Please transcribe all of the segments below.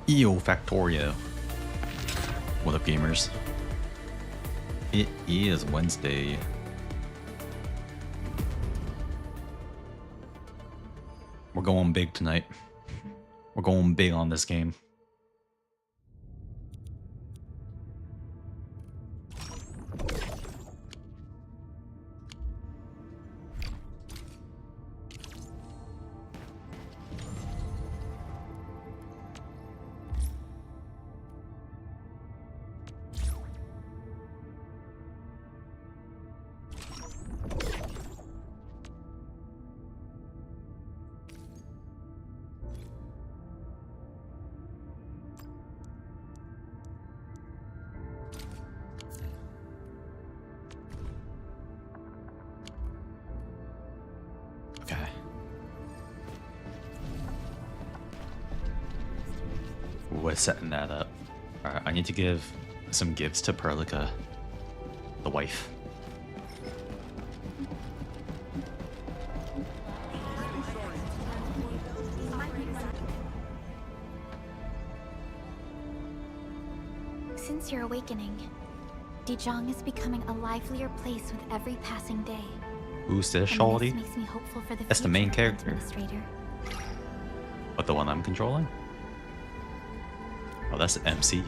EO Factorio. What up, gamers? It is Wednesday. We're going big tonight. We're going big on this game. Okay. We're setting that up. Alright, I need to give some gifts to Perlica, the wife. Since your awakening, Dijon is becoming a livelier place with every passing day. Who's this, And shawty? this makes me hopeful for the That's the main future, character. Administrator. But the one I'm controlling? Oh, that's the MC.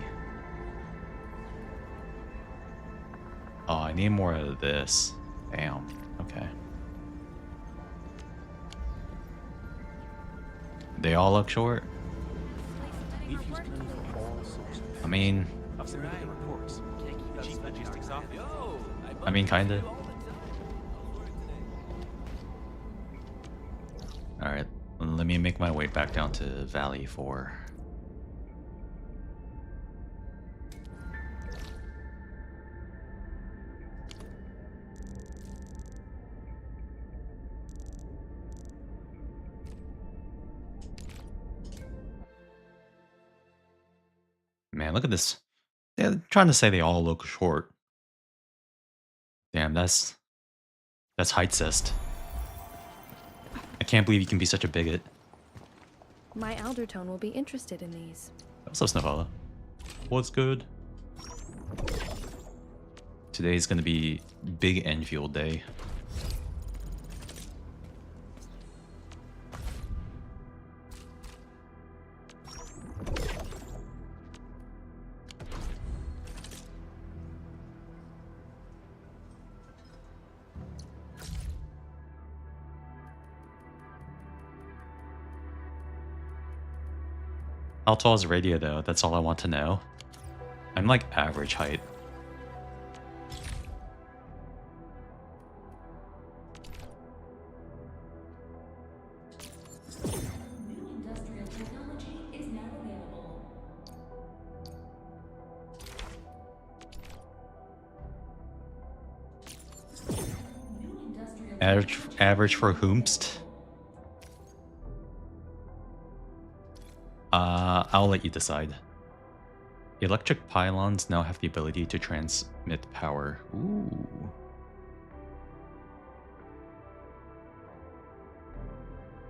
Oh, I need more of this. Damn. Okay. They all look short? I mean, kinda. Alright, let me make my way back down to Valley 4. Man, look at this. They're trying to say they all look short. Damn, that's heightsist. I can't believe you can be such a bigot. My Aldertone will be interested in these. What's up, Snowfella? What's good? Today's gonna be big Endfield day. How tall is Radio though? That's all I want to know. I'm like average height. Average for whomst? I'll let you decide. Electric pylons now have the ability to transmit power. Ooh.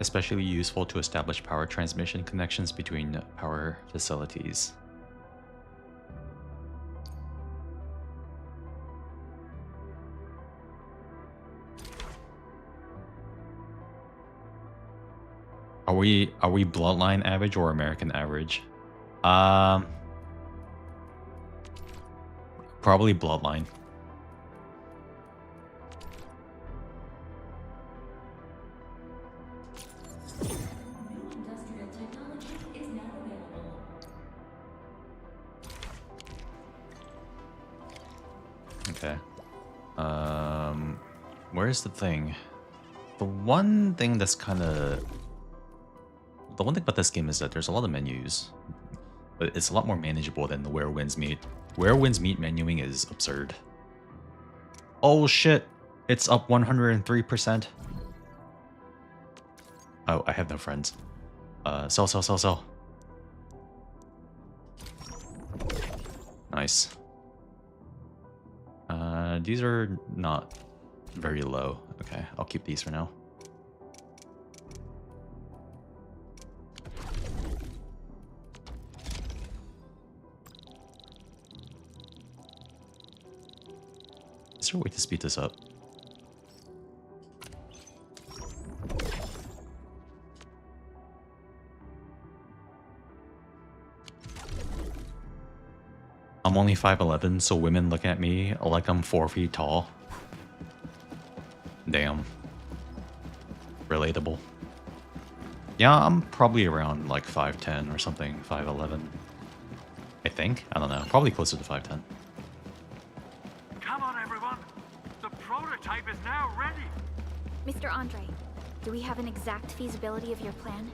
Especially useful to establish power transmission connections between power facilities. Are we bloodline average or American average? Probably bloodline. Okay. Where's the thing? The one thing about this game is that there's a lot of menus, but it's a lot more manageable than the Where Winds Meet. Where Winds Meet menuing is absurd. Oh shit! It's up 103%. Oh, I have no friends. Sell. Nice. These are not very low. Okay, I'll keep these for now. Is there a way to speed this up? I'm only 5'11", so women look at me like I'm 4 feet tall. Damn. Relatable. Yeah, I'm probably around like 5'10" or something, 5'11". I think? I don't know. Probably closer to 5'10". Come on, everyone! The prototype is now ready! Mr. Andre, do we have an exact feasibility of your plan?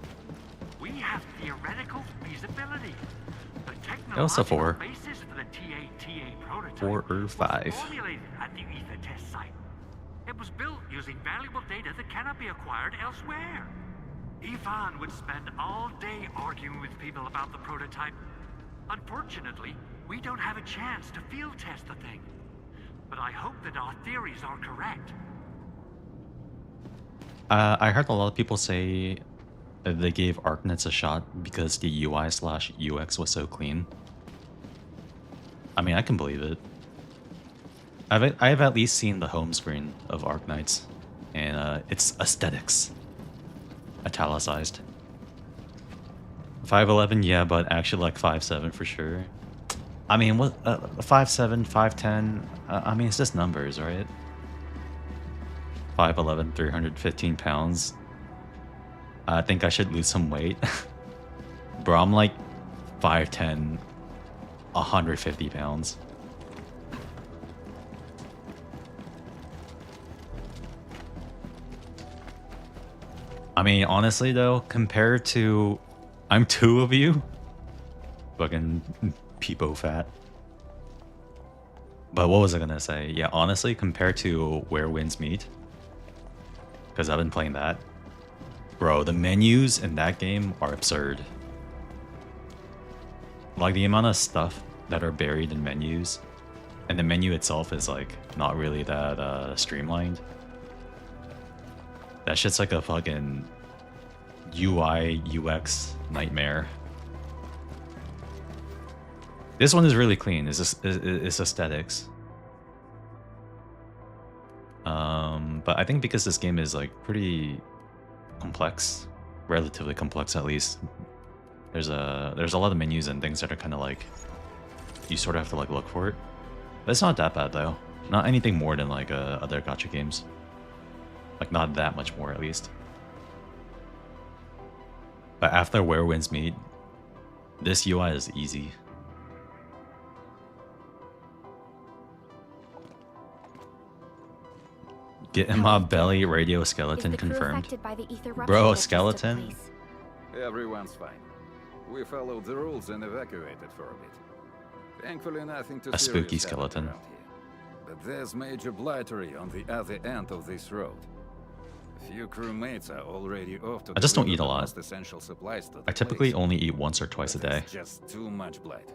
We have theoretical feasibility. The Also four. technological basis for the TA prototype 4 or was 5. formulated at the ether test site. It was built using valuable data that cannot be acquired elsewhere. Ivan would spend all day arguing with people about the prototype. Unfortunately, we don't have a chance to field test the thing. But I hope that our theories are correct. I heard a lot of people say that they gave Arknights a shot because the UI/UX was so clean. I mean, I can believe it. I've at least seen the home screen of Arknights, and it's aesthetics. Italicized. 5'11", yeah, but actually like 5'7" for sure. I mean, what 5'7", 5'10", I mean, it's just numbers, right? 5'11", 315 pounds. I think I should lose some weight. Bro, I'm like 5'10", 150 pounds. I mean, honestly though, compared to... I'm 2 of you? Fucking peepo fat. But what was I gonna say? Yeah, honestly, compared to Where Winds Meet, because I've been playing that, bro, the menus in that game are absurd. Like, the amount of stuff that are buried in menus, and the menu itself is, like, not really that streamlined. That shit's like a fucking UI, UX nightmare. This one is really clean. It's aesthetics. But I think because this game is like pretty complex, relatively complex at least. There's a lot of menus and things that are kind of like you sort of have to like look for it. But it's not that bad though. Not anything more than like other gacha games. Like not that much more at least. But after Where Winds Meet, this UI is easy. Get in my belly, radio skeleton confirmed. Bro, skeleton? Everyone's fine. We followed the rules and evacuated for a bit. Thankfully, nothing too A spooky serious happened skeleton. around here. But there's major blighter on the other end of this road. A few crewmates are already off to I just don't deliver eat a the lot. most essential supplies to the I typically place. only eat once or twice a But day. it's just too much blight.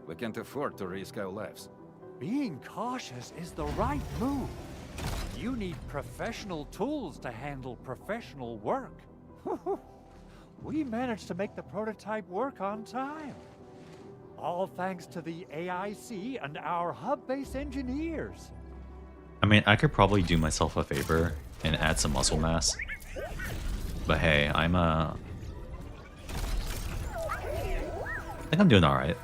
We can't afford to risk our lives. Being cautious is the right move. You need professional tools to handle professional work. We managed to make the prototype work on time. All thanks to the AIC and our hub-based engineers. I mean, I could probably do myself a favor and add some muscle mass. But hey, I think I'm doing alright.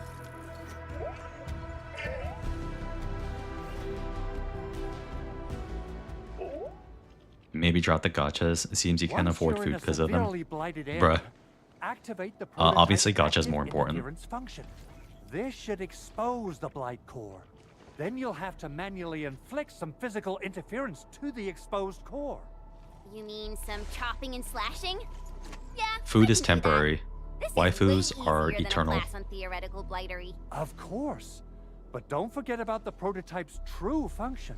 Maybe drop the gachas. It seems you can't Once afford you're food in a because of them. severely blighted area, Bruh. activate the Obviously prototype's gacha's active more important. interference function. This should expose the blight core. Then you'll have to manually inflict some physical interference to the exposed core. You mean some chopping and slashing? Yeah. Food I is can do that. temporary. This is Waifus way are easier than a eternal. class on theoretical blightery. Of course. But don't forget about the prototype's true function.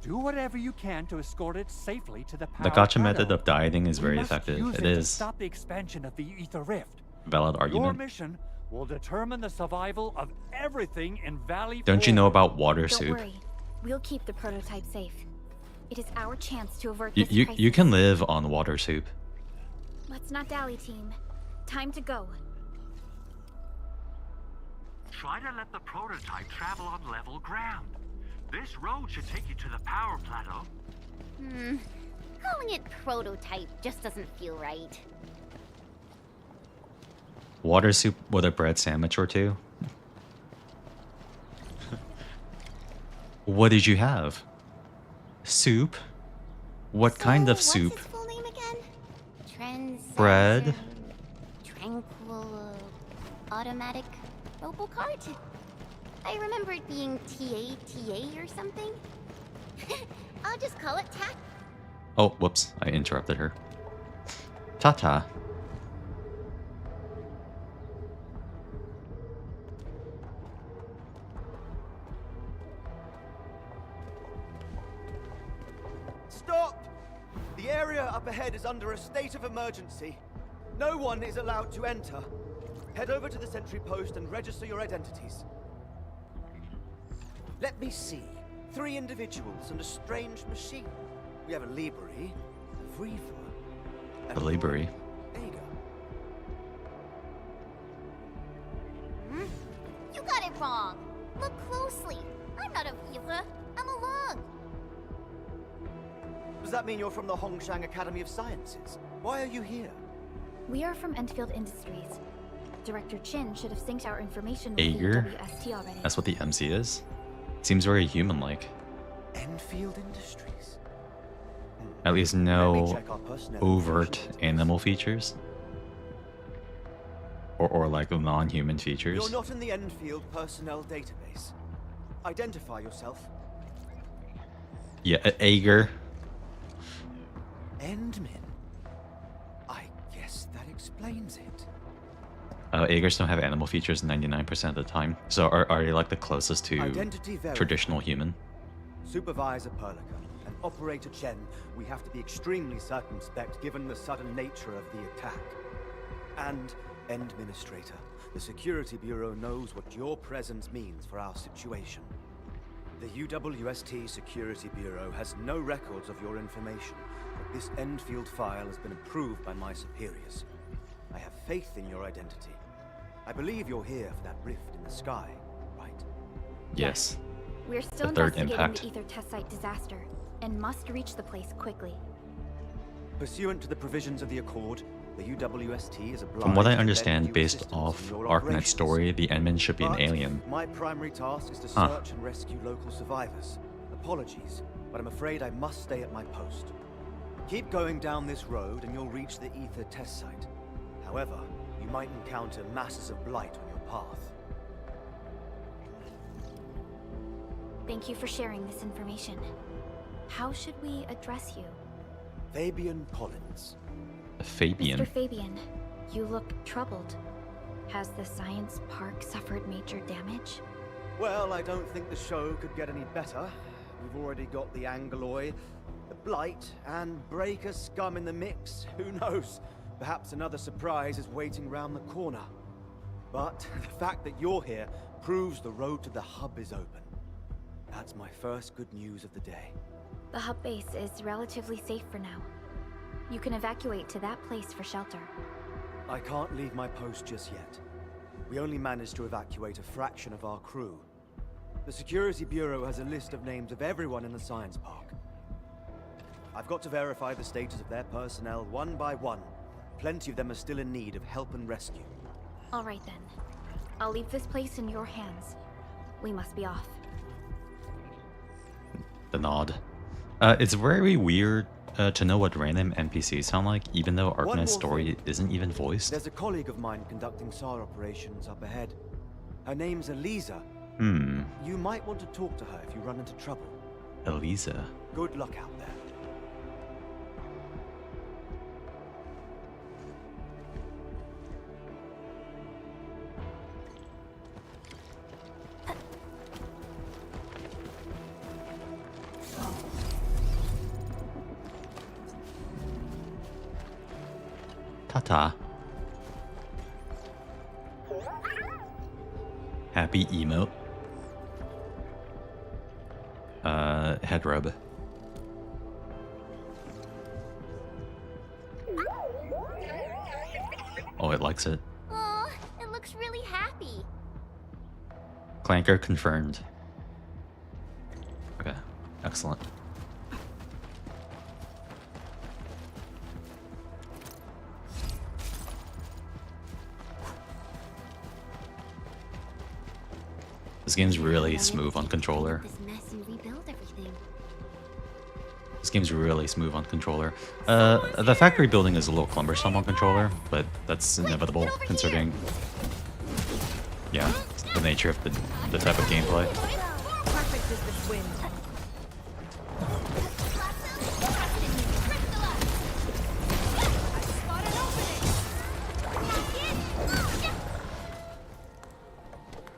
Do whatever you can to escort it safely to the power The gacha method plateau. of dieting is We very must effective. use It to is. stop the expansion of the ether rift. Valid Your argument. mission will determine the survival of everything in Valley Don't you know 4. about water Don't soup? worry. We'll keep the prototype safe. It is our chance to avert You, this you, crisis. you can live on water soup. Let's not dally, team. Time to go. Try to let the prototype travel on level ground. This road should take you to the power plateau. Calling it prototype just doesn't feel right. Water soup with a bread sandwich or two. What did you have? Soup? What kind of soup? What's his full name again? Bread? Tranquil... automatic... robocart? I remember it being TA or something. I'll just call it TAC. Oh, whoops. I interrupted her. Tata. Stop! The area up ahead is under a state of emergency. No one is allowed to enter. Head over to the sentry post and register your identities. Let me see. 3 individuals and a strange machine. We have a Libri, a Vriva, and A Libri. Aga. You got it wrong. Look closely. I'm not a Viva. I'm a Lung. Does that mean you're from the Hongshan Academy of Sciences? Why are you here? We are from Endfield Industries. Director Chin should have synced our information with Ager? the WST already. That's what the MC is. Seems very human-like. Enfield Industries. At least Let me no check our personnel overt information database. animal features. Or like non-human You're features. not in the Enfield personnel database. Identify yourself. Yeah, Ager. Endmin. I guess that explains it. Agers don't have animal features 99% of the time. So are they like the closest to Identity verified. traditional human? Supervisor Perlica and Operator Chen, we have to be extremely circumspect given the sudden nature of the attack. And Administrator, the Security Bureau knows what your presence means for our situation. The UWST Security Bureau has no records of your information, but this Endfield file has been approved by my superiors. I have faith in your identity. I believe you're here for that rift in the sky, right? Yes. We're still The third investigating impact. the Ether test site disaster and must reach the place quickly. Pursuant to the provisions of the Accord, the UWST is obliged From what I to lend understand, you based assistance off in your Arknight's operations. story, the Endman should be an But alien. My primary task is to Huh. search and rescue local survivors. Apologies, but I'm afraid I must stay at my post. Keep going down this road and you'll reach the Ether test site. However, you might encounter masses of blight on your path. Thank you for sharing this information. How should we address you? Fabian Collins. Fabian. Mr. Fabian, you look troubled. Has the science park suffered major damage? Well, I don't think the show could get any better. We've already got the Angeloi, the Blight, and Breaker scum in the mix. Who knows? Perhaps another surprise is waiting round the corner. But the fact that you're here proves the road to the hub is open. That's my first good news of the day. The hub base is relatively safe for now. You can evacuate to that place for shelter. I can't leave my post just yet. We only managed to evacuate a fraction of our crew. The Security Bureau has a list of names of everyone in the science park. I've got to verify the status of their personnel one by one. Plenty of them are still in need of help and rescue. All right then. I'll leave this place in your hands. We must be off. The nod. It's very weird to know what random NPCs sound like, even though One more Arknight's story thing. isn't even voiced. There's a colleague of mine conducting SAR operations up ahead. Her name's Eliza. You might want to talk to her if you run into trouble. Eliza. Good luck out there. Tata. Happy emote. Head rub. Oh, it likes it. Aw, it looks really happy. Clanker confirmed. Excellent. This game's really smooth on controller. This mess and rebuild everything. This game's really smooth on controller. The factory building is a little cumbersome on controller, but that's inevitable considering, yeah, the nature of the type of gameplay. Perfect as this wind.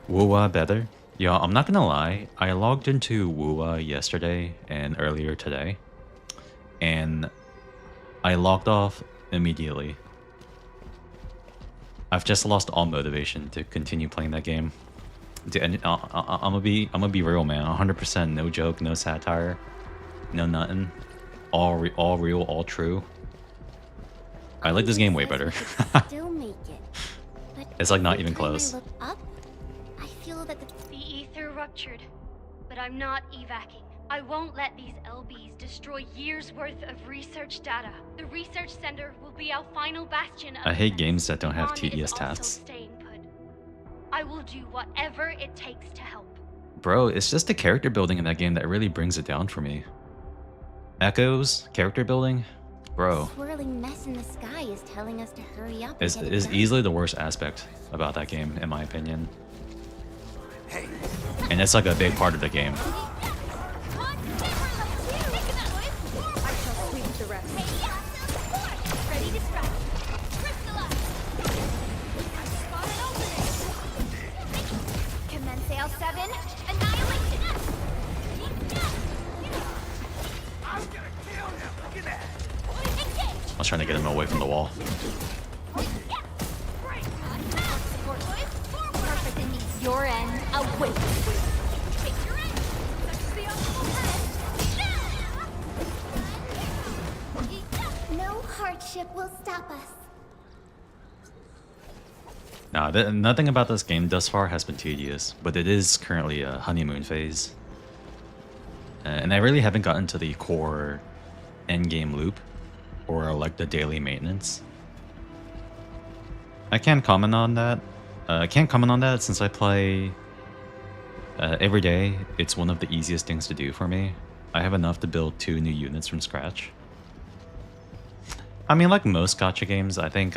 Wuwa better? Yeah, I'm not gonna lie. I logged into Wuwa yesterday and earlier today, and I logged off immediately. I've just lost all motivation to continue playing that game. I'm gonna be real, man. 100%, no joke, no satire, no nothing. All real, all true. I like this game way better. Still make it. But It's like not every even time I close. look up, I feel that the ether ruptured, but I'm not evacing. I won't let these LBs destroy years worth of research data. The research center will be our final bastion of I hate defense. games that don't have Mon is tedious also tasks. staying put. I will do whatever it takes to help. Bro, it's just the character building in that game that really brings it down for me. Echoes, character building, bro, swirling mess in the sky is telling us to hurry up. is and get it done. easily the worst aspect about that game, in my opinion. And it's like a big part of the game. I shall sweep the rest. Ready to strike. Crystallize. Spot an opening. Commence L7. Annihilation. I'm gonna kill him! Look at that! I was trying to get him away from the wall. Perfect in these. Your end. Await. Take your end. That's the optimal plan. No hardship will stop us. Nah, nothing about this game thus far has been tedious, but it is currently a honeymoon phase. And I really haven't gotten to the core endgame loop, or like the daily maintenance. I can't comment on that. I can't comment on that since I play every day. It's one of the easiest things to do for me. I have enough to build 2 new units from scratch. I mean, like most gacha games, I think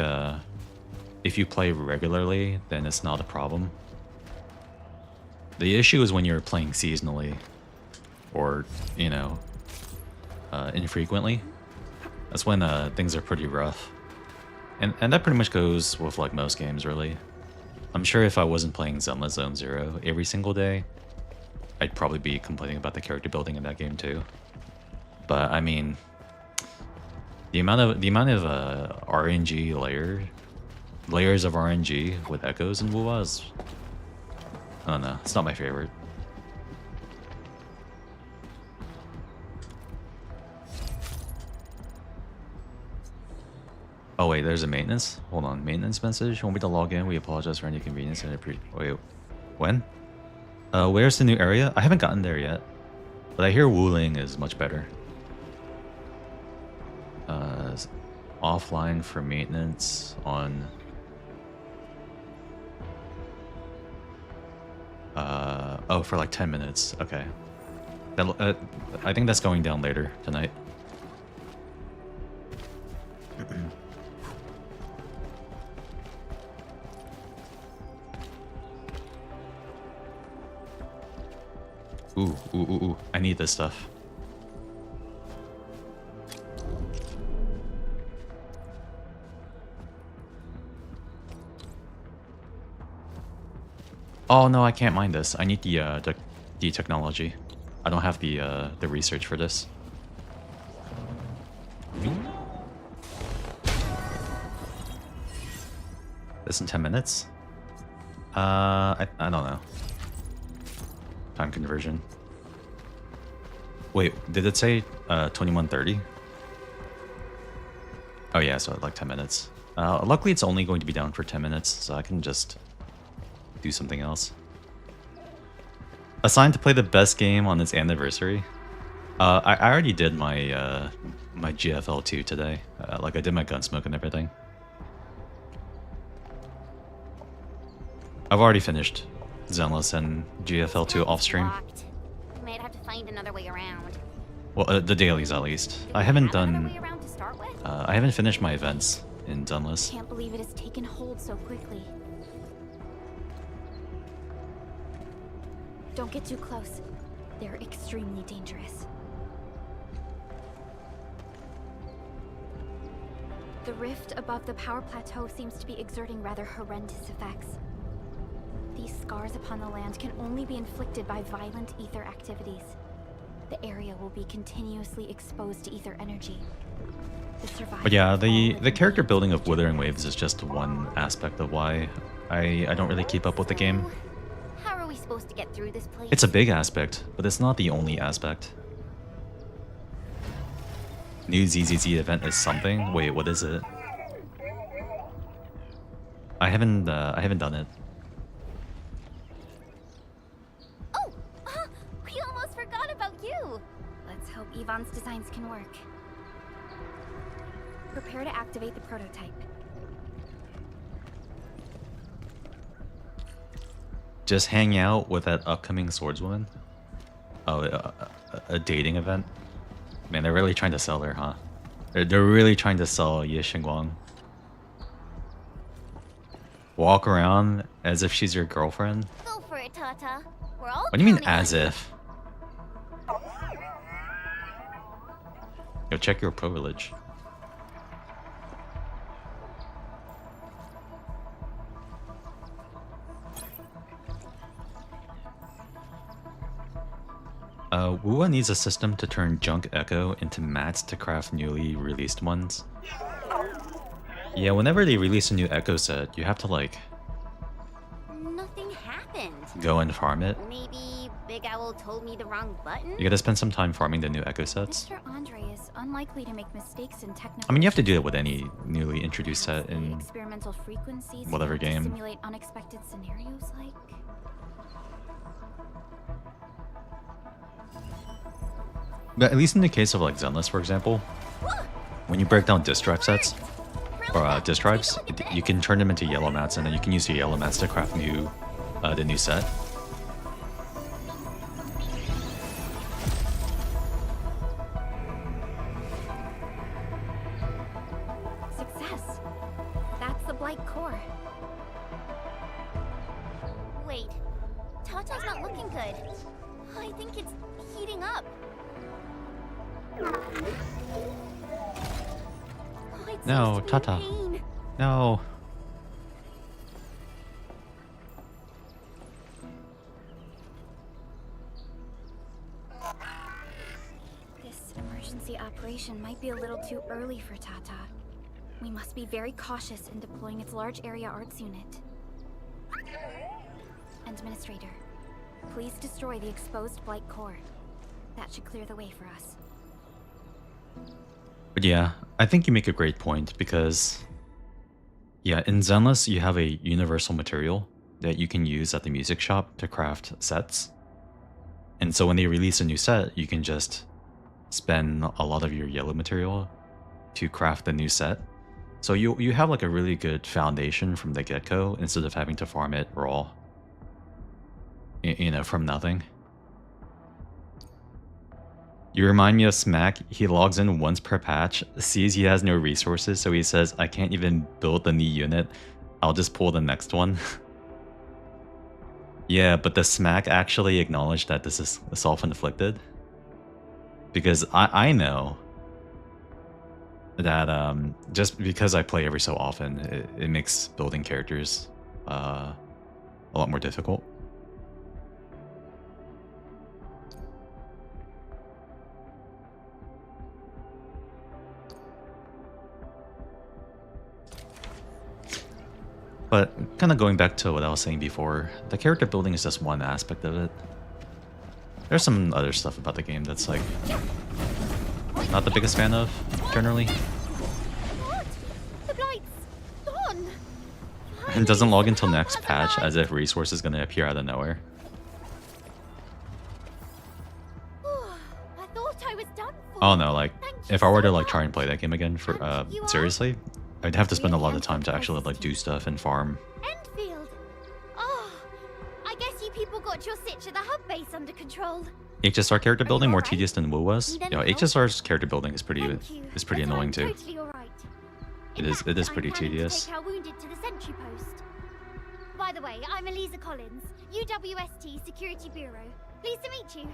if you play regularly, then it's not a problem. The issue is when you're playing seasonally, or, you know, infrequently. That's when things are pretty rough. And that pretty much goes with like most games, really. I'm sure if I wasn't playing Zenless Zone Zero every single day, I'd probably be complaining about the character building in that game too. But I mean, the amount of RNG layers of RNG with echoes and Wuwa is, I don't know, it's not my favorite. Oh wait, there's a maintenance? Hold on, maintenance message? Want me to log in? We apologize for any inconvenience and wait, when? Where's the new area? I haven't gotten there yet, but I hear Wuling is much better. Offline for maintenance on... oh, for like 10 minutes. Okay. I think that's going down later tonight. Ooh. I need this stuff. Oh no, I can't mine this. I need the technology. I don't have the research for this. This in 10 minutes? I don't know. Time conversion. Wait, did it say 21:30? Oh yeah, so like 10 minutes. Luckily it's only going to be down for 10 minutes, so I can just do something else. Assigned to play the best game on its anniversary? I already did my my GFL2 today. Like I did my Gunsmoke and everything. I've already finished Zenless and GFL2 off stream. Locked. Might have to find another way around. Well, the dailies at least. I haven't Another done. way around to start with? I haven't finished my events in Zenless. Can't believe it has taken hold so quickly. Don't get too close. They're extremely dangerous. The rift above the power plateau seems to be exerting rather horrendous effects. These scars upon the land can only be inflicted by violent ether activities. The area will be continuously exposed to ether energy. But yeah, the character building of Withering Waves is just one aspect of why I don't really keep up with the game. How are we supposed to get through this place? It's a big aspect, but it's not the only aspect. New ZZZ event is something? Wait, what is it? I haven't done it. Oh! We almost forgot about you! Let's hope Yvonne's designs can work. Prepare to activate the prototype. Just hang out with that upcoming swordswoman? Oh, a dating event? Man, they're really trying to sell her, huh? They're really trying to sell Ye Xingguang. Walk around as if she's your girlfriend? Go for it, Tata. We're all What do you mean, counting on as you. if? Yo, check your privilege. Wuwa needs a system to turn junk echo into mats to craft newly released ones. Yeah, whenever they release a new echo set, you have to like Nothing happened. go and farm it. Maybe Big Owl told me the wrong button? You gotta spend some time farming the new echo sets. Mr. Andre is unlikely to make mistakes in technical. I mean, you have to do it with any newly introduced set in experimental frequencies whatever to game. simulate unexpected scenarios like. But at least in the case of like Zenless, for example, when you break down disk drive sets, or disk drives, you can turn them into yellow mats, and then you can use the yellow mats to craft the new set. Success. That's the Blight core. Wait. Tata's not looking good. I think it's heating up. Oh, it No, seems to be in Tata. pain. No. This emergency operation might be a little too early for Tata. We must be very cautious in deploying its large area arts unit. Administrator, please destroy the exposed Blight core. That should clear the way for us. But yeah, I think you make a great point because, yeah, in Zenless you have a universal material that you can use at the music shop to craft sets. And so when they release a new set, you can just spend a lot of your yellow material to craft the new set. So you have like a really good foundation from the get-go instead of having to farm it raw, you know, from nothing. You remind me of Smack. He logs in once per patch, sees he has no resources, so he says, I can't even build the new unit. I'll just pull the next one. Yeah, but does Smack actually acknowledge that this is self-inflicted? Because I know that just because I play every so often, it makes building characters a lot more difficult. But kind of going back to what I was saying before, the character building is just one aspect of it. There's some other stuff about the game that's like not the biggest fan of, generally. What? The Blight's gone. And doesn't log until next patch as if resource is gonna appear out of nowhere. I thought I Oh no, like if I were to like try and play that game again for seriously, I'd have to spend a lot of time to actually like do stuff and farm. Endfield! Oh, I guess you people got your sitch at the hub base under control. HSR character building more alright? tedious than WoW was. Need any Yo, help? HSR's character building is pretty Thank you, annoying but I'm too. Totally all right. It In is fact, I'm pretty planning to tedious. take our wounded to the sentry post. By the way, I'm Eliza Collins, UWST Security Bureau. Pleased to meet you.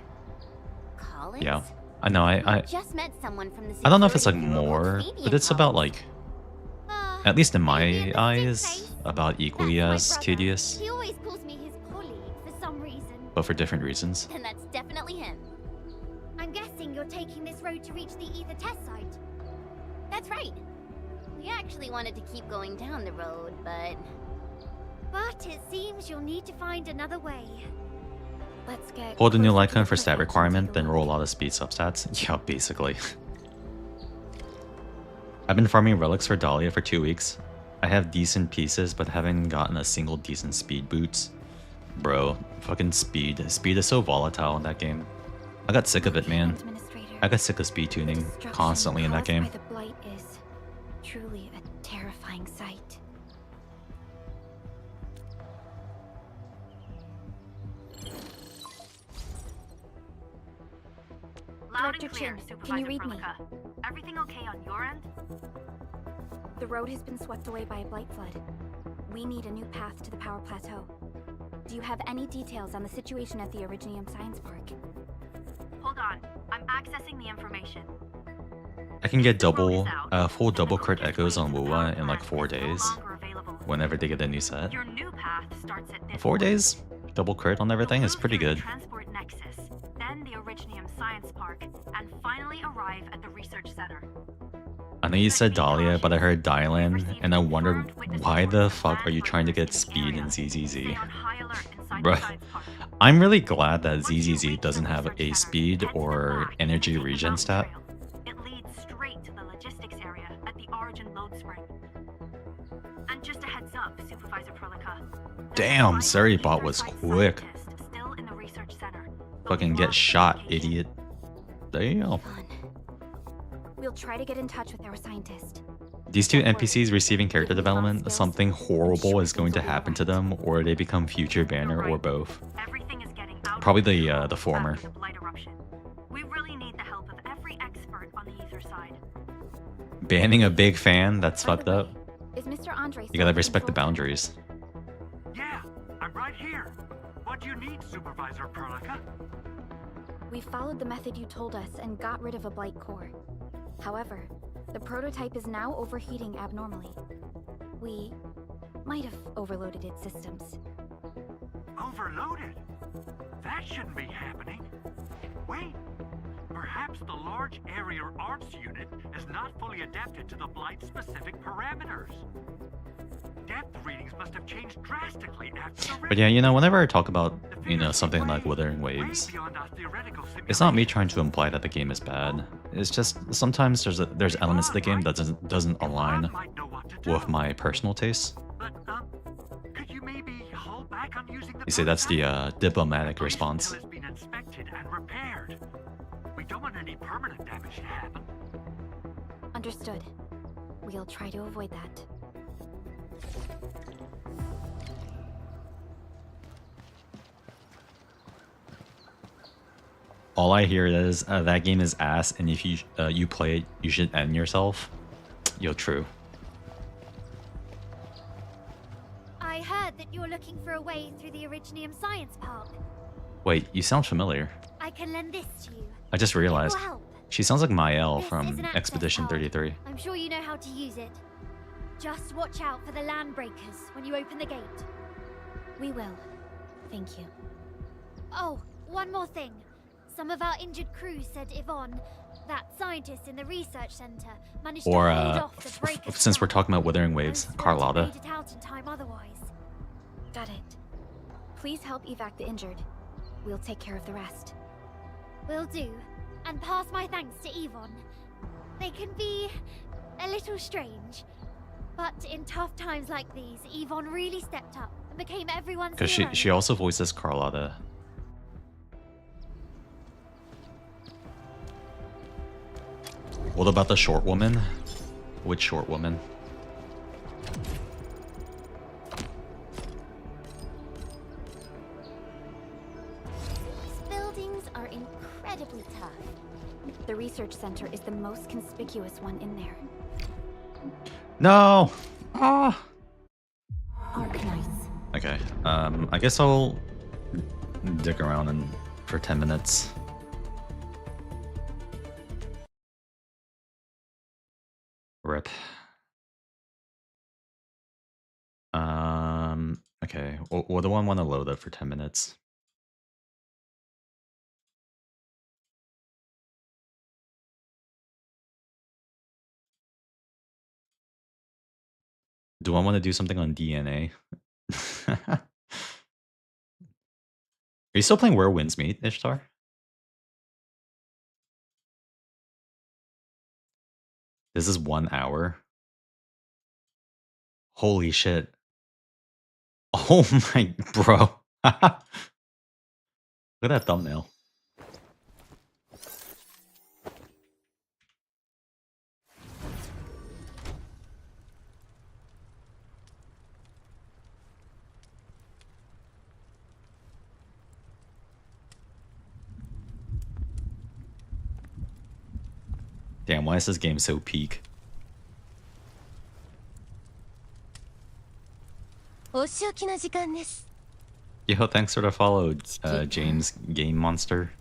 Collins? Yeah, I know. I Just met someone from the I don't know if it's like Security Bureau more, of but it's about like, at least in maybe my in the eyes, suitcase. about equally That's as my brother. tedious, He always calls me his colleague for some reason. but for different reasons. And that's definitely him. I'm guessing you're taking this road to reach the Ether test site. That's right. We actually wanted to keep going down the road, but it seems you'll need to find another way. Let's get Hold a new closer to Lycan the for stat perfect requirement, to then the roll a lot of speed substats. Yeah, basically. I've been farming relics for Dahlia for 2 weeks. I have decent pieces, but haven't gotten a single decent speed boots. Bro, fucking speed. Speed is so volatile in that game. I got sick of it, man. I got sick of speed tuning constantly in that game. The blight is truly a terrifying sight. Loud Director and clear, Chin, Supervisor can you read me? Prolica. Everything okay on your end? The road has been swept away by a blight flood. We need a new path to the power plateau. Do you have any details on the situation at the Originium Science Park? Hold on. I'm accessing the information. I can get full double crit echoes on WoWa in like 4 days. Whenever they get a new set. Your new path starts at this 4 days? Double crit on everything is pretty good. Transport Nexus, then the Originium Science Park, and finally arrive at the Research Center. I know you said Dahlia, but I heard Dylan, and I wondered why the fuck are you trying to get speed in ZZZ? Stay on high alert inside Bruh. the science park. I'm really glad that ZZZ doesn't have a speed or energy regen stat. It leads straight to the logistics area at the Origin load spring. And just a heads up, Supervisor Prolica. Damn, Seribot was quick. Still in the research center. Fucking get shot, idiot. Damn. We'll try to get in touch with our scientist. These two NPCs receiving character development, something horrible is going to happen to them, or they become future banner, or both. Everything is getting out Probably of control the former. after the blight eruption. We really need the help of every expert on the ether side. Banning a big fan, that's By fucked the way, up. Is Mr. Andre You gotta respect the boundaries. Yeah, I'm right here. What do you need, Supervisor Prolica? We followed the method you told us and got rid of a blight core. However, the prototype is now overheating abnormally. We might have overloaded its systems. Overloaded? That shouldn't be happening. Wait, perhaps the large area arms unit is not fully adapted to the Blight-specific parameters. Depth readings must have changed drastically after the But yeah, you know, whenever I talk about, you know, something like Withering Waves, it's not me trying to imply that the game is bad. It's just sometimes there's elements of the game that doesn't align with my personal tastes. But, could you maybe hold back on using the You see, that's the diplomatic response. until it's been inspected and repaired. We don't want any permanent damage to happen. Understood. We'll try to avoid that. All I hear is that game is ass, and if you play it, you should end yourself. Yo, true. I heard that you're looking for a way through the Originium Science Park. Wait, you sound familiar. I can lend this to you. I just realized. It will help. She sounds like Mael This from is an access Expedition card. 33. I'm sure you know how to use it. Just watch out for the land breakers when you open the gate. We will. Thank you. Oh, one more thing. Some of our injured crew said Yvonne, that scientist in the research center, managed Or, to hold off the breakers. since we're talking about Withering Waves, Most Carlotta. wouldn't have made it out in time otherwise. Got it. Please help evac the injured. We'll take care of the rest. Will do. And pass my thanks to Yvonne. They can be a little strange. But in tough times like these, Yvonne really stepped up and became everyone's Because hero. she also voices Carlotta. What about the short woman? Which short woman? These buildings are incredibly tough. The research center is the most conspicuous one in there. No! Ah! Arknights. Okay, I guess I'll dig around for 10 minutes. Rip. Okay, what do I want to load up for 10 minutes? Do I want to do something on DNA? Are you still playing Where Winds Meet, Ishtar? This is 1 hour. Holy shit. Oh my, bro. Look at that thumbnail. Damn, why is this game so peak? Yo, thanks for the follow, James Game Monster.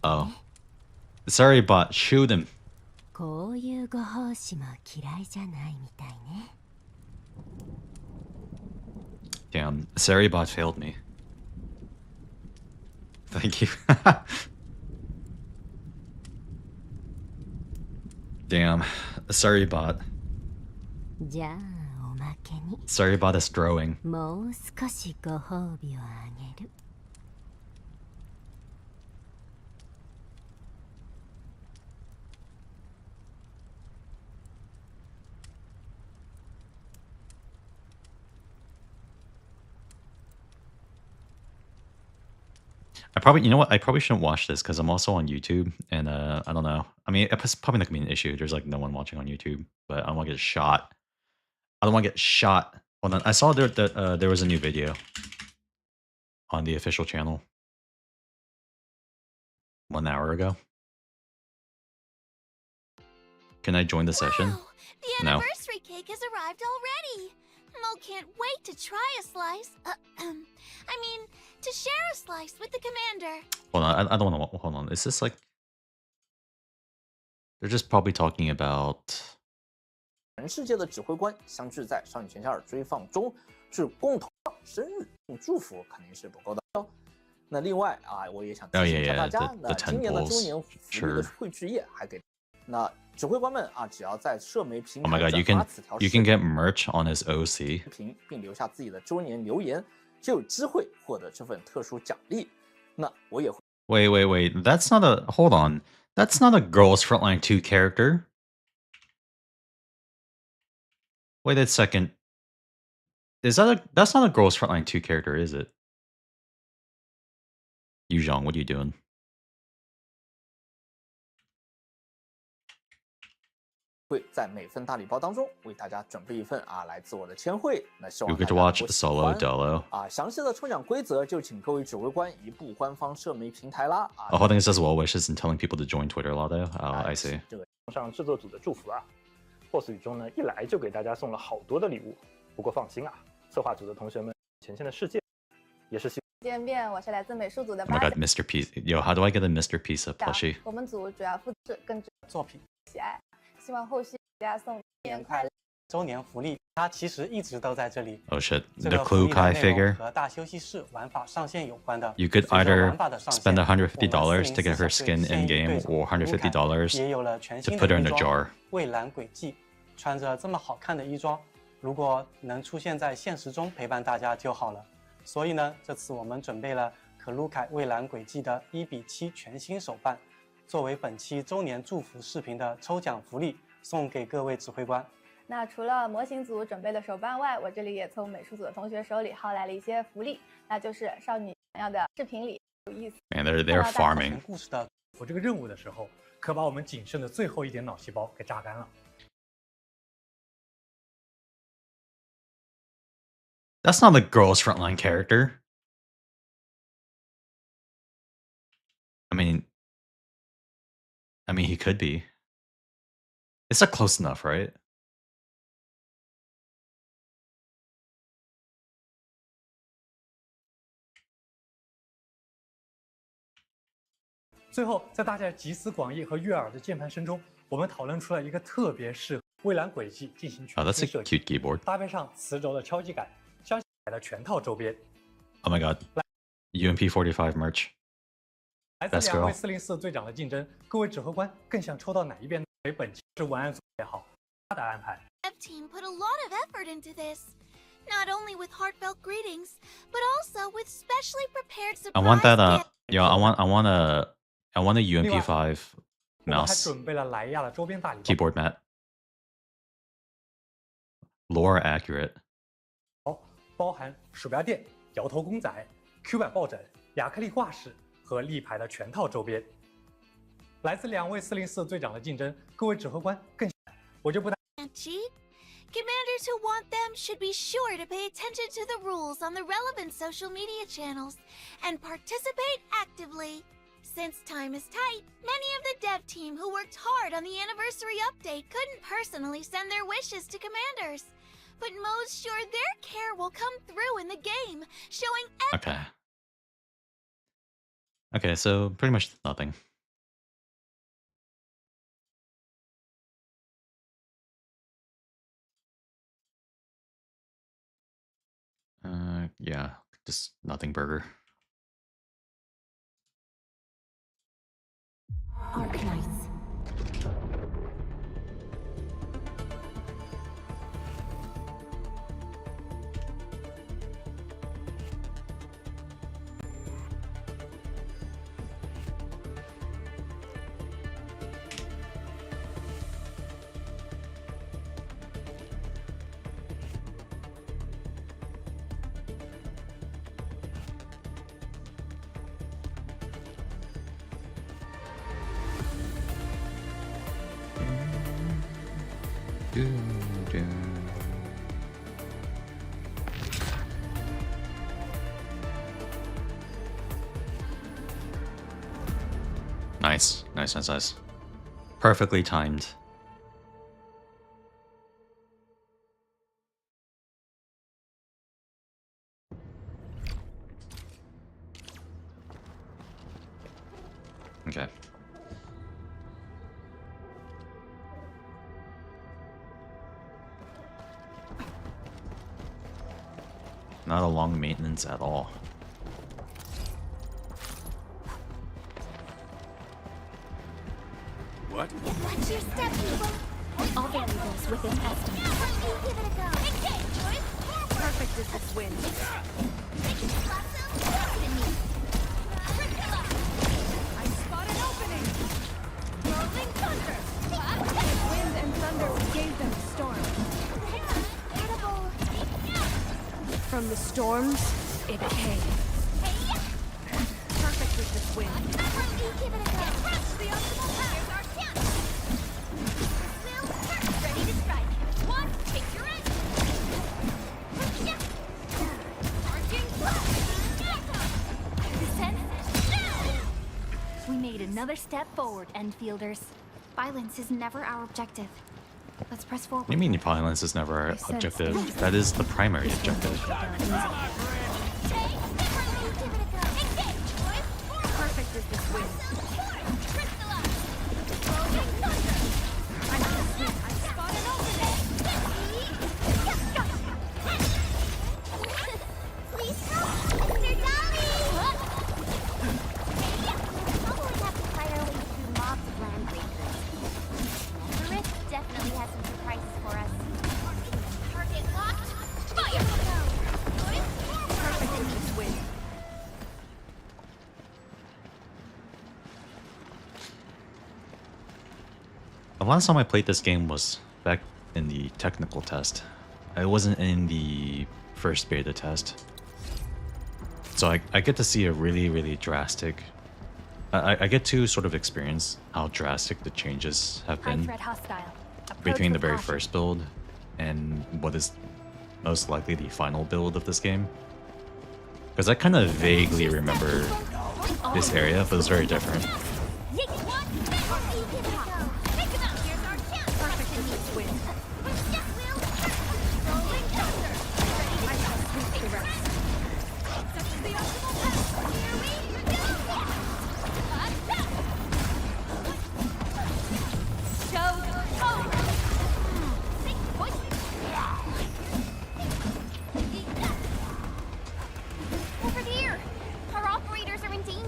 Oh. Sorry, bot, shoot him. Damn, sorry, bot failed me. Thank you. Damn, sorry, bot. Sorry, bot is throwing. You know what? I probably shouldn't watch this because I'm also on YouTube, and I don't know. I mean, it's probably not gonna be an issue. There's like no one watching on YouTube, but I don't want to get shot. I don't want to get shot. Hold on, I saw that there was a new video on the official channel 1 hour ago. Can I join the session? Wow, the anniversary cake has arrived already. Mo can't wait to try a slice. I mean, to share a slice with the commander. Hold on, I don't want to. Hold on, is this like? They're just probably talking about. 全世界的指挥官相聚在少女全夏尔追放中，是共同生日祝福，肯定是不够的。那另外啊，我也想提醒一下大家，那今年的周年福利的绘制页还给那指挥官们啊，只要在社媒平台转发此条视频 get merch on his OC， 并留下自己的周年留言，就有机会获得这份特殊奖励。那我也会。Wait, that's not a. Hold on, that's not a Girls Frontline 2 character. Wait a second. Is that a? That's not a Girls Frontline 2 character, is it? Yuzhong, what are you doing? 会在每份大礼包当中为大家准备一份啊，来自我的签绘。那希望 You 大 get to 家 watch 能够喜 Solo 欢 Dolo. 啊。详细的抽奖规则就请各位指挥官移步官方社媒平台啦。啊， Holding says well wishes and telling people to join Twitter a lot though. Oh, I see. 这个上制作组的祝福啊 ，Boss 雨中呢一来就给大家送了好多的礼物。不过放心啊，策划组的同学们前线的世界也是希望。见面，我是来自美术组的 Oh my god, Mr. P. Yo, how do I get a Mr. Pizza plushie? 我们组主要负责更作品喜爱，希望后续大家送年快乐。周年福利，它其实一直都在这里。 Oh shit, 这 the 个福利 Clue 的 Kai 内容 figure. 和大休息室玩法上线有关的。 You could 随着 either 玩法的上线 spend $150 to 我 get her 们 skin 404 in game 现役 or 对手 $150也有了全 to 新 put 的 her in 衣 a 装 jar. 蔚蓝轨迹，穿着这么好看的衣装，如果能出现在现实中陪伴大家就好了。所以呢，这次我们准备了可鲁凯蔚蓝轨迹的1:7全新手办，作为本期周年祝福视频的抽奖福利，送给各位指挥官。那除了模型组准备的手办外，我这里也从美术组的同学手里薅来了一些福利，那就是少女想要的视频里 Man, they're farming. 故事的这个任务的时候，可把我们仅剩的最后一点脑细胞给榨干了。That's not the girl's frontline character. I mean, he could be. It's not close enough, right? 最后，在大家集思广益和悦耳的键盘声中，我们讨论出了一个特别适合蔚蓝轨迹进行全新设计，搭配上磁轴的敲击感，相信买的全套周边。Oh my god! UMP45 merch. 来自2位404队长的竞争，各位指挥官更想抽到哪一边？为本期是文案组也好，他的安排。Dev team put a lot of effort into this. Not only with heartfelt greetings, but also with specially prepared surprise. I want that. Yeah, I want a UMP5 mouse. Keyboard mat. Lore accurate. 包含鼠标垫、摇头公仔、Q 版抱枕、亚克力挂饰和立牌的全套周边。来自2位404队长的竞争，各位指挥官更我就不。Commanders who want them should be sure to pay attention to the rules on the relevant social media channels and participate actively. Since time is tight, many of the dev team who worked hard on the anniversary update couldn't personally send their wishes to commanders. But Mo's sure their care will come through in the game, showing Okay, so pretty much nothing. Yeah, just nothing burger. Arknights. Nice. Perfectly timed. Okay. Not a long maintenance at all. What? Watch your step, people. All variables within estimate. Give it a go. Engage, boys. Perfect as this wind. I spot an opening. Rolling thunder. Wind and thunder gave them a storm. From the storms, it came. Perfect with this wind. Give it a go. Crush the optimal path. Here's our chance. Will first ready to strike. One, take your edge. We made another step forward, Endfielders. Violence is never our objective. Let's press forward. What do you mean violence is never our objective? That is the primary objective. Perfect as this wind. The last time I played this game was back in the technical test. I wasn't in the first beta test. So I get to see a really drastic. I get to sort of experience how drastic the changes have been between the very first build and what is most likely the final build of this game. Because I kind of vaguely remember this area, but it's very different.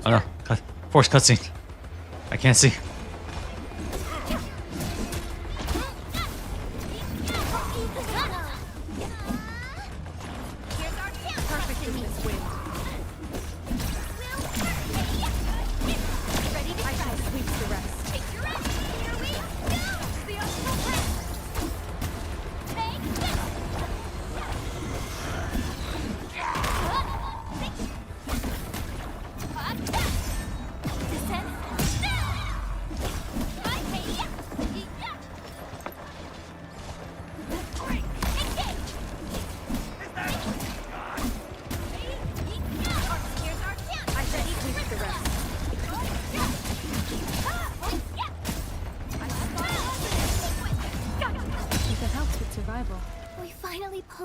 Oh no, forced cutscene. I can't see.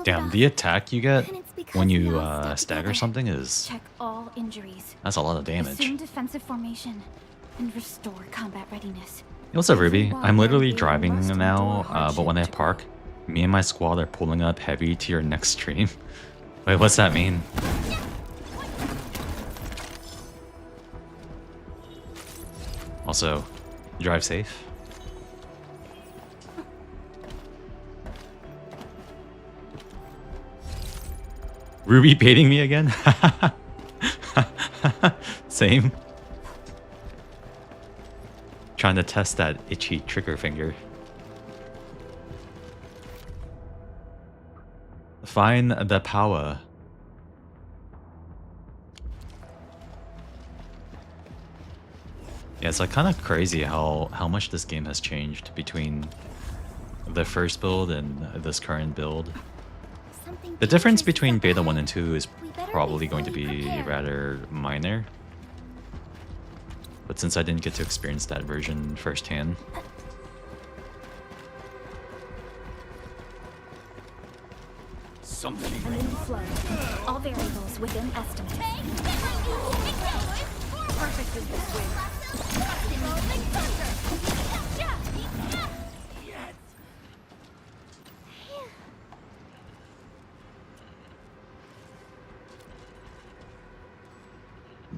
Damn, the attack you get when you stagger something is check all injuries. That's a lot of damage. Assume defensive formation and restore combat readiness. Hey, what's up, Ruby? I'm literally driving now, but when I park, me and my squad are pulling up heavy to your next stream. Wait, what's that mean? Also, drive safe. Ruby baiting me again? Same. Trying to test that itchy trigger finger. Find the power. Yeah, it's like kind of crazy how much this game has changed between the first build and this current build. The difference between beta 1 and 2 is probably going to be rather minor. But since I didn't get to experience that version firsthand. Something all variables within estimate. Perfect is this win.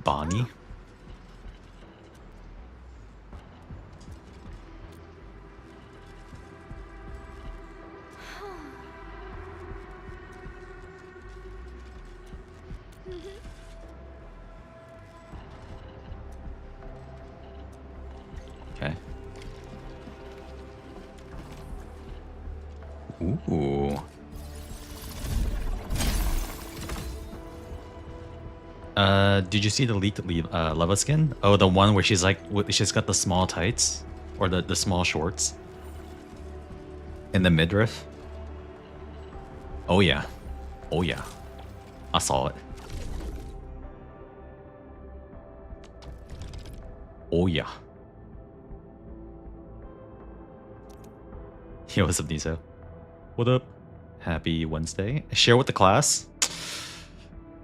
Bonnie? Okay. Ooh. Did you see the leaked Leva skin? Oh, the one where she's like, she's got the small tights or the small shorts in the midriff. Oh yeah, oh yeah, I saw it. Oh yeah. Yo, what's up, Niso? What up? Happy Wednesday. Share with the class.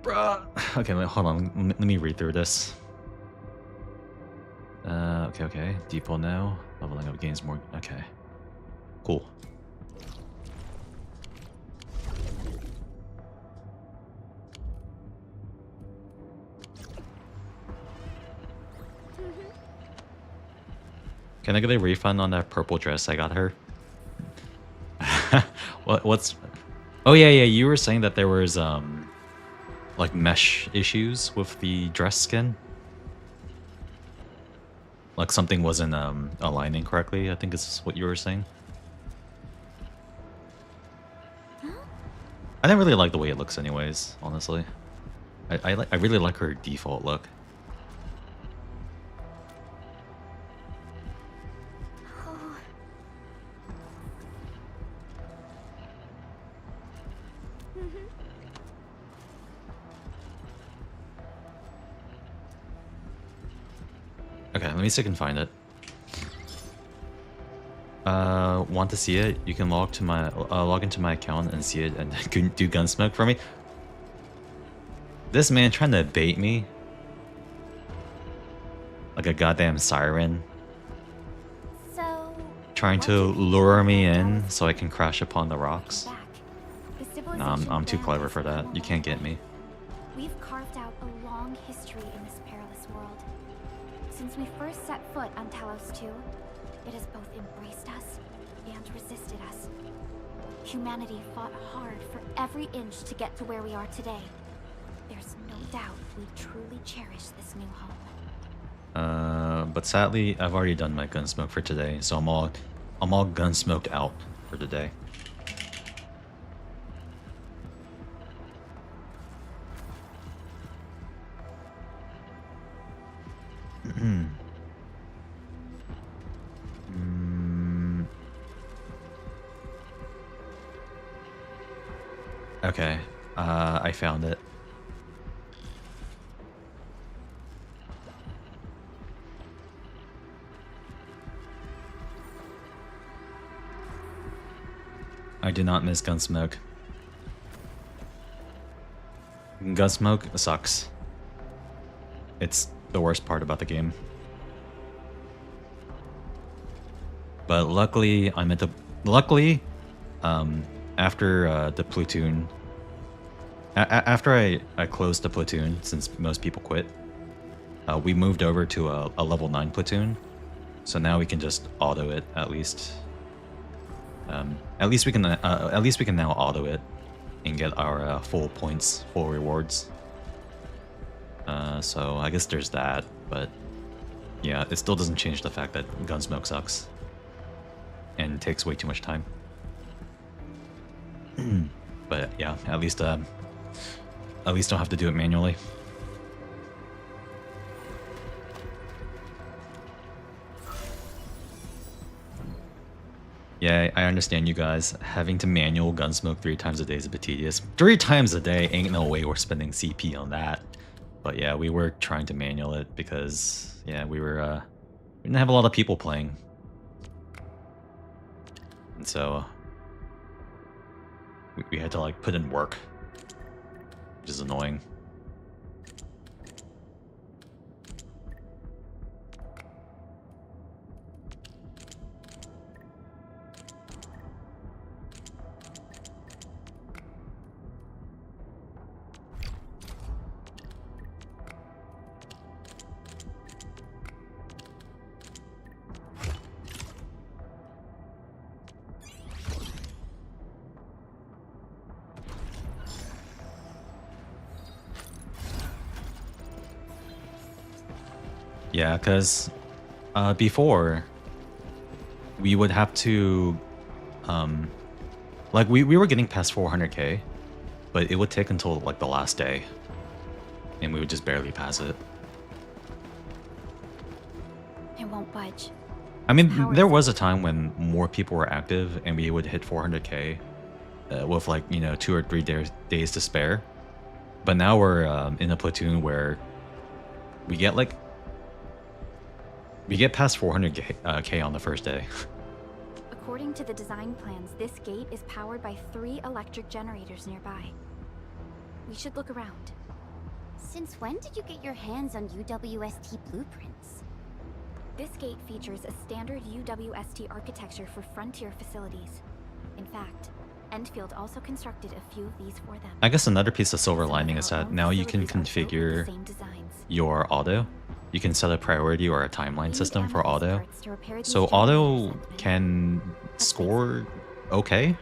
Bruh. Okay, wait, hold on. Let me read through this. Okay. Depot now. Leveling up gains more. Okay. Cool. Can I get a refund on that purple dress I got her? What's... Oh yeah, you were saying that there was like mesh issues with the dress skin. Like something wasn't aligning correctly, I think is what you were saying. I didn't really like the way it looks anyways, honestly. I really like her default look. Okay, let me see if I can find it. Want to see it? You can log into my account and see it and do Gunsmoke for me. This man trying to bait me like a goddamn siren. So, trying to lure me in so I can crash upon the rocks. No, I'm too clever for that. You can't get me. We've carved out a long history in this perilous world. Since we first set foot on Talos 2, it has both embraced us and resisted us. Humanity fought hard for every inch to get to where we are today. There's no doubt we truly cherish this new home. But sadly, I've already done my Gunsmoke for today, so I'm all Gunsmoked out for today. Okay, I found it. I do not miss Gunsmoke. Gunsmoke sucks. It's the worst part about the game. But luckily, after the platoon, after I closed the platoon, since most people quit, we moved over to a level 9 platoon, so now we can just auto it at least. At least we can now auto it and get our full points, full rewards. So I guess there's that, but yeah, it still doesn't change the fact that Gunsmoke sucks and takes way too much time. But yeah, at least don't have to do it manually. Yeah, I understand you guys. Having to manual Gunsmoke 3 times a day is a bit tedious. 3 times a day, ain't no way we're spending CP on that. But yeah, we were trying to manual it because, yeah, we didn't have a lot of people playing. And so we had to like put in work, which is annoying. Yeah, because before we would have to like we were getting past 400k, but it would take until like the last day and we would just barely pass it. It won't budge. I mean, there was a time when more people were active and we would hit 400k with like, you know, 2 or 3 days to spare. But now we're in a platoon where we get past 400k on the first day. According to the design plans, this gate is powered by 3 electric generators nearby. We should look around. Since when did you get your hands on UWST blueprints? This gate features a standard UWST architecture for frontier facilities. In fact, Endfield also constructed a few of these for them. I guess another piece of silver lining is that now you can configure your auto. You can set a priority or a timeline system for auto. So auto can score okay.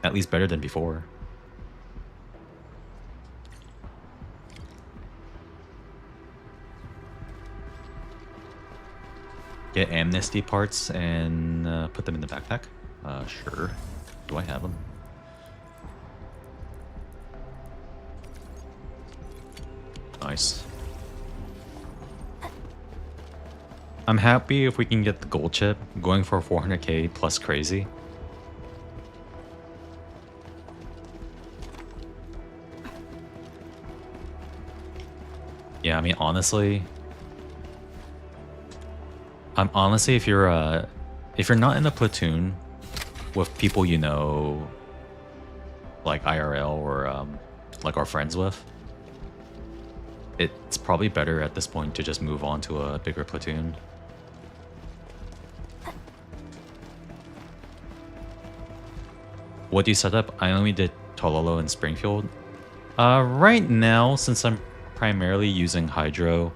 At least better than before. Get amnesty parts and put them in the backpack? Sure. Do I have them? Nice. I'm happy if we can get the gold chip, going for 400k plus crazy. Yeah, I mean, honestly, if you're not in a platoon with people you know, like IRL or like our friends with, it's probably better at this point to just move on to a bigger platoon. What do you set up? I only did Tololo and Springfield. Right now, since I'm primarily using Hydro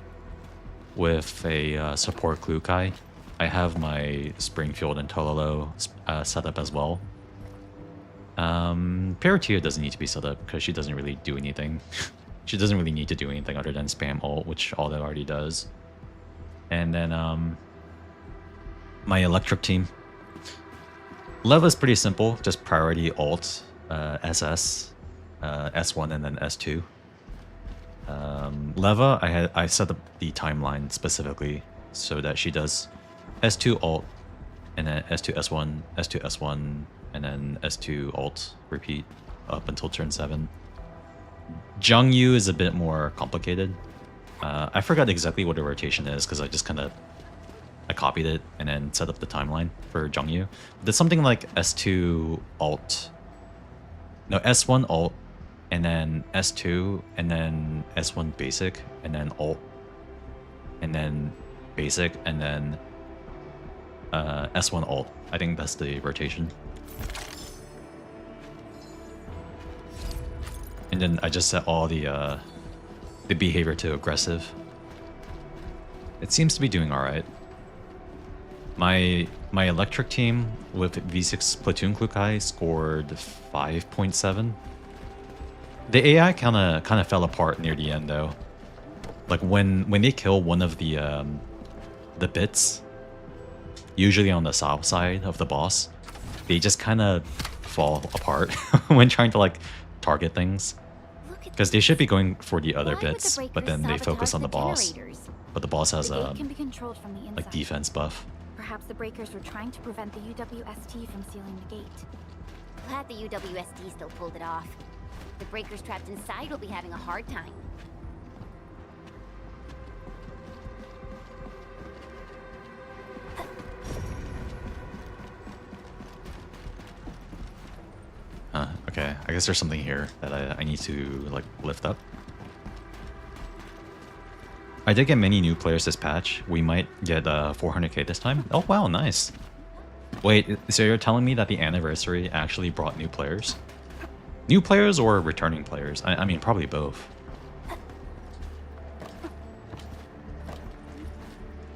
with a support Klukai, I have my Springfield and Tololo set up as well. Paratia doesn't need to be set up because she doesn't really do anything. She doesn't really need to do anything other than spam ult, which all that already does. And then my electric team. Leva's pretty simple, just priority ult, SS, S1 and then S2. Leva, I set up the timeline specifically so that she does S2 ult, and then S2 S1, S2 S1, and then S2 ult repeat up until turn 7. Zhangyu is a bit more complicated. I forgot exactly what the rotation is because I just kind of copied it and then set up the timeline for Zhangyu. There's something like S2 ult, no, S1 ult, and then S2, and then S1 basic, and then ult, and then basic, and then S1 ult. I think that's the rotation. And then I just set all the behavior to aggressive. It seems to be doing all right. My electric team with V6 platoon Klukai scored 5.7. The AI kind of fell apart near the end though. Like when they kill one of the bits, usually on the south side of the boss, they just kind of fall apart when trying to like target things. Because they should be going for the other bits, but then they focus on the boss. But the boss has a like defense buff. Perhaps the breakers were trying to prevent the UWST from sealing the gate. Glad the UWST still pulled it off. The breakers trapped inside will be having a hard time. Okay, I guess there's something here that I need to like lift up. I did get many new players this patch. We might get 400k this time. Oh wow, nice. Wait, so you're telling me that the anniversary actually brought new players? New players or returning players? I mean, probably both.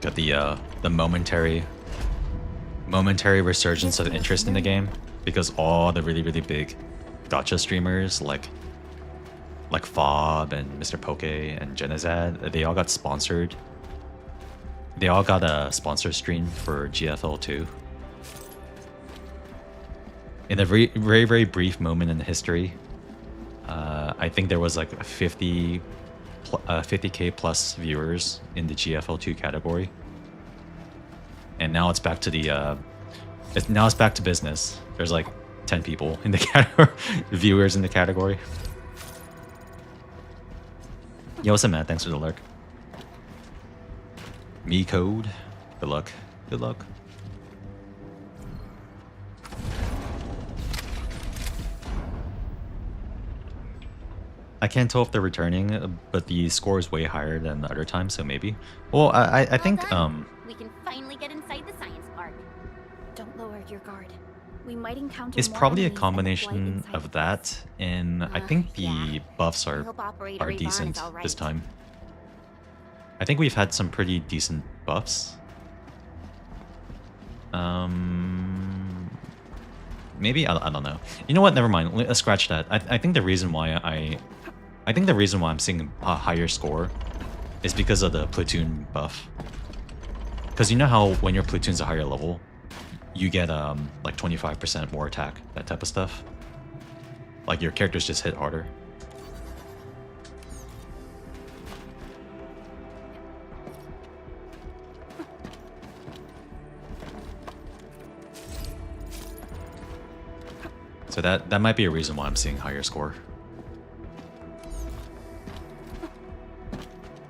Got the momentary resurgence of interest in the game because all the really big gacha streamers like Fob and Mr. Poke and Genizad, they all got sponsored. They all got a sponsor stream for GFL 2. In a very brief moment in history, I think there was like 50k plus viewers in the GFL 2 category, and now it's back to the it's back to business. There's like 10 people in the category, viewers in the category. Yo, what's up, man? Thanks for the lurk. Me code. Good luck. Good luck. I can't tell if they're returning, but the score is way higher than the other time, so maybe. Well, I think we can finally get inside the science park. Don't lower your guard. We might encounter it's probably a combination of that, and I think the buffs are decent this time. I think we've had some pretty decent buffs. Maybe I don't know. You know what? Never mind. Let's scratch that. I think the reason why I'm seeing a higher score is because of the platoon buff. Because you know how when your platoon's a higher level, you get like 25% more attack, that type of stuff. Like your characters just hit harder. So that might be a reason why I'm seeing higher score.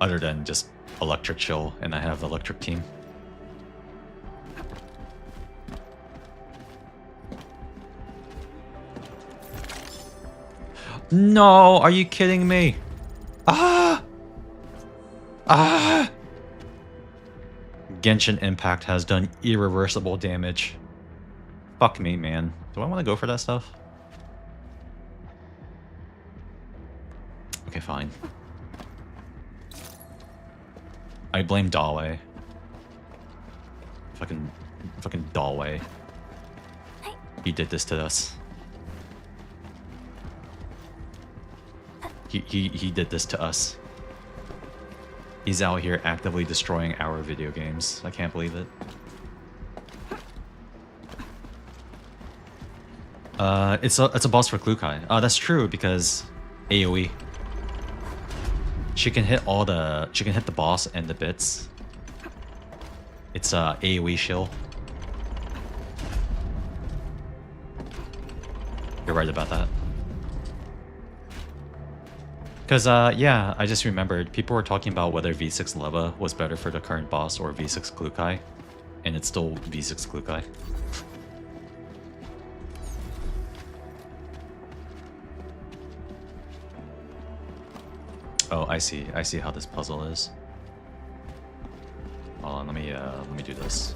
Other than just electric chill, and I have electric team. No, are you kidding me? Ah! Ah! Genshin Impact has done irreversible damage. Fuck me, man. Do I want to go for that stuff? Okay, fine. I blame Dalway. Fucking Dalway. He did this to us. He did this to us. He's out here actively destroying our video games. I can't believe it. It's a boss for Klukai. Oh, that's true because AoE. She can hit the boss and the bits. It's AoE shield. You're right about that. Because, yeah, I just remembered people were talking about whether V6 Leva was better for the current boss or V6 Klukai, and it's still V6 Klukai. Oh, I see how this puzzle is. Hold on, let me do this.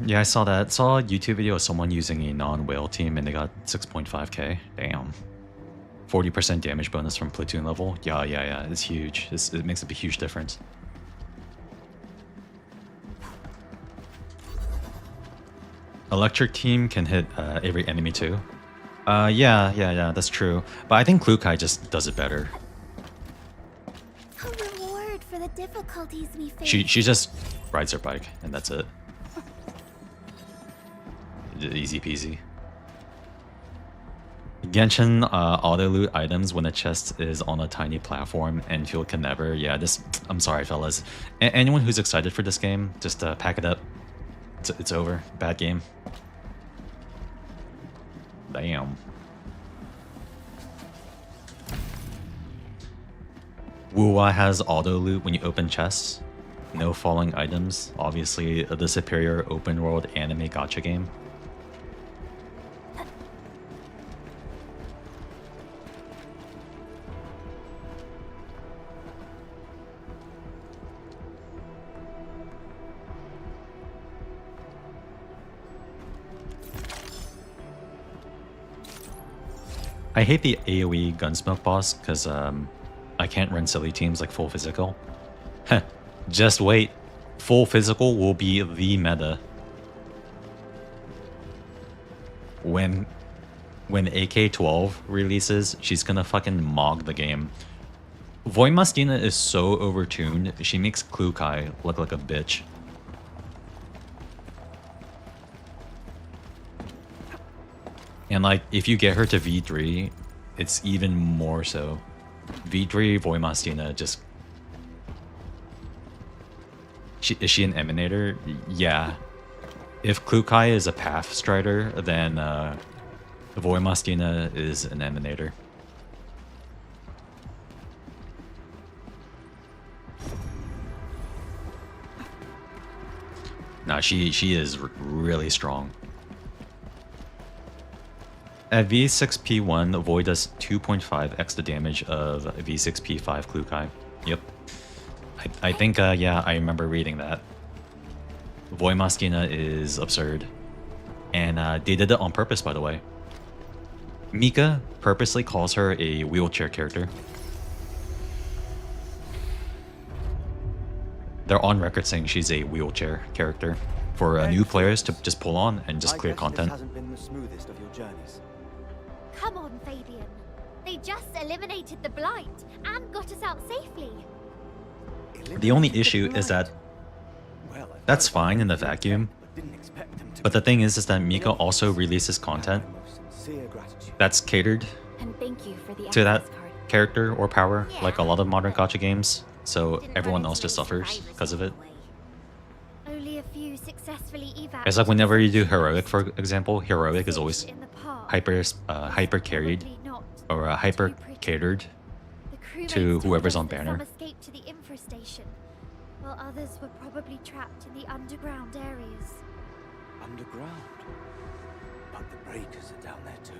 Yeah, I saw that. Saw a YouTube video of someone using a non-whale team and they got 6.5k. Damn. 40% damage bonus from platoon level. Yeah, it's huge. It makes a huge difference. Electric team can hit every enemy too. Yeah, that's true. But I think Klukai just does it better. A reward for the difficulties we face. She just rides her bike and that's it. Easy peasy. Genshin auto loot items when the chest is on a tiny platform. Endfield can never. Yeah, I'm sorry, fellas. Anyone who's excited for this game, just pack it up. It's over. Bad game. Damn. Wuwa has auto loot when you open chests. No falling items. Obviously, the superior open world anime gacha game. I hate the AoE Gunsmoke boss because I can't run silly teams like full physical. Heh, just wait. Full physical will be the meta. When AK-12 releases, she's gonna fucking mog the game. Voimastina is so overtuned, she makes Klukai look like a bitch. And like, if you get her to V3, it's even more so. V3 Voimastina just... Is she an Emanator? Yeah. If Klukai is a Path Strider, then Voimastina is an Emanator. Nah, she is really strong. At V6P1, Void does 2.5x the damage of V6P5 Klukai. Yep. I think, yeah, I remember reading that. Voimastina is absurd. And they did it on purpose, by the way. Mika purposely calls her a wheelchair character. They're on record saying she's a wheelchair character for new players to just pull on and just clear content. Hasn't been the smoothest of your journeys. Come on, Fabian. They just eliminated the Blight and got us out safely. The only issue is that that's fine in the vacuum, but the thing is that Mika also releases content that's catered to that character or power, like a lot of modern gacha games, so everyone else just suffers because of it. It's like whenever you do heroic, for example, heroic is always hyper carried or hyper catered to whoever's on banner. To the infestation, while others were probably trapped in the underground areas. Underground? But the breakers are down there too.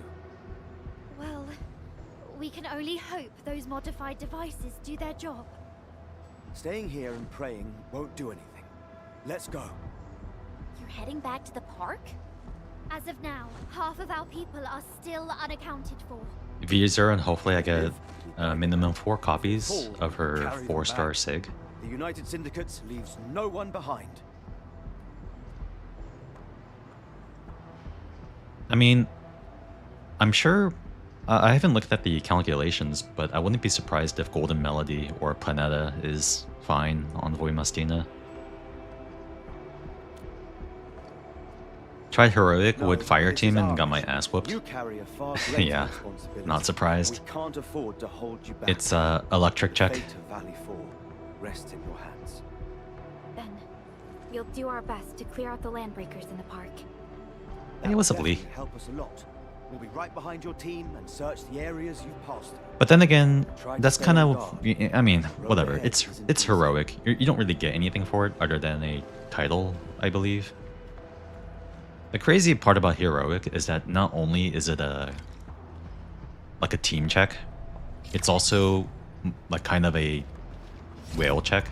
Well, we can only hope those modified devices do their job. Staying here and praying won't do anything. Let's go. You're heading back to the park? As of now, half of our people are still unaccounted for. Visa, and hopefully I get minimum 4 copies of her 4-star SIG. The United Syndicates leaves no one behind. I mean, I'm sure I haven't looked at the calculations, but I wouldn't be surprised if Golden Melody or Planeta is fine on Void Mastina. Tried heroic with Fire Team and got my ass whooped. Yeah, not surprised. We can't afford to hold you back. It's electric check. Fate of Valley 4 rests in your hands. Then, we'll do our best to clear out the landbreakers in the park. Hey, what's up, Lee? Help us a lot. We'll be right behind your team and search the areas you've passed. But then again, that's kind of, I mean, whatever. It's heroic. You don't really get anything for it other than a title, I believe. The crazy part about heroic is that not only is it like a team check, it's also like kind of a whale check.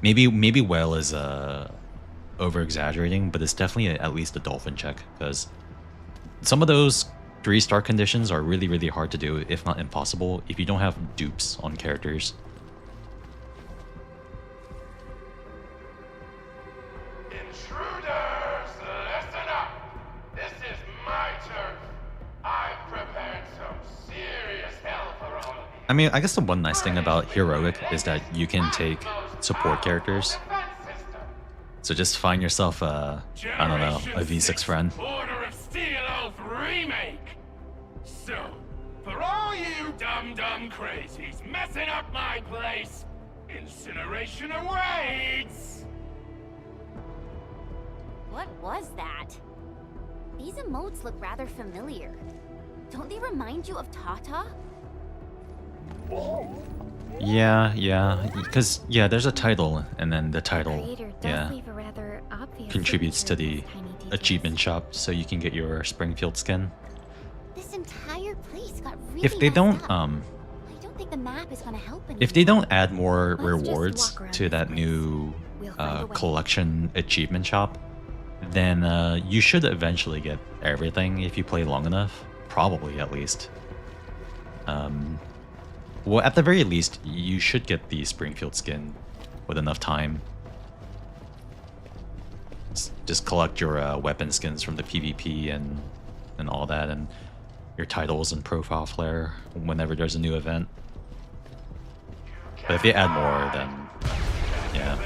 Maybe whale is over exaggerating, but it's definitely at least a dolphin check, because some of those 3-star conditions are really hard to do, if not impossible, if you don't have dupes on characters. I mean, I guess the one nice thing about heroic is that you can take support characters. So just find yourself I don't know, a V6 friend. Order of Steel Oath remake. So, for all you dumb crazies messing up my place, incineration awaits. What was that? These emotes look rather familiar. Don't they remind you of Tata? Yeah, because there's a title, and then the title, contributes to the achievement shop, so you can get your Springfield skin. This entire place got really If they don't, I don't think the map is gonna help anymore. if they don't add more rewards to that new collection achievement shop, then you should eventually get everything if you play long enough. Probably, at least. Well, at the very least, you should get the Springfield skin with enough time. Just collect your weapon skins from the PvP and all that, and your titles and profile flare whenever there's a new event. But if they add more, then yeah.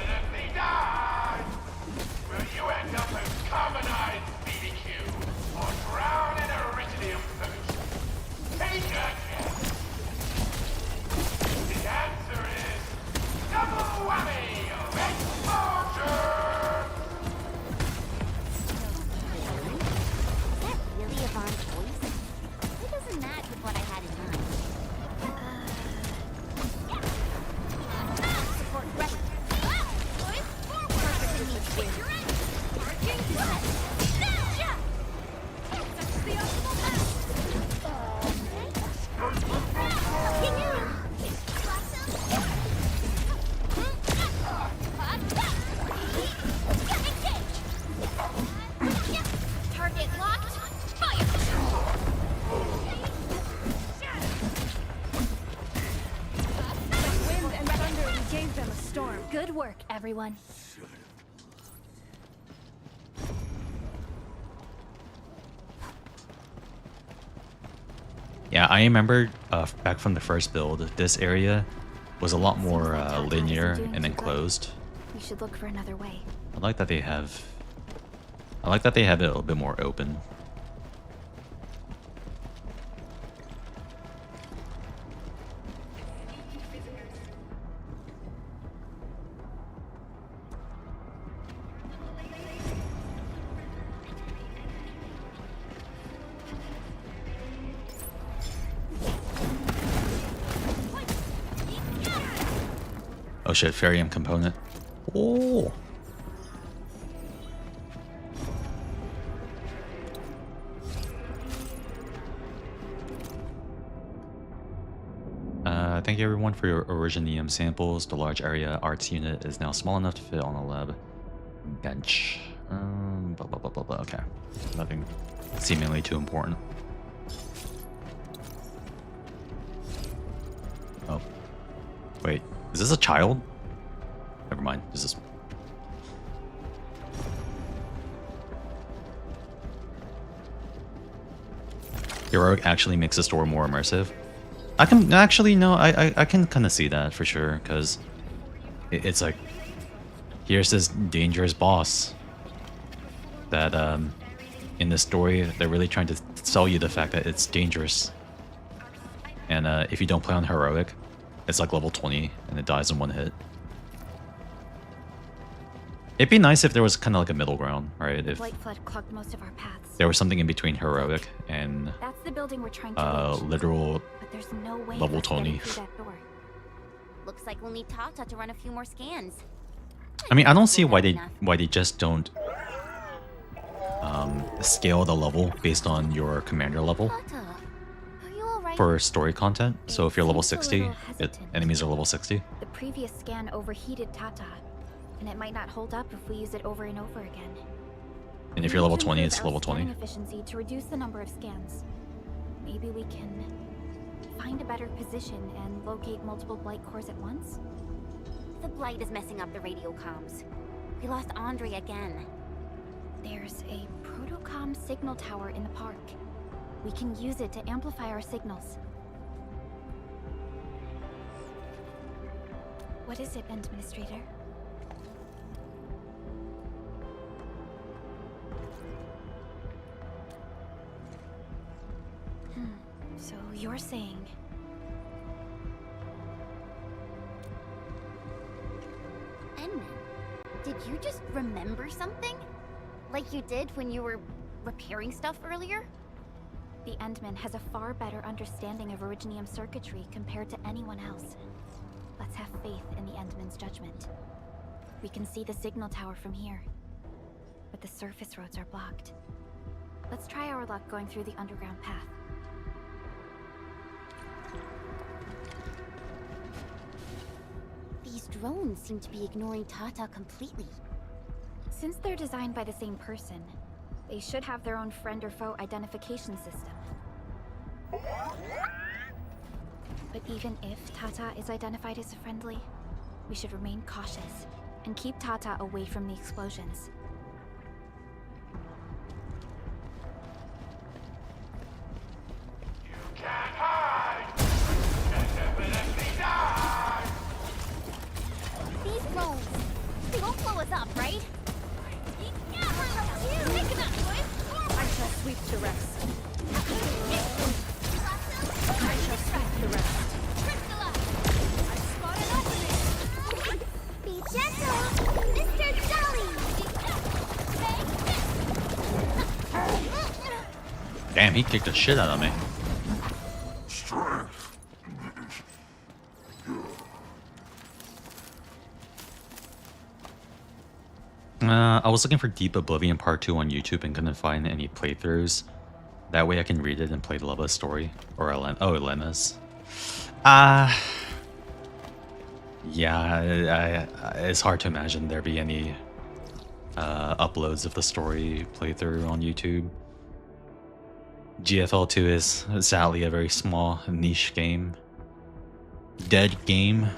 Good work, everyone. Yeah, I remember back from the first build, this area was a lot more linear and enclosed. We should look for another way. I like that they have it a little bit more open. Oh shit, Ferium component. Oh. Thank you everyone for your Originium samples. The large area arts unit is now small enough to fit on a lab bench. Blah, blah, blah, blah, blah. Okay. Nothing seemingly too important. Oh. Wait. Is this a child? Never mind. Is this... Heroic actually makes the story more immersive. I can actually no, I can kind of see that for sure, because it's like, here's this dangerous boss that in the story they're really trying to sell you the fact that it's dangerous, and if you don't play on heroic, it's like level 20 and it dies in one hit. It'd be nice if there was kind of like a middle ground, right? If Light flood clogged most of our paths. There was something in between heroic and That's the building we're trying to reach. literal But there's no way level of us getting 20. through that door. Looks like we'll need Tata to run a few more scans. I mean, I don't see why they just don't scale the level based on your commander level for story content. So if you're level 60, enemies are level 60. The previous scan overheated Tata, and it might not hold up if we use it over and over again. And if you're level 20, it's level 20. Efficiency to reduce the number of scans. Maybe we can find a better position and locate multiple blight cores at once. The blight is messing up the radio comms. We lost Andre again. There's a protocom signal tower in the park. We can use it to amplify our signals. What is it, Administrator? So you're saying... Enman, did you just remember something? Like you did when you were repairing stuff earlier? The Endman has a far better understanding of Originium circuitry compared to anyone else. Let's have faith in the Endman's judgment. We can see the signal tower from here, but the surface roads are blocked. Let's try our luck going through the underground path. These drones seem to be ignoring Tata completely. Since they're designed by the same person, they should have their own friend or foe identification system. But even if Tata is identified as a friendly, we should remain cautious and keep Tata away from the explosions. These drones, they won't blow us up, right? I shall sweep the rest. I shall sweep the rest. I spot an opening. Be gentle, Mr. Jolly. Damn, he kicked the shit out of me. I was looking for Deep Oblivion Part 2 on YouTube and couldn't find any playthroughs. That way I can read it and play Leva's story. Or Elena's. Yeah, it's hard to imagine there be any uploads of the story playthrough on YouTube. GFL 2 is sadly a very small niche game. Dead game.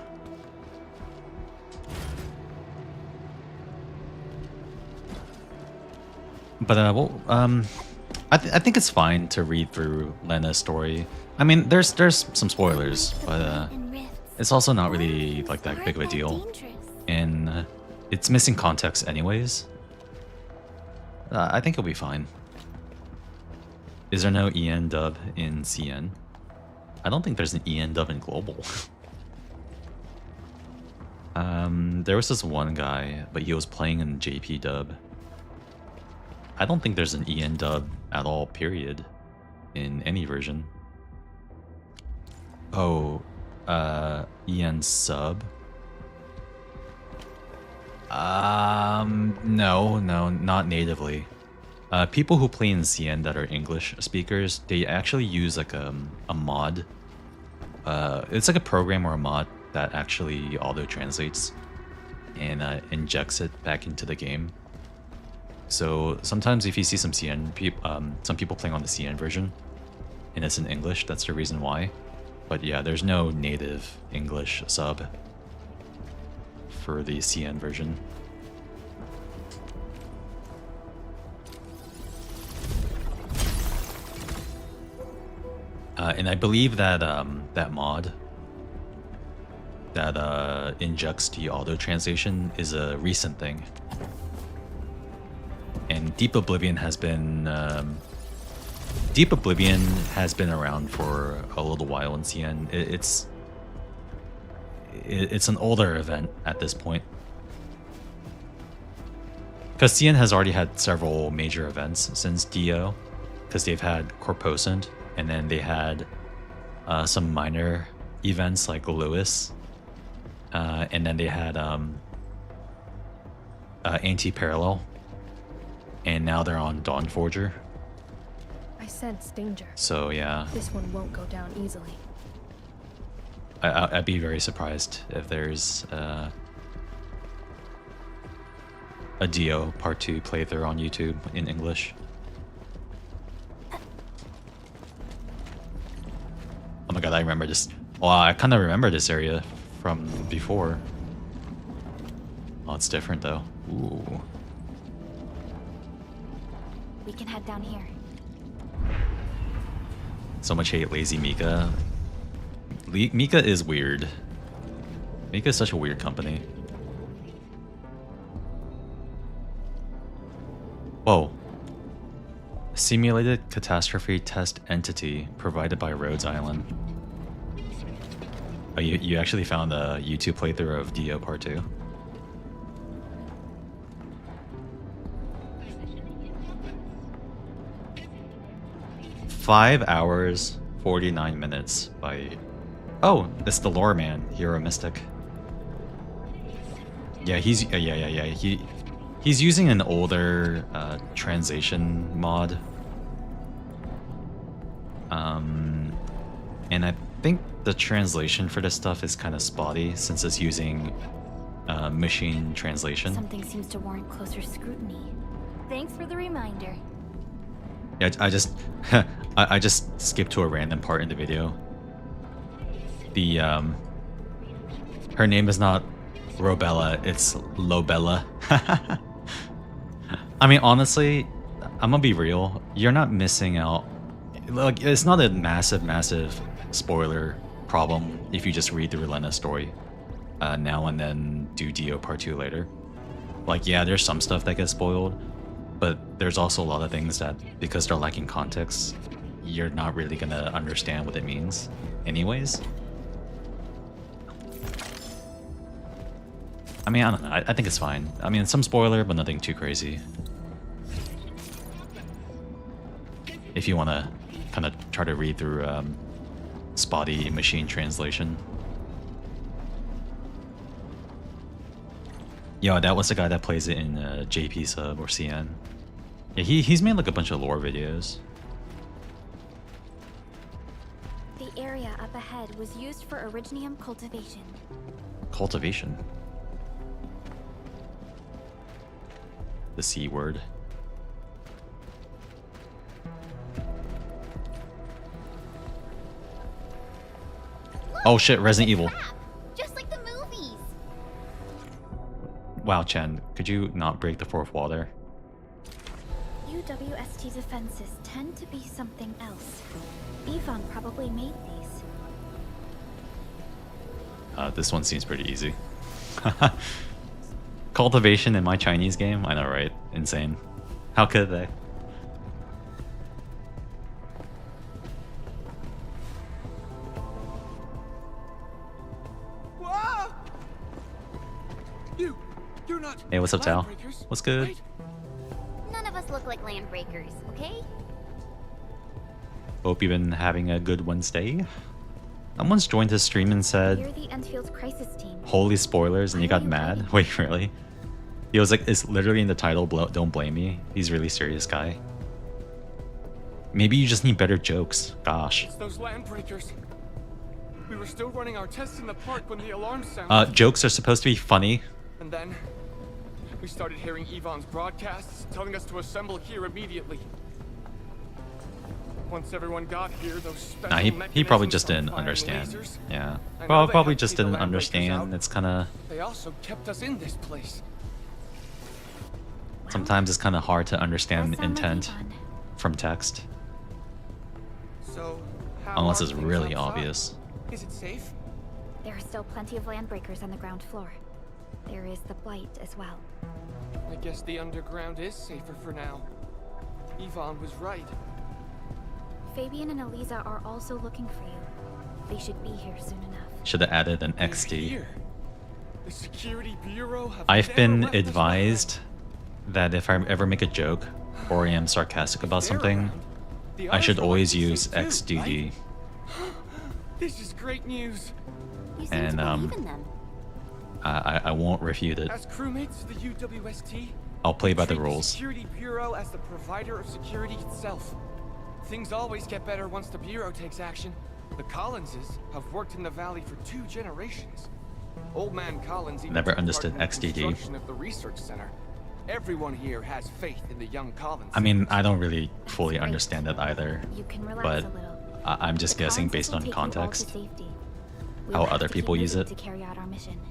But I think it's fine to read through Lena's story. I mean, there's some spoilers, but it's also not really like that big of a deal, and it's missing context anyways. I think it'll be fine. Is there no EN dub in CN? I don't think there's an EN dub in global. There was this one guy, but he was playing in JP dub. I don't think there's an EN dub at all, period, in any version. Oh, EN sub? No, not natively. People who play in CN that are English speakers, they actually use like a mod. It's like a program or a mod that actually auto-translates and injects it back into the game. So sometimes if you see some some people playing on the CN version, and it's in English, that's the reason why. But yeah, there's no native English sub for the CN version. And I believe that that mod that injects the auto translation is a recent thing. And Deep Oblivion has been around for a little while in CN. It's an older event at this point. Because CN has already had several major events since DO. Because they've had Corposant, and then they had some minor events like Lewis. And then they had Anti-Parallel. And now they're on Dawnforger. I sense danger. So yeah. This one won't go down easily. I'd be very surprised if there's a Dio Part 2 playthrough on YouTube in English. Oh my god, I remember this. Well, I kind of remember this area from before. Oh, it's different though. Ooh. We can head down here. So much hate Lazy Mika. Mika is weird. Mika is such a weird company. Whoa. Simulated catastrophe test entity provided by Rhodes Island. Oh, you actually found a YouTube playthrough of Dio Part 2? Five hours, 49 minutes by... Oh, it's the lore man, Hero Mystic. Yeah, he's he's using an older translation mod. And I think the translation for this stuff is kind of spotty since it's using machine translation. Something seems to warrant closer scrutiny. Thanks for the reminder. Yeah, I just skipped to a random part in the video. The her name is not Robella, it's Lobella. I mean, honestly, I'm gonna be real. You're not missing out. Like, it's not a massive spoiler problem if you just read the Relena story now and then do Dio Part 2 later. Like, yeah, there's some stuff that gets spoiled, but there's also a lot of things that, because they're lacking context, you're not really gonna understand what it means anyways. I mean, I don't know. I think it's fine. I mean, some spoiler, but nothing too crazy. If you want to kind of try to read through spotty machine translation. Yo, that was the guy that plays it in JP sub or CN. Yeah, he's made like a bunch of lore videos. The area up ahead was used for Originium cultivation. Cultivation? The C word. Oh shit, Resident Evil. Just like the movies. Wow, Chen, could you not break the fourth wall there? UWST defenses tend to be something else. Yvonne probably made these. This one seems pretty easy. Cultivation in my Chinese game? I know, right? Insane. How could they? You're not. Hey, what's up, Tal? What's good? Right? None of us look like landbreakers, okay? Hope you've been having a good Wednesday. Someone's joined his stream and said, You're the Endfield's crisis team. holy spoilers, and you got mad. Wait, really? He was like, it's literally in the title, don't blame me. He's a really serious guy. Maybe you just need better jokes. Gosh. It's those landbreakers. We were still running our tests in the park when the alarm sounded. Jokes are supposed to be funny. And then we started hearing Yvonne's broadcasts telling us to assemble here immediately. Once everyone got here, those special He probably just didn't understand. Lasers, Yeah. Well, probably just didn't understand. It's kind of... They also kept us in this place. Sometimes it's kind of hard to understand intent from text. So, unless it's really obvious. Is it safe? There are still plenty of landbreakers on the ground floor. There is the Blight as well. I guess the underground is safer for now. Yvonne was right. Fabian and Eliza are also looking for you. They should be here soon enough. Should have added an XD. Here. The Security Bureau have I've been advised that if I ever make a joke or I am sarcastic about something, I should always use XDD. This is great news. And I won't refute it. As crewmates of the UWST, I'll play by the treat rules. Security Bureau as the provider of security itself. Things always get better once the Bureau takes action. The Collinses have worked in the valley for 2 generations. Old man Collins even Never took understood part in the XDD. construction of the research center. Everyone here has faith in the young Collins. I mean, I don't really fully understand it either, You can relax but a little. I'm just The guessing Collinses based will on take you all to context, safety. We how will have other to people keep use moving it. to carry out our mission.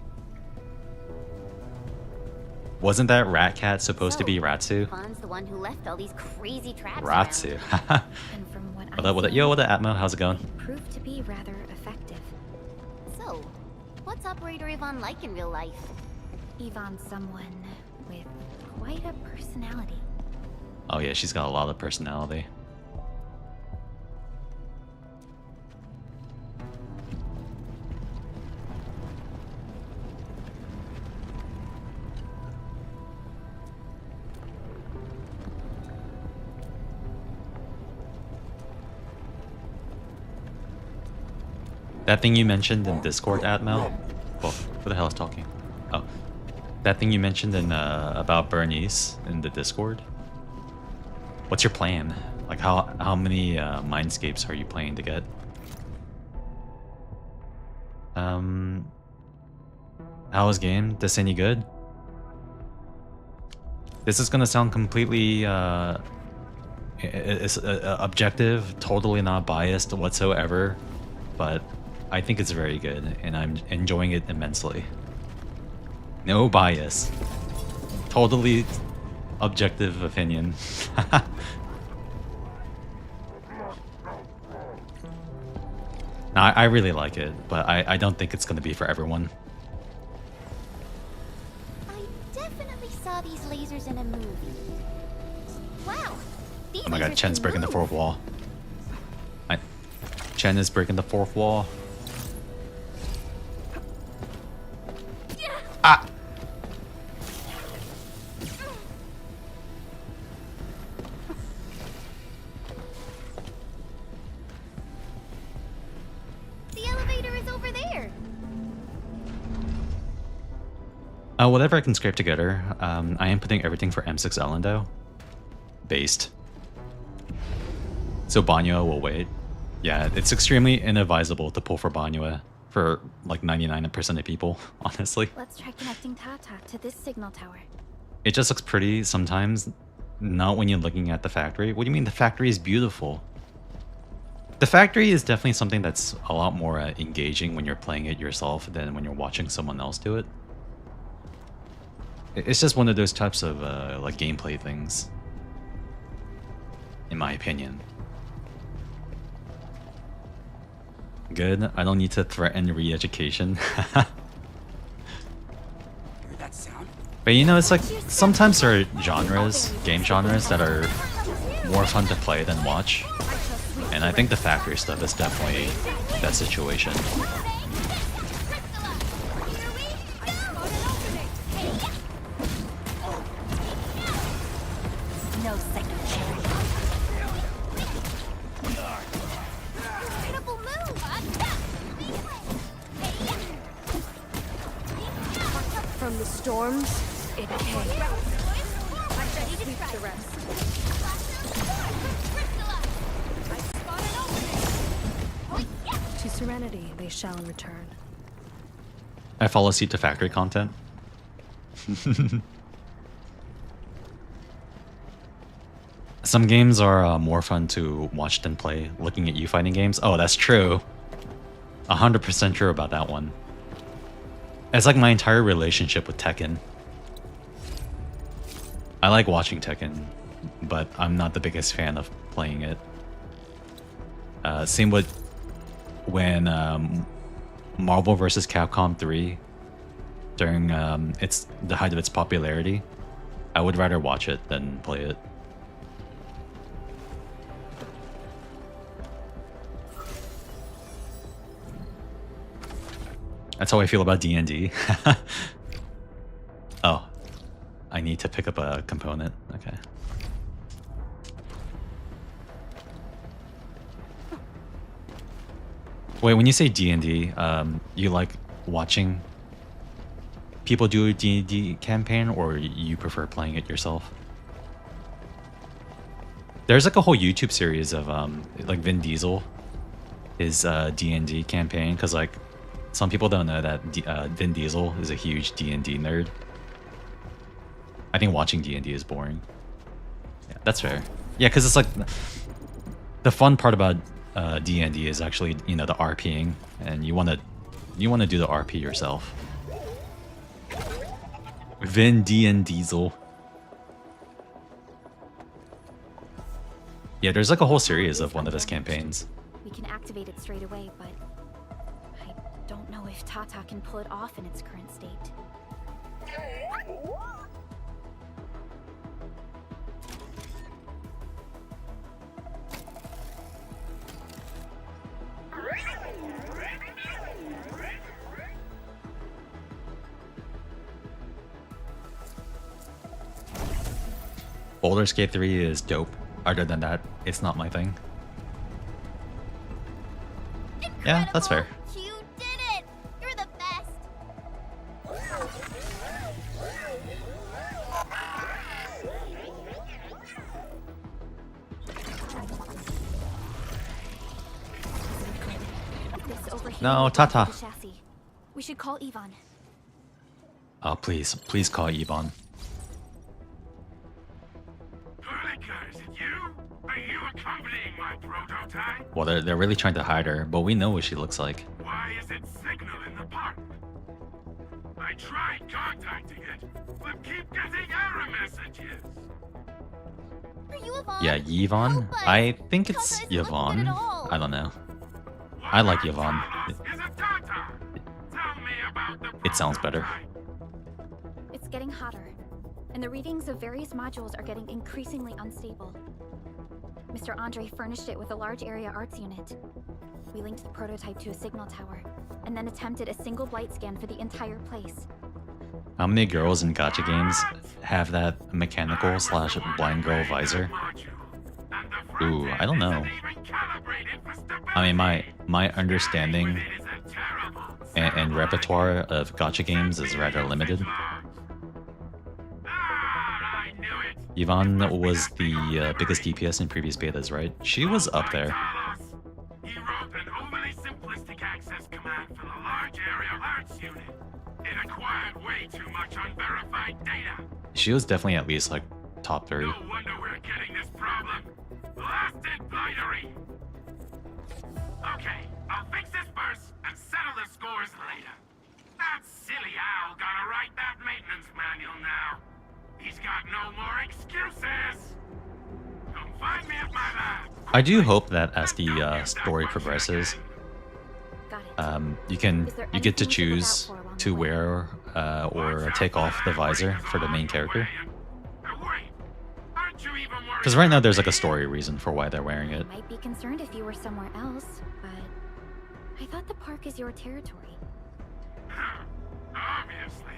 Wasn't that Rat Cat supposed to be Ratsu? Yvonne's the one who left all these crazy traps Ratsu. around. And from what What up, yo, what up, Atmo? How's it going? proved to be rather effective. So, what's Operator Yvonne like in real life? Yvonne's someone with quite a personality. Oh yeah, she's got a lot of personality. That thing you mentioned in Discord, Atmel? Well, who the hell is talking? Oh. That thing you mentioned in about Bernice in the Discord? What's your plan? Like how many Mindscapes are you planning to get? How was game? This any good? This is gonna sound completely objective, totally not biased whatsoever, but I think it's very good, and I'm enjoying it immensely. No bias. Totally objective opinion. No, I really like it, but I don't think it's going to be for everyone. I definitely saw these lasers in a movie. Wow. These Oh my god, lasers Chen's can breaking the move. fourth wall. Chen is breaking the fourth wall. Ah! The elevator is over there. Whatever I can scrape together, I am putting everything for M6 Elendo. Based. So Banyo will wait. Yeah, it's extremely inadvisable to pull for Banyo for like 99% of people, honestly. Let's try connecting Tata to this signal tower. It just looks pretty sometimes, not when you're looking at the factory. What do you mean the factory is beautiful? The factory is definitely something that's a lot more engaging when you're playing it yourself than when you're watching someone else do it. It's just one of those types of like gameplay things, in my opinion. Good. I don't need to threaten re-education. But you know, it's like sometimes there are genres, game genres, that are more fun to play than watch. And I think the factory stuff is definitely that situation. No second chance. Incredible move! From the storms, it came. Sweep the rest. To serenity they shall return. I follow suit to factory content. Some games are more fun to watch than play. Looking at you fighting games. Oh, that's true. 100% true about that one. It's like my entire relationship with Tekken. I like watching Tekken, but I'm not the biggest fan of playing it. Same with when Marvel vs. Capcom 3, during the height of its popularity, I would rather watch it than play it. That's how I feel about D&D. Oh, I need to pick up a component. Okay. Wait, when you say D&D, you like watching people do a D&D campaign, or you prefer playing it yourself? There's like a whole YouTube series of like Vin Diesel, his D&D campaign, because like some people don't know that Vin Diesel is a huge D&D nerd. I think watching D&D is boring. Yeah, that's fair. Yeah, because it's like the fun part about D&D is actually, you know, the RPing, and you want to do the RP yourself. Vin Diesel. Yeah, there's like a whole series of one of his campaigns. We can activate it straight away, but I don't know if Tata can pull it off in its current state. Baldur's Gate 3 is dope. Other than that, it's not my thing. Incredible. Yeah, that's fair. You did it! You're the best! This overheating No, will Tata. block the chassis. We should call Yvonne. Oh, please call Yvonne. Well, they're really trying to hide her, but we know what she looks like. Why is it signal in the park? I tried contacting it, but keep getting error messages. Are you Yvonne? Yeah, Yvonne? I think it's Yvonne. I don't know. I like Yvonne. It sounds better. It's getting hotter, and the readings of various modules are getting increasingly unstable. Mr. Andre furnished it with a large area arts unit. We linked the prototype to a signal tower, and then attempted a single blight scan for the entire place. How many girls in gacha games have that mechanical / blind girl visor? Ooh, I don't know. I mean, my understanding and repertoire of gacha games is rather limited. Yvonne was the biggest DPS in previous betas, right? She was up there. He wrote an overly simplistic access command for the large area arts unit. It acquired way too much unverified data. She was definitely at least like top 3. No wonder we're getting this problem. Blasted blightery. Okay, I'll fix this first and settle the scores later. That silly owl gotta write that maintenance manual now. He's got no more excuses. Come find me at my lab. I do hope that as the story progresses, You get to choose to wear or take off the visor for the main character. Because right now there's like a story reason for why they're wearing it. Might be concerned if you were somewhere else, but I thought the park is your territory. Obviously.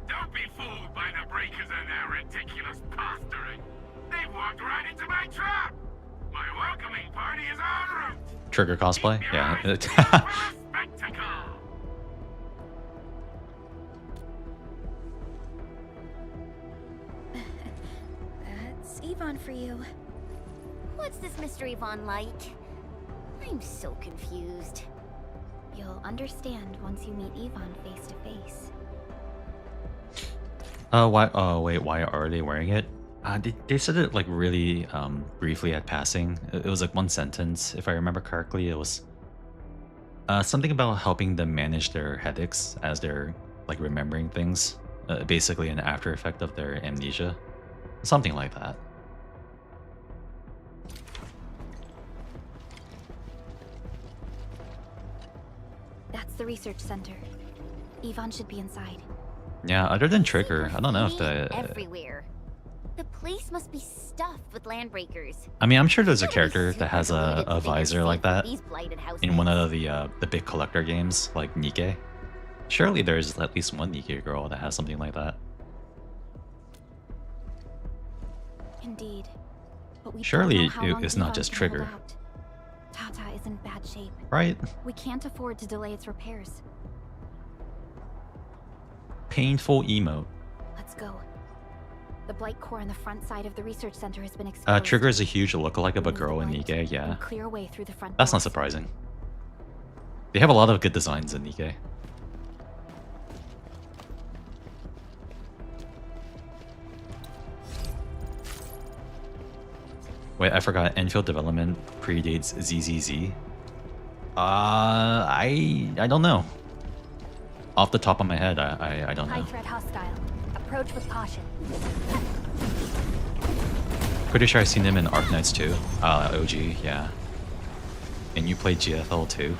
Don't be fooled by the breakers and their ridiculous posturing. They walked right into my trap. My welcoming party is en route. Trigger cosplay? Yeah. That's Yvonne for you. What's this Mr. Yvonne like? I'm so confused. You'll understand once you meet Yvonne face to face. Why? Oh, wait. Why are they wearing it? They said it like really briefly at passing. It was like one sentence, if I remember correctly. It was something about helping them manage their headaches as they're like remembering things. Basically, an after effect of their amnesia, something like that. That's the research center. Yvonne should be inside. Yeah, other than Trigger, I don't know if the... Everywhere. The place must be stuffed with landbreakers. I mean, I'm sure there's a character that has a visor like that in one of the big collector games, like Nikke. Surely there's at least one Nikke girl that has something like that. Indeed. But we Surely don't know how long it's not Yvonne just can hold Trigger. out. Tata is in bad shape. Right? We can't afford to delay its repairs. Painful emote. Let's go. The blight core on the front side of the research center has been exposed. Trigger is a huge lookalike of a girl in Nikke, yeah. Clear a way through the front That's not doors. surprising. They have a lot of good designs in Nikke. Wait, I forgot. Endfield development predates ZZZ. I don't know. Off the top of my head, I don't High know. threat hostile. Approach with caution. Pretty sure I've seen him in Arknights too. OG, yeah. And you played GFL too.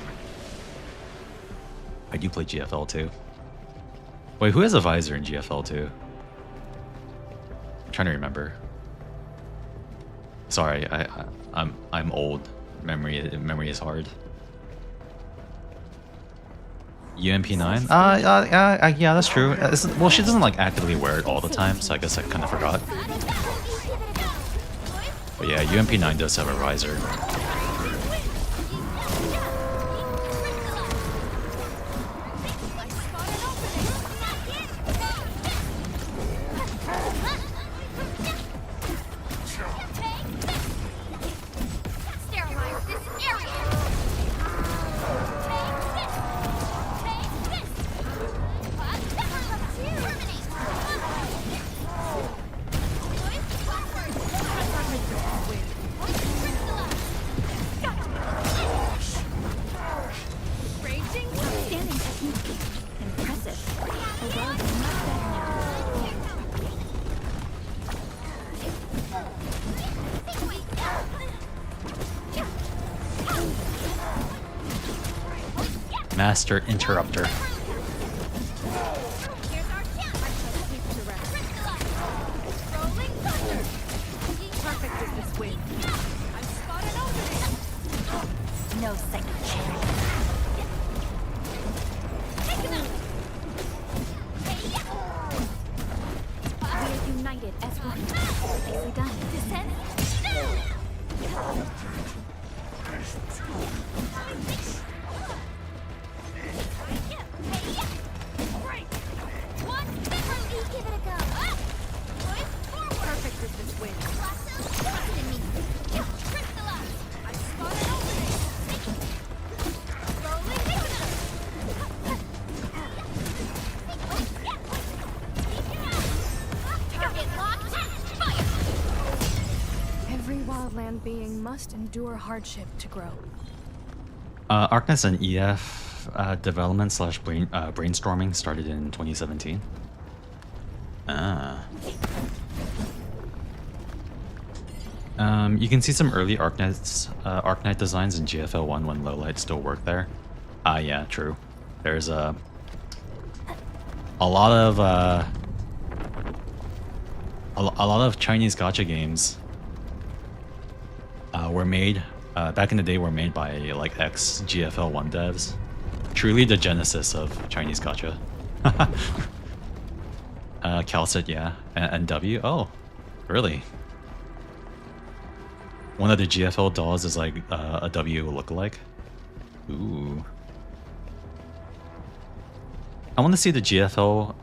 I do play GFL too. Wait, who has a visor in GFL too? I'm trying to remember. Sorry, I'm old. Memory is hard. UMP9? Yeah, that's true. Well, she doesn't like actively wear it all the time, so I guess I kind of forgot. But yeah, UMP9 does have a visor. Master Interrupter. No second chance. We are united as one. Nicely done. Descend. Perfect as this win. Every wildland being must endure hardship to grow. Arknights and EF development / brainstorming started in 2017. You can see some early Arknight designs in GFL 1 when Lowlight still worked there. Yeah, true. There's a lot of a lot of Chinese gacha games were made back in the day. Were made by like ex GFL1 devs. Truly the genesis of Chinese gacha. Calcit, yeah, and W. Oh, really? One of the GFL dolls is like a W lookalike. Ooh. I want to see the GFL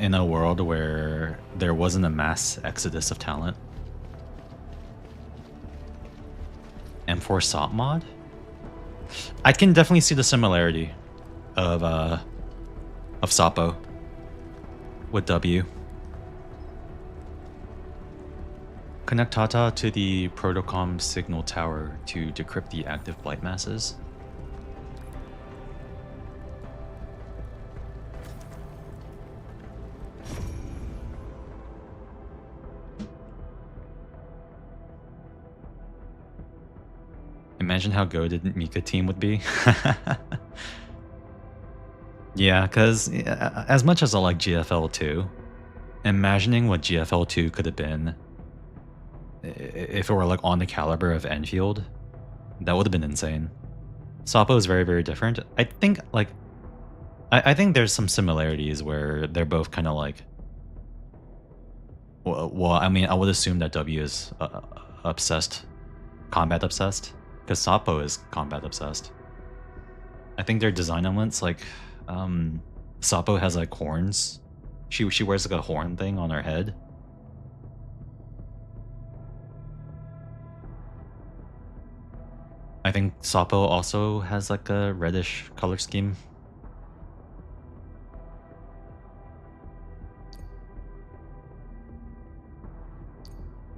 in a world where there wasn't a mass exodus of talent. M4 SOP mod? I can definitely see the similarity of Sapo with W. Connect Tata to the Protocom signal tower to decrypt the active blight masses. Imagine how goated Mika team would be. Yeah, because as much as I like GFL 2, imagining what GFL 2 could have been if it were like on the caliber of Endfield, that would have been insane. Sapo is very, very different. I think like I think there's some similarities where they're both kind of like. Well, I mean, I would assume that W is obsessed, combat obsessed, because Sapo is combat obsessed. I think their design elements, like, Sapo has like horns. She wears like a horn thing on her head. I think Sapo also has like a reddish color scheme.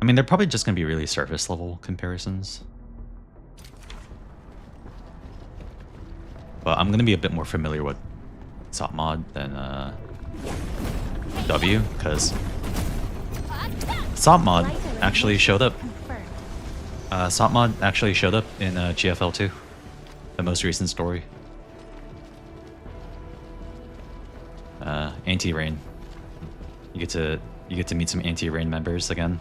I mean, they're probably just gonna be really surface level comparisons. But I'm gonna be a bit more familiar with SOP mod than W, because SOP mod actually showed up. SOP mod actually showed up in GFL 2, the most recent story. Anti-Rain. You get to meet some Anti-Rain members again.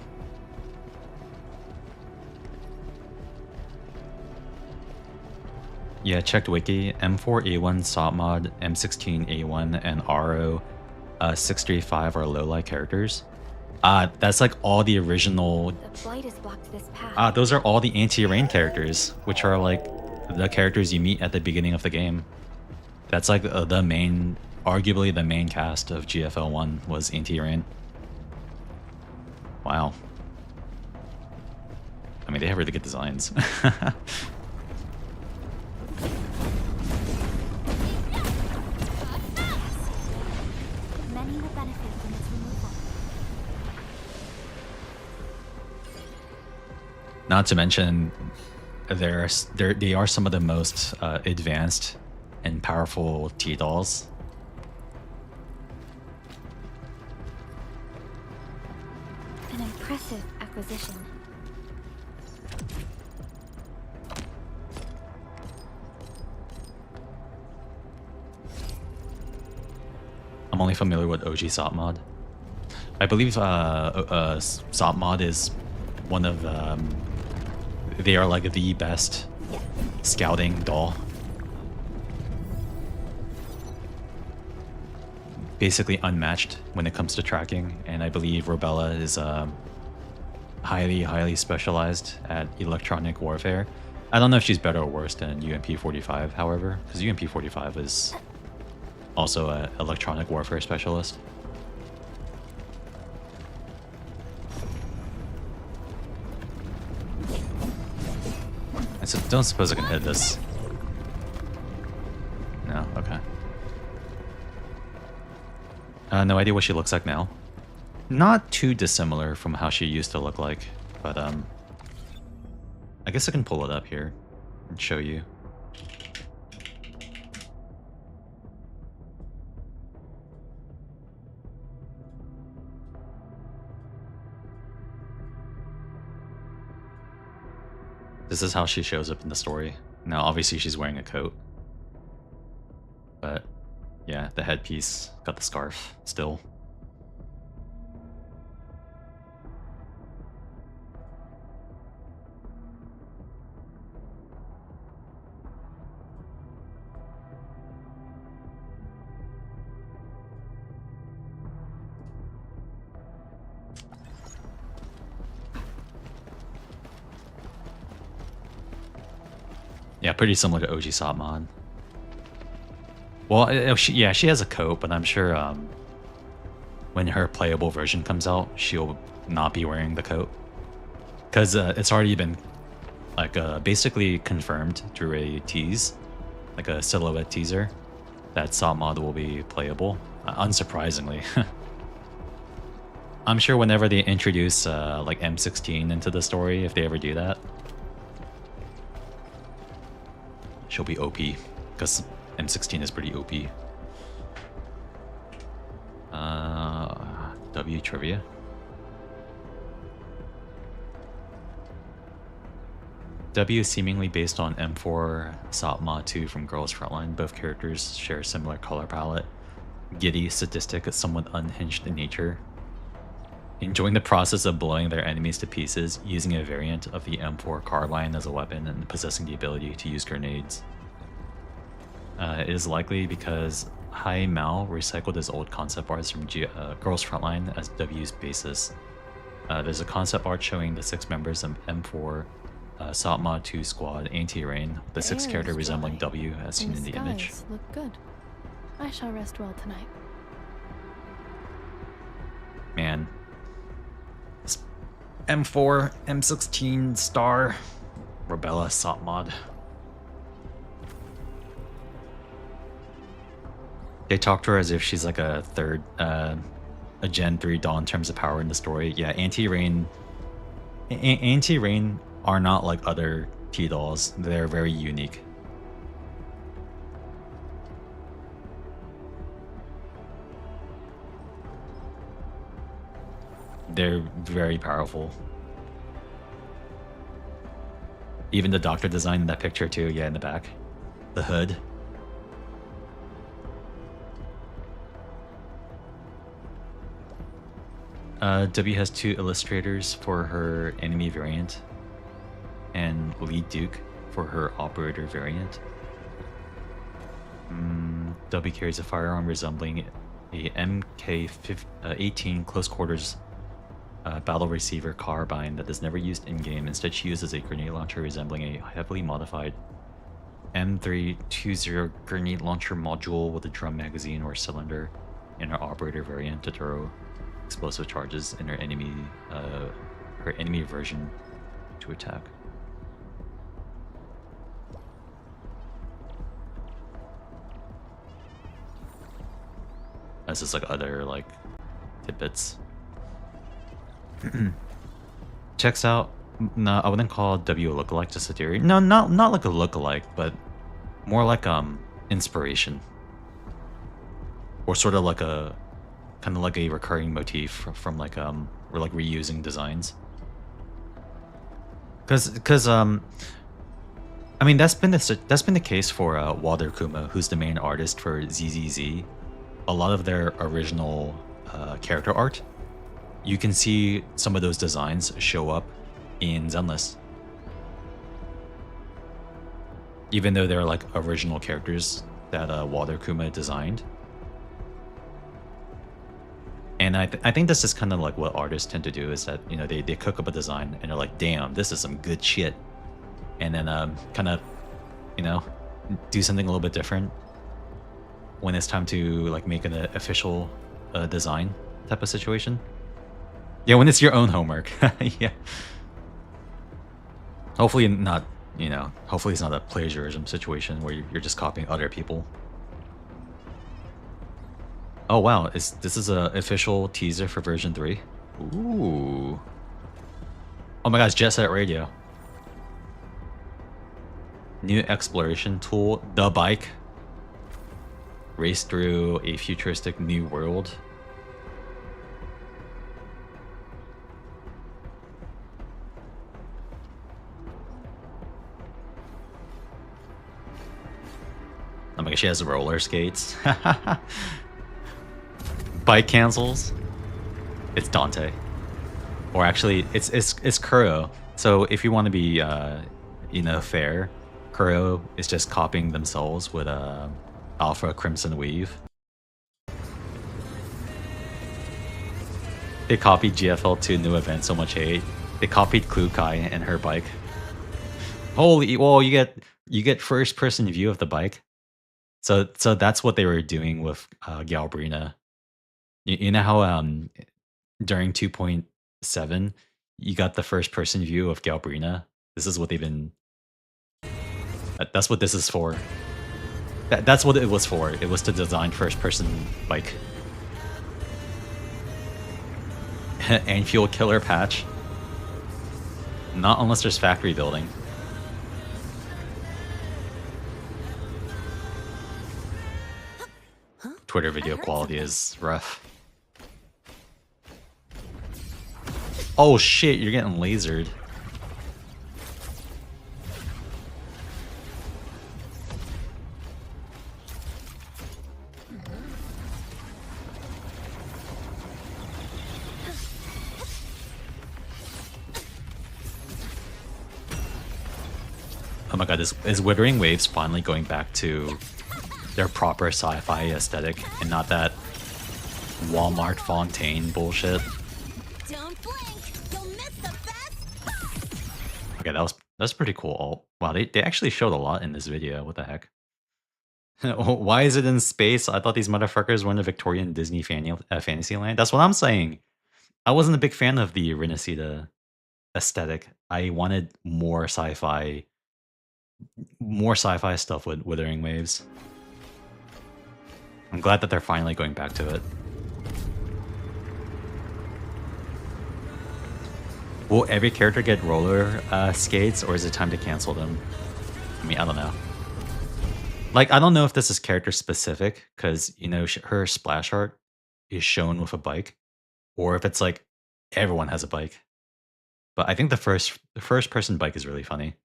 Yeah, checked wiki. M4A1 SOP mod, M16A1, and RO 635 are low-light characters. That's like all the original. The blight has blocked this path. Those are all the Anti-Rain characters, which are like the characters you meet at the beginning of the game. That's like the main, arguably the main cast of GFL 1 was Anti-Rain. Wow. I mean, they have really good designs. Not to mention, they are some of the most advanced and powerful T-dolls. An impressive acquisition. I'm only familiar with OG SOP mod. I believe SOP mod is one of they are like the best scouting doll. Basically unmatched when it comes to tracking, and I believe Robella is highly specialized at electronic warfare. I don't know if she's better or worse than UMP45, however, because UMP45 is also an electronic warfare specialist. I don't suppose I can hit this. No, okay. No idea what she looks like now. Not too dissimilar from how she used to look like, but I guess I can pull it up here and show you. This is how she shows up in the story. Now, obviously, she's wearing a coat. But yeah, the headpiece, got the scarf still. Yeah, pretty similar to OG Satmon. Well, she has a coat, but I'm sure when her playable version comes out, she'll not be wearing the coat. Because it's already been like basically confirmed through a tease, like a silhouette teaser, that Satmon will be playable, unsurprisingly. I'm sure whenever they introduce like M16 into the story, if they ever do that, she'll be OP, because M16 is pretty OP. W trivia. W is seemingly based on M4 Satma 2 from Girls Frontline. Both characters share a similar color palette. Giddy, sadistic, somewhat unhinged in nature. Enjoying the process of blowing their enemies to pieces, using a variant of the M4 carbine as a weapon, and possessing the ability to use grenades. It is likely because Hai Mao recycled his old concept arts from Girls Frontline as W's basis. There's a concept art showing the 6 members of M4 Satma 2 squad anti-rain, the 6th character resembling W as seen in the image. Look good. I shall rest well tonight. Man. M4, M16, Star, Rebella, Satmod. They talk to her as if she's like a third, a Gen 3 Dawn in terms of power in the story. Yeah, Anti-Rain are not like other T-Dolls. They're very unique. They're very powerful. Even the doctor design in that picture too, yeah, in the back. The hood. W has 2 illustrators for her enemy variant and Lead Duke for her operator variant. W carries a firearm resembling a MK-18 close quarters battle receiver carbine that is never used in-game. Instead, she uses a grenade launcher resembling a heavily modified M320 grenade launcher module with a drum magazine or cylinder in her operator variant to throw explosive charges in her enemy version to attack. That's just like other like tidbits. Checks out. No, I wouldn't call W a lookalike, just a theory. No, not like a lookalike, but more like inspiration, or sort of like a kind of like a recurring motif from like or like reusing designs. Because I mean that's been the case for Water Kuma, who's the main artist for ZZZ. A lot of their original character art, you can see some of those designs show up in Zenless. Even though they're like original characters that Water Kuma designed. And I think this is kind of like what artists tend to do, is that, you know, they cook up a design and they're like, damn, this is some good shit. And then kind of, you know, do something a little bit different when it's time to like make an official design type of situation. Yeah, when it's your own homework. Yeah. Hopefully not, you know, hopefully it's not a plagiarism situation where you're just copying other people. Oh wow, this is a official teaser for version 3. Ooh. Oh my gosh, Jet Set Radio. New exploration tool, the bike. Race through a futuristic new world. Oh my my god, she has roller skates. Bike cancels. It's Dante. Or actually, it's Kuro. So if you want to be, you know, fair, Kuro is just copying themselves with Alpha Crimson Weave. They copied GFL2 new event, so much hate. They copied Klukai and her bike. Holy, well, you get first person view of the bike. So that's what they were doing with Galbrina. You know how during 2.7 you got the first person view of Galbrina? This is what they've been. That's what this is for. That's what it was for. It was to design first person bike. Endfield killer patch. Not unless there's factory building. Twitter video quality is rough. Oh shit, you're getting lasered. Oh my god, is Withering Waves finally going back to their proper sci-fi aesthetic and not that Walmart Fontaine bullshit? Don't blink, you'll miss the best. Okay, that's pretty cool. Wow, they actually showed a lot in this video. What the heck? Why is it in space? I thought these motherfuckers were in a Victorian Disney fantasy land. That's what I'm saying. I wasn't a big fan of the Renacida aesthetic. I wanted more sci-fi stuff with Withering Waves. I'm glad that they're finally going back to it. Will every character get roller skates, or is it time to cancel them? I mean, I don't know. Like, I don't know if this is character specific, because, you know, her splash art is shown with a bike, or if it's like everyone has a bike. But I think the first person bike is really funny.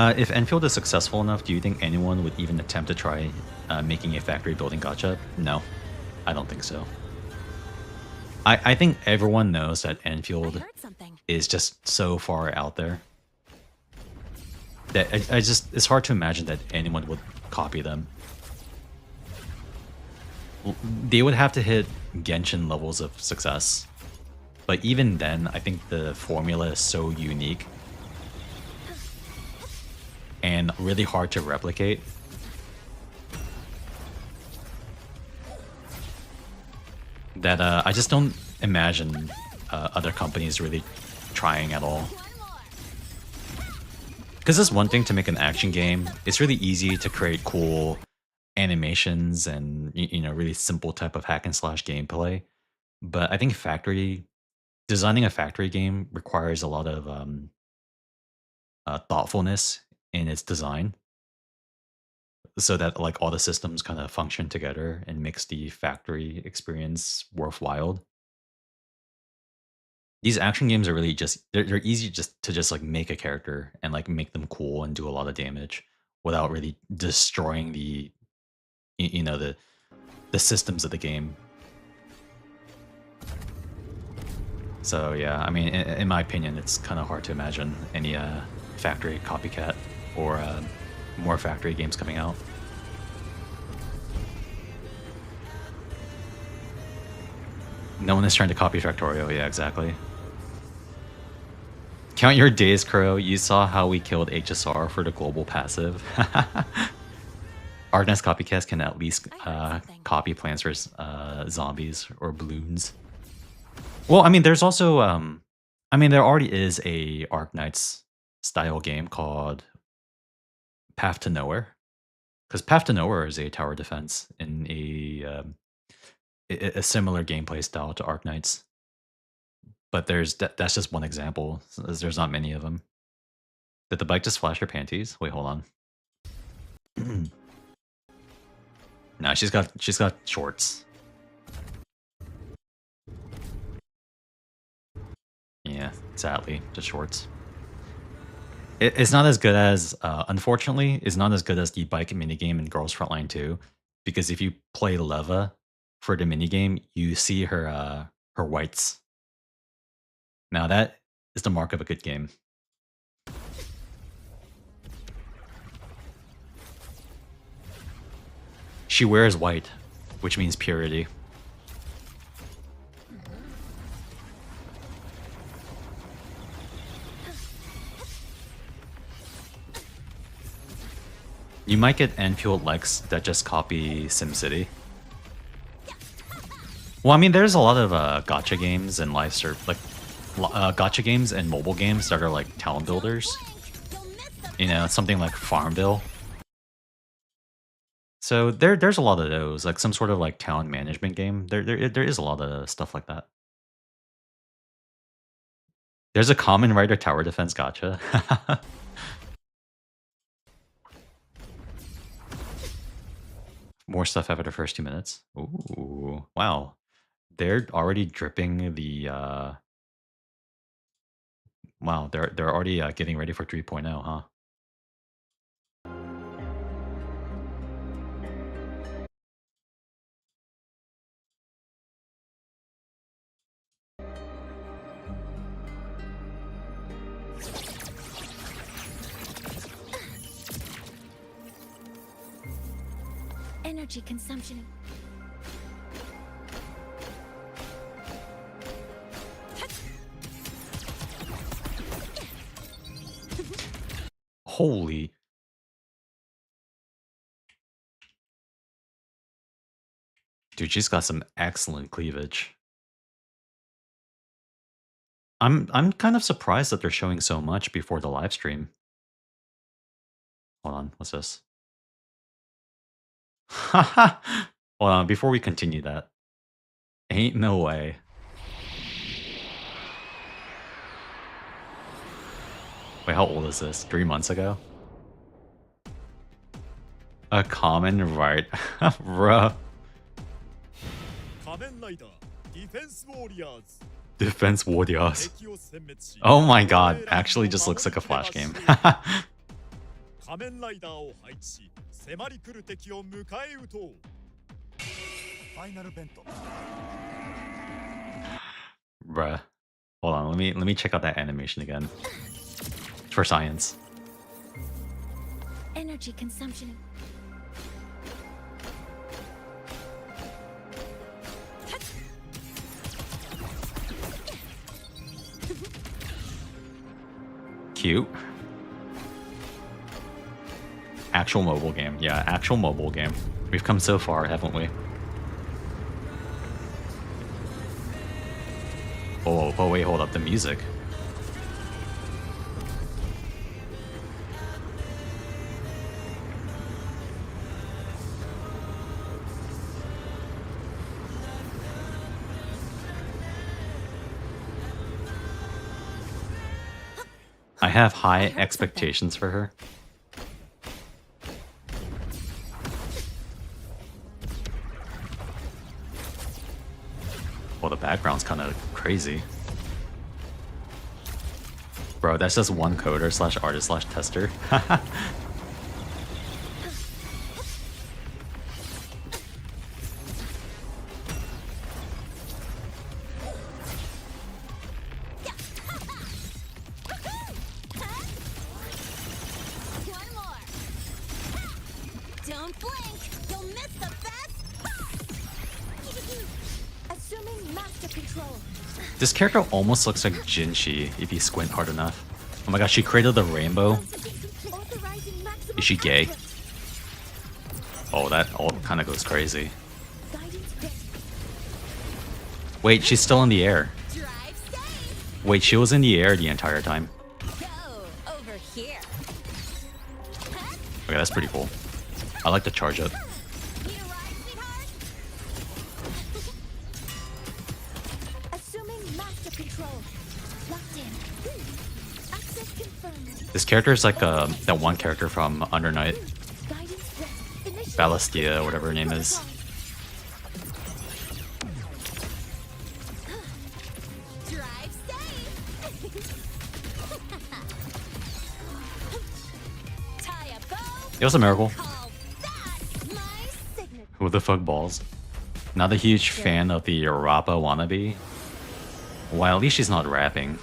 If Enfield is successful enough, do you think anyone would even attempt to try making a factory building gacha? No, I don't think so. I think everyone knows that Enfield is just so far out there that it's hard to imagine that anyone would copy them. They would have to hit Genshin levels of success. But even then, I think the formula is so unique and really hard to replicate that I just don't imagine other companies really trying at all. Because it's one thing to make an action game. It's really easy to create cool animations and, you know, really simple type of hack and slash gameplay. But I think designing a factory game requires a lot of thoughtfulness in its design, so that like all the systems kind of function together and makes the factory experience worthwhile. These action games are really just they're easy to like make a character and like make them cool and do a lot of damage without really destroying the you know the systems of the game. So yeah, I mean, in my opinion, it's kind of hard to imagine any factory copycat or more factory games coming out. No one is trying to copy Factorio. Yeah, exactly. Count your days, Kuro. You saw how we killed HSR for the global passive. Arknights copycats can at least copy Plants vs. Zombies or balloons. Well, I mean, there's also, I mean, there already is a Arknights style game called Path to Nowhere. Because Path to Nowhere is a tower defense in a similar gameplay style to Arknights. But that's just one example. There's not many of them. Did the bike just flash her panties? Wait, hold on. No, she's got shorts. Yeah, sadly, just shorts. It's not as good as, unfortunately, it's not as good as the bike minigame in Girls Frontline 2. Because if you play Leva for the minigame, you see her her whites. Now that is the mark of a good game. She wears white, which means purity. You might get Endfield Lex that just copy SimCity. Well, I mean, there's a lot of gacha games and gacha games and mobile games that are like town builders. You know, something like Farmville. So there's a lot of those, like some sort of like town management game. There is a lot of stuff like that. There's a Common Rider tower defense gacha. More stuff after the first 2 minutes. Ooh, wow. They're already dripping the wow, they're already getting ready for 3.0, huh? Energy consumption. Holy. Dude, she's got some excellent cleavage. I'm kind of surprised that they're showing so much before the live stream. Hold on, what's this? Hold on, before we continue that. Ain't no way. Wait, how old is this? 3 months ago? A common right. Bruh. Defense Warriors. Oh my god, actually just looks like a Flash game. Bruh. Hold on, let me check out that animation again. For science. Energy consumption. Cute. Actual mobile game. Yeah, actual mobile game. We've come so far, haven't we? Oh, wait, hold up. The music. I have high expectations for her. Well, the background's kind of crazy. Bro, that's just one coder slash artist slash tester. This character almost looks like Jinshi if you squint hard enough. Oh my gosh, she created the rainbow. Is she gay? Oh, that all kind of goes crazy. Wait, she's still in the air. Wait, she was in the air the entire time. Okay, that's pretty cool. I like the charge up. This character is like that one character from Arknights. Ballastia, whatever her name is. It was a miracle. Who the fuck balls? Not a huge fan of the Rappa wannabe. Well, at least she's not rapping.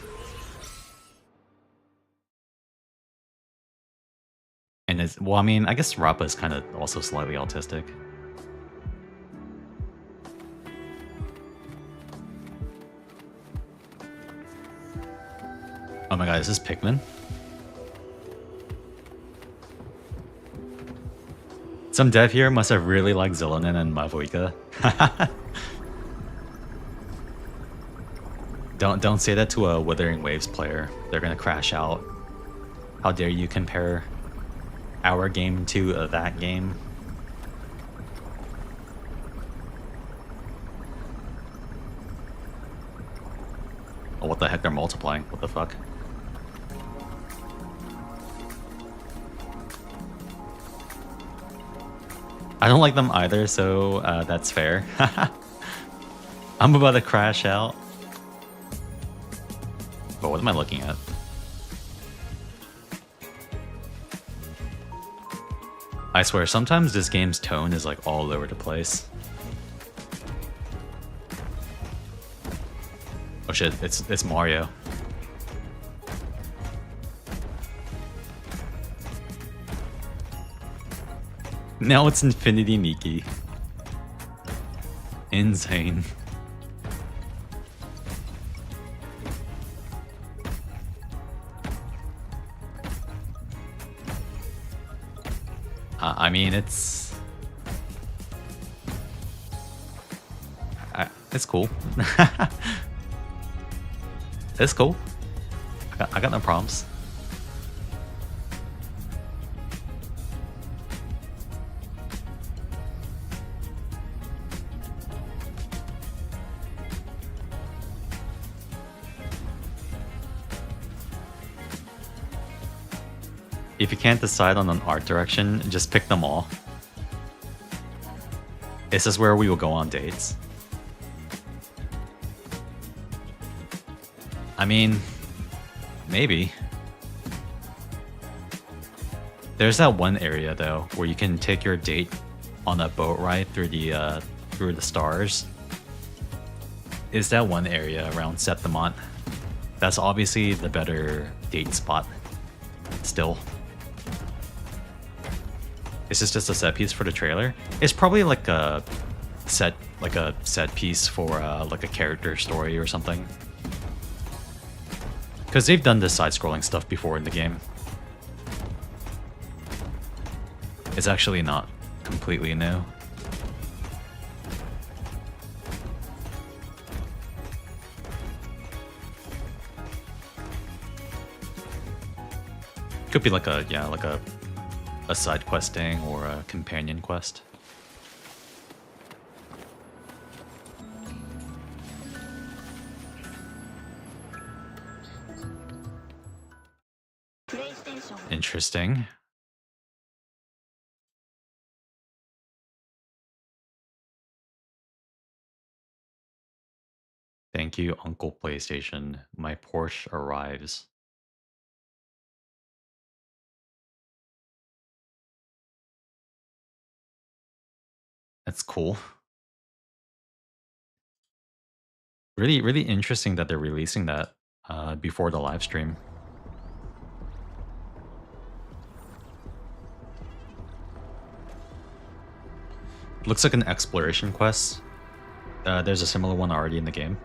And it's, well, I mean, I guess Rappa is kind of also slightly autistic. Oh my god, is this Pikmin? Some dev here must have really liked Zillanen and Mavoika. Don't say that to a Wuthering Waves player. They're gonna crash out. How dare you compare our game to that game? Oh, what the heck? They're multiplying. What the fuck? I don't like them either, so that's fair. I'm about to crash out. But what am I looking at? I swear, sometimes this game's tone is like all over the place. Oh shit, it's Mario. Now it's Infinity Miki. Insane. I mean, it's cool. It's cool. I got no problems. If you can't decide on an art direction, just pick them all. This is where we will go on dates. I mean, maybe. There's that one area though where you can take your date on a boat ride through the stars. Is that one area around Septimont? That's obviously the better date spot. Still. Is this just a set piece for the trailer? It's probably like a set piece for like a character story or something. Because they've done this side-scrolling stuff before in the game. It's actually not completely new. Could be like a side questing or a companion quest. Interesting. Thank you, Uncle PlayStation. My Porsche arrives. That's cool. Really interesting that they're releasing that before the live stream. Looks like an exploration quest. There's a similar one already in the game.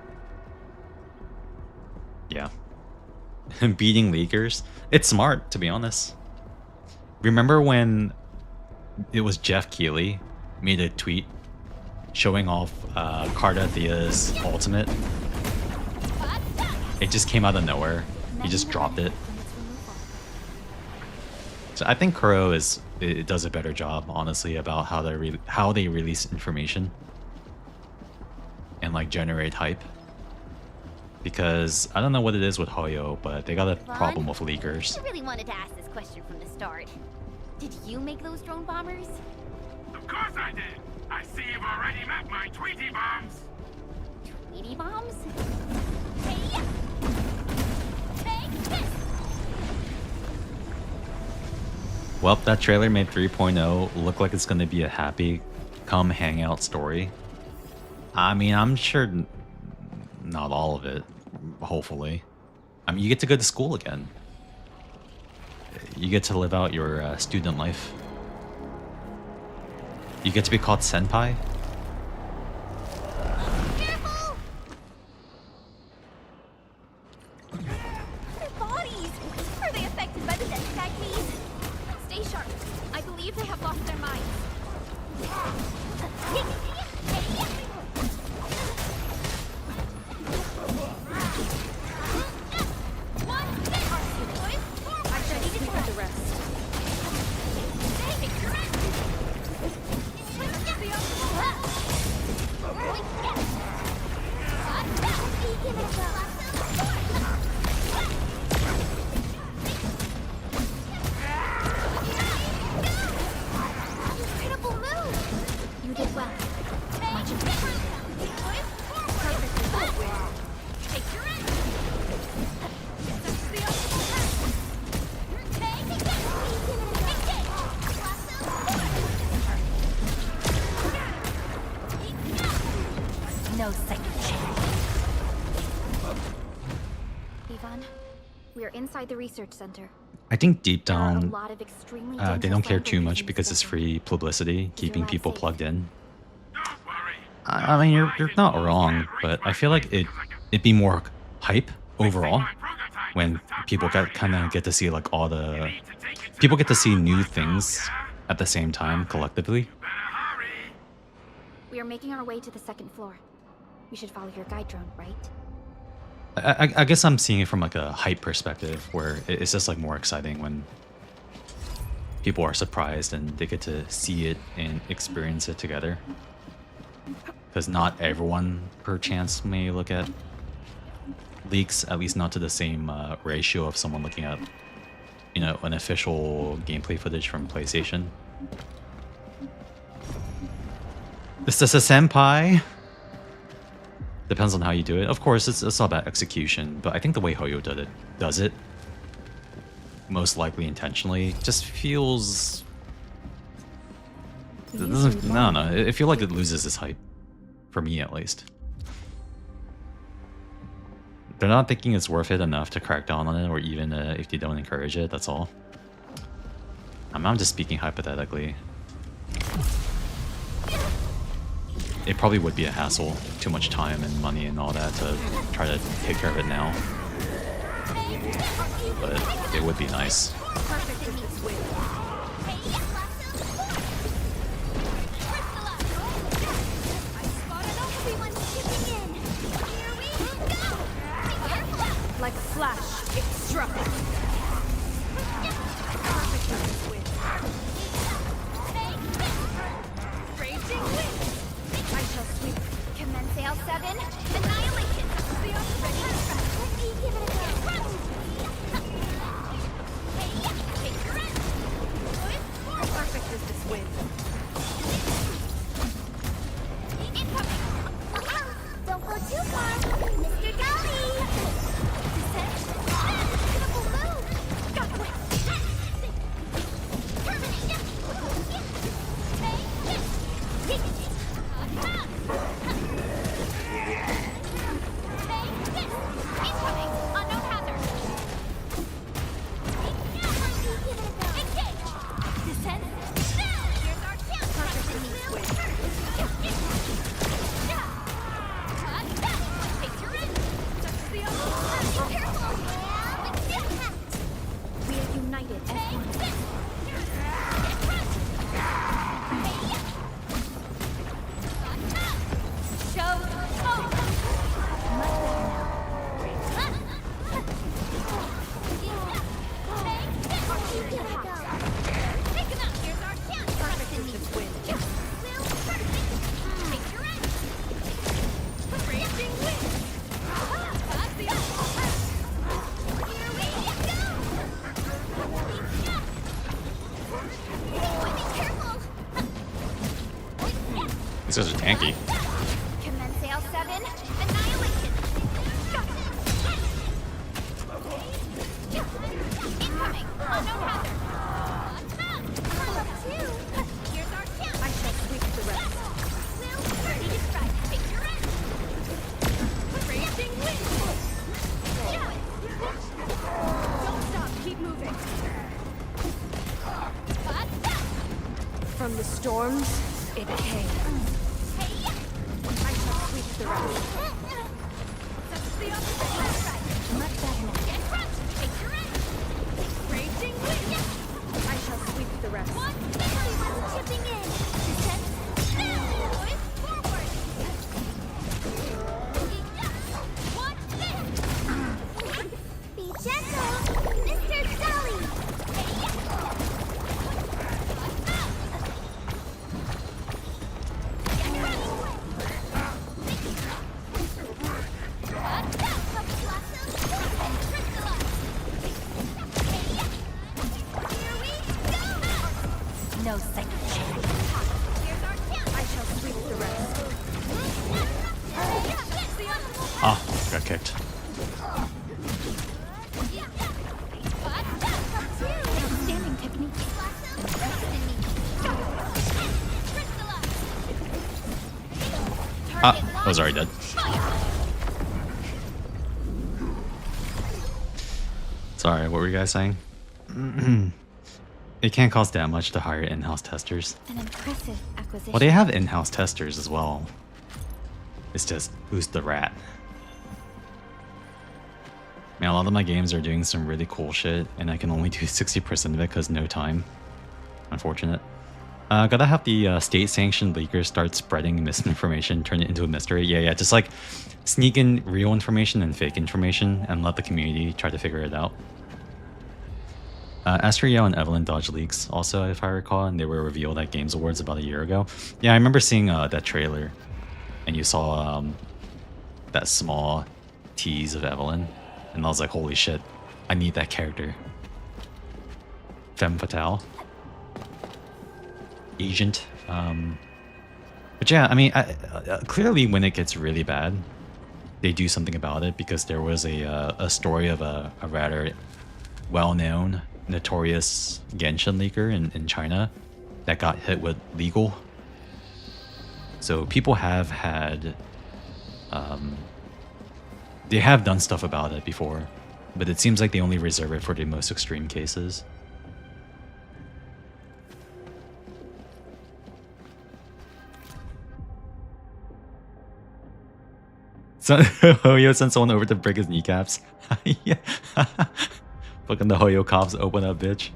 Yeah. Beating leakers. It's smart, to be honest. Remember when it was Jeff Keighley made a tweet showing off Carta Thea's ultimate? It just came out of nowhere. He just dropped it. So I think Kuro it does a better job, honestly, about how they release information and like generate hype. Because I don't know what it is with Hoyo, but they got a problem with leakers. I really wanted to ask this question from the start. Did you make those drone bombers? Of course I did. I see you've already met my Tweety bombs. Tweety bombs? Hey, take this! Well, that trailer made 3.0 look like it's going to be a happy come hangout story. I mean, I'm sure not all of it, hopefully. I mean, you get to go to school again. You get to live out your student life. You get to be called senpai. Careful! Their bodies! Are they affected by the death agnes? Stay sharp. I believe they have lost their minds. Incredible move! You did well. Much appreciated. Take your end! No second chance. Ivan, we're inside the research center. I think deep There are a down, lot of extremely they dangerous don't care too languages much in because this it's center. free publicity, keeping lab people safe? plugged in. I mean, you're not wrong, but I feel like it'd be more hype overall when people kind of get to see like all the people get to see new things at the same time collectively. We are making our way to the second floor. We should follow your guide drone, right? I guess I'm seeing it from like a hype perspective, where it's just like more exciting when people are surprised and they get to see it and experience it together. Because not everyone, per chance, may look at leaks, at least not to the same ratio of someone looking at, you know, an official gameplay footage from PlayStation. Is this a senpai? Depends on how you do it. Of course, it's all about execution, but I think the way Hoyo does it, most likely intentionally, just feels... It doesn't, no, I feel like it loses its hype. For me, at least. They're not thinking it's worth it enough to crack down on it, or even if they don't encourage it, that's all. I'm just speaking hypothetically. It probably would be a hassle, too much time and money and all that to try to take care of it now. But it would be nice. Like a flash, it struck. Raging wind! I shall sweep. Commence L7. Annihilation! Ready to strike. Let me give it a go. Take your end. How perfect is this wind? Incoming! Don't go too far, Mr. Dolly! Beautiful move! Got away! Terminate! Incoming! Unknown hazard! Engage! Descend! Here's our chance! Take your end! Just the other! Be careful! We are united as one. Show smoke! These guys are tanky. Commence L7. Annihilation. Incoming. Unknown hazard. storms, it came. I shall sweep the rest. That's the opposite. Much better now. Get crushed! Take your end! Raging wind! I shall sweep the rest. Everyone's chipping in. Descent. Now, boys, forward. Watch this. Be gentle, Mr. Sally. No second chance. I shall sweep the rest. Ah, got kicked. Outstanding technique. Ah, I was already dead. Sorry, what were you guys saying? It can't cost that much to hire in-house testers. An impressive acquisition. Well, they have in-house testers as well. It's just, who's the rat? Man, a lot of my games are doing some really cool shit, and I can only do 60% of it because no time. Unfortunate. Gotta have the state-sanctioned leakers start spreading misinformation, turn it into a mystery. Yeah, just like sneak in real information and fake information and let the community try to figure it out. Astria and Evelyn dodged leaks also, if I recall, and they were revealed at Games Awards about a year ago. Yeah, I remember seeing that trailer, and you saw that small tease of Evelyn, and I was like, holy shit, I need that character. Femme Fatale. Agent. But yeah, I mean, clearly when it gets really bad, they do something about it, because there was a story of a rather well-known, notorious Genshin leaker in China that got hit with legal. So people have had, they have done stuff about it before, but it seems like they only reserve it for the most extreme cases. So Hoyo sent someone over to break his kneecaps. Yeah. Fucking the Hoyo cops open up, bitch.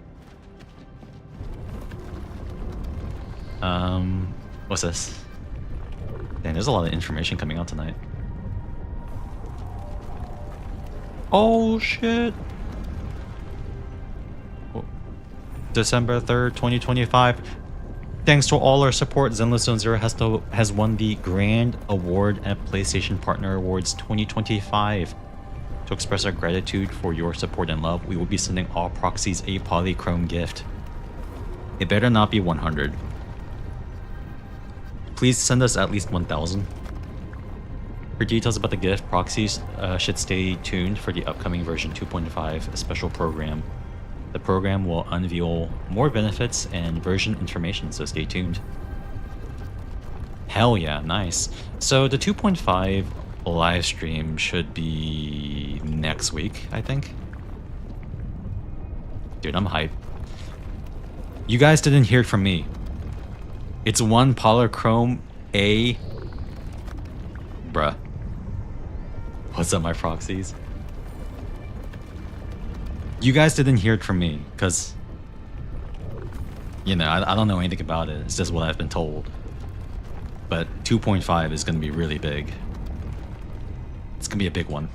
What's this? Dang, there's a lot of information coming out tonight. Oh shit. December 3rd, 2025. Thanks to all our support, Zenless Zone Zero has won the Grand Award at PlayStation Partner Awards 2025. To express our gratitude for your support and love, we will be sending all proxies a polychrome gift. It better not be 100. Please send us at least 1,000. For details about the gift, proxies should stay tuned for the upcoming version 2.5 special program. The program will unveil more benefits and version information, so stay tuned. Hell yeah, nice. So the 2.5 live stream should be next week, I think. Dude, I'm hyped. You guys didn't hear it from me. It's one polychrome A. Bruh. What's up, my proxies? You guys didn't hear it from me, because, you know, I don't know anything about it. It's just what I've been told. But 2.5 is going to be really big. It's going to be a big one.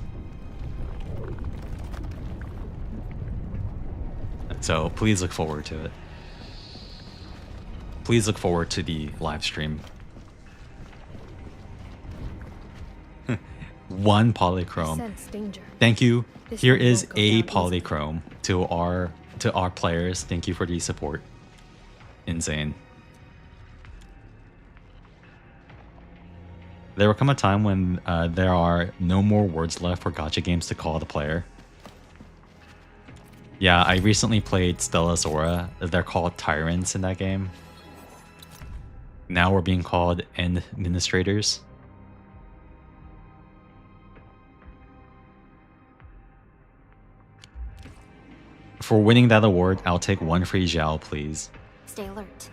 So please look forward to it. Please look forward to the live stream. One polychrome. Sense danger. Thank you. This Here one is won't go a down polychrome to our players. Thank you for the support. Insane. There will come a time when there are no more words left for gacha games to call the player. Yeah, I recently played Stella's Aura. They're called tyrants in that game. Now we're being called administrators. For winning that award, I'll take one free Zhao, please. Stay alert.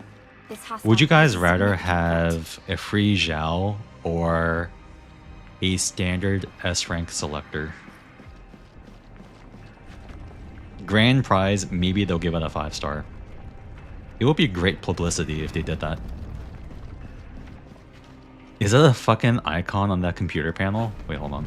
Would you guys rather have a free Zhao or a standard S rank selector? Grand prize, maybe they'll give it a 5-star. It would be great publicity if they did that. Is that a fucking icon on that computer panel? Wait, hold on.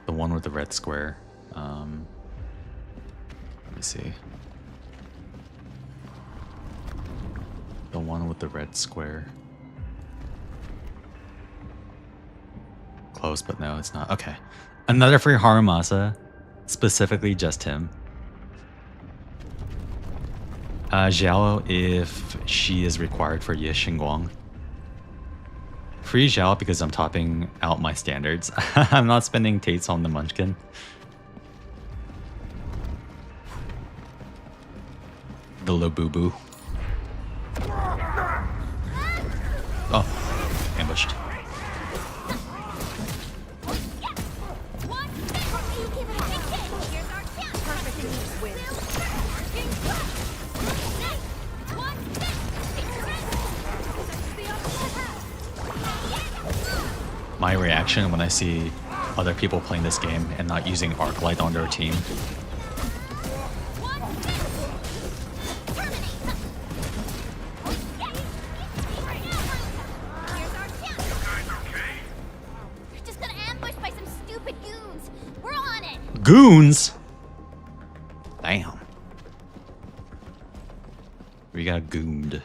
The one with the red square. Let me see. The one with the red square. Close, but no, it's not. Okay. Another free Harumasa. Specifically just him. Zhao if she is required for Ye Xingguang. Free Zhao because I'm topping out my standards. I'm not spending Tates on the Munchkin. The Labubu. Oh, ambushed. My reaction when I see other people playing this game and not using Arknight on their team. You're just gonna ambush by some stupid goons. We're on it. Goons? Damn. We got gooned.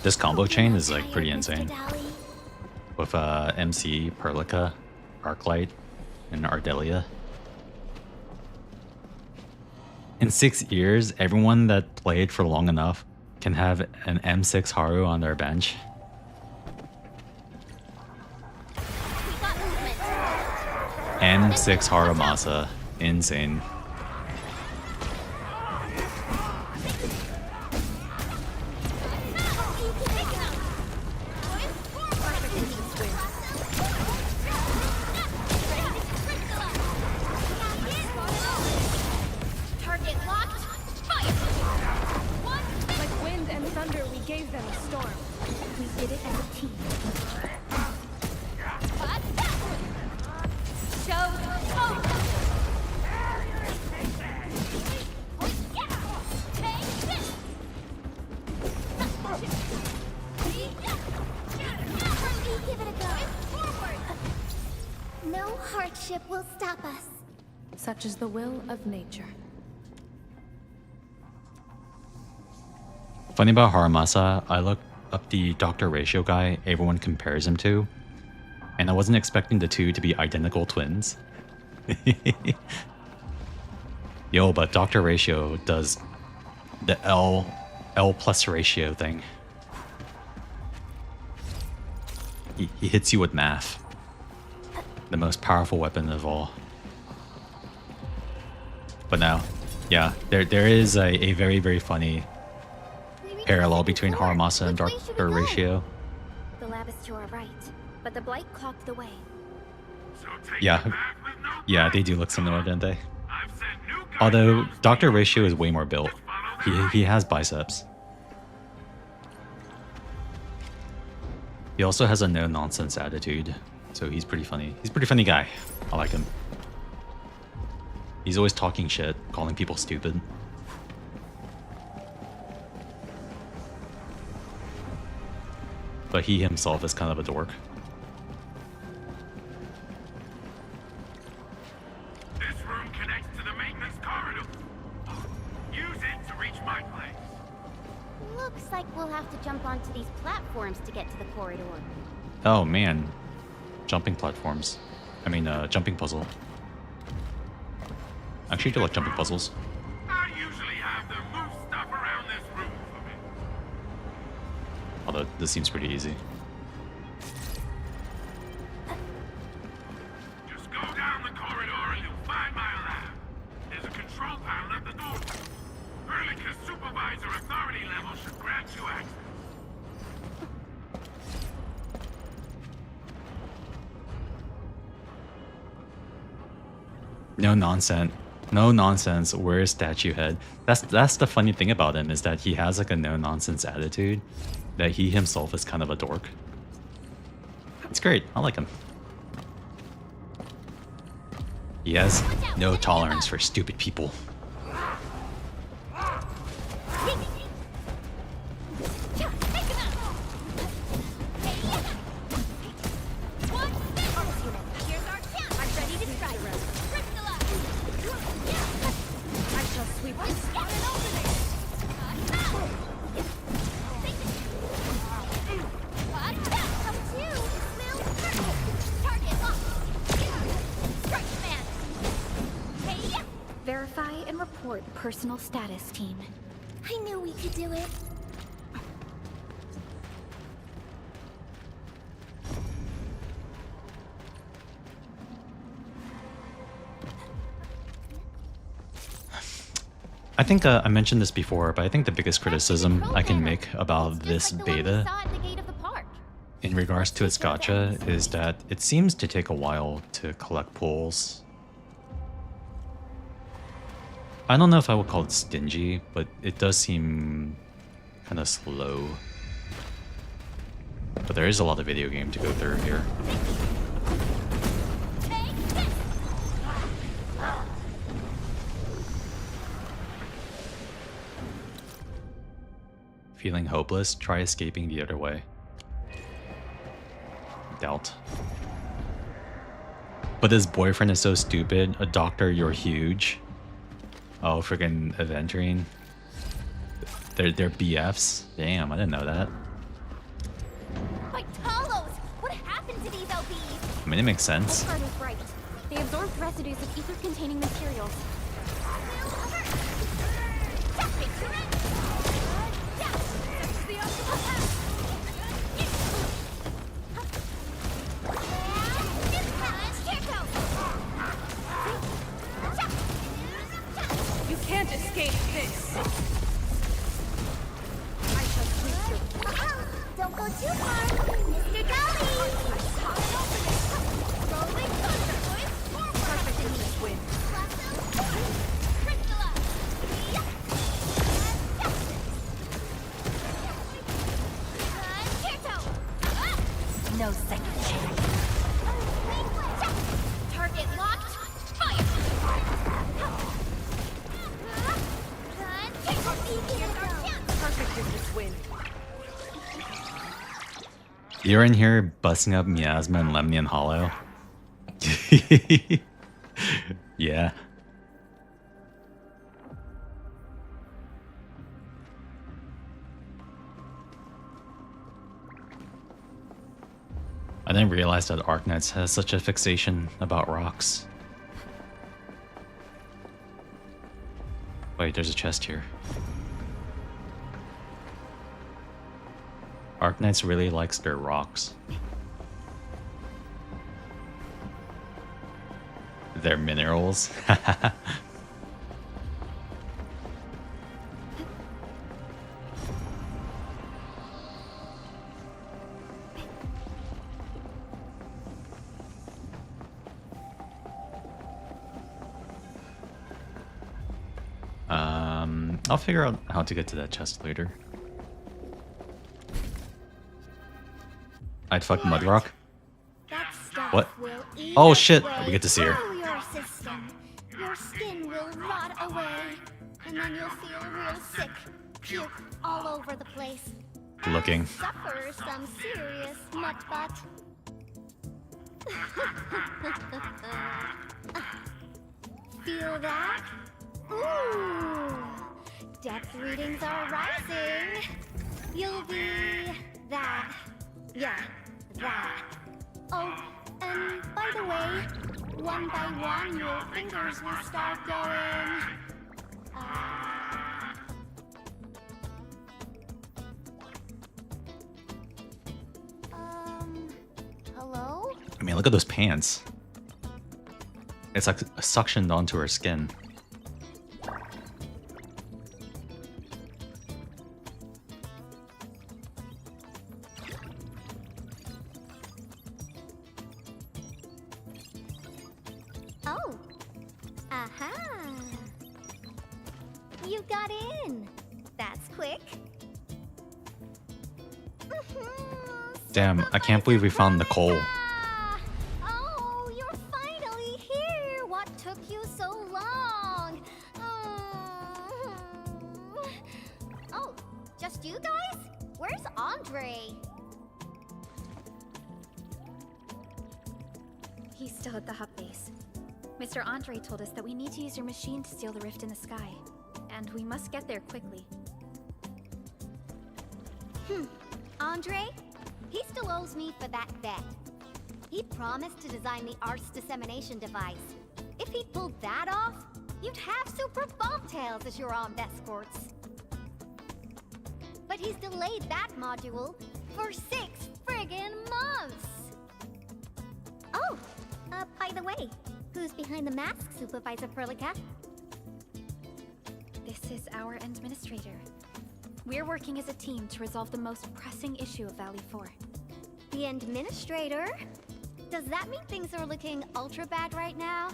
This combo chain is like pretty insane. With MC, Perlica, Arknight, and Ardelia. In 6 years, everyone that played for long enough can have an M6 Haru on their bench. M6 Harumasa. Insane. No hardship will stop us. Such is the will of nature. Funny about Harumasa, I looked up the Dr. Ratio guy everyone compares him to, and I wasn't expecting the two to be identical twins. Yo, but Dr. Ratio does the L plus ratio thing. He hits you with math. The most powerful weapon of all. But now, yeah, there is a very, very funny parallel between Harumasa and Dr. Ratio. The lab is to our right, but the blight clocked the way. Yeah, yeah, they do look similar, don't they? Although Dr. Ratio is way more built. He has biceps. He also has a no-nonsense attitude, so he's pretty funny. He's a pretty funny guy. I like him. He's always talking shit, calling people stupid. But he himself is kind of a dork. This room connects to the maintenance corridor. Use it to reach my place. Looks like we'll have to jump onto these platforms to get to the corridor. Oh man. Jumping platforms. I mean, jumping puzzle. Actually, I do like jumping puzzles. I usually have them move stuff around this room for me. Although, this seems pretty easy. Just go down the corridor and you'll find my lab. There's a control panel at the door. Perlica's supervisor authority level should grant you access. No nonsense. No nonsense. Where's Statue Head? That's the funny thing about him, is that he has like a no nonsense attitude. That he himself is kind of a dork. It's great. I like him. He has no tolerance for stupid people. Verify and report personal status, team. I knew we could do it. I think I mentioned this before, but I think the biggest criticism I can make about this beta in regards to its gacha is that it seems to take a while to collect pulls. I don't know if I would call it stingy, but it does seem kind of slow. But there is a lot of video game to go through here. Feeling hopeless? Try escaping the other way. Doubt. But his boyfriend is so stupid. A doctor, you're huge. Oh, friggin' Aventurine. They're BFs? Damn, I didn't know that. My Talos! What happened to these LBs? I mean, it makes sense. This was right. They absorbed residues of ether-containing materials. You can't escape this. I shall sweep you. Don't go too far, Mr. Gully! Rolling thunder, Perfect in this wind. No second chance. Target locked. Fire! Perfect in this wind. You're in here busting up Miasma and Lemnian Hollow. Yeah. I didn't realize that Arknights has such a fixation about rocks. Wait, there's a chest here. Arknights really likes their rocks. Their minerals. I'll figure out how to get to that chest later. I'd fuck Mudrock. What? Oh shit! We get to see her. Your system. Your skin will rot away, and then you'll feel real sick, puke all over the place. Looking. Suffer some serious mud butt. Feel that? Ooh! Depth readings are rising. You'll be that. Yeah, that. Oh, and by the way, one by one your fingers will start going. Hello? I mean, look at those pants. It's like suctioned onto her skin. Oh. Aha. You got in. That's quick. Damn, I can't believe we found Nicole. Oh, you're finally here. What took you so long? Oh, just you guys? Where's Andre? He's still at the hub base. Mr. Andre told us that we need to use your machine to steal the rift in the sky. And we must get there quickly. Andre? He still owes me for that bet. He promised to design the Art's dissemination device. If he pulled that off, you'd have super bobtails as your armed escorts. But he's delayed that module for 6 friggin' months! Oh, by the way, who's behind the mask, Supervisor Perlica? This is our administrator. We're working as a team to resolve the most pressing issue of Valley 4. The administrator? Does that mean things are looking ultra bad right now?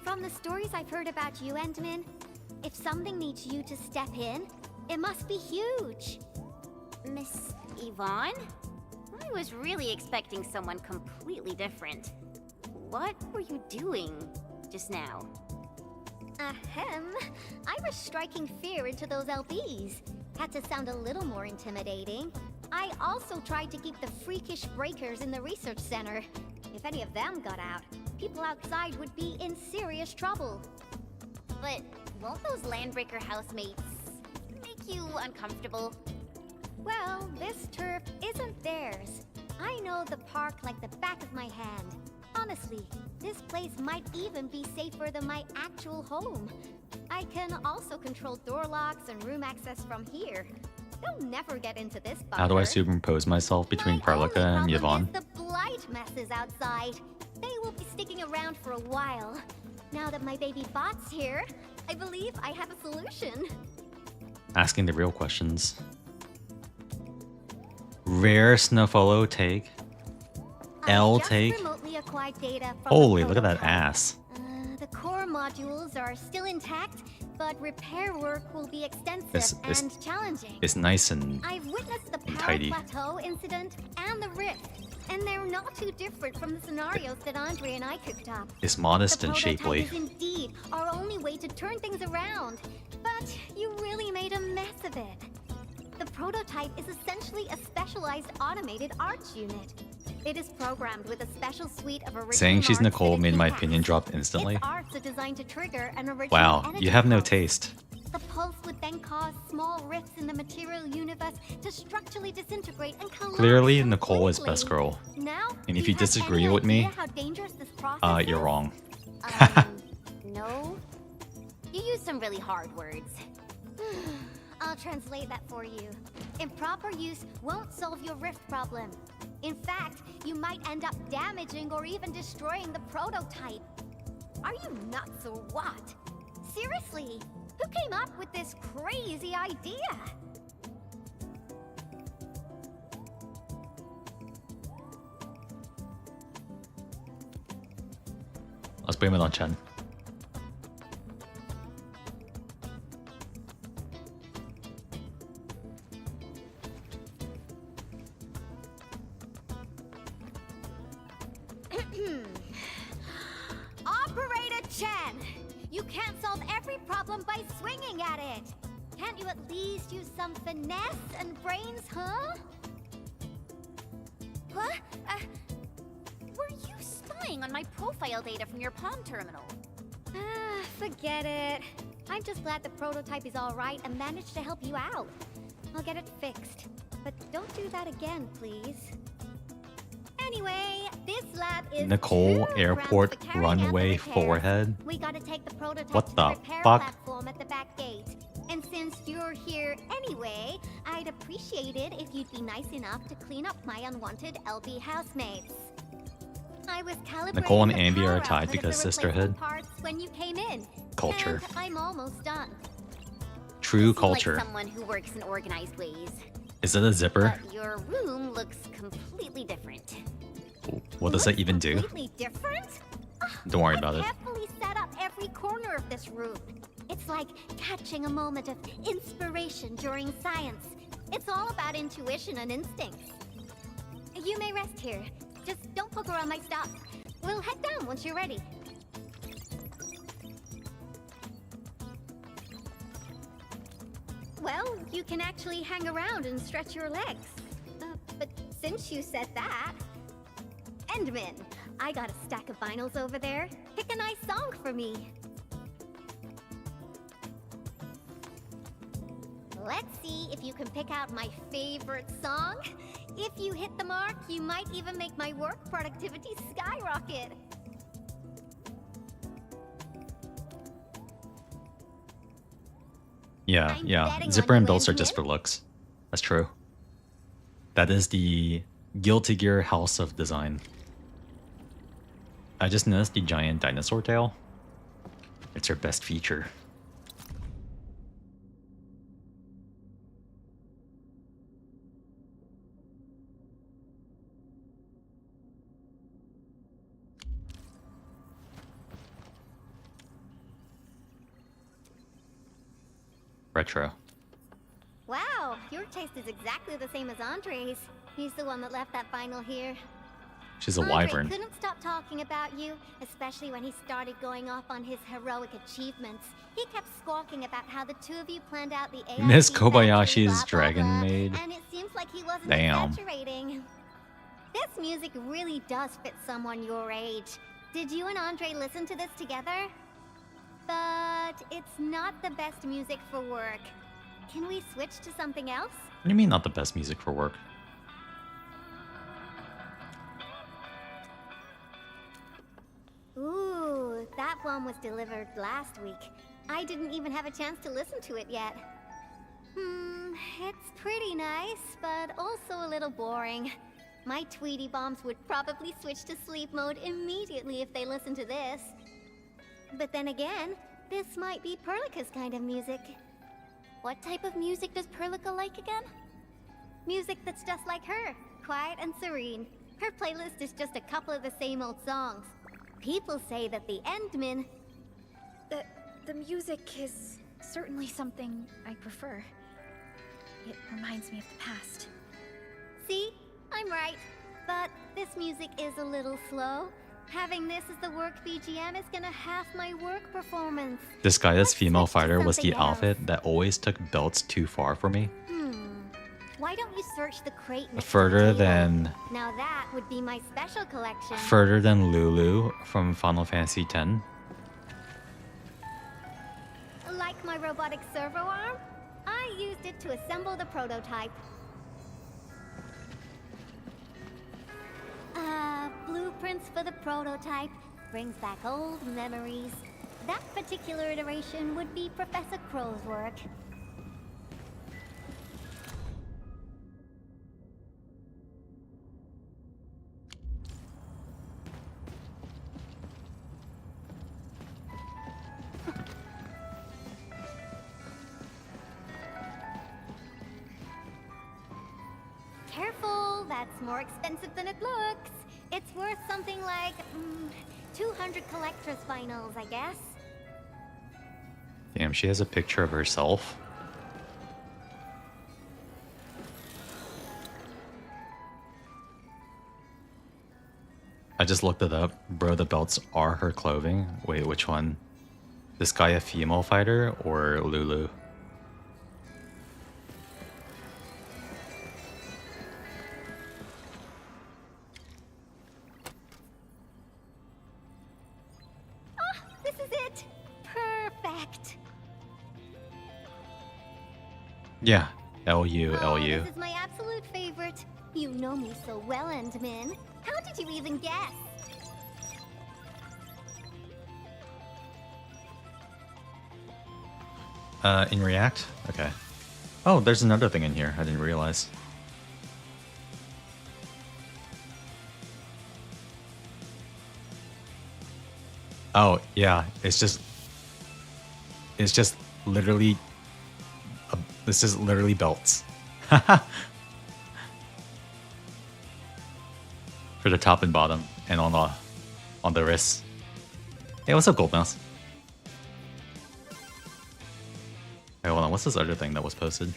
From the stories I've heard about you, Endman, if something needs you to step in, it must be huge. Miss Yvonne? I was really expecting someone completely different. What were you doing just now? Ahem. I was striking fear into those LBs. Had to sound a little more intimidating. I also tried to keep the freakish breakers in the research center. If any of them got out, people outside would be in serious trouble. But won't those Landbreaker housemates make you uncomfortable? Well, this turf isn't theirs. I know the park like the back of my hand. Honestly, this place might even be safer than my actual home. I can also control door locks and room access from here. They'll never get into this bunker. How do I superimpose myself between Perlica and Yvonne? The blight messes outside. They will be sticking around for a while. Now that my baby bot's here, I believe I have a solution. Asking the real questions. Rare Snuffalo take. L take. Holy, look at that ass. The core modules are still intact, but repair work will be extensive and challenging. It's nice and I've witnessed the power tidy. plateau incident and the rift, and they're not too different from the scenarios that Andre and I cooked up. It's modest the and shapely. Is indeed our only way to turn things around, but you really made a mess of it. The prototype is essentially a specialized automated arts unit. It is programmed with a special suite of original Saying she's arts Nicole that it made my detects. opinion drop instantly. Its arts are designed to trigger an original Wow, energy you have no pulse. taste. The pulse would then cause small rifts in the material universe to structurally disintegrate and collapse. Clearly, Nicole is best girl. Now, And if you have disagree any with me, idea how dangerous this process you're is? wrong. No? You use some really hard words. I'll translate that for you. Improper use won't solve your rift problem. In fact, you might end up damaging or even destroying the prototype. Are you nuts or what? Seriously, who came up with this crazy idea? Let's blame it on Chen. Operator Chen! You can't solve every problem by swinging at it! Can't you at least use some finesse and brains, huh? What? Were you spying on my profile data from your palm terminal? Forget it. I'm just glad the prototype is alright and managed to help you out. I'll get it fixed. But don't do that again, please. Anyway, this lab is Nicole Airport runway forehead. We gotta take the prototype What to the the repair fuck? platform at the back gate. And since you're here anyway, I'd appreciate it if you'd be nice enough to clean up my unwanted LB housemates. I was calibrating Nicole and the Andy power are tied output of because the sisterhood. replacement parts when you came in. Culture. And I'm almost done. True You seem culture. Like someone who works in organized ways. Is it a zipper? But your room looks completely different. What does that even do? Completely different? Don't worry about I it. carefully set up every corner of this room. It's like catching a moment of inspiration during science. It's all about intuition and instincts. You may rest here. Just don't poke around my stuff. We'll head down once you're ready. Well, you can actually hang around and stretch your legs. But since you said that... Endman, I got a stack of vinyls over there. Pick a nice song for me. Let's see if you can pick out my favorite song. If you hit the mark, you might even make my work productivity skyrocket. Yeah. Zipper and belts are just for looks. That's true. That is the Guilty Gear House of Design. I just noticed the giant dinosaur tail. It's her best feature. Retro. Wow, your taste is exactly the same as Andre's. He's the one that left that vinyl here. She's a Andre wyvern. couldn't stop talking about you, especially when he started going off on his heroic achievements. He kept squawking about how the two of you planned out the AI. Miss Kobayashi's dragon maid. And it seems like he wasn't Damn. exaggerating. This music really does fit someone your age. Did you and Andre listen to this together? But it's not the best music for work. Can we switch to something else? What do you mean not the best music for work? Ooh, that one was delivered last week. I didn't even have a chance to listen to it yet. It's pretty nice, but also a little boring. My Tweety Bombs would probably switch to sleep mode immediately if they listened to this. But then again, this might be Perlica's kind of music. What type of music does Perlica like again? Music that's just like her, quiet and serene. Her playlist is just a couple of the same old songs. People say that the Endmen... The music is certainly something I prefer. It reminds me of the past. See? I'm right. But this music is a little slow. Having this as the work BGM is gonna half my work performance. This guy's female fighter was the something else. outfit that always took belts too far for me. Why don't you search the crate next to the Further table? than Now that would be my special collection. further than Lulu from Final Fantasy X. Like my robotic servo arm? I used it to assemble the prototype. Blueprints for the prototype brings back old memories. That particular iteration would be Professor Crow's work. Careful, that's more expensive than it looks. It's worth something like 200 collector's vinyls, I guess. Damn, she has a picture of herself. I just looked it up. Bro, the belts are her clothing. Wait, which one? This guy a female fighter or Lulu? Ah, this is it! Perfect! Yeah, LU. This is my absolute favorite. You know me so well, Endmin. How did you even guess? In React? Okay. Oh, there's another thing in here I didn't realize. Oh, yeah, it's just literally this is literally belts. For the top and bottom and on the wrists. Hey, what's up, Gold Mouse? Hey, hold on, what's this other thing that was posted?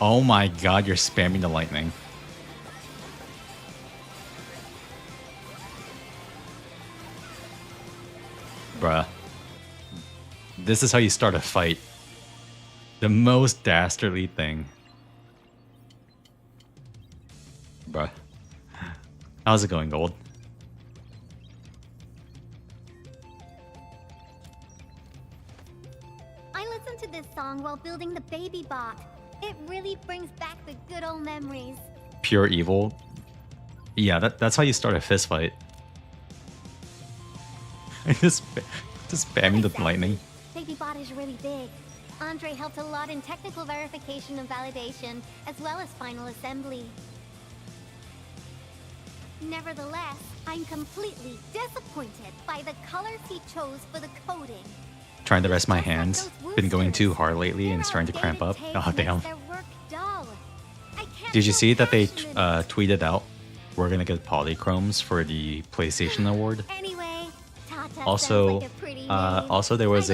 Oh my god, you're spamming the lightning. Bruh. This is how you start a fight. The most dastardly thing. Bruh. How's it going, Gold? I listened to this song while building the baby bot. It really brings back the good old memories. Pure evil. Yeah, that's how you start a fist fight. just spamming the lightning. Baby bot is really big. Andre helped a lot in technical verification and validation, as well as final assembly. Nevertheless, I'm completely disappointed by the colors he chose for the coding. Trying to rest my hands. Been going too hard lately and starting to cramp up. Oh, damn. Did you see that they tweeted out we're gonna get polychromes for the PlayStation Award? Anyway, Also, there was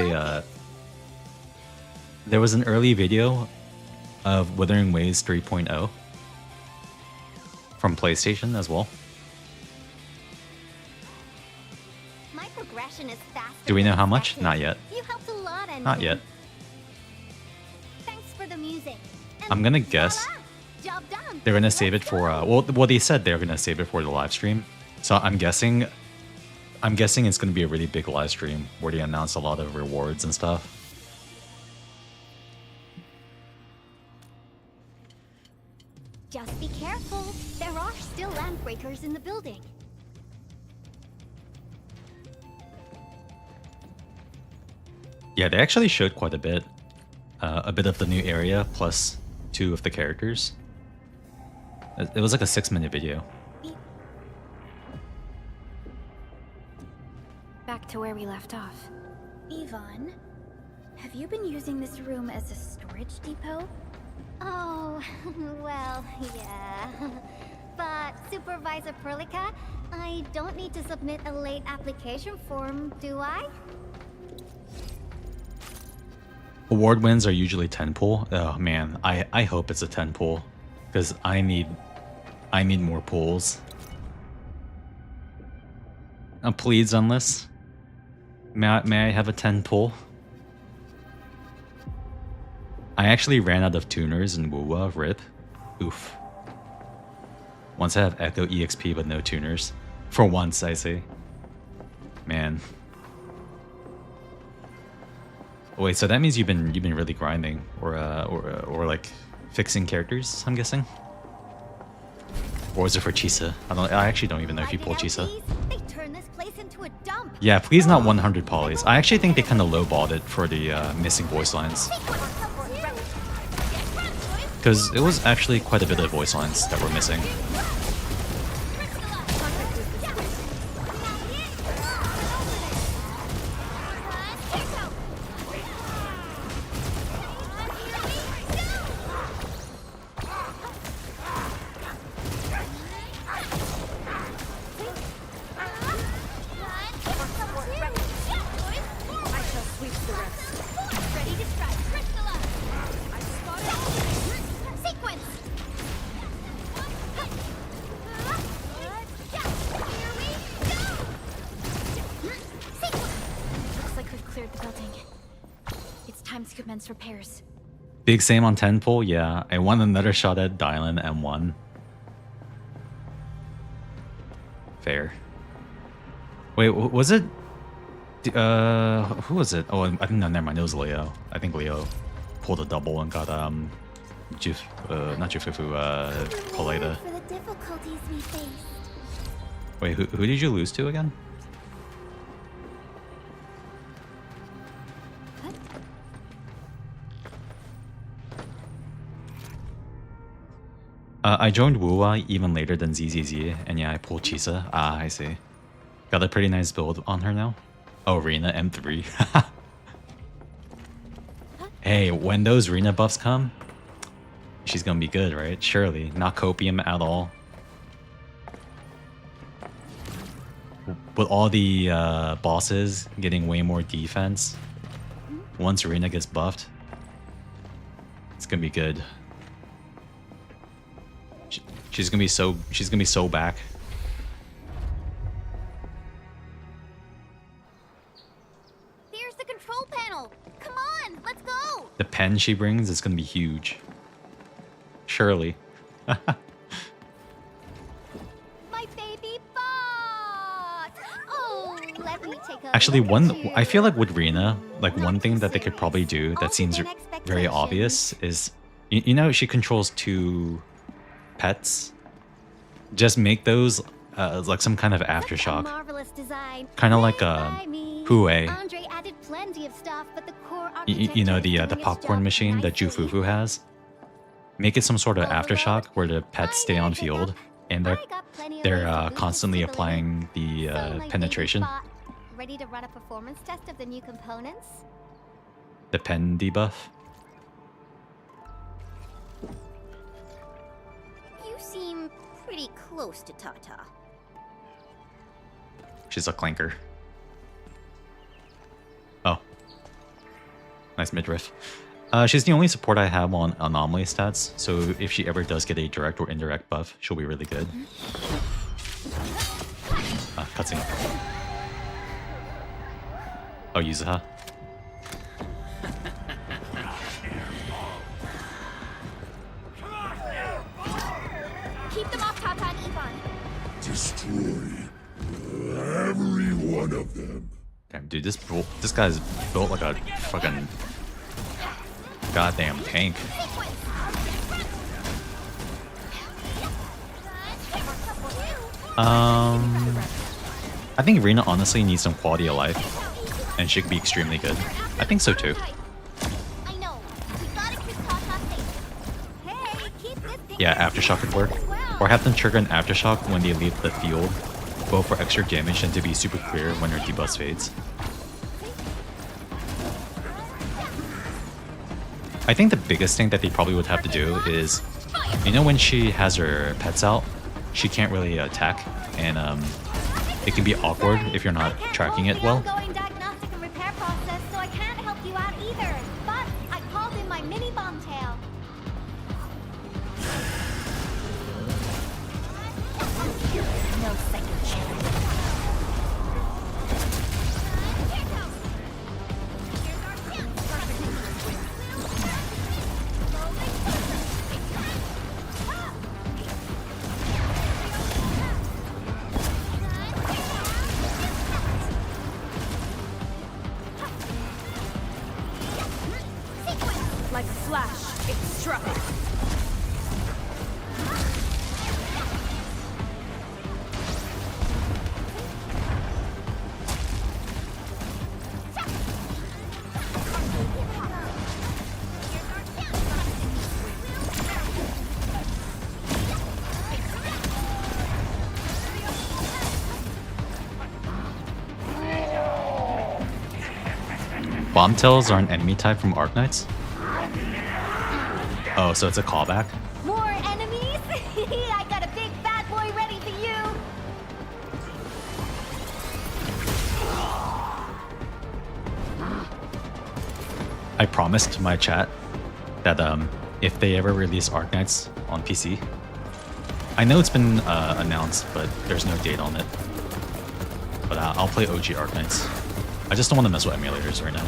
an early video of Wuthering Waves 3.0 from PlayStation as well. My progression is faster. Do we know how much? Not yet. You helped a lot, and Not yet. Thanks for the music. I'm gonna guess they're gonna save it for well, they said they're gonna save it for the live stream. So I'm guessing it's gonna be a really big live stream where they announce a lot of rewards and stuff. Just be careful. There are still landbreakers in the building. Yeah, they actually showed quite a bit of the new area plus 2 of the characters. It was like a 6-minute video. Back to where we left off. Yvonne, have you been using this room as a storage depot? Oh, well, yeah. But Supervisor Perlica, I don't need to submit a late application form, do I? Award wins are usually 10 pull. Oh man, I hope it's a 10 pull because I need more pulls. Please, Unless. May I have a 10 pull? I actually ran out of tuners in Wuwa, rip. Oof. Once I have Echo EXP but no tuners. For once, I say. Man. Wait, so that means you've been really grinding or like fixing characters, I'm guessing? Or was it for Chisa? I actually don't even know if you pull Chisa. They turn this place into a dump. Yeah, please not 100 polys. I actually think they kind of lowballed it for the missing voice lines. Because it was actually quite a bit of voice lines that were missing. cleared the building. It's time to commence repairs. Big same on 10 pull, yeah. I want another shot at Dylan M1. Fair. Wait, was it? Who was it? Oh, I think no, never mind. It was Leo. I think Leo pulled a double and got not Jufufu, Poleta. For the difficulties we faced. Wait, who did you lose to again? I joined Wuwa even later than ZZZ, and yeah, I pulled Chisa. Ah, I see. Got a pretty nice build on her now. Oh, Rena M3. Hey, when those Rena buffs come, she's gonna be good, right? Surely. Not copium at all. With all the bosses getting way more defense, once Rena gets buffed, it's gonna be good. She's gonna be so back. There's the control panel. Come on, let's go. The pen she brings is gonna be huge. Surely. My baby bot. Oh, let me take a Actually, look at you. I feel like with Rena, like one thing that they could probably do that seems very obvious is, you know, she controls 2 pets. Just make those like some kind of aftershock, kind of like Hue. Andre added plenty of stuff, but the core You know, the popcorn machine that Jufufu has. Make it some sort of aftershock where the pets stay on field and they're constantly applying the penetration. Ready to run a performance test of the new components? The pen debuff. You seem pretty close to Tata. She's a clanker. Oh. Nice midriff. She's the only support I have on anomaly stats, so if she ever does get a direct or indirect buff, she'll be really good. Cutscene. Oh, Yuzuha. Keep them off Tata and Ivan. Destroy every one of them. Damn, dude, this guy's built like a fucking goddamn tank. I think Rena honestly needs some quality of life, and she could be extremely good. I think so too. Yeah, aftershock would work, or have them trigger an aftershock when they leave the field, both for extra damage and to be super clear when her debuff fades. I think the biggest thing that they probably would have to do is, you know, when she has her pets out, she can't really attack, and it can be awkward if you're not tracking it well. Ongoing diagnostic and repair process, so I can't help you out either. But I called in my mini bomb tail. No second chance. Like a flash, it struck. Bomb tails are an enemy type from Arknights? Oh, so it's a callback? More enemies? I got a big bad boy ready for you. I promised my chat that if they ever release Arknights on PC, I know it's been announced, but there's no date on it. But I'll play OG Arknights. I just don't want to mess with emulators right now.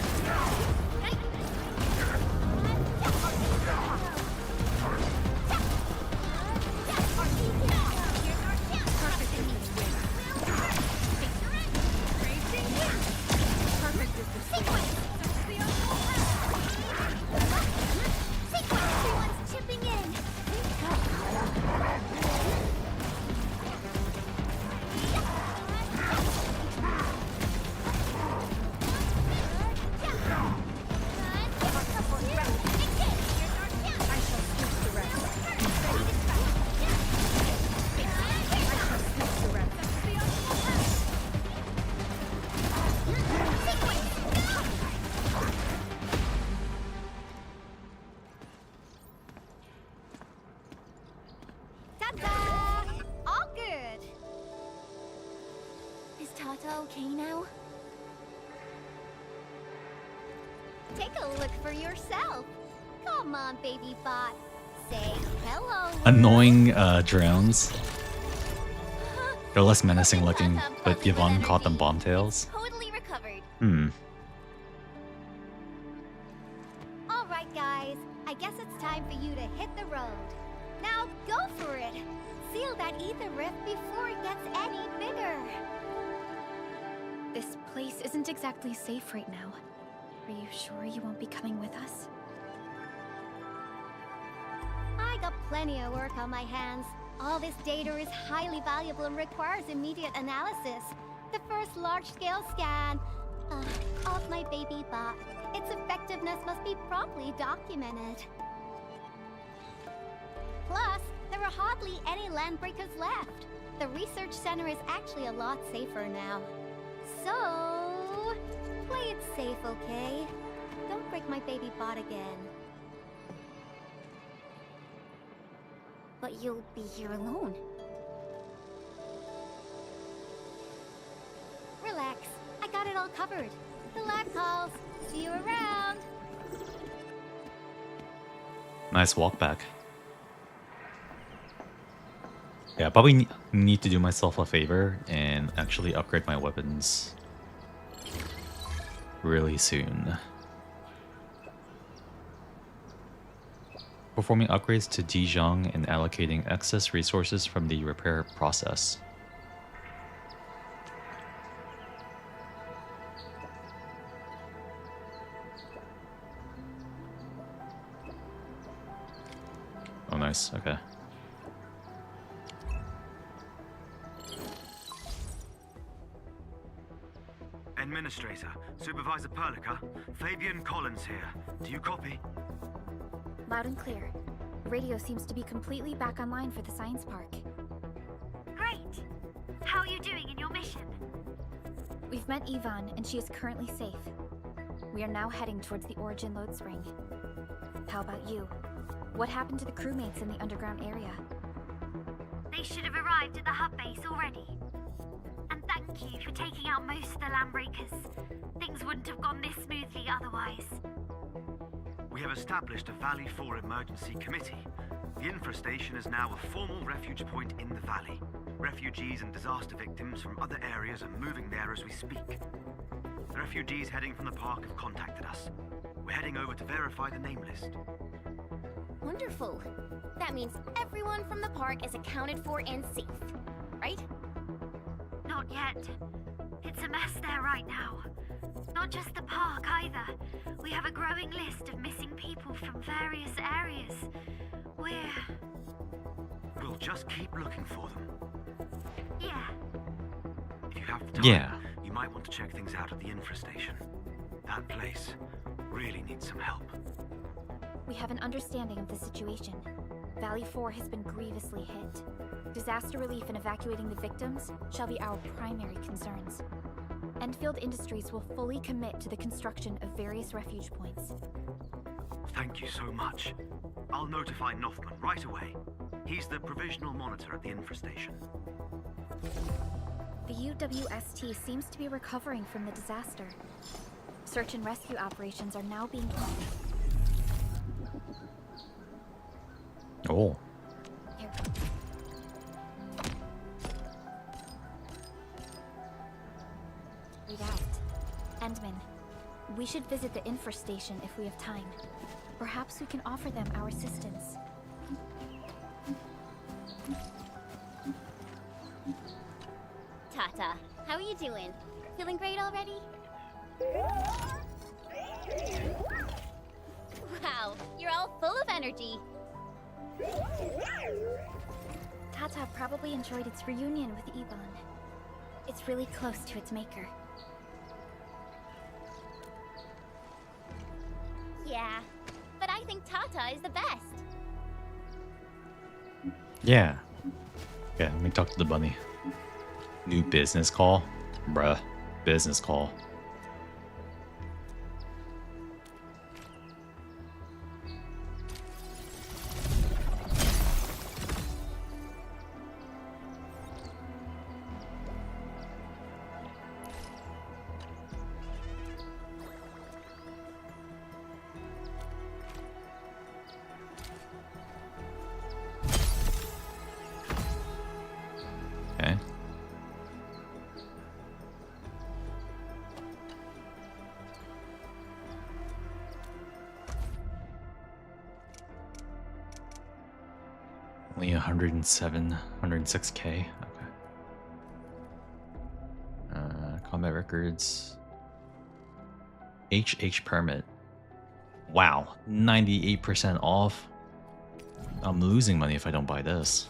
All good. Is Tata okay now? Take a look for yourself. Come on, baby bot. Say hello. Annoying drones. They're less menacing looking, but Yvonne caught them bombtails. Totally recovered. All right, guys. I guess it's time for you to hit the road. Now go for it. Seal that ether rift before it gets any bigger. This place isn't exactly safe right now. Are you sure you won't be coming with us? I got plenty of work on my hands. All this data is highly valuable and requires immediate analysis. The first large-scale scan of my baby bot. Its effectiveness must be promptly documented. Plus, there are hardly any landbreakers left. The research center is actually a lot safer now. So, play it safe, okay? Don't break my baby bot again. But you'll be here alone. Relax. I got it all covered. The lab calls. See you around. Nice walk back. Yeah, I probably need to do myself a favor and actually upgrade my weapons really soon. Performing upgrades to Dijon and allocating excess resources from the repair process. Oh, nice. Okay. Administrator, Supervisor Perlica, Fabian Collins here. Do you copy? Loud and clear. The radio seems to be completely back online for the science park. Great! How are you doing in your mission? We've met Yvonne, and she is currently safe. We are now heading towards the Origin load spring. How about you? What happened to the crewmates in the underground area? They should have arrived at the hub base already. And thank you for taking out most of the landbreakers. Things wouldn't have gone this smoothly otherwise. We have established a Valley 4 emergency committee. The infestation is now a formal refuge point in the valley. Refugees and disaster victims from other areas are moving there as we speak. The refugees heading from the park have contacted us. We're heading over to verify the name list. Wonderful. That means everyone from the park is accounted for and safe, right? Not yet. It's a mess there right now. Not just the park either. We have a growing list of missing people from various areas. We'll just keep looking for them. Yeah. If you have time, you might want to check things out at the infestation. That place really needs some help. We have an understanding of the situation. Valley 4 has been grievously hit. Disaster relief and evacuating the victims shall be our primary concerns. Endfield Industries will fully commit to the construction of various refuge points. Thank you so much. I'll notify Nothman right away. He's the provisional monitor at the infestation. The UWST seems to be recovering from the disaster. Search and rescue operations are now being conducted. Oh. Here. Read out. We should visit the infra station if we have time. Perhaps we can offer them our assistance. Tata, how are you doing? Feeling great already? Wow, you're all full of energy. Tata probably enjoyed its reunion with Yvonne. It's really close to its maker. Yeah, but I think Tata is the best. Yeah. Yeah, let me talk to the bunny. New business call? Bruh. Business call. Okay. Only 107, 106k. Okay. Combat records. HH permit. Wow, 98% off. I'm losing money if I don't buy this.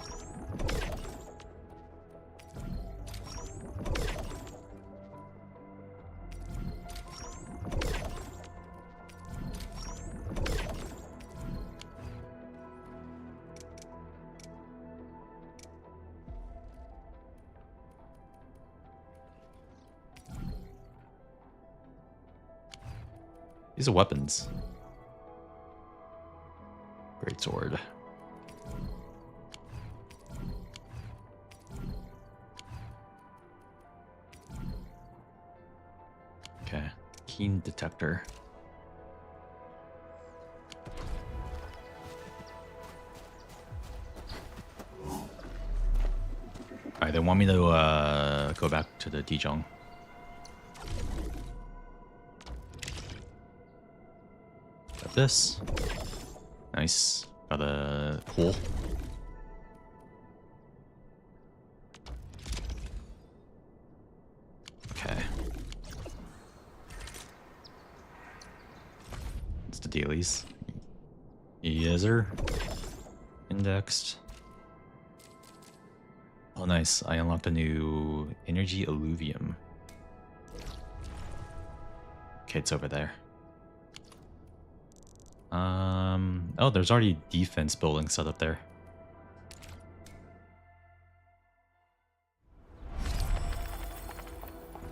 These are weapons. Great sword. Okay. Keen detector. Alright, they want me to go back to the Dijon. Got this. Nice. Got a hole. Okay. It's the dailies. Yes, sir. Indexed. Oh, nice. I unlocked a new energy alluvium. Okay, it's over there. Oh, there's already defense building set up there.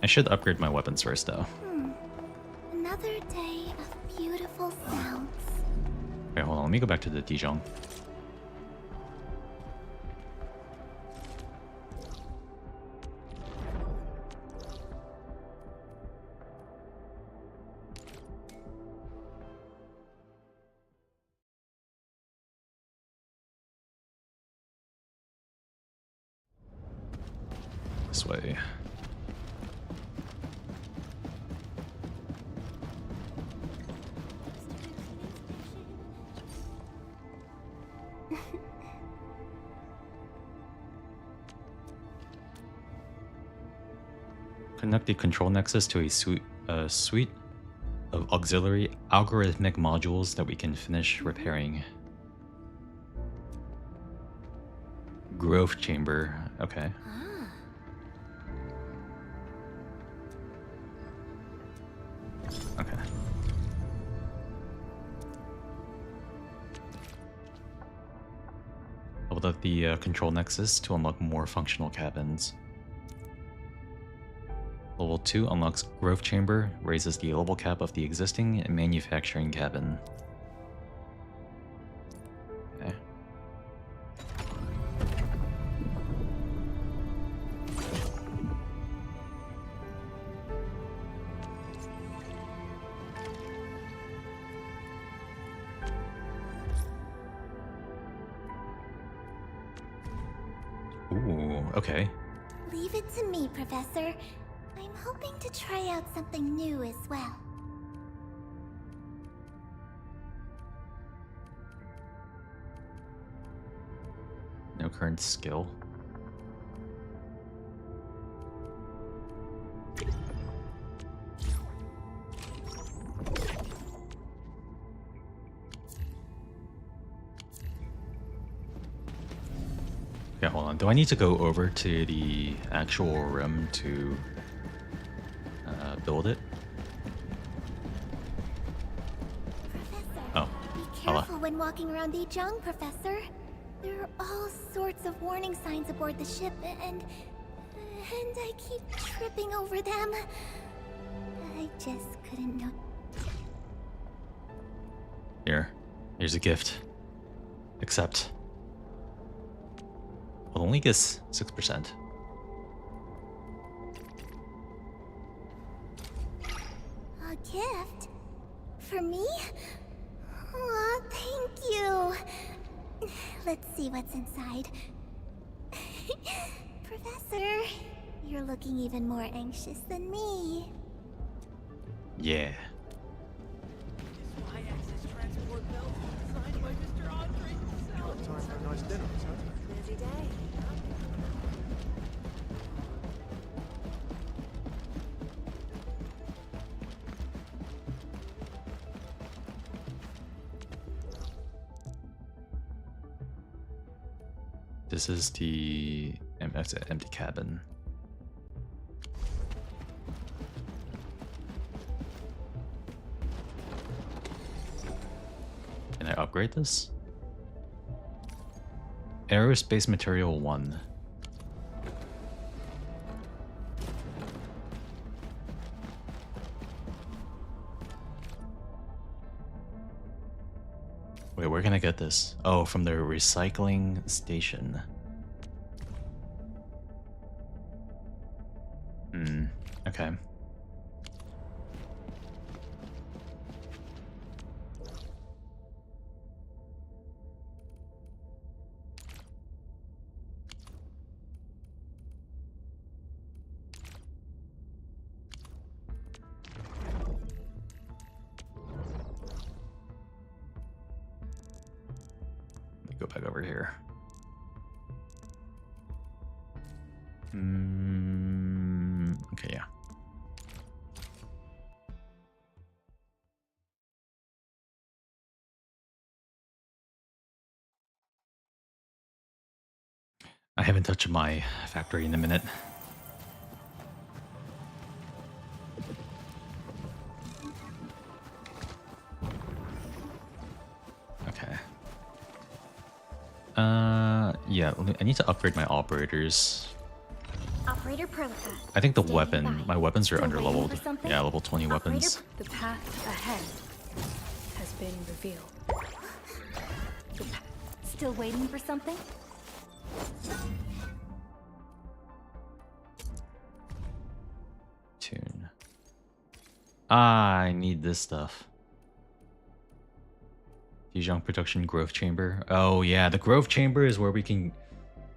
I should upgrade my weapons first, though. Another day of beautiful sounds. Okay, hold on. Let me go back to the Dijon. This way. Connect the control nexus to a suite of auxiliary algorithmic modules that we can finish repairing. Growth chamber. Okay. Okay. Leveled up the control nexus to unlock more functional cabins. Level 2 unlocks growth chamber, raises the level cap of the existing manufacturing cabin. Okay. Ooh, okay. Leave it to me, Professor. I'm hoping to try out something new as well. No current skill. Okay, hold on. Do I need to go over to the actual room to build it? Oh, Be careful when walking around Ijong, Professor. There are all sorts of warning signs aboard the ship, and I keep tripping over them. I just couldn't know. Here's a gift. Accept. Well, only gets 6%. A gift? For me? Aw, thank you. Let's see what's inside. Professor, you're looking even more anxious than me. Yeah. Time for a nice dinner, huh? Busy day. This is the empty cabin. Can I upgrade this? Aerospace material 1. Wait, where can I get this? Oh, from the recycling station. Okay. Go back over here. Okay, yeah. I haven't touched my factory in a minute. Okay. Yeah, I need to upgrade my operators. Operator Protocol. I think the my weapons are under leveled. Yeah, level 20 weapons. The path ahead has been revealed. Still waiting for something? Tune. I need this stuff. Dijon production growth chamber. Oh yeah, the growth chamber is where we can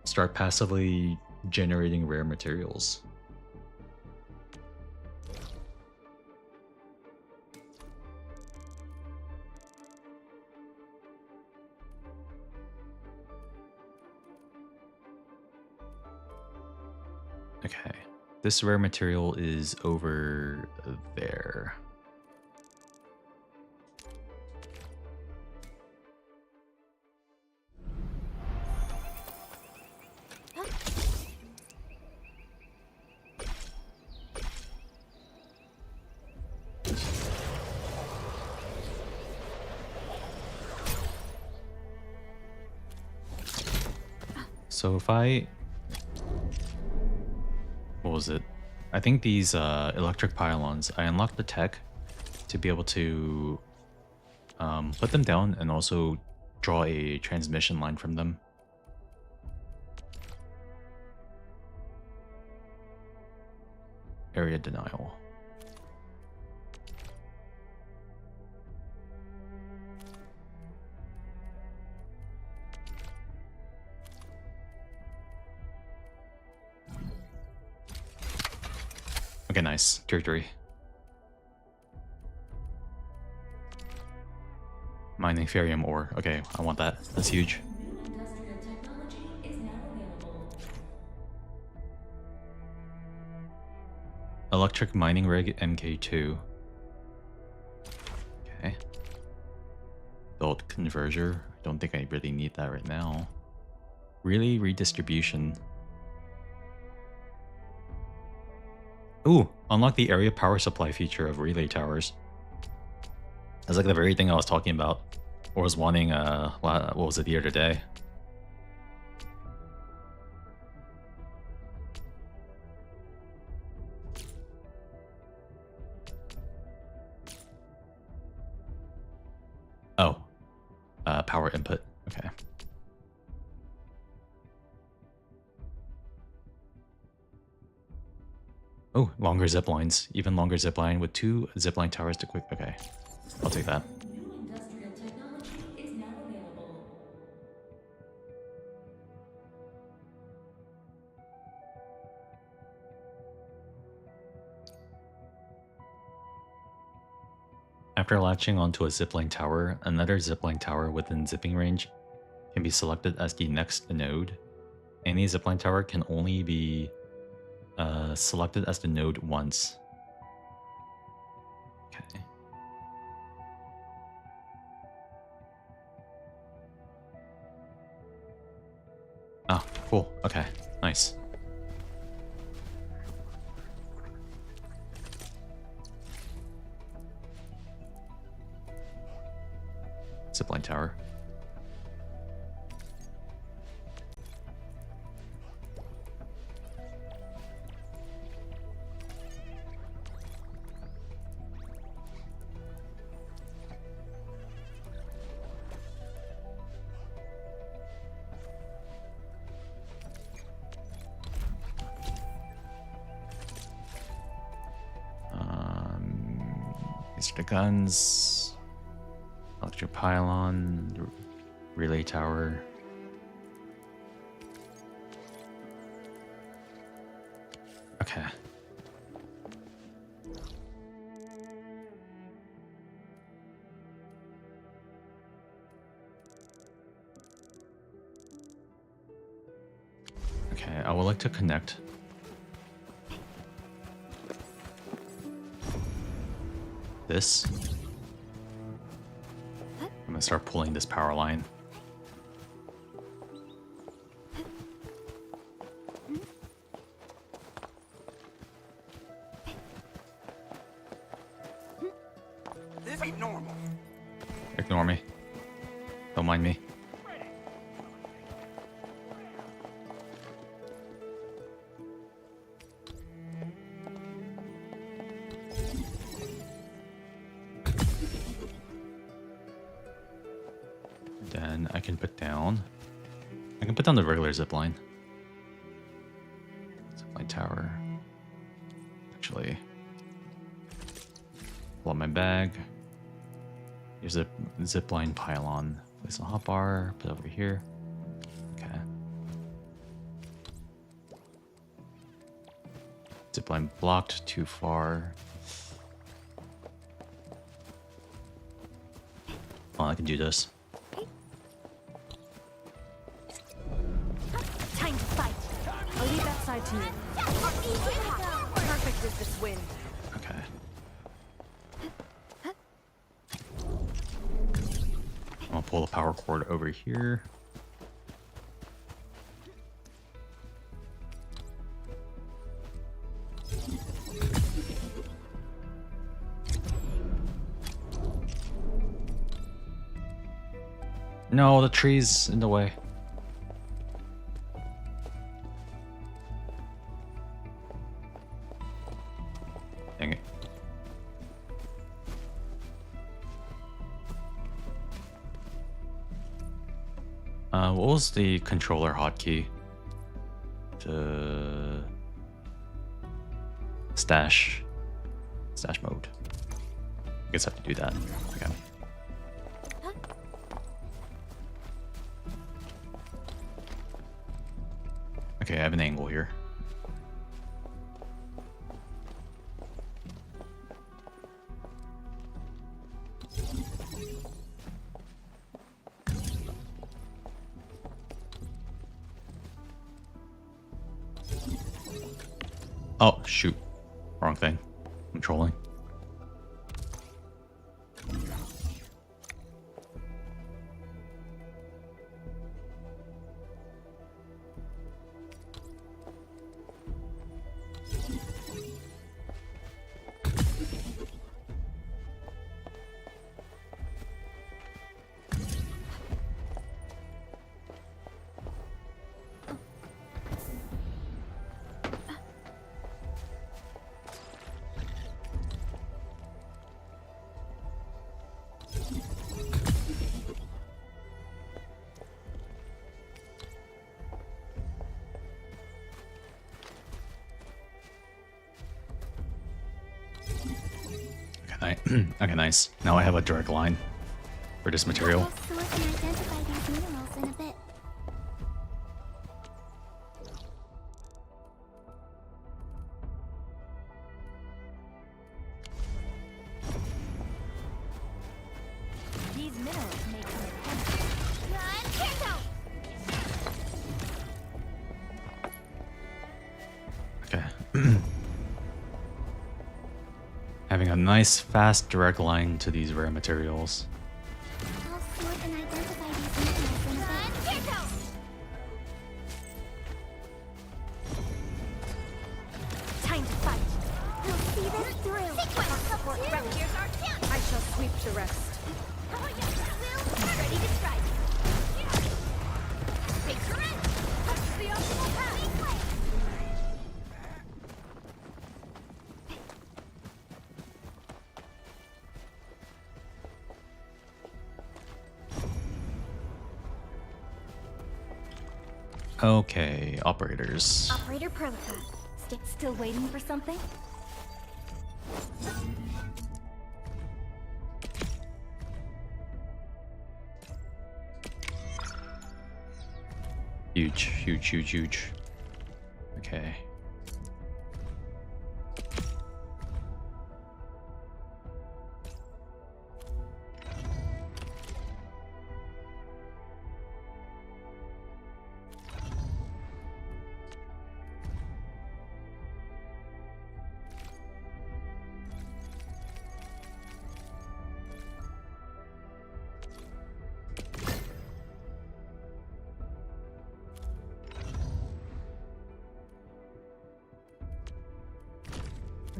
start passively generating rare materials. Okay, this rare material is over there. So if I... What was it? I think these electric pylons, I unlocked the tech to be able to put them down and also draw a transmission line from them. Area denial. Okay, nice. Tier 3. Mining Ferium ore. Okay, I want that. That's huge. Electric mining rig MK2. Okay. Build converter. I don't think I really need that right now. Relay redistribution. Ooh, unlock the area power supply feature of relay towers. That's like the very thing I was talking about. Or was wanting, what was it the other day? Oh, power input. Okay. Oh, longer zip lines. Even longer zip line with 2 zip line towers to quick. Okay, I'll take that. New industrial technology is now available. After latching onto a zipline tower, another zipline tower within zipping range can be selected as the next node. Any zipline tower can only be selected as the node once. Okay. Oh, cool. Okay, nice. Zipline tower. These are the guns. Electric pylon, relay tower. Okay. Okay, I would like to connect this. I'm gonna start pulling this power line. This ain't normal. Ignore me. Don't mind me. Then I can put down the regular zipline. Zipline tower. Actually, pull out my bag. Here's a zipline pylon. Place a hotbar, put it over here. Okay. Zipline blocked too far. Oh, I can do this. Time to fight. I'll leave that side to you. Perfect with this wind. Okay. I'll pull the power cord over here. No, the tree's in the way. Dang it. What was the controller hotkey? To stash mode. I guess I have to do that. Okay. Okay, I have an angle here. Oh, shoot. wrong thing. I'm trolling. Okay, nice. Now I have a direct line for this material. So I can identify these minerals in a bit. These minerals may come in handy. Okay. Having a nice, fast, direct line to these rare materials. I'll sort and identify these minerals in a bit. Time to fight. We'll see this through. I shall sweep the rest. Ready to strike. Picture it. Touch the optimal path. Okay, operators. Operator Perlica. Still waiting for something? Huge, huge, huge, huge. Okay.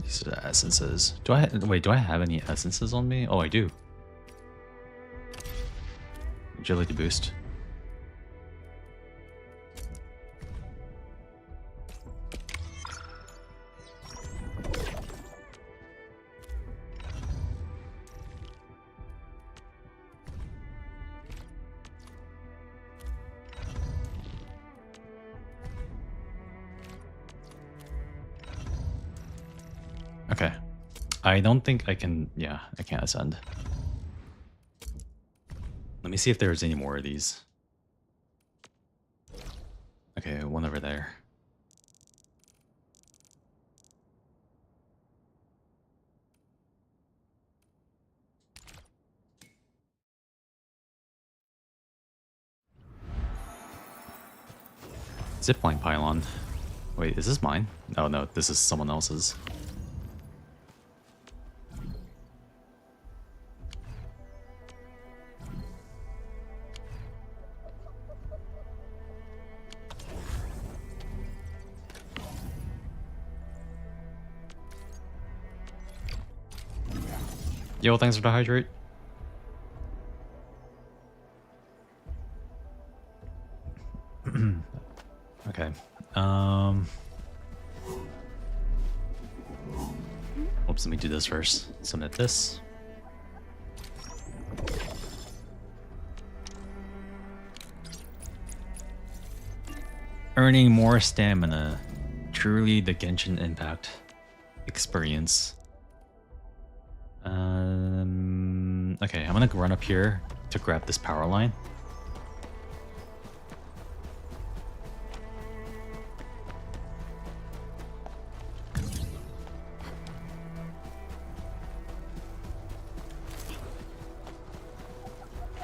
These are the essences. Do I wait? Do I have any essences on me? Oh, I do. Agility boost. Okay. I don't think I can... Yeah, I can't ascend. Let me see if there's any more of these. Okay, one over there. Zipline pylon. Wait, is this mine? Oh no, this is someone else's. Yo, thanks for the hydrate. Okay. Oops, let me do this first. Submit this. Earning more stamina. Truly the Genshin Impact experience. Okay, I'm gonna run up here to grab this power line.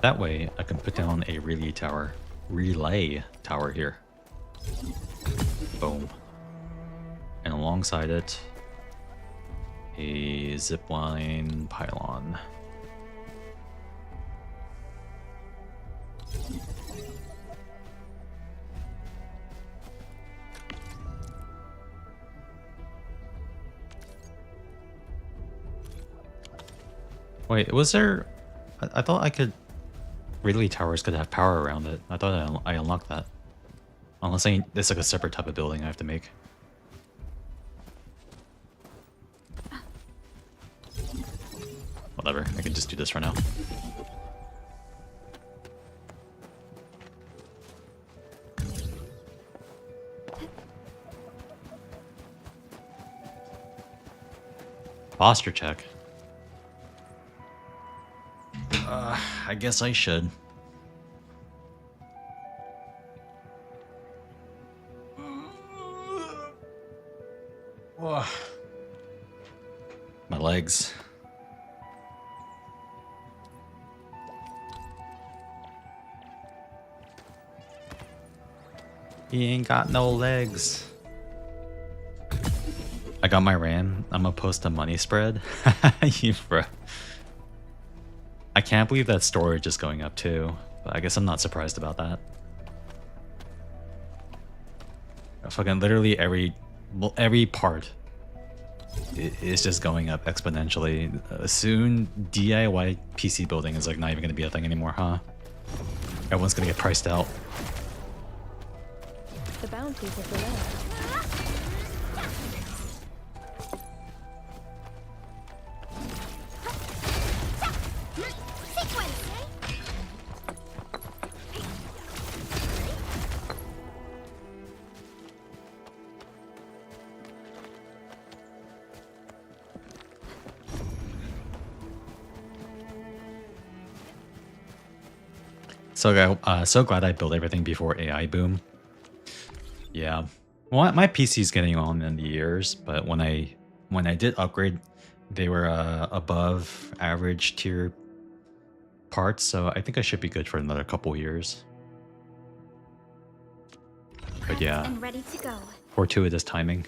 That way, I can put down a relay tower here. Boom. And alongside it, a zipline pylon. Wait, was there... I thought I could... relay towers could have power around it. I thought I unlocked that. Unless it's like a separate type of building I have to make. Whatever, I can just do this for now. Posture check. I guess I should. My legs. He ain't got no legs. I got my RAM. I'm gonna post a money spread. You bro. I can't believe that storage is going up too, but I guess I'm not surprised about that. Fucking literally every part is just going up exponentially. Soon DIY PC building is like not even gonna be a thing anymore, huh? Everyone's gonna get priced out. The bounties of the land. So glad I built everything before AI boom. Yeah, well, my PC's getting on in the years, but when I did upgrade, they were above average tier parts, so I think I should be good for another couple years. But yeah, and ready to go. Fortuitous timing.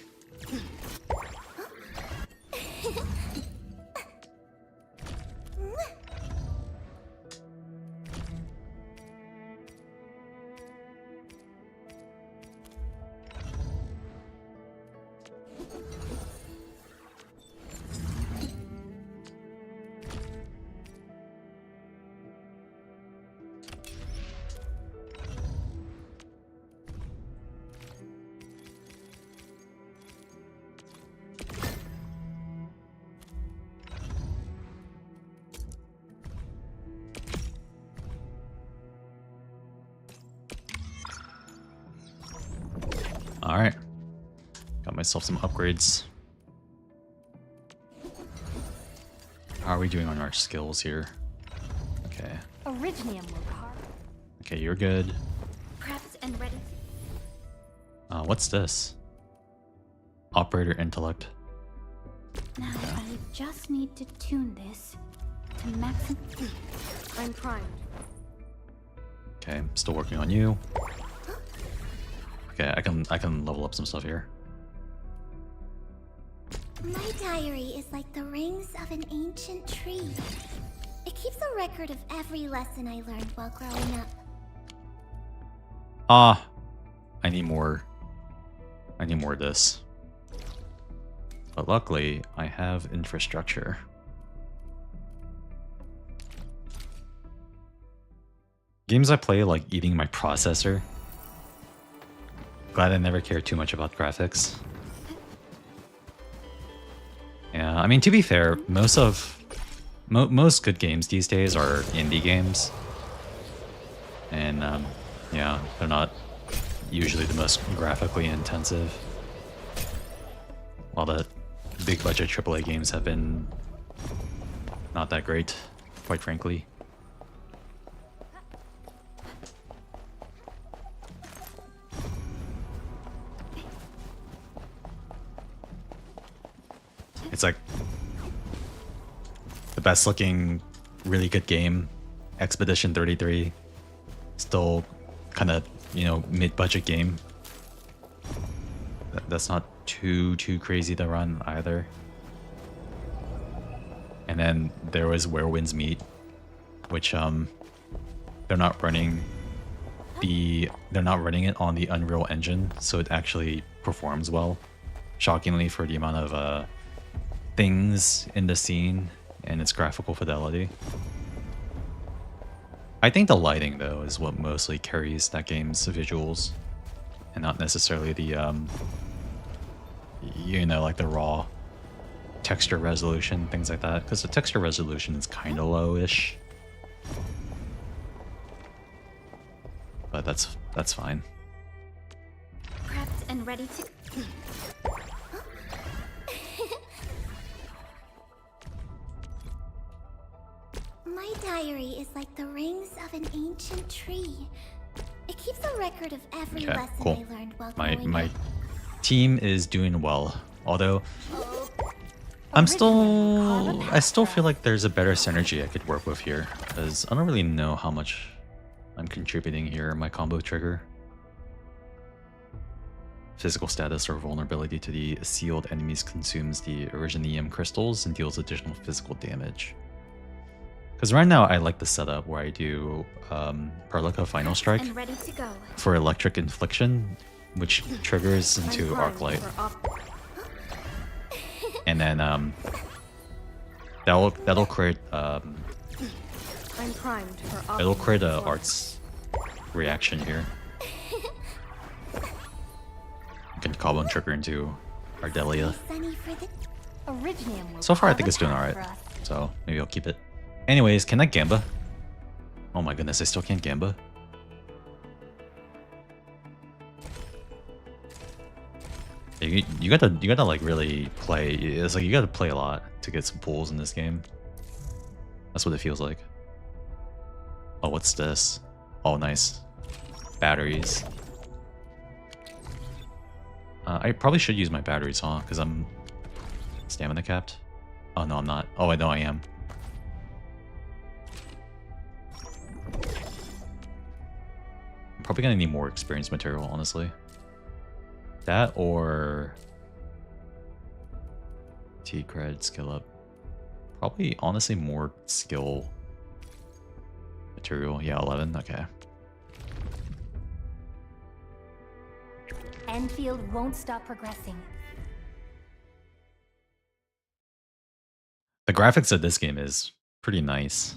Alright. Got myself some upgrades. How are we doing on our skills here? Okay. Originium will carve. Okay, you're good. Prepped and ready. What's this? Operator intellect. Now I just need to tune this to maximum. I'm primed. Okay, still working on you. Okay, I can level up some stuff here. My diary is like the rings of an ancient tree. It keeps a record of every lesson I learned while growing up. I need more. I need more of this. But luckily, I have infrastructure. Games I play like eating my processor. Glad I never cared too much about graphics. Yeah, I mean, to be fair, most good games these days are indie games. And yeah, they're not usually the most graphically intensive. While the big budget AAA games have been not that great, quite frankly. It's like the best looking, really good game, Expedition 33, still kind of, you know, mid-budget game. That's not too crazy to run either. And then there was Where Winds Meet, which they're not running it on the Unreal Engine, so it actually performs well. Shockingly, for the amount of things in the scene and its graphical fidelity. I think the lighting, though, is what mostly carries that game's visuals, and not necessarily the you know, like the raw texture resolution, things like that, because the texture resolution is kind of low-ish. But that's fine. Prepped and ready to... My diary is like the rings of an ancient tree. It keeps a record of every lesson I learned while growing My up. team is doing well, although I still feel like there's a better synergy I could work with here, because I don't really know how much I'm contributing here in my combo trigger. Physical status or vulnerability to the sealed enemies consumes the Originium crystals and deals additional physical damage. Because right now I like the setup where I do Perlica Final Strike and ready to go. for electric infliction, which triggers into Arklight. And then that'll create I'm primed for it'll create a arts reaction here. You can call one trigger into Ardelia. So far I think it's doing alright. So maybe I'll keep it. Anyways, can I Gamba? Oh my goodness, I still can't Gamba. You gotta like really play. It's like you gotta play a lot to get some pulls in this game. That's what it feels like. Oh, what's this? Oh, nice. Batteries. I probably should use my batteries, huh? Because I'm stamina capped. Oh no, I'm not. Oh, I know I am. I'm probably gonna need more experience material, honestly. That or T-cred, skill up. Probably, honestly, more skill material. Yeah, 11. Okay. Endfield won't stop progressing. The graphics of this game is pretty nice.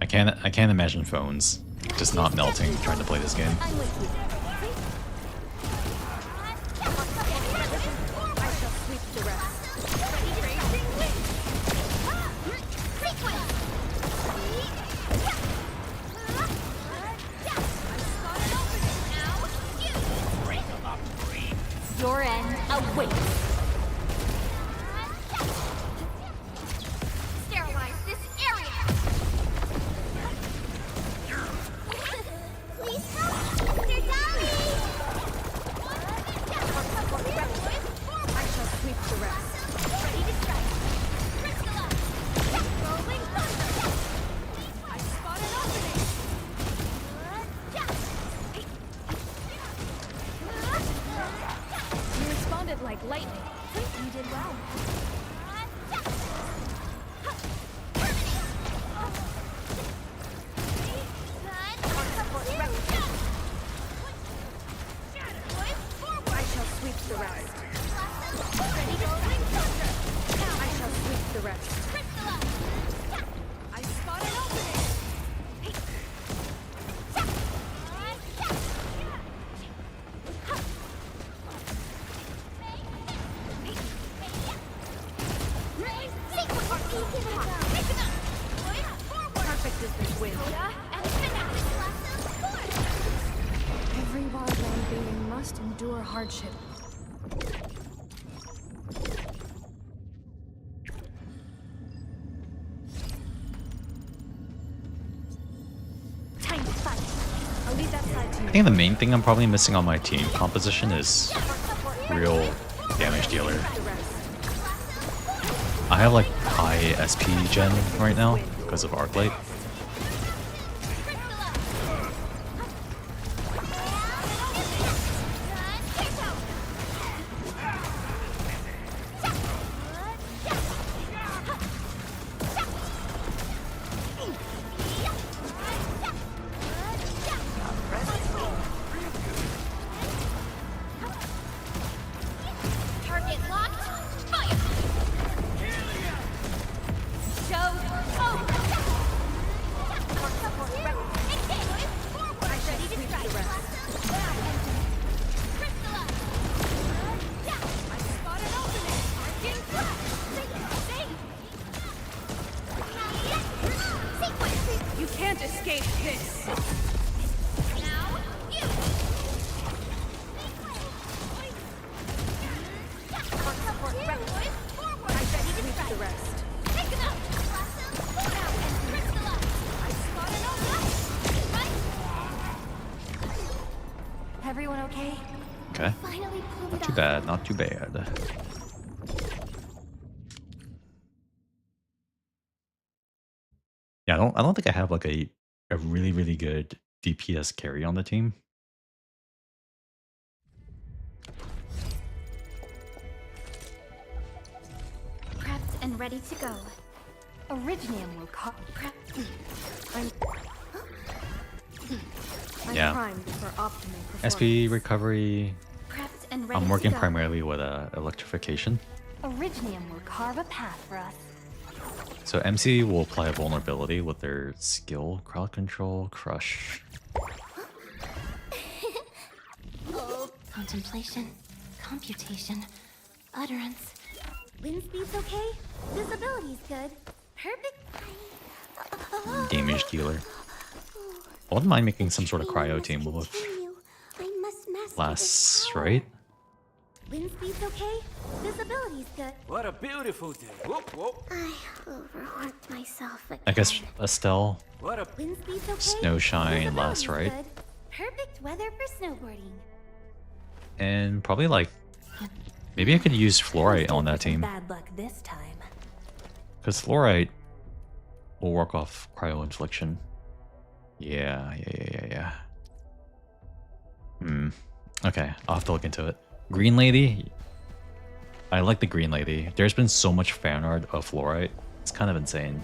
I can't imagine phones just not melting trying to play this game. Your end awaits. Sterilize this area. Please help, Mr. Dolly. I shall sweep the rest. Ready to strike. Crystal up. Rolling thunder. I spot an opening. You responded like lightning. You did well. I shall sweep the rest. I shall sweep the rest. I spot an opening. Perfect is this wind. Every wildland being must endure hardship. Time to fight. I'll leave that side to you. I think the main thing I'm probably missing on my team composition is real damage dealer. I have like high SP gen right now because of Arklight. Target locked. Fire. Show. Oh. I'm ready to try the rest. Crystallize. I spot an ultimate. Arcane flash. You can't escape this. Now, you. I'm ready to try the rest. Take him out. Now and crystallize. I spot an ultimate. Everyone okay? Okay. Finally pulled Not it too off. bad, not too bad. Yeah, I don't think I have like a really, really good DPS carry on the team. Prepped and ready to go. Originium will call. I'm Yeah. primed for optimum SP recovery. Prepped and ready I'm to working go. primarily with electrification. Originium will carve a path for us. So MC will apply a vulnerability with their skill, crowd control, crush. Oh, contemplation, computation, utterance. Wind speed's okay. Visibility's good. Perfect. Damage dealer. I wouldn't mind making some sort of cryo team with I must master Lass, right? Wind speed's okay. Visibility's good. What a beautiful day. Whoop, whoop. I overworked myself again. I guess Estelle, What a Wind speed's okay. Snowshine, Lass, Visibility's right? good. Perfect weather for snowboarding. And probably like, maybe I could use Fluorite on that team. Bad luck this time. Because Fluorite will work off cryo infliction. Yeah. Okay, I'll have to look into it. Green Lady. I like the Green Lady. There's been so much fan art of Fluorite. It's kind of insane.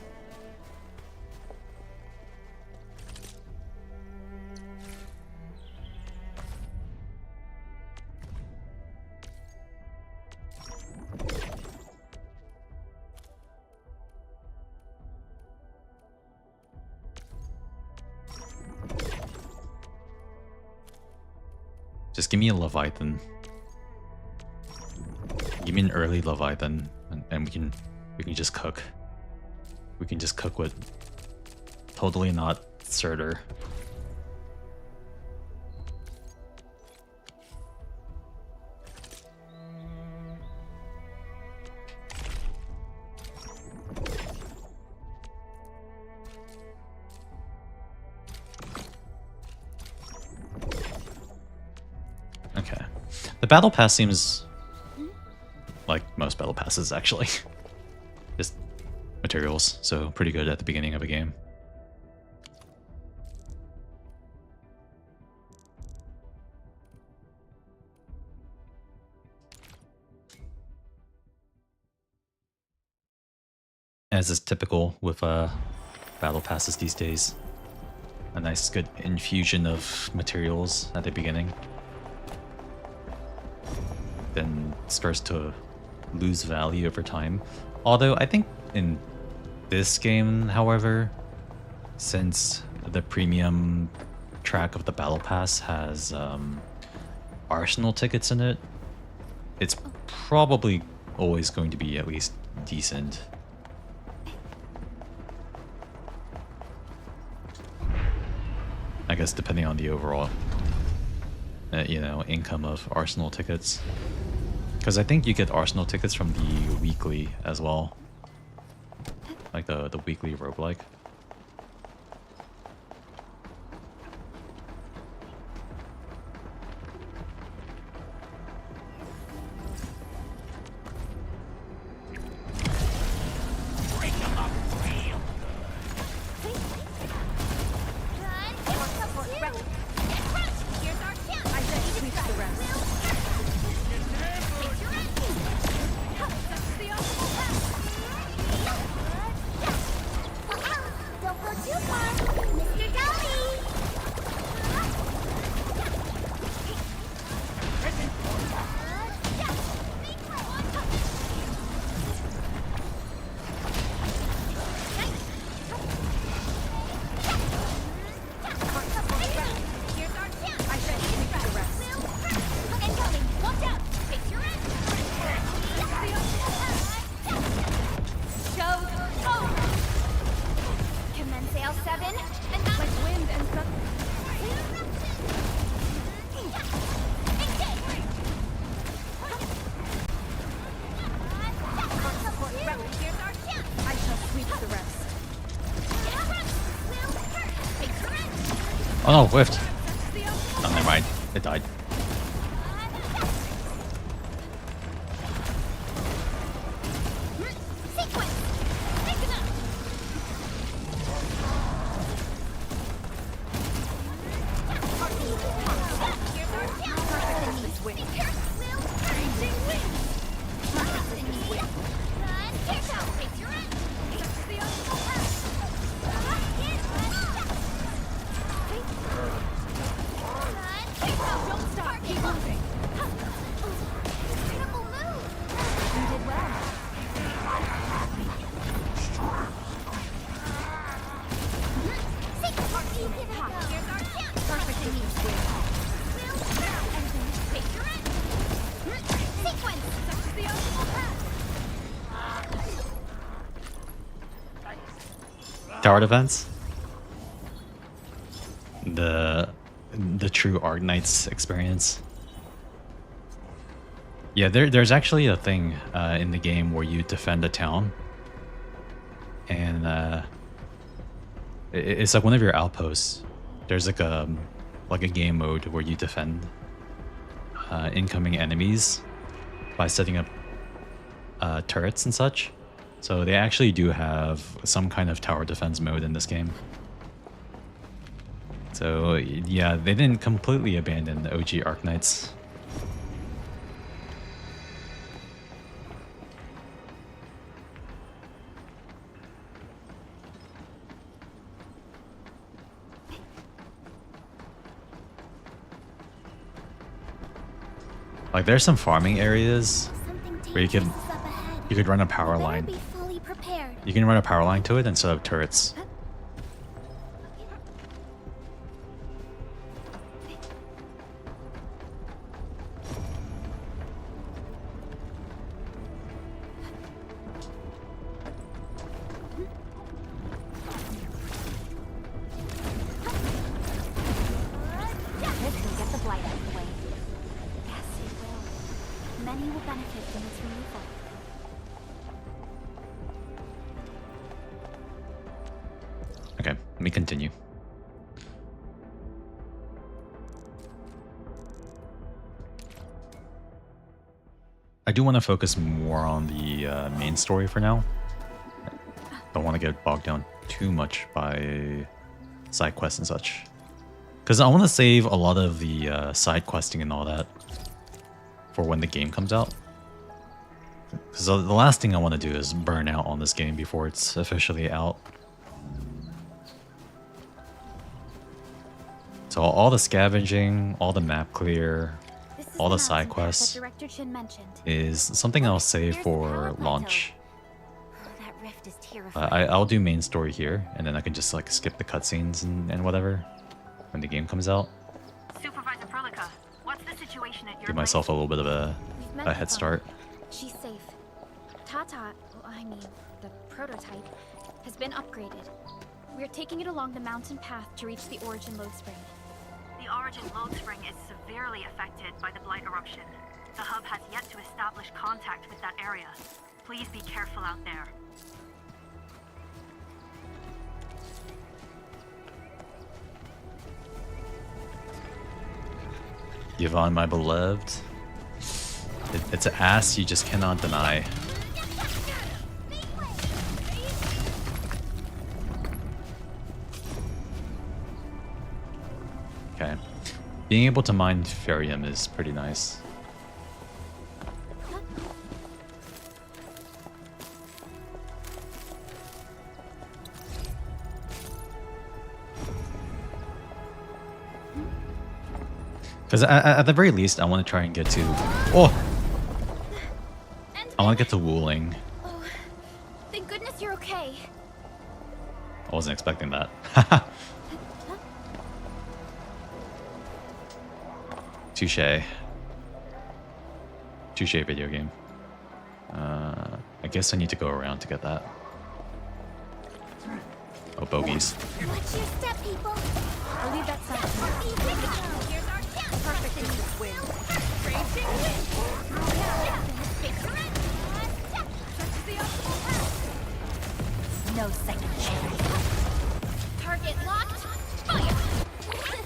Just give me a Leviathan. Give me an early Leviathan, and we can just cook. We can just cook with totally not Surtur. Okay. The battle pass seems like most battle passes, actually. Just materials, so pretty good at the beginning of a game. As is typical with battle passes these days. A nice good infusion of materials at the beginning. Then starts to lose value over time. Although I think in this game, however, since the premium track of the battle pass has arsenal tickets in it, it's probably always going to be at least decent. I guess depending on the overall income of arsenal tickets. Because I think you get arsenal tickets from the weekly as well. Like the weekly roguelike. Oh no, whiffed. Oh, never mind. It died. Tower defense. The true Arknights experience. Yeah, there's actually a thing in the game where you defend a town, and it's like one of your outposts. There's like a game mode where you defend incoming enemies by setting up turrets and such. So they actually do have some kind of tower defense mode in this game. So yeah, they didn't completely abandon the OG Arknights. Like there's some farming areas where you could run a power line. You can run a power line to it and set up turrets. Okay, let me continue. I do want to focus more on the main story for now. Don't want to get bogged down too much by side quests and such. Because I want to save a lot of the side questing and all that for when the game comes out. Because the last thing I want to do is burn out on this game before it's officially out. So all the scavenging, all the map clear, all the side quests is something I'll save for launch. I'll do main story here, and then I can just like skip the cutscenes and whatever when the game comes out. Supervisor Perlica, what's the situation at your Give myself a little bit of a head start. She's safe. Tata, I mean, the prototype, has been upgraded. We're taking it along the mountain path to reach the Origin Load Spring. The Origin Load Spring is severely affected by the Blight eruption. The hub has yet to establish contact with that area. Please be careful out there. Yvonne, my beloved. It's an ass you just cannot deny. Okay. Being able to mine Ferium is pretty nice. Because at the very least, I want to try and get to... Oh! I want to get to Wuling. Oh, thank goodness you're okay. I wasn't expecting that. Touche. Touche video game. I guess I need to go around to get that. Oh, bogeys. Watch your step, people. I'll leave that side to me. Here's our chance. Perfect in this wind. Raging wind. No second chance. Target locked. Fire.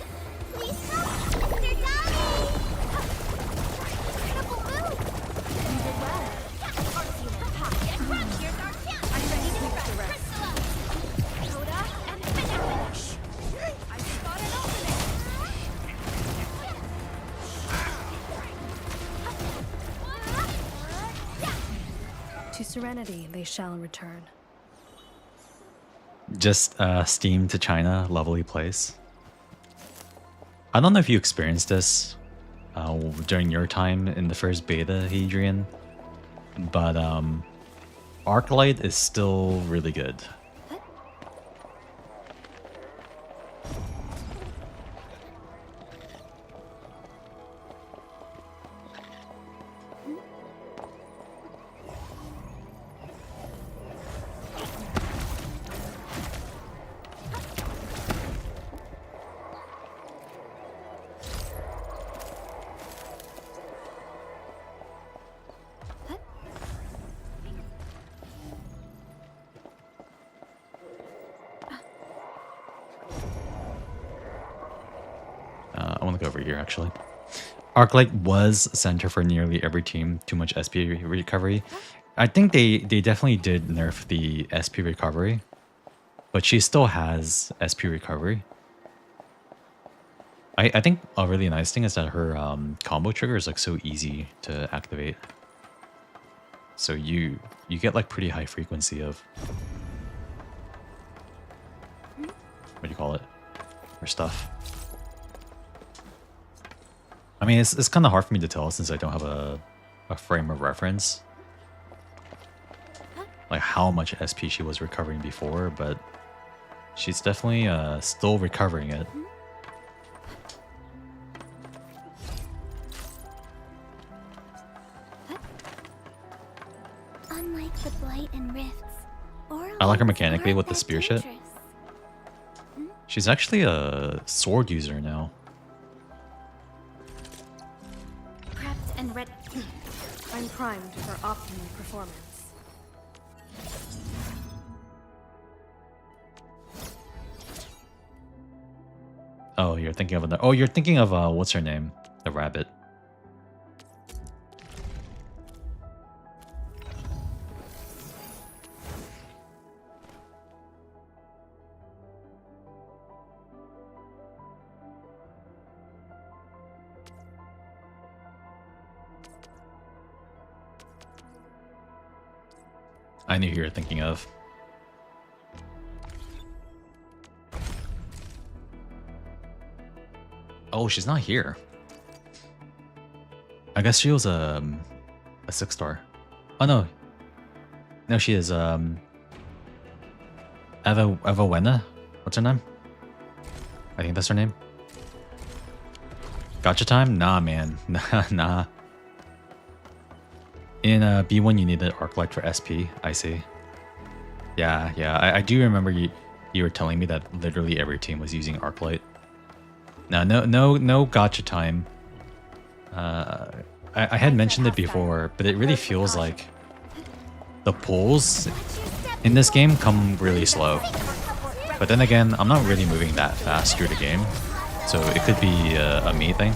To serenity they shall return. Just steam to China, lovely place. I don't know if you experienced this during your time in the first beta, Adrian, but Arknight is still really good. I want to go over here, actually. Arknight was center for nearly every team. Too much SP recovery. I think they definitely did nerf the SP recovery, but she still has SP recovery. I think a really nice thing is that her combo trigger is like so easy to activate. So you get like pretty high frequency of what do you call it? Her stuff. I mean, it's kind of hard for me to tell since I don't have a frame of reference. Like how much SP she was recovering before, but she's definitely still recovering it. Unlike the blight and rifts, I like her mechanically with the spear shit. She's actually a sword user now. Prepped and ready. I'm primed for optimal performance. Oh, you're thinking of another. Oh, you're thinking of what's her name? The rabbit. I knew you were thinking of. Oh, she's not here. I guess she was a 6-star. Oh no. No, she is Eva Wenna? What's her name? I think that's her name. Gotcha time? Nah, man. Nah. In B1 you needed Arknight for SP, I see. Yeah, I do remember you were telling me that literally every team was using Arknight. No gotcha time. I had mentioned it before, but it really feels like the pulls in this game come really slow. But then again, I'm not really moving that fast through the game, so it could be a me thing.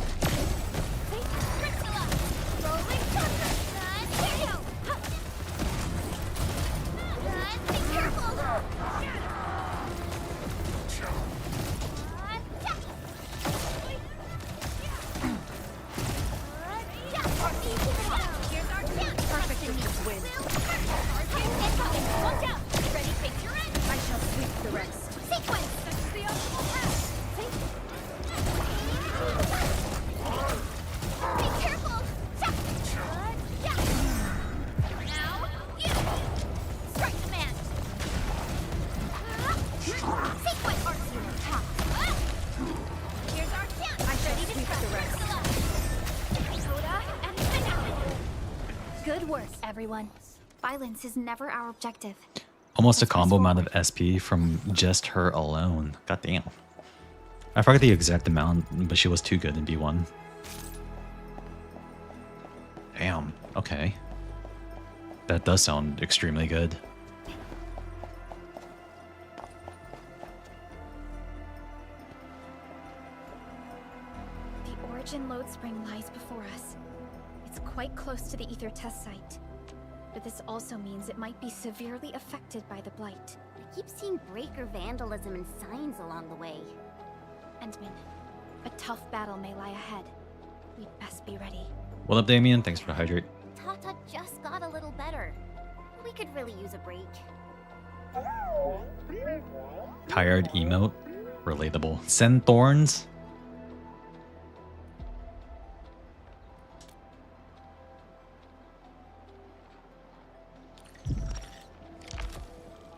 Good work, everyone. Violence is never our objective. Almost a combo amount of SP from just her alone. God damn. I forgot the exact amount, but she was too good in B1. Damn, okay. That does sound extremely good. The origin load spring lies before us. It's quite close to the ether test site. But this also means it might be severely affected by the blight. I keep seeing breaker vandalism and signs along the way. Endman, a tough battle may lie ahead. We'd best be ready. What up, Damien? Thanks for the hydrate. Tata just got a little better. could really use a break. Tired emote. Relatable. Send thorns.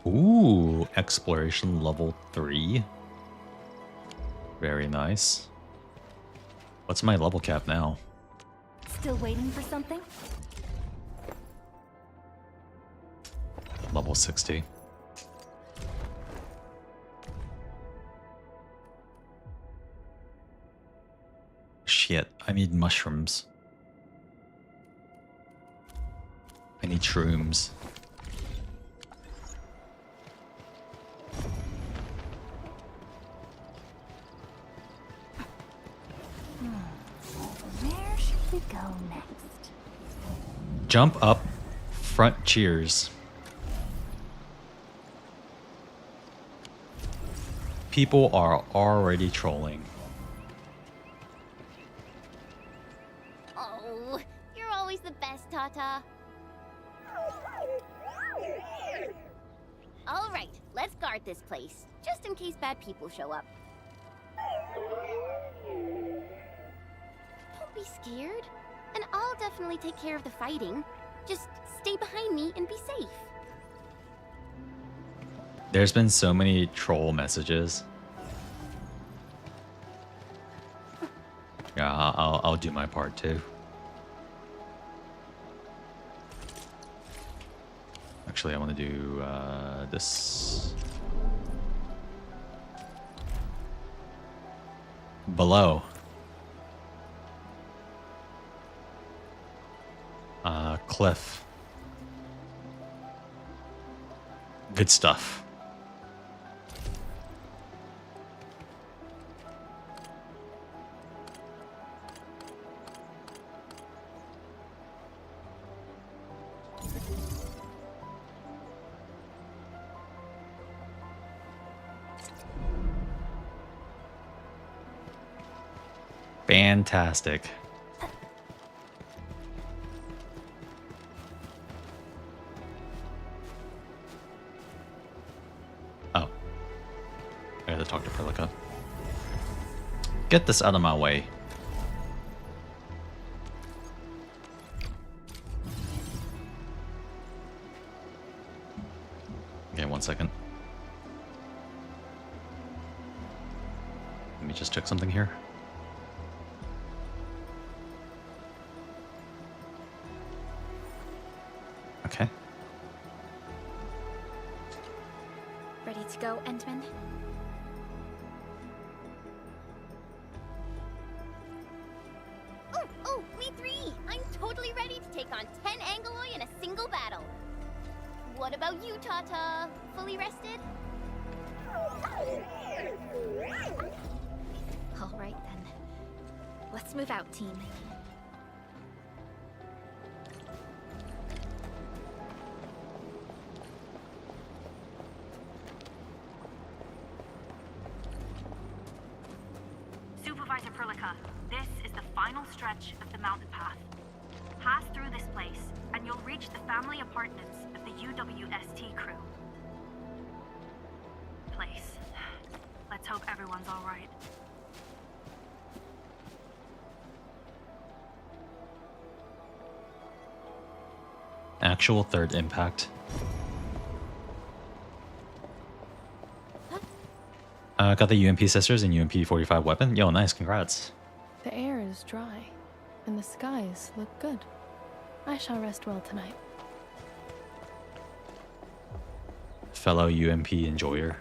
Ooh, exploration level 3. Very nice. What's my level cap now? Still waiting for something? Level 60. Shit, I need mushrooms. I need shrooms. Where should we go next? Jump up, front cheers. People are already trolling. Oh, you're always the best, Tata. All right, let's guard this place, just in case bad people show up. Don't be scared, and I'll definitely take care of the fighting. Just stay behind me and be safe. There's been so many troll messages. Yeah, I'll do my part too. Actually, I want to do this. Below. Cliff. Good stuff. Fantastic. Oh. I gotta talk to Perlica. Get this out of my way. Okay, 1 second. Let me just check something here. Okay. Ready to go, Endman? Oh, me three! I'm totally ready to take on 10 Angoloi in a single battle. What about you, Tata? Fully rested? All right, then. Let's move out, team. Supervisor Perlica, this is the final stretch of the mountain path. Pass through this place, and you'll reach the family apartments of the UWST crew. Place. Let's hope everyone's all right. Actual third impact. Got the UMP sisters and UMP 45 weapon. Yo, nice, congrats. The air is dry, and the skies look good. I shall rest well tonight. Fellow UMP enjoyer.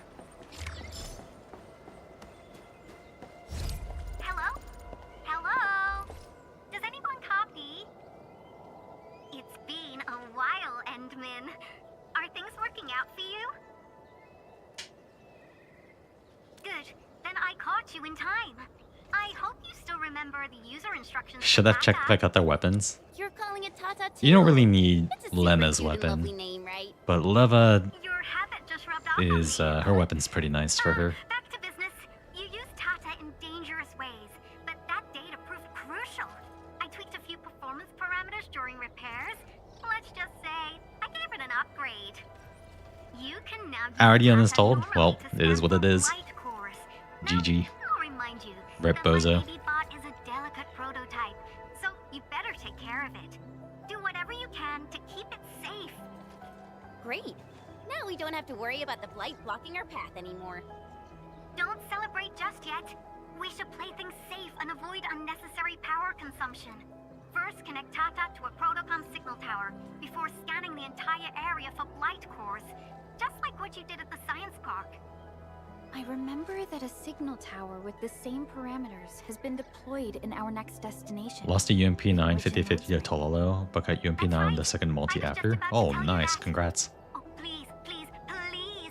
Hello? Hello? Does anyone copy? It's been a while, Endman. Are things working out for you? Good. Then I caught you in time. I hope you still remember the user instructions. Should have checked back out their weapons. You're calling it Tata too? You don't really need It's a Lema's super cute and lovely weapon, name, right? but Leva Your habit just rubbed off is her weapon's pretty nice for her. Back to business. You used Tata in dangerous ways, but that data proved crucial. I tweaked a few performance parameters during repairs. Let's just say I gave it an upgrade. Already uninstalled? Well, it is what it is. GG. Rip Bozo. Bot is a delicate prototype, so you better take care of it. Do whatever you can to keep it safe. Great. Now we don't have to worry about the blight blocking our path anymore. Don't celebrate just yet. We should play things safe and avoid unnecessary power consumption. First, connect Tata to a Protocom signal tower before scanning the entire area for blight cores, just like what you did at the science park. I remember that a signal tower with the same parameters has been deployed in our next destination. Lost a UMP-9 50-50 to Tololo, but got UMP-9 on the second multi after. Oh, nice. Congrats. Oh, please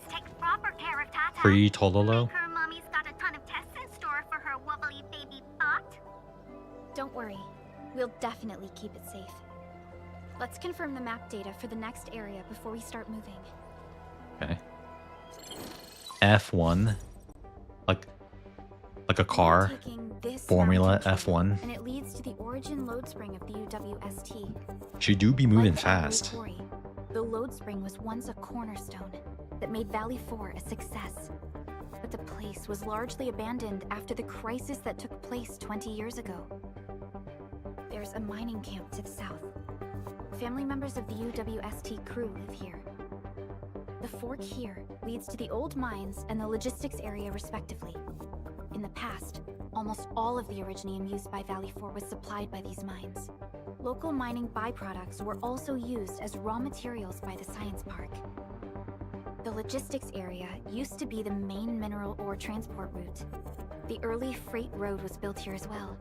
take proper care of Tata. Free Tololo? Her mommy's got a ton of tests in store for her wobbly baby bot. Don't worry. We'll definitely keep it safe. Let's confirm the map data for the next area before we start moving. Okay. F1. Like a car. Formula F1. And it leads to the origin load spring of the UWST. She do be moving Like fast. Quarry, the load spring was once a cornerstone that made Valley 4 a success. But the place was largely abandoned after the crisis that took place 20 years ago. There's a mining camp to the south. Family members of the UWST crew live here. The fork here leads to the old mines and the logistics area respectively. In the past, almost all of the originium used by Valley 4 was supplied by these mines. Local mining byproducts were also used as raw materials by the science park. The logistics area used to be the main mineral ore transport route. The early freight road was built here as well.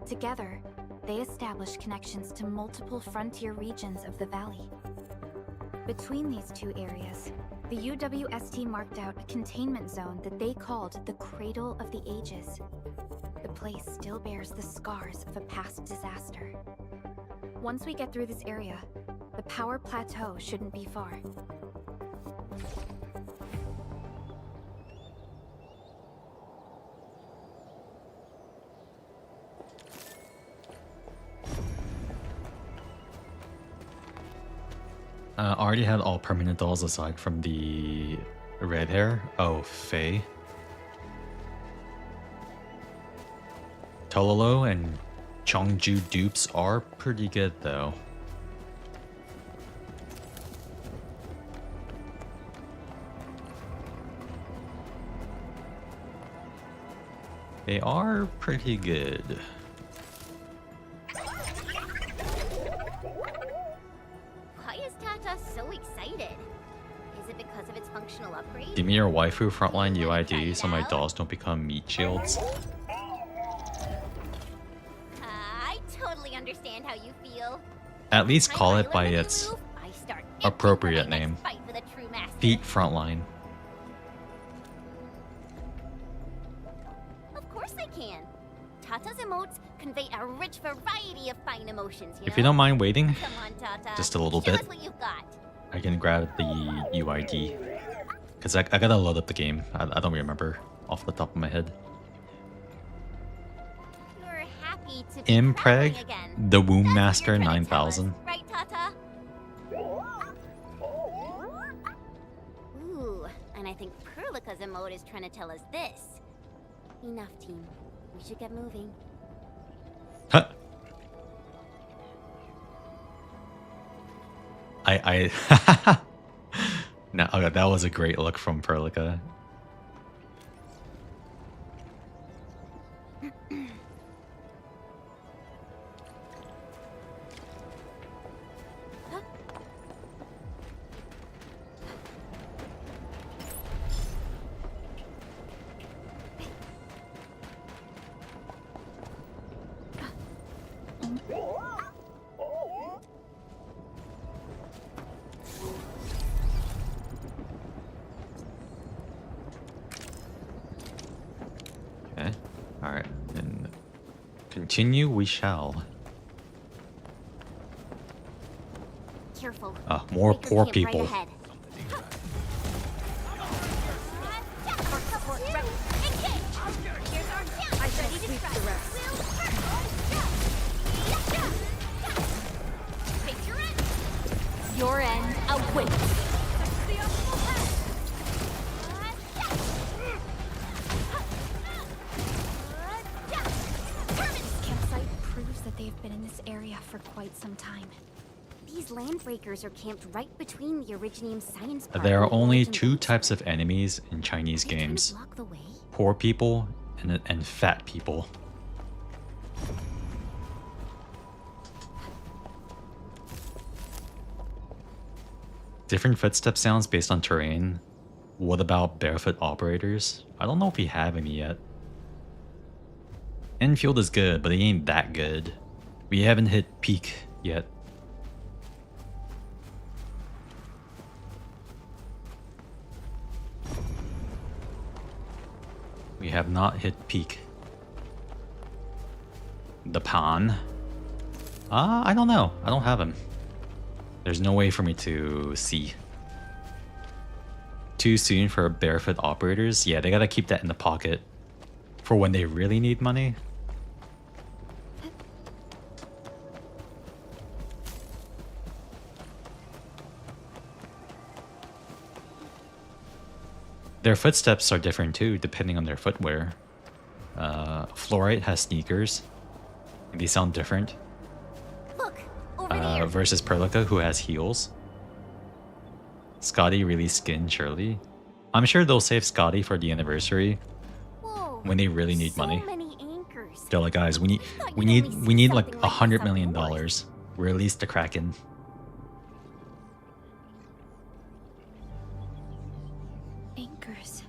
Together, they established connections to multiple frontier regions of the valley. Between these two areas, the UWST marked out a containment zone that they called the Cradle of the Ages. The place still bears the scars of a past disaster. Once we get through this area, the power plateau shouldn't be far. Already had all permanent dolls aside from the red hair. Oh, Faye. Tololo and Chongju dupes are pretty good though. They are pretty good. Why is Tata so excited? Is it because of its functional upgrade? Give me your waifu frontline UID so my dolls don't become meat shields. I totally understand how you feel. At least call it by its appropriate name. Fight with a true master. Feet frontline. Of course they can. Tata's emotes convey a rich variety of fine emotions, If you don't mind waiting, Come on, Tata. just a little Show bit, us what you've got. I can grab the UID. Because I gotta load up the game. I don't remember off the top of my head. You're happy to be Impreg, traveling again. the Womb Master 9000. Right, Tata? Ooh, and I think Perlica's emote is trying to tell us this. Enough, team. We should get moving. Huh. No, okay, that was a great look from Perlica. Okay, alright, and continue we shall. Careful. More Baker poor camp people. Right ahead. I shall sweep the rest. Your end awaits. some time. These landbreakers are camped right between the Originium Science Park. There are only two types of enemies in Chinese games: poor people and fat people. Different footstep sounds based on terrain. What about barefoot operators? I don't know if we have any yet. Endfield is good, but it ain't that good. We haven't hit peak yet. We have not hit peak. The Pan. I don't know. I don't have him. There's no way for me to see. Too soon for barefoot operators? Yeah, they gotta keep that in the pocket for when they really need money. Their footsteps are different too, depending on their footwear. Fluorite has sneakers. And they sound different. Look, over there. Versus Perlica, who has heels. Scotty really skinned Shirley. I'm sure they'll save Scotty for the anniversary. Whoa, when they really need money. many anchors. They're like, guys, we need like $100 million. Release the Kraken. Anchors.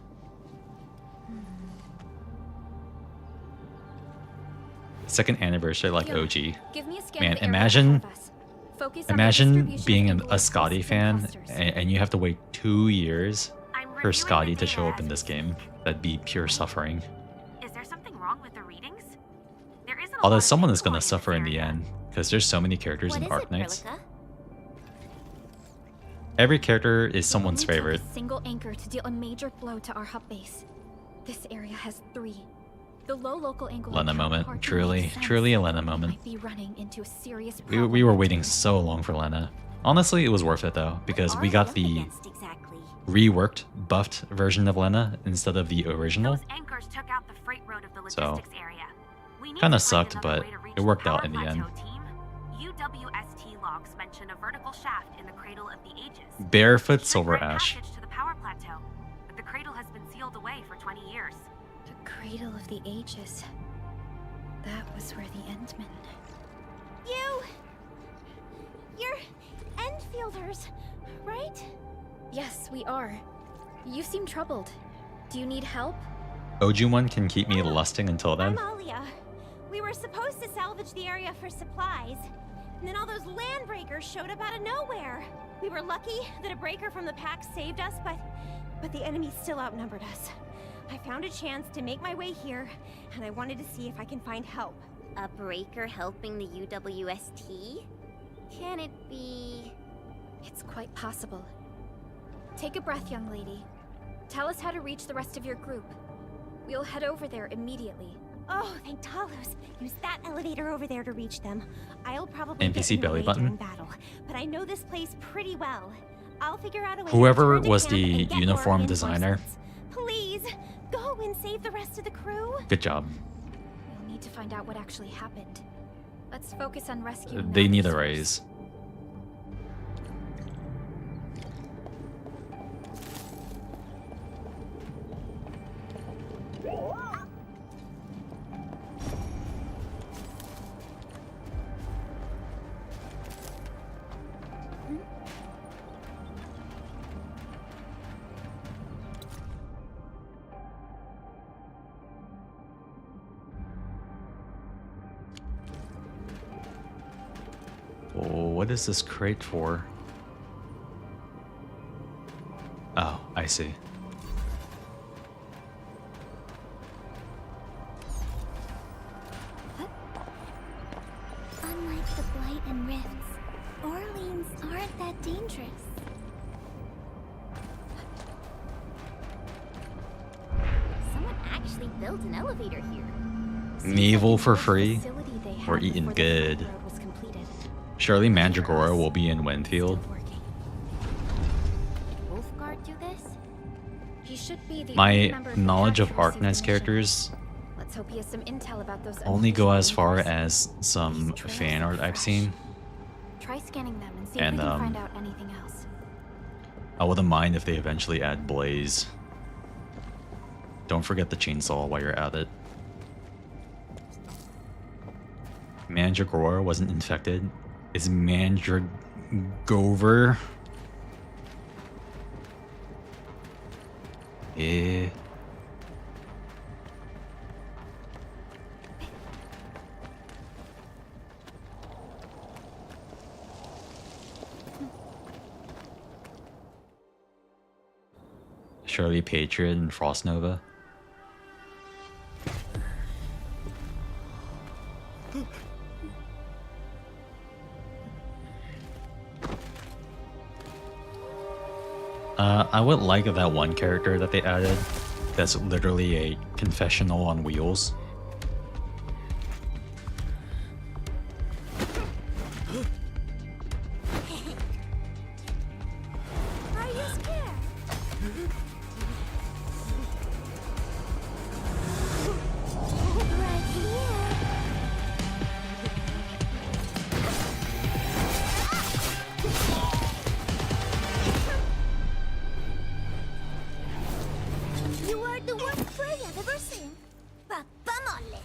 Second anniversary like OG. Give me a scan Man, of the area imagine above us. Focus on the imagine distribution being of a Scotty fan and you have to wait 2 years for reviewing Scotty the to show data up in this game. That'd be pure suffering. Is there something wrong with the readings? There isn't a Although lot of someone is info gonna in this suffer in the area. end, because there's so many characters What in is it, Arknights. Perlica? Every character is someone's Only took favorite. A single anchor to deal a major blow to our hub base. This area has 3. The low local angle. Lena moment. Truly a Lena moment. Might be running into a serious We problem. were waiting so long for Lena. Honestly, it was worth it though, because we got the reworked, buffed version of Lena instead of the original. Those anchors took out the freight road of the So, logistics area. We need kind to of find sucked, another but way to reach it worked the out power in the end. plateau, team. UWST logs mention a vertical shaft in the Cradle of the Ages. Barefoot Should Silver grant Ash. passage to the power plateau, but the cradle has been sealed away for 20 years. The Cradle of the Ages. That was where the Endmen. You're Enfielders, right? Yes, we are. You seem troubled. Do you need help? Ojumon can keep me lusting until then. I'm Alia. We were supposed to salvage the area for supplies, and then all those land breakers showed up out of nowhere. We were lucky that a breaker from the pack saved us, but the enemy still outnumbered us. I found a chance to make my way here, and I wanted to see if I can find help. A breaker helping the UWST? Can it be... It's quite possible. Take a breath, young lady. Tell us how to reach the rest of your group. We'll head over there immediately. Oh, thank Talos. Use that elevator over there to reach them. I'll probably NPC get in the belly way button. during battle, but I know this place pretty well. I'll figure out a way Whoever to return to was camp the and get more uniform designer. reinforcements. Please, go and save the rest of the crew. Good job. We'll need to find out what actually happened. Let's focus on rescuing They that need a resource. raise. Oh, what is this crate for? Oh, I see. Unlike the Blight and Rifts, Orleans aren't that dangerous. Someone actually built an elevator here. Naval for free? We're eating good. Surely Mandragora will be in Endfield. Wolfguard do this? He should be the My only member of the knowledge of pack to receive the Arknights mission. characters Let's hope he has some intel about those only go unofficial as far anchors. as some fan art I've seen. Try scanning them and see And, if we can find out anything else. I wouldn't mind if they eventually add Blaze. Don't forget the chainsaw while you're at it. Mandragora wasn't infected. Is Mandragover? Eh. Shirley Patriot and Frost Nova. I would like that one character that they added that's literally a confessional on wheels. Are you scared? Right here. You are the worst prey I've ever seen. Papa mole.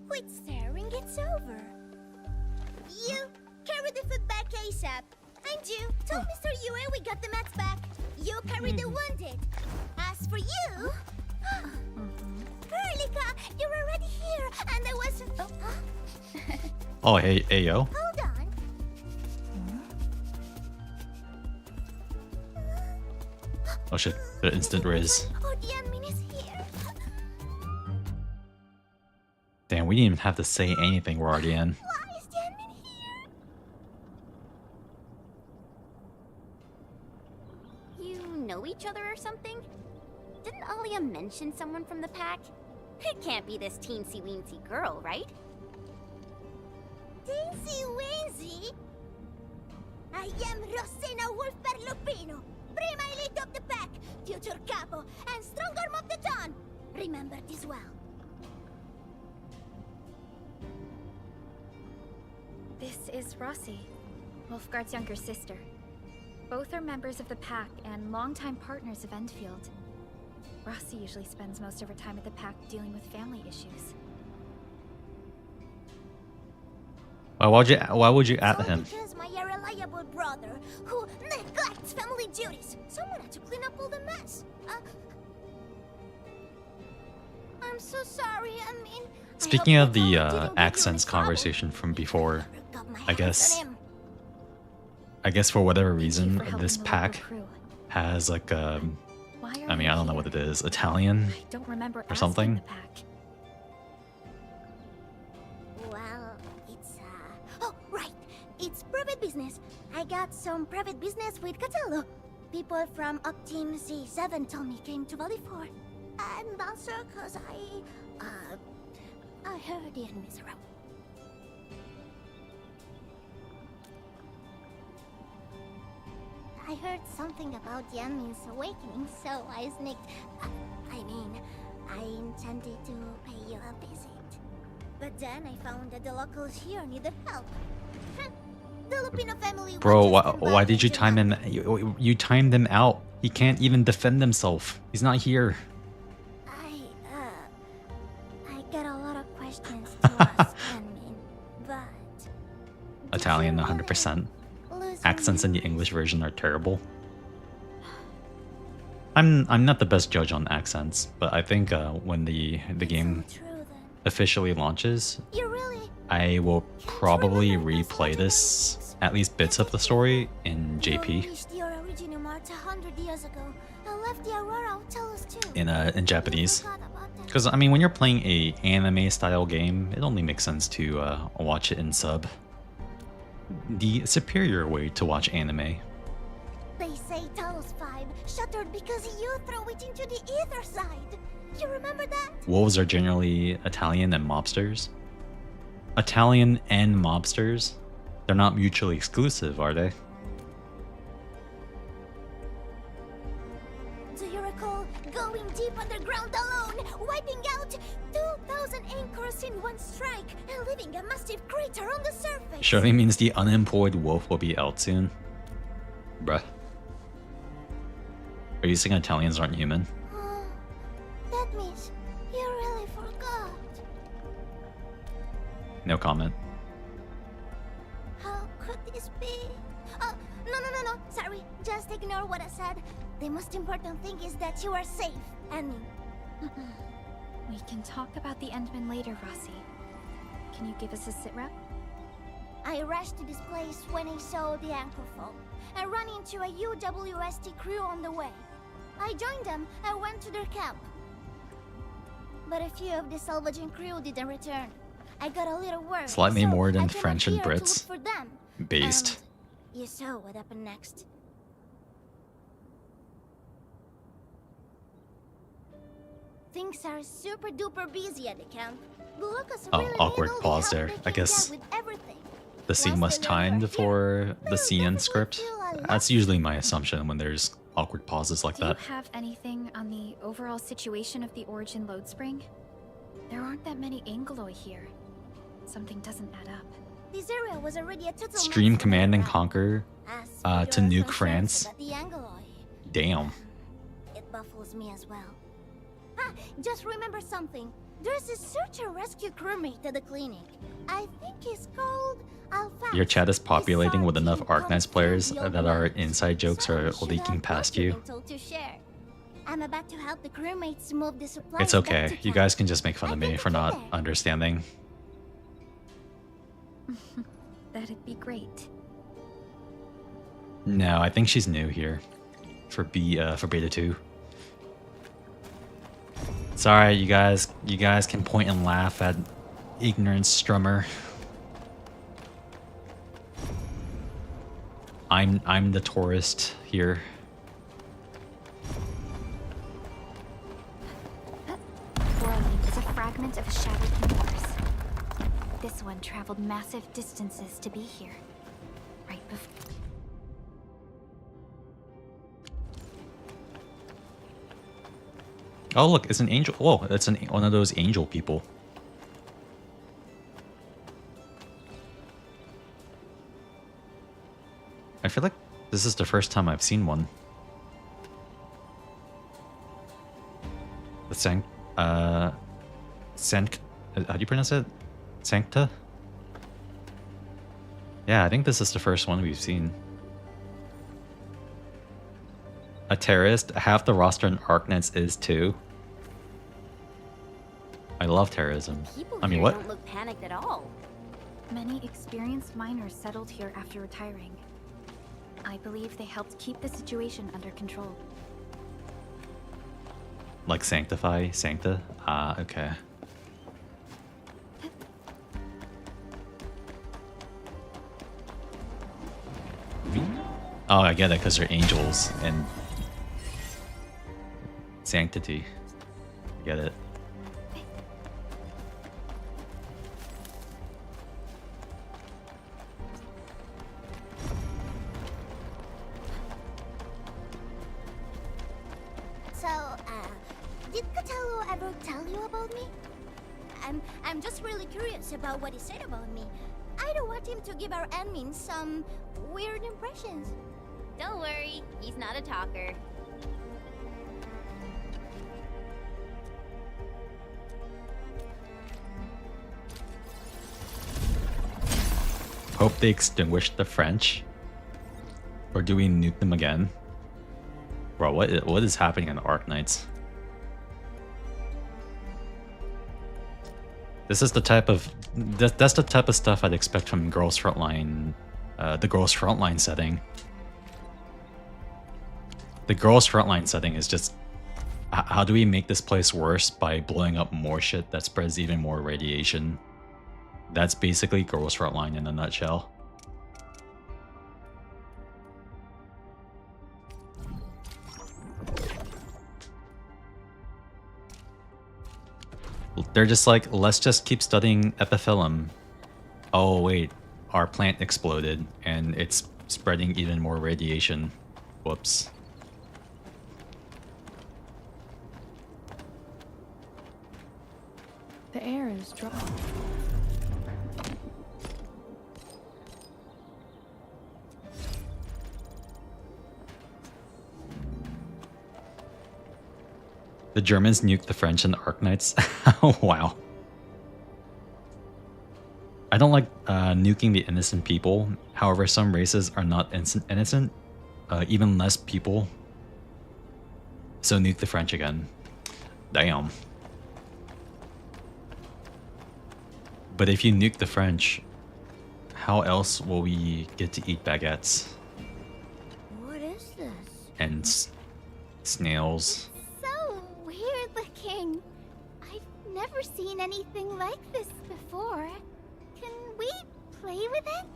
Quit staring, it's over. You carry the food back ASAP. And you, tell Mr. Yue we got the mats back. You carry the wounded. As for you... Erlika, you're already here, and I was... Oh, hey, yo. Hold on. Oh shit, the instant riz. Oh, the admin is here. Damn, we didn't even have to say anything, we're already in. Why is the admin here? You know each other or something? Didn't Alia mention someone from the pack? It can't be this teensy-weensy girl, right? Teensy-weensy? I am Rosena Wolfberg-Lupino, prima elite of the pack, future capo, and strong arm of the dawn. Remember this well. This is Rossi, Wolfgard's younger sister. Both are members of the pack and longtime partners of Endfield. Rossi usually spends most of her time at the pack dealing with family issues. Why would you add him? Because my irreliable brother, who neglects family duties, someone had to clean up all the mess. I'm so sorry, I mean... Speaking of the accents conversation from before, I guess for whatever reason, this pack has like I mean, I don't know what it is, Italian or something. Well, it's oh, right. It's private business. I got some private business with Catello. People from Up Team C7 told me came to Valley 4. I'm not sure cause I heard the enemy's around. I heard something about the enemy's awakening, so I sneaked. I mean, I intended to pay you a visit. But then I found that the locals here needed help. The Lupino family. Bro, why did you time him? You timed him out. He can't even defend himself. He's not here. I get a lot of questions to ask, but Italian 100%. Accents in the English version are terrible. I'm not the best judge on accents, but I think when the game officially launches, I will probably replay this, at least bits of the story, in JP. In Japanese. Because, I mean, when you're playing a anime style game, it only makes sense to watch it in sub. The superior way to watch anime. They say Talos 5 shuttered because you threw it into the ether side. You remember that? Wolves are generally Italian and mobsters. Italian and mobsters? They're not mutually exclusive, are they? Do you recall going deep underground alone, wiping out 2,000 anchors in one strike, and leaving a massive crater crater on the surface. Surely means the unemployed wolf will be out soon. Bruh. Are you saying Italians aren't human? Oh, that means you really forgot. No comment. How could this be? Oh, no. Sorry, just ignore what I said. The most important thing is that you are safe, Annie. We can talk about the Endmen later, Rossi. Can you give us a sitrep? I rushed to this place when I saw the anchor fall. I ran into a UWST crew on the way. I joined them and went to their camp. But a few of the salvaging crew didn't return. I got a little worried. Slightly so more I than came French up and here to Brits. look for them. Based. And you saw what happened next. Things are super duper busy at the camp. Lucas Oh, really awkward need all the pause help there. they I can guess get with everything. the scene was timed for the CN script. That's usually my assumption when there's awkward pauses like Do that. you have anything on the overall situation of the Origin load spring? There aren't that many Angoloi here. Something doesn't add up. This area was already a total Stream mess Command and when I Conquer arrived. to nuke France. About the Angoloi. Damn. It baffles me as well. Ah, just remember something. There's a search and rescue crewmate at the clinic. I think he's called Alpha. Your chat is populating with enough Arknights players that our inside jokes are leaking past you. Told to share. I'm about to help the crewmates move the supplies. It's back okay. to You camp. guys can just make fun of me for not understanding. That'd be great. No, I think she's new here for beta 2. Sorry, you guys can point and laugh at ignorant Strummer. I'm the tourist here. Orlink is a fragment of a shattered universe. This one traveled massive distances to be here. Right before. Oh look, it's an angel. Whoa, it's one of those angel people. I feel like this is the first time I've seen one. The how do you pronounce it? Sancta? Yeah, I think this is the first one we've seen. A terrorist, half the roster in Arknights is too. I love terrorism. People I mean, here what? don't look panicked at all. Many experienced miners settled here after retiring. I believe they helped keep the situation under control. Like sanctify, sancta? Ah, okay. Oh, I get it, because they're angels and sanctity. I get it. So, did Catello ever tell you about me? I'm just really curious about what he said about me. I don't want him to give our admin some weird impressions. Don't worry, he's not a talker. Hope they extinguish the French. Or do we nuke them again? Bro, what is happening in the Arknights? This is the type of that's the type of stuff I'd expect from Girls Frontline, the Girls Frontline setting. The Girls Frontline setting is just how do we make this place worse by blowing up more shit that spreads even more radiation? That's basically Girls Frontline in a nutshell. They're just like, let's just keep studying epiphyllum. Oh wait, our plant exploded and it's spreading even more radiation. Whoops. The air is dry. The Germans nuked the French and the Arknights. Oh, wow. I don't like nuking the innocent people. However, some races are not innocent. Even less people. So nuke the French again. Damn. But if you nuke the French, how else will we get to eat baguettes? What is this? And snails. So weird looking. I've never seen anything like this before. Can we play with it?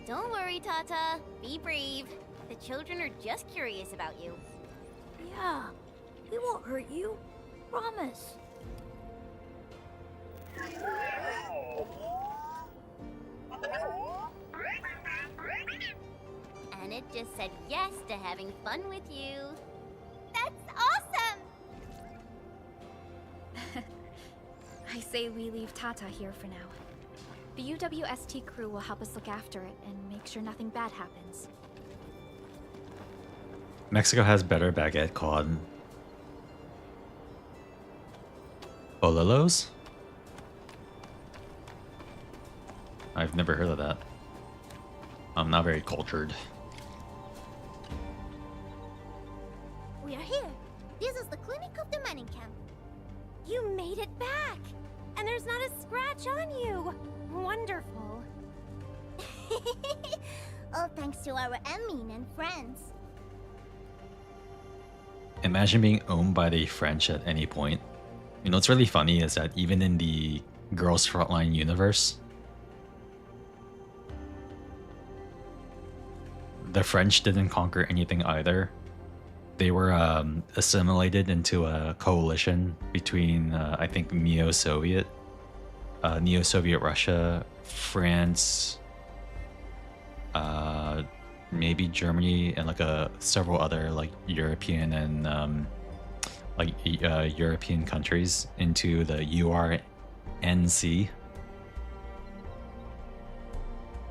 Don't worry, Tata. Be brave. The children are just curious about you. Yeah, we won't hurt you. Promise. And it just said yes to having fun with you. That's awesome! I say we leave Tata here for now. The UWST crew will help us look after it and make sure nothing bad happens. Mexico has better baguette called Bololos? I've never heard of that. I'm not very cultured. We are here. This is the clinic of the mining camp. You made it back! And there's not a scratch on you! Wonderful. All thanks to our Emin and friends. Imagine being owned by the French at any point. You know what's really funny is that even in the Girls Frontline universe, the French didn't conquer anything either. They were assimilated into a coalition between, I think, Neo-Soviet Russia, France, maybe Germany, and like several other like European and European countries into the URNC.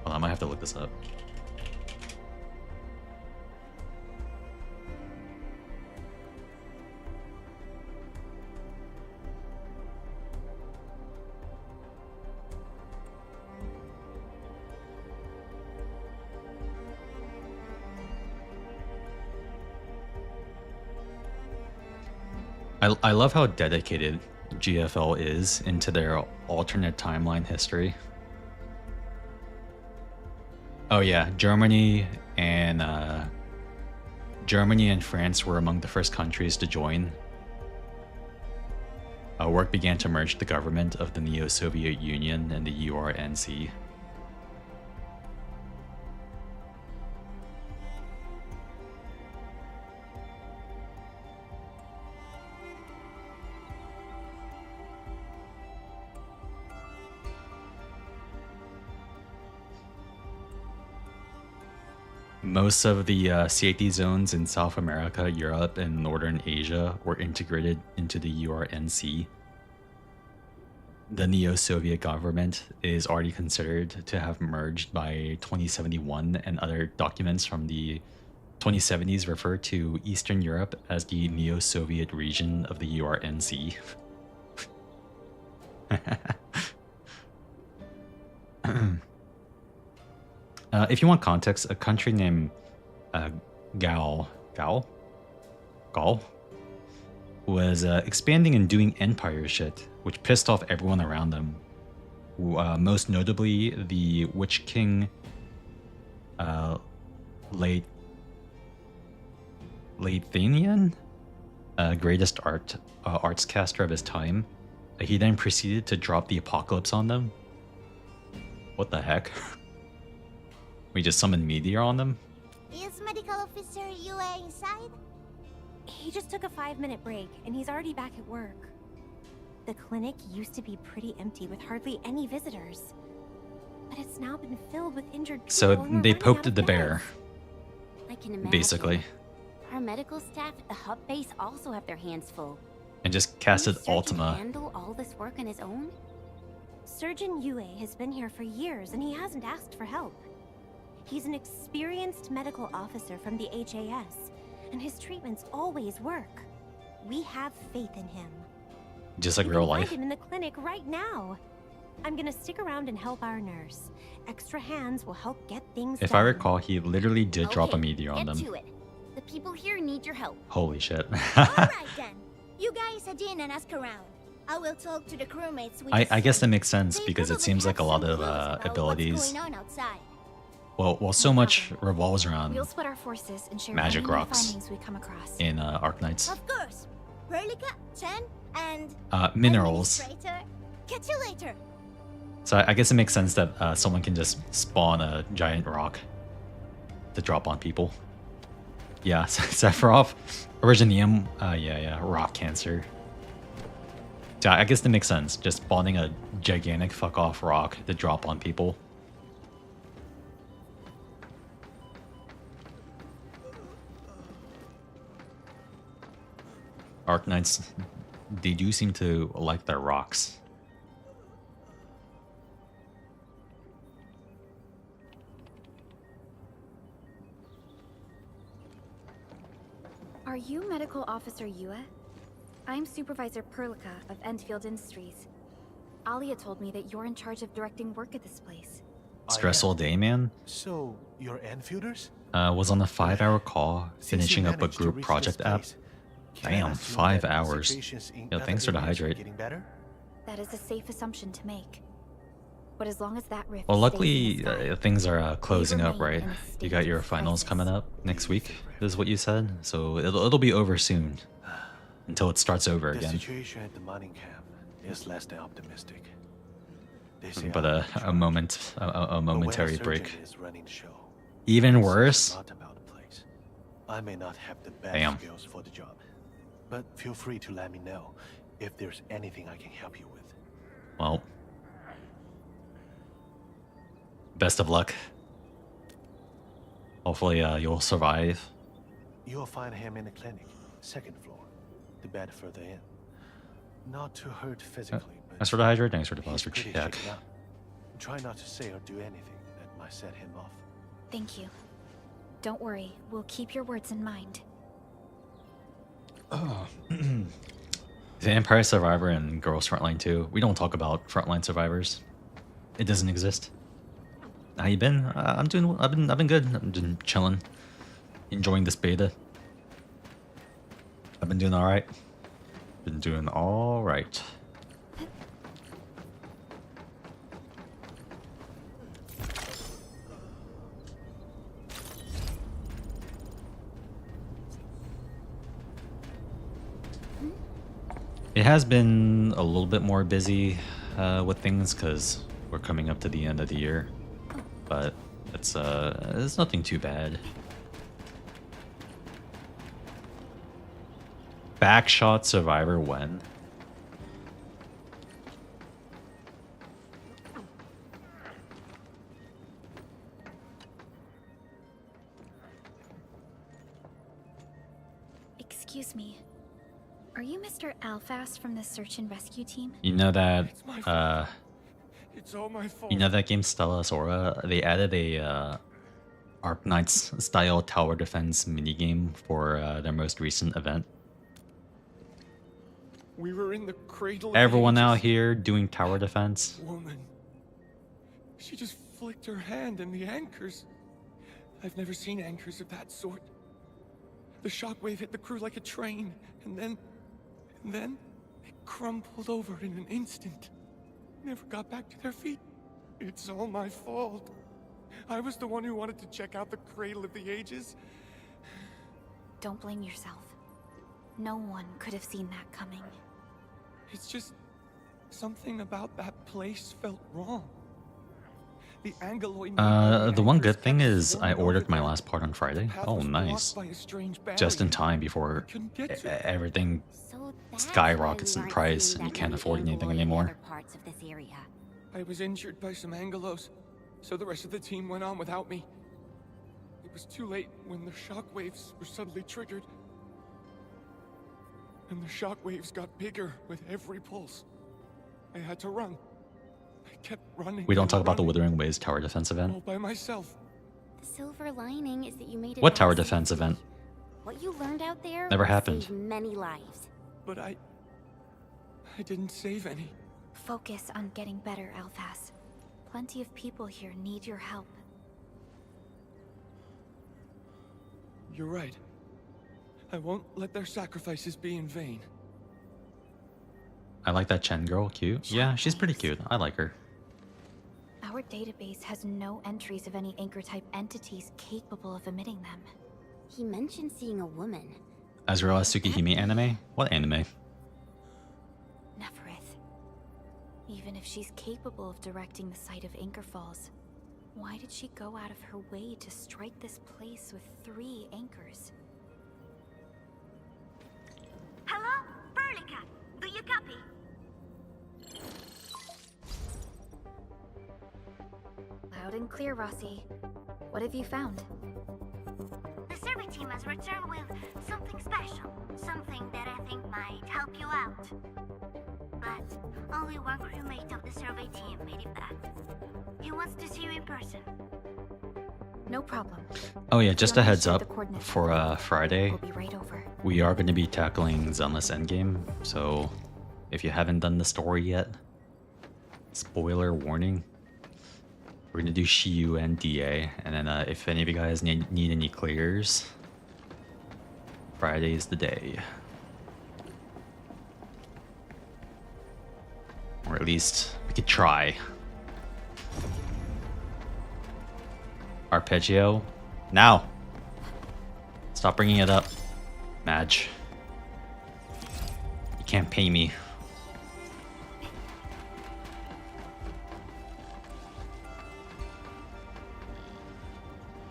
Well, I might have to look this up. I love how dedicated GFL is into their alternate timeline history. Oh yeah, Germany and France were among the first countries to join. Work began to merge the government of the Neo-Soviet Union and the URNC. Most of the safety zones in South America, Europe, and Northern Asia were integrated into the URNC. The Neo-Soviet government is already considered to have merged by 2071, and other documents from the 2070s refer to Eastern Europe as the Neo-Soviet region of the URNC. If you want context, a country named Gaul was expanding and doing empire shit, which pissed off everyone around them. Most notably, the Witch King, Lathanian, greatest arts caster of his time. He then proceeded to drop the apocalypse on them. What the heck? We just summoned meteor on them? Is Medical Officer Yue inside? He just took a 5-minute break, and he's already back at work. The clinic used to be pretty empty with hardly any visitors. But it's now been filled with injured people. So they poked the bear. I can imagine. Basically. Our medical staff at the hub base also have their hands full. And just casted Can Ultima. handle all this work on his own? Surgeon Yue has been here for years, and he hasn't asked for help. He's an experienced medical officer from the HAS, and his treatments always work. We have faith in him. Just like We real can life. find him in the clinic right now. I'm gonna stick around and help our nurse. Extra hands will help get things If done. I recall, he literally did drop a Okay, meteor on get them. to it. The people here need your help. Holy shit. Alright then. You guys head in and ask around. I will talk to the crewmates. I guess that makes sense because it seems like a lot of abilities. What's going on outside? Well, so much revolves around We'll split our forces and share magic any new rocks findings we come across. in Arknights. Of course. Perlica, Chen, and Minerals. Administrator. Catch you later. So I guess it makes sense that someone can just spawn a giant rock to drop on people. Yeah, Sephiroth, Originium, yeah, rock cancer. So I guess that makes sense. Just spawning a gigantic fuck off rock to drop on people. Arknights, they do seem to like their rocks. Are you Medical Officer Yue? I'm Supervisor Perlica of Endfield Industries. Alia told me that you're in charge of directing work at this place. Stressful day, man. So, you're Enfielders? Was on a 5-hour call, Since you finishing up a managed to group reach project this app. place, can I Damn, assume 5 that hours. situations in Yo, other thanks for the areas are hydrate. getting better? That is a safe assumption to make. But as long as that rift Well, stays luckily, in the sky, things are closing up, remain right? in a You state got your of finals crisis. coming up next week, is what you said. So it'll be over soon, until it starts over The again. situation at the mining camp is less than optimistic. They say But I'm a in charge. moment, a But when a momentary surgeon break. is running the show, Even it's worse. not about the place. I may not have the best Damn. skills for the job, but feel free to let me know if there's anything I can help you with. Well, best of luck. Hopefully, you'll survive. You'll find him in the clinic, second floor, the bed further in. Not to hurt physically, but Thanks for the hydrate. Thanks for the he's pause for pretty check. shaken up. Try not to say or do anything that might set him off. Thank you. Don't worry, we'll keep your words in mind. The Empire Survivor and Girls Frontline 2. We don't talk about Frontline Survivors. It doesn't exist. How you been? I've been good. I'm just chilling, enjoying this beta. I've been doing all right. Been doing all right. It has been a little bit more busy with things because we're coming up to the end of the year, but it's nothing too bad. Backshot Survivor when? Excuse me. Are you Mr. Alfast from the search and rescue team? You know that It's all my fault. you know that game Stella Sora? They added a Arknights style tower defense minigame for their most recent event. We were in the cradle of Everyone ages. out here doing tower defense. Woman. She just flicked her hand and the anchors. I've never seen anchors of that sort. The shockwave hit the crew like a train, and then they crumpled over in an instant. Never got back to their feet. It's all my fault. I was the one who wanted to check out the cradle of the ages. Don't blame yourself. No one could have seen that coming. It's just something about that place felt wrong. The Angeloid. The one good thing is I ordered my last part on Friday. Oh, nice. Just in time before everything skyrockets in price and you can't afford anything anymore. Parts of this area. I was injured by some Angelos, so the rest of the team went on without me. It was too late when the shockwaves were suddenly triggered. And the shockwaves got bigger with every pulse. I had to run. I kept running. We don't and talk about the running, Withering Waves tower defense all event. by myself. The silver lining is that you made it. What back tower safely. defense event? What you learned out there Never will happened. save many lives. But I didn't save any. Focus on getting better, Alphas. Plenty of people here need your help. You're right. I won't let their sacrifices be in vain. I like that Chen girl. Cute. Yeah, she's pretty cute. I like her. Our database has no entries of any Anchor-type entities capable of emitting them. He mentioned seeing a woman. As real as Tsukihime anime? What anime? Neferith. Even if she's capable of directing the site of Anchor Falls, why did she go out of her way to strike this place with 3 anchors? Hello? Burlica, do you copy? Loud and clear, Rossi. What have you found? The survey team has returned with something special. Something that I think might help you out. But only one crewmate of the survey team made it back. He wants to see you in person. No problem. Oh yeah, just a Let me heads share up the coordinates. for Friday. We'll be right over. We are going to be tackling Zenless Endgame, so if you haven't done the story yet, spoiler warning. We're going to do Shiyu and DA, and then if any of you guys need any clears, Friday is the day. Or at least we could try. Arpeggio. Now! Stop bringing it up, Madge. You can't pay me.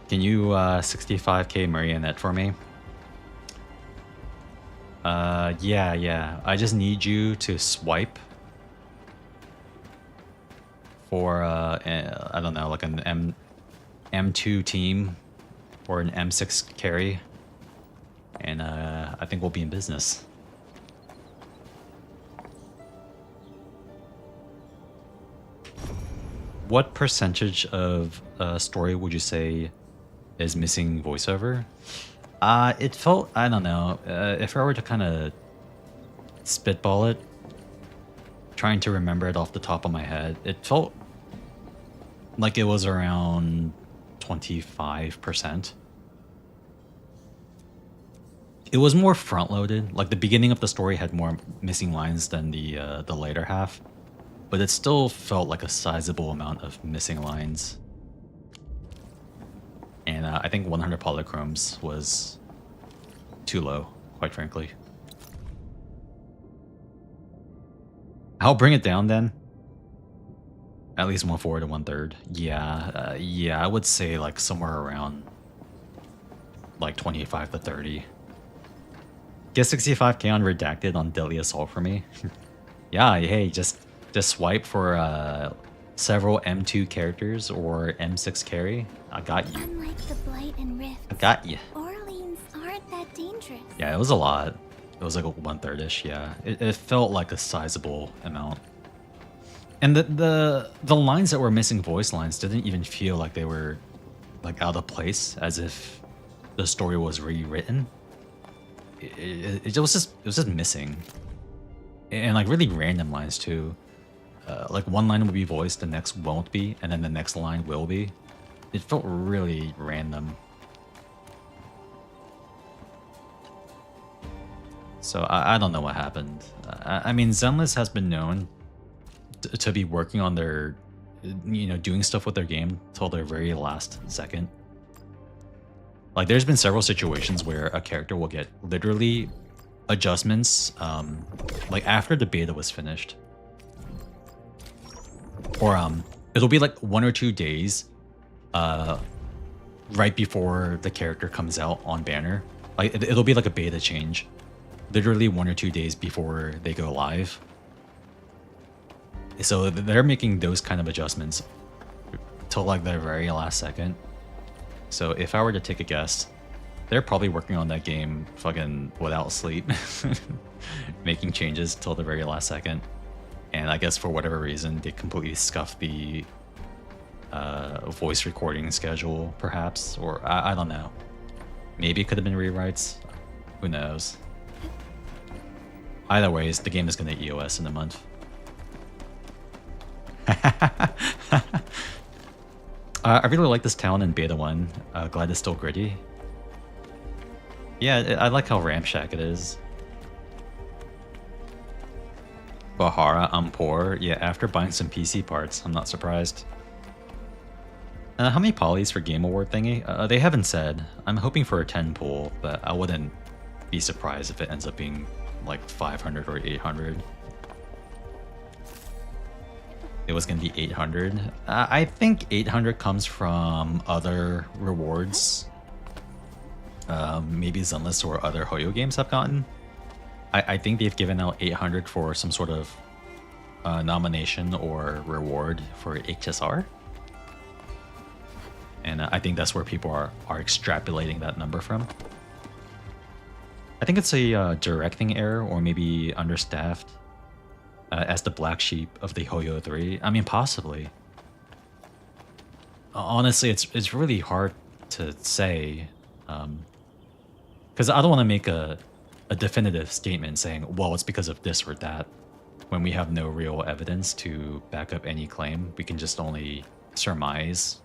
Can you 65k marionette for me? Yeah. I just need you to swipe for I don't know, like an M2 team or an M6 carry, and I think we'll be in business. What percentage of story would you say is missing voiceover? It felt, I don't know, if I were to kind of spitball it, trying to remember it off the top of my head, it felt like it was around 25%. It was more front-loaded. Like the beginning of the story had more missing lines than the later half, but it still felt like a sizable amount of missing lines. And I think 100 polychromes was too low, quite frankly. I'll bring it down then. At least 1/4 to 1/3. Yeah, I would say like somewhere around like 25 to 30. Get 65k on Redacted on Deadly Assault for me. Yeah, hey, just swipe for several M2 characters or M6 carry. I got you. Unlike the Blight and Rift, I got you. Orleans aren't that dangerous. Yeah, it was a lot. It was like a 1/3ish. Yeah, it felt like a sizable amount. And the lines that were missing voice lines didn't even feel like they were like out of place, as if the story was rewritten. It was just missing, and like really random lines too. Like one line will be voiced, the next won't be, and then the next line will be. It felt really random. So I don't know what happened. I mean, Zenless has been known to be working on their, doing stuff with their game till their very last second. Like, there's been several situations where a character will get literally adjustments, like after the beta was finished, or it'll be like 1 or 2 days, right before the character comes out on banner. Like it'll be like a beta change, literally 1 or 2 days before they go live. So they're making those kind of adjustments till like the very last second. So if I were to take a guess, they're probably working on that game fucking without sleep, making changes till the very last second. And I guess for whatever reason, they completely scuffed the voice recording schedule, perhaps, or I don't know. Maybe it could have been rewrites. Who knows? Either ways, the game is going to EOS in a month. I really like this town in Beta 1. Glad it's still gritty. Yeah, I like how ramshack it is. Bahara, I'm poor. Yeah, after buying some PC parts, I'm not surprised. How many polys for Game Award thingy? They haven't said. I'm hoping for a 10 pool, but I wouldn't be surprised if it ends up being like 500 or 800. It was gonna be 800. I think 800 comes from other rewards. Maybe Zenless or other Hoyo games have gotten. I think they've given out 800 for some sort of nomination or reward for HSR. And I think that's where people are extrapolating that number from. I think it's a directing error or maybe understaffed as the black sheep of the Hoyo 3. I mean, possibly. Honestly, it's really hard to say. Because I don't want to make a definitive statement saying, well, it's because of this or that, when we have no real evidence to back up any claim. We can just only surmise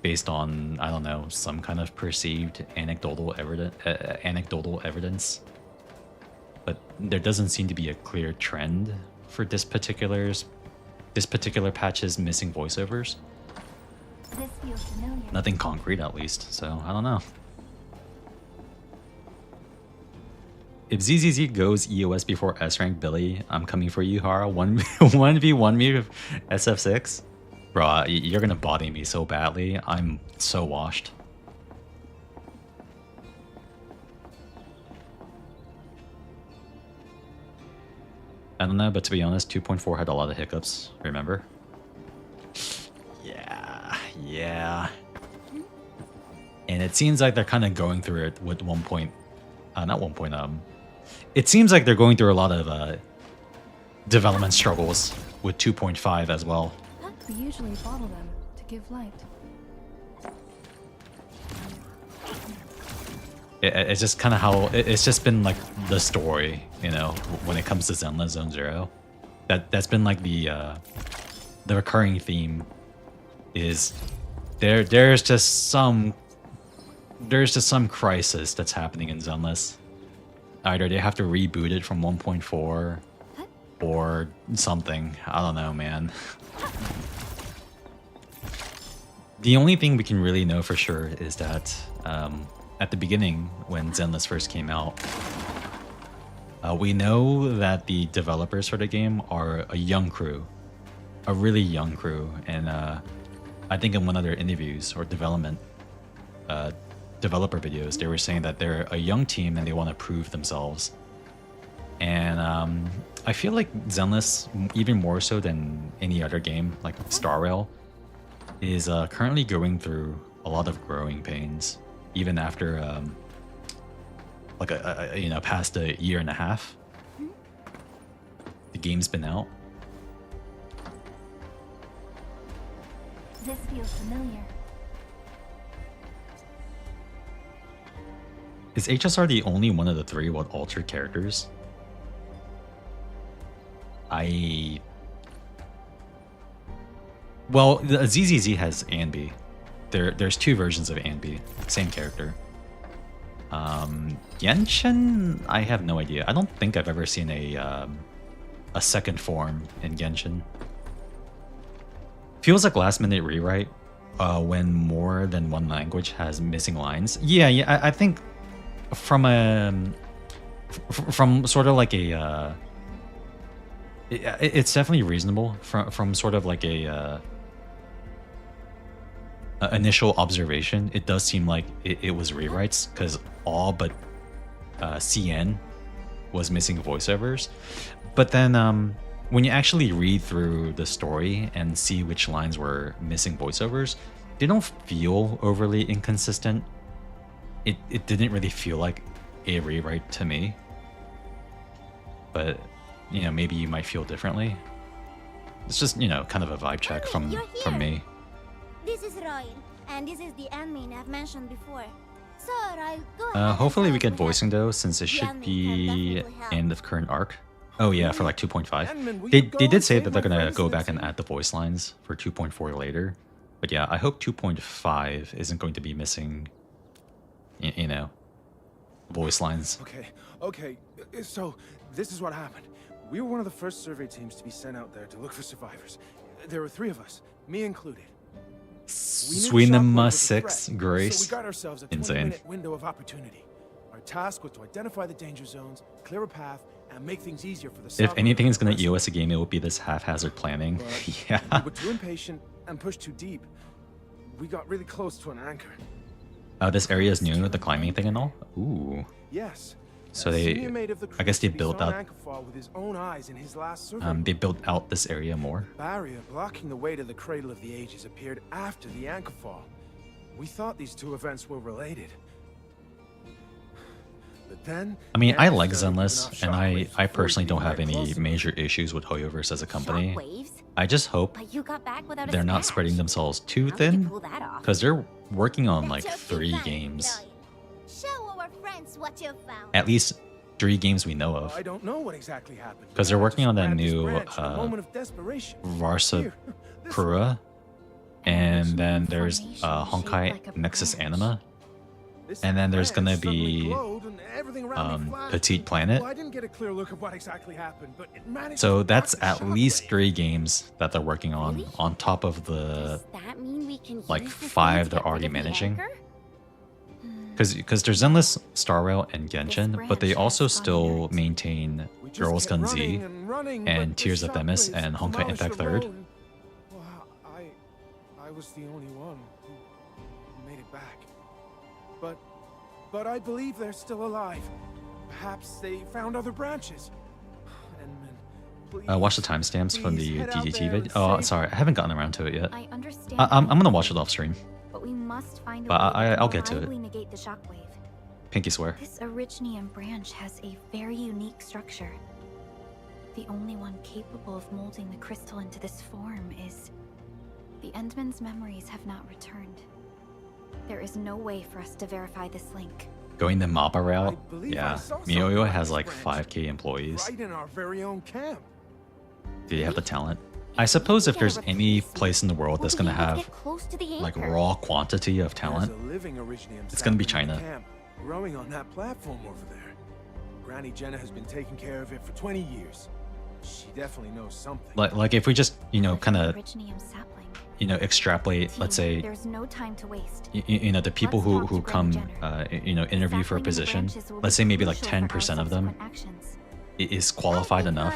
based on, I don't know, some kind of perceived anecdotal evidence. But there doesn't seem to be a clear trend for this particular patch's missing voiceovers. This feels familiar. Nothing concrete, at least, so I don't know. If ZZZ goes EOS before S-Rank Billy, I'm coming for you, Hara. 1v1 me with SF6? Bro, you're gonna body me so badly. I'm so washed. I don't know, but to be honest, 2.4 had a lot of hiccups, remember? Yeah. And it seems like they're kind of going through it with it seems like they're going through a lot of development struggles with 2.5 as well. We usually bottle them to give light. It's just kind of how it's just been like the story, you know, when it comes to Zenless Zone Zero. That's been like the recurring theme is there's just some crisis that's happening in Zenless. Either they have to reboot it from 1.4 or something. I don't know, man. The only thing we can really know for sure is that at the beginning, when Zenless first came out, we know that the developers for the game are a young crew, a really young crew. And I think in one of their interviews or developer videos, they were saying that they're a young team and they want to prove themselves. And I feel like Zenless, even more so than any other game like Star Rail, is currently going through a lot of growing pains, even after like past a year and a half. The game's been out. This feels familiar. Is HSR the only one of the three with altered characters? Well, the ZZZ has Anby. There's two versions of Anby, same character. Genshin, I have no idea. I don't think I've ever seen a second form in Genshin. Feels like last minute rewrite when more than one language has missing lines. Yeah, I think from sort of like a it's definitely reasonable from sort of like a initial observation. It does seem like it was rewrites, because all but CN was missing voiceovers. But then when you actually read through the story and see which lines were missing voiceovers, they don't feel overly inconsistent. It didn't really feel like a rewrite to me. But, you know, maybe you might feel differently. It's just, you know, kind of a vibe check from me. This is Royal, and this is the admin I've mentioned before. Sir, I'll go ahead. Hopefully we get voicing though, since it should be end of current arc. Oh yeah, for like 2.5. They did say that they're gonna go back and add the voice lines for 2.4 later. But yeah, I hope 2.5 isn't going to be missing, you know, voice lines. Okay. So this is what happened. We were one of the first survey teams to be sent out there to look for survivors. There were 3 of us, me included. Swinema 6 Grace. So we got ourselves a 20-minute window of opportunity. Our task was to identify the danger zones, clear a path, and make things easier for the. If anything is going to EOS a game, it would be this haphazard planning. Yeah. We were too impatient and pushed too deep. We got really close to an anchor. This area is new, the climbing thing and all. Ooh. Yes. So they, I guess they built out. With his own eyes in his last survey. They built out this area more. Barrier blocking the way to the Cradle of the Ages appeared after the anchor fall. We thought these 2 events were related. But then, I mean, I like Zenless, and I personally don't have any major issues with Hoyoverse as a company. I just hope they're not spreading themselves too thin, because they're working on like 3 games. What you found. At least 3 games we know of. I don't know what exactly happened. Because they're working on that new Varsa Pura, and then there's Honkai Nexus Anima, and then there's gonna be Petite Planet. I didn't get a clear look of what exactly happened, but it managed. So that's at least 3 games that they're working on top of the like 5 they're already managing. Because there's Zenless, Star Rail, and Genshin, but they also still maintain Girls Gun Z and Tears of Themis and Honkai Impact 3rd. Well, I was the only one who made it back. But I believe they're still alive. Perhaps they found other branches. Watch the timestamps from the DDT vid. Oh, sorry, I haven't gotten around to it yet. I understand. I'm gonna watch it off stream. But we must find a But way I'll to get to it. reliably negate the shockwave. Pinky swear. This Originium branch has a very unique structure. The only one capable of molding the crystal into this form is... The Endman's memories have not returned. There is no way for us to verify this link. Going the MAPA route? Yeah. MiYoYo has like 5k employees. Right in our very own camp. Do they have the talent? I suppose if there's any place in the world that's gonna have like raw quantity of talent, it's gonna be China. Growing on that platform over there. Granny Jenna has been taking care of it for 20 years. She definitely knows something. Like if we just, you know, kind of, you know, extrapolate, let's say, There's no time to waste. you know, the people who come, you know, interview for a position, let's say maybe like 10% of them is qualified enough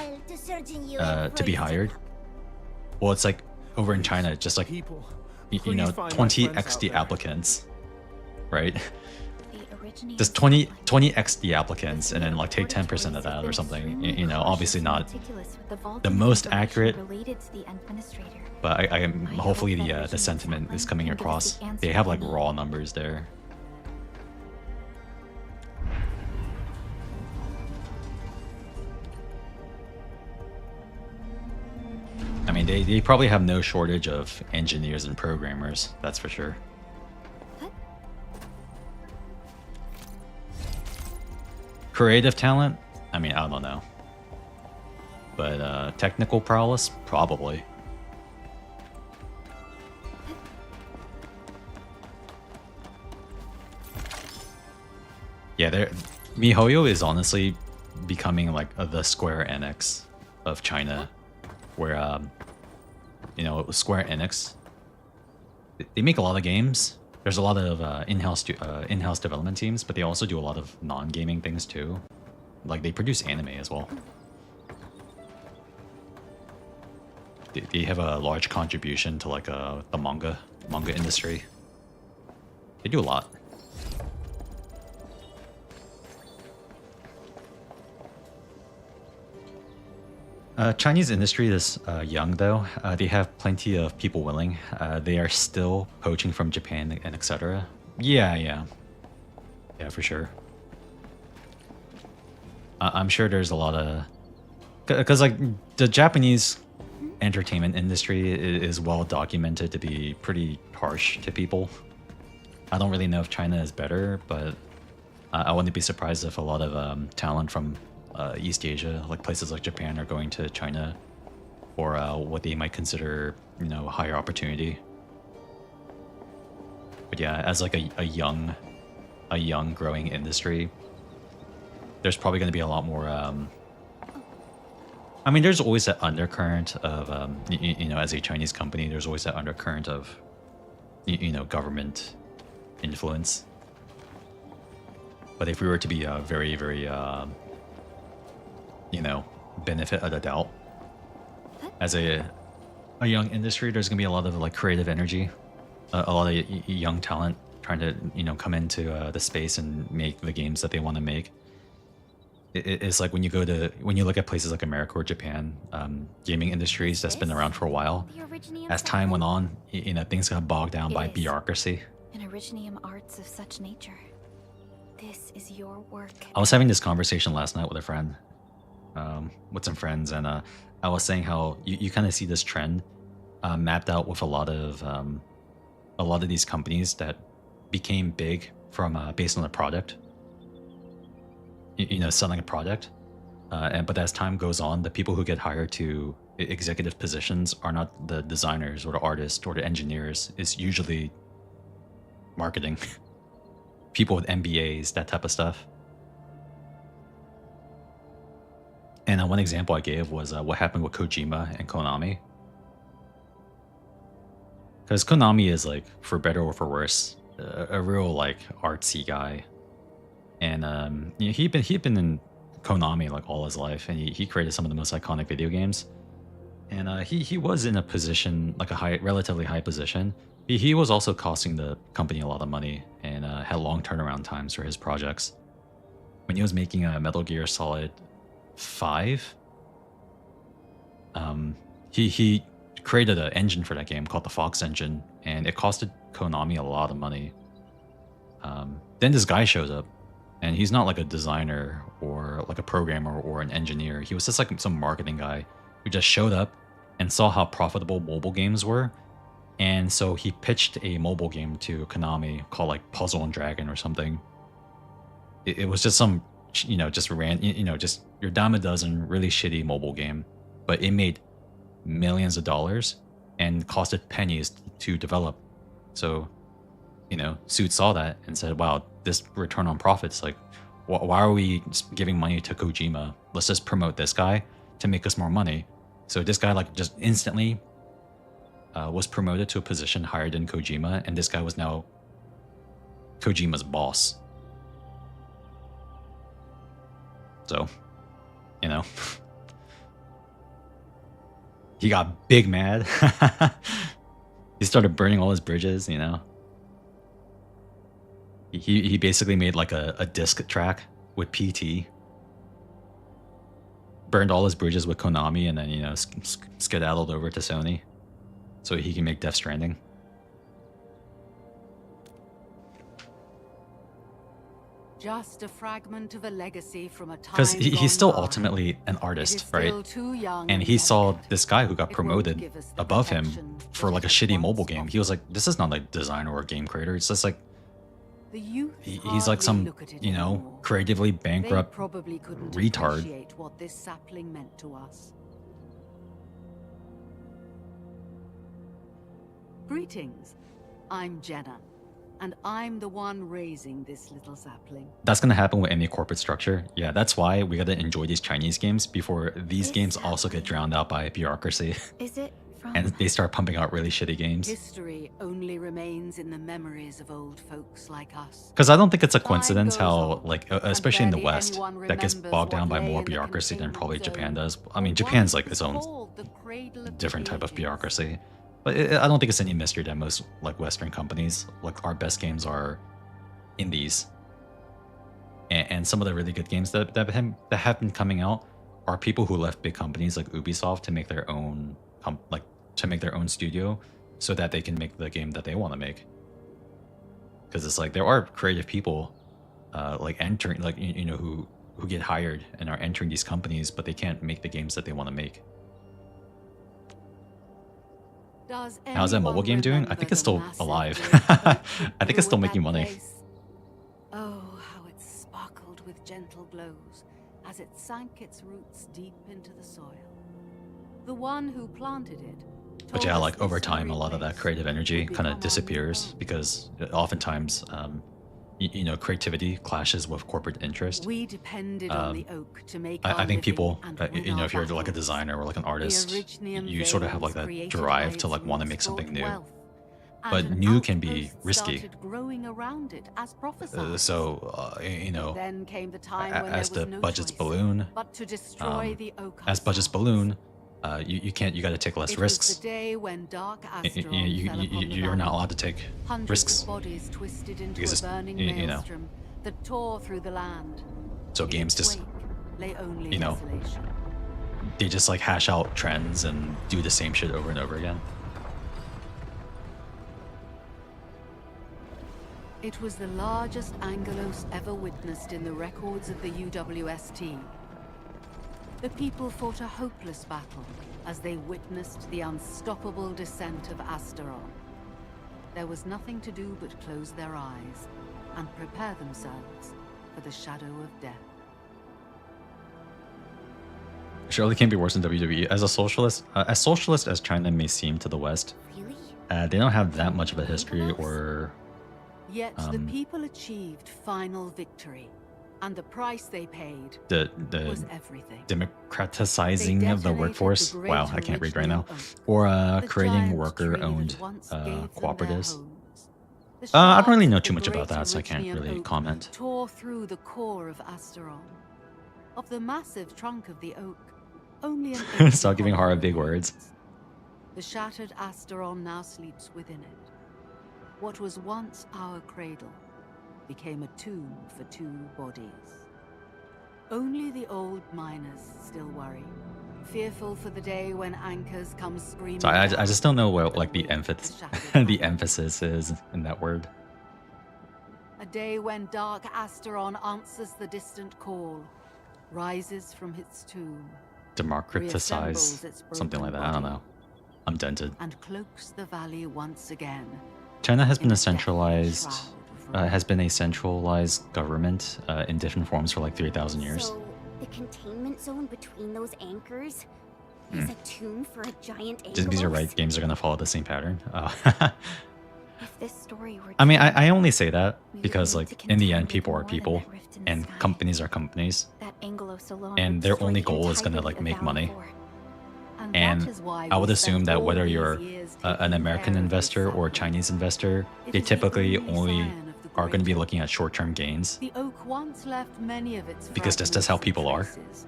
to be hired. Well, it's like over in China, just like, you know, 20 XD applicants, right? Just 20 XD applicants, and then like take 10% of that or something. You know, obviously not the most accurate, but I hopefully the sentiment is coming across. They have like raw numbers there. I mean, they probably have no shortage of engineers and programmers, that's for sure. Creative talent? I mean, I don't know. But technical prowess? Probably. Yeah, MiYoYo is honestly becoming like the Square Enix of China, where you know, Square Enix, they make a lot of games. There's a lot of in-house development teams, but they also do a lot of non-gaming things too. Like they produce anime as well. They have a large contribution to like the manga industry. They do a lot. Chinese industry is young though. They have plenty of people willing. They are still poaching from Japan and etc. Yeah, for sure. I'm sure there's a lot of, because like the Japanese entertainment industry is well documented to be pretty harsh to people. I don't really know if China is better, but I wouldn't be surprised if a lot of talent from East Asia, like places like Japan, are going to China for what they might consider, you know, higher opportunity. But yeah, as like a young growing industry, there's probably going to be a lot more. I mean, there's always that undercurrent of, you know, as a Chinese company, there's always that undercurrent of, you know, government influence. But if we were to be very, very, you know, benefit of the doubt, as a young industry, there's gonna be a lot of like creative energy, a lot of young talent trying to, you know, come into the space and make the games that they want to make. It's like when you look at places like America or Japan, gaming industries that's been around for a while. As time went on, you know, things got bogged down by bureaucracy. An originium arts of such nature. This is your work. I was having this conversation last night with a friend, with some friends, and I was saying how you kind of see this trend mapped out with a lot of these companies that became big from based on the product. You know, selling a product, but as time goes on, the people who get hired to executive positions are not the designers or the artists or the engineers. It's usually marketing, people with MBAs, that type of stuff. And one example I gave was what happened with Kojima and Konami. Because Konami is, like, for better or for worse, a real like artsy guy. And you know, he'd been in Konami like all his life, and he created some of the most iconic video games. And he was in a position, like a relatively high position. He was also costing the company a lot of money, and had long turnaround times for his projects. When he was making Metal Gear Solid 5, he created an engine for that game called the Fox engine, and it costed Konami a lot of money. Then this guy shows up, and he's not like a designer or like a programmer or an engineer. He was just like some marketing guy who just showed up and saw how profitable mobile games were. And so he pitched a mobile game to Konami called like Puzzle and Dragon or something. It was just some, you know, just your dime a dozen really shitty mobile game, but it made millions of dollars and costed pennies to develop. So, you know, Suit saw that and said, wow, this return on profits, like, why are we giving money to Kojima? Let's just promote this guy to make us more money. So this guy like just instantly was promoted to a position higher than Kojima, and this guy was now Kojima's boss. So, you know, he got big mad. He started burning all his bridges, you know. He basically made like a disc track with PT. Burned all his bridges with Konami, and then, you know, skedaddled over to Sony so he can make Death Stranding. Just a fragment of a legacy from a time. Because he's still ultimately an artist, right? And he saw this guy who got promoted above him for like a shitty mobile game. He was like, this is not like designer or game creator. It's just like, he's like some, you know, creatively bankrupt probably couldn't retard. appreciate what this sapling meant to us. Greetings. I'm Jenna, and I'm the one raising this little sapling. That's gonna happen with any corporate structure. Yeah, that's why we gotta enjoy these Chinese games before these games also get drowned out by bureaucracy. Is it from... And they start pumping out really shitty games. History only remains in the memories of old folks like us. Because I don't think it's a coincidence how, like, especially in the West, that gets bogged down by more bureaucracy than probably Japan does. I mean, Japan's like its own different type of bureaucracy. But I don't think it's any mystery that most like Western companies, like our best games are indies. And some of the really good games that have been coming out are people who left big companies like Ubisoft to make their own studio, so that they can make the game that they want to make. Because it's like there are creative people like entering, like, you know, who get hired and are entering these companies, but they can't make the games that they want to make. How's that mobile game doing? I think it's still alive. I think it's still making money. Oh, how it sparkled with gentle glows as it sank its roots deep into the soil. The one who planted it. But yeah, like over time, a lot of that creative energy kind of disappears because oftentimes, you know, creativity clashes with corporate interest. We depended on the oak to make I think people, you know, if you're like a designer or like an artist, you sort of have like that drive to like want to make something new. But new can be risky. Growing around it as prophesied. So, you know, then came the time when as there the was no budgets choice balloon, but to destroy the oak as budgets balloon, you got to take less it risks. Was the day when dark Asteron fell upon the You're not valley. allowed to take Hundreds risks of bodies twisted into because a burning you know. maelstrom that tore through the land. So In games its just, wake lay only you know, desolation. they just like hash out trends and do the same shit over and over again. It was the largest Angelos ever witnessed in the records of the UWST. The people fought a hopeless battle as they witnessed the unstoppable descent of Asteron. There was nothing to do but close their eyes and prepare themselves for the shadow of death. Surely can't be worse than WWE. As socialist as China may seem to the West, they don't have that much of a history or. Yet the people achieved final victory, and the price they paid the was everything. Democratizing of the workforce. Wow, I can't read right now. Or creating worker-owned cooperatives. I don't really know too much about that, so I can't really comment. Tore through the core of Asteron. Of the massive trunk of the oak, only an Stop giving Hara big words. The shattered Asteron now sleeps within it. What was once our cradle became a tomb for two bodies. Only the old miners still worry, fearful for the day when anchors come screaming. So I just don't know what like the emphasis is in that word. A day when dark Asteron answers the distant call, rises from its tomb, Democratize, something like that. I don't know. I'm dented. And cloaks the valley once again. China has been a centralized government in different forms for like 3,000 years. So, the containment zone between those anchors is a tomb for a giant Angelos? Just because you're right, games are gonna follow the same pattern. If this story were I mean, I only say that because like in the end, people are people, and companies are companies, that Angelos alone and would their destroy only the goal is gonna entirety like of make Valley money. 4. And I would assume that whether you're an American investor or a Chinese investor, they typically only are going to be looking at short-term gains. The oak once left many of its Because that's just how people are. traces,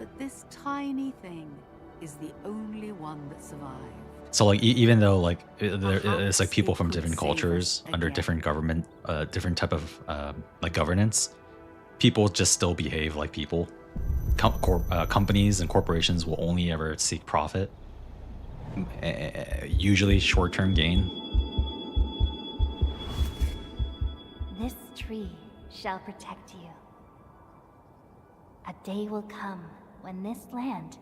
but this tiny thing is the only one that survived. So like even though like it's like people from different cultures under different government, different type of like governance, people just still behave like people. Companies and corporations will only ever seek profit, usually short-term gain. This tree shall protect you. A day will come when this land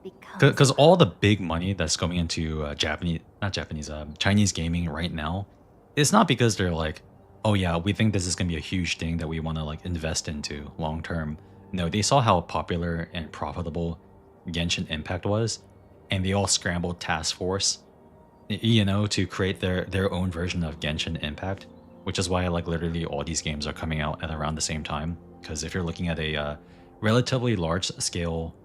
becomes... Because all the big money that's going into Chinese gaming right now, it's not because they're like, oh yeah, we think this is going to be a huge thing that we want to like invest into long term. No, they saw how popular and profitable Genshin Impact was, and they all scrambled task force, you know, to create their own version of Genshin Impact, which is why like literally all these games are coming out at around the same time. Because if you're looking at a relatively large scale,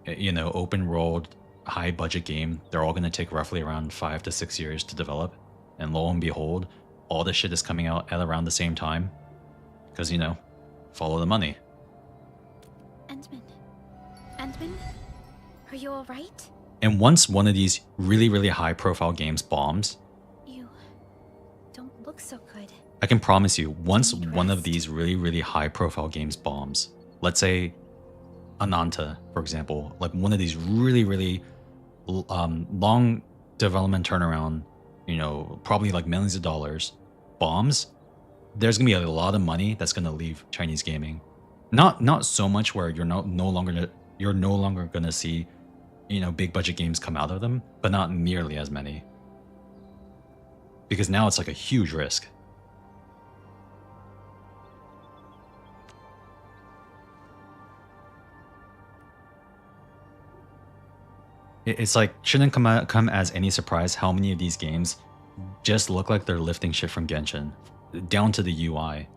you know, open world, high budget game, they're all going to take roughly around 5 to 6 years to develop, and lo and behold, all this shit is coming out at around the same time. Because, you know, follow the money. Endman? Are you alright? And once one of these really, really high profile games bombs, You don't look so good. I can promise you, once one of these really, really high profile games bombs, let's say Ananta, for example, like one of these really, really long development turnaround, you know, probably like millions of dollars bombs, there's gonna be a lot of money that's gonna leave Chinese gaming. Not so much where you're no longer gonna see you know, big budget games come out of them, but not nearly as many. Because now it's like a huge risk. It's like, shouldn't come as any surprise how many of these games just look like they're lifting shit from Genshin, down to the UI.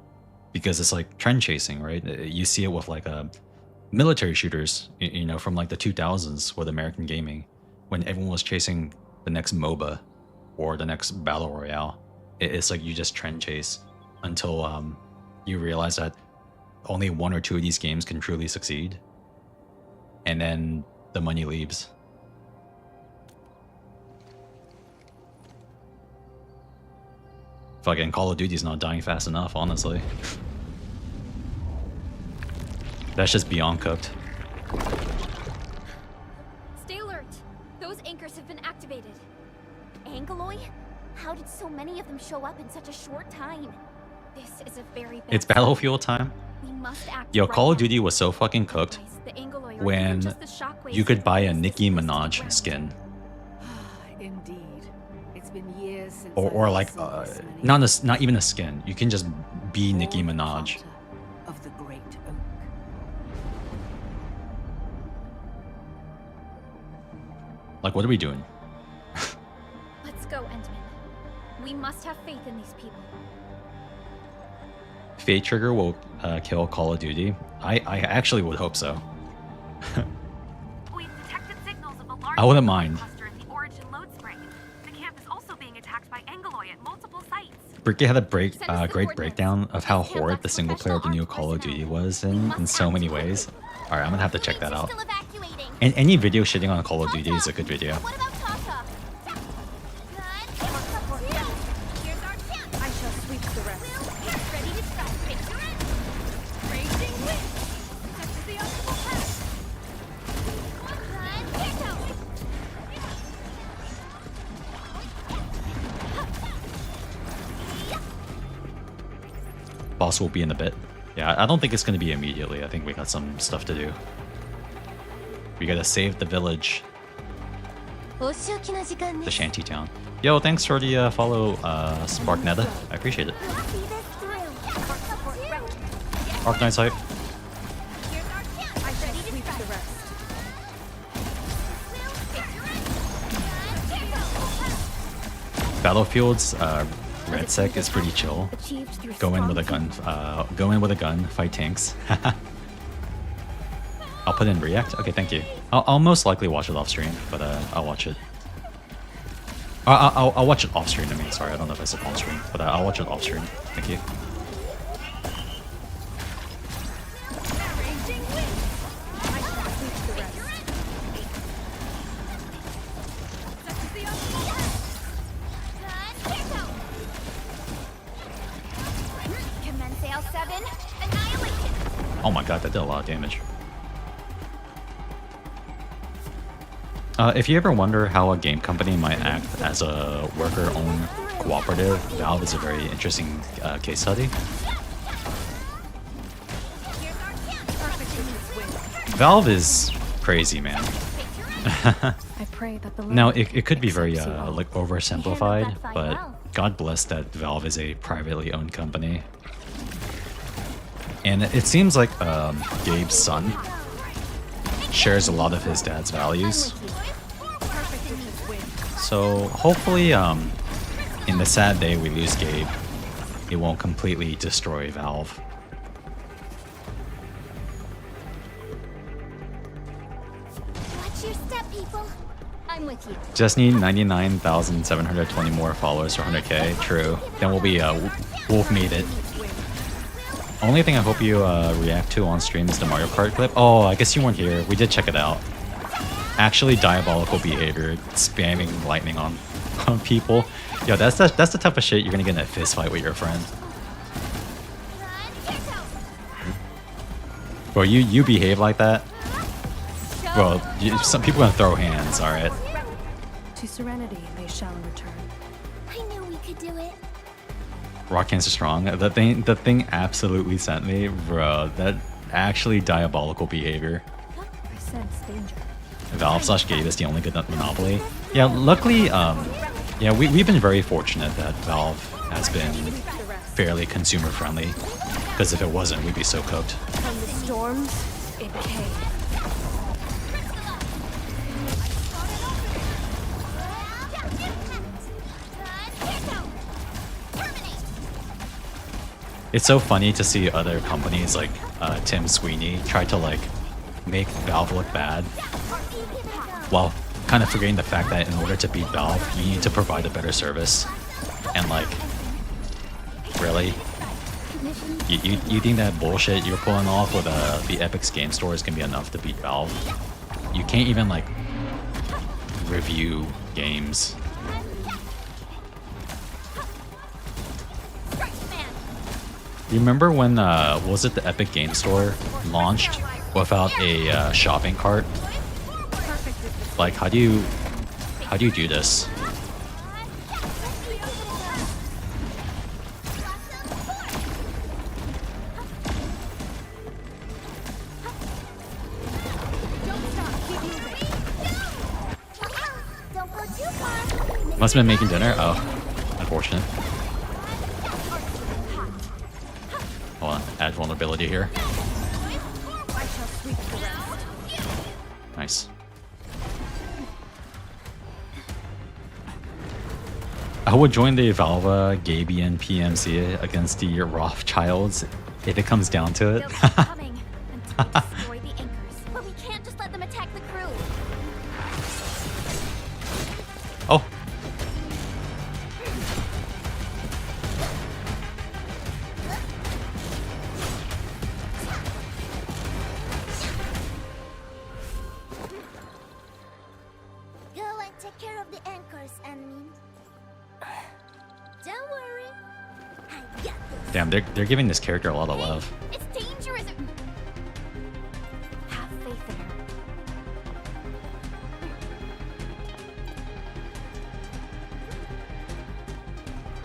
Because it's like trend chasing, right? You see it with like military shooters, you know, from like the 2000s with American gaming, when everyone was chasing the next MOBA or the next Battle Royale. It's like you just trend chase until you realize that only one or two of these games can truly succeed. And then the money leaves. Fucking Call of Duty's not dying fast enough, honestly. That's just beyond cooked. Stay alert. Those anchors have been activated. Angeloy? How did so many of them show up in such a short time? This is a very bad It's Battlefield time. We must act Yo, right Call of now. Duty was so fucking cooked The Angeloy are when just the shockwaves you could buy a that Nicki Minaj skin. Indeed. It's been years since Or like, not even a skin. You can just be Nicki Minaj. of the Great Oak. Like, what are we doing? Let's go, Endman. We must have faith in these people. Fate Trigger will kill Call of Duty. I actually would hope so. We've detected signals of a large I wouldn't mind. cluster in the Origin load spring. The camp is also being attacked by Angeloy at multiple sites. Bricky had a great breakdown of how horrid the single player of the new Call of Duty was in so many ways. Alright, I'm gonna have to check that out. And any video shitting on Call of Duty is a good video. I shall sweep the rest. Ready to strike. Picture it. Raging wind. Such is the optimal path. Boss will be in a bit. Yeah, I don't think it's gonna be immediately. I think we got some stuff to do. We gotta save the village. The shanty town. Yo, thanks for the follow, Sparknetta. I appreciate it. Arknights hype. I shall sweep the rest. Battlefield's red sec is pretty chill. Go in with a gun, fight tanks. I'll put in React. Okay, thank you. I'll most likely watch it off stream, but I'll watch it. I'll watch it off stream. I mean, sorry, I don't know if I said on stream, but I'll watch it off stream. Thank you. Commence AL7. Annihilation. Oh my god, that did a lot of damage. If you ever wonder how a game company might act as a worker-owned cooperative, Valve is a very interesting case study. Valve is crazy, man. I pray that the Now, it could be very like oversimplified, but God bless that Valve is a privately owned company. And it seems like Gabe's son shares a lot of his dad's values. So hopefully, in the sad day we lose Gabe, it won't completely destroy Valve. Watch your step, people. I'm with you. Just need 99,720 more followers for 100k. True. Then we'll be Wolf made it. Only thing I hope you react to on stream is the Mario Kart clip. Oh, I guess you weren't here. We did check it out. Actually, diabolical behavior, spamming lightning on people. Yo, that's the type of shit you're gonna get in a fist fight with your friend. Bro, you behave like that. Bro, some people gonna throw hands. All right. To serenity they shall return. I knew we could do it. Rock Cancer Strong. The thing absolutely sent me, bro. That actually diabolical behavior. I sense danger. Valve/Gabe is the only good monopoly. Yeah, luckily, yeah, we've been very fortunate that Valve has been fairly consumer friendly. Because if it wasn't, we'd be so cooked. From the storms, it came. It's so funny to see other companies like Tim Sweeney try to like make Valve look bad, while kind of forgetting the fact that in order to beat Valve, you need to provide a better service. And like, really? You think that bullshit you're pulling off with the Epic's game store is gonna be enough to beat Valve? You can't even like review games. You remember when was it the Epic Game Store launched without a shopping cart? Like, how do you do this? Must have been making dinner? Oh, unfortunate. Hold on, add vulnerability here. Nice. I would join the Valve Gabian PMC against the Rothschilds if it comes down to it. Destroy the anchors, but we can't just let them attack the crew. Oh. Go and take care of the anchors, Anmin. Don't worry. I got this. Damn, they're giving this character a lot of love. It's dangerous. Have faith in her.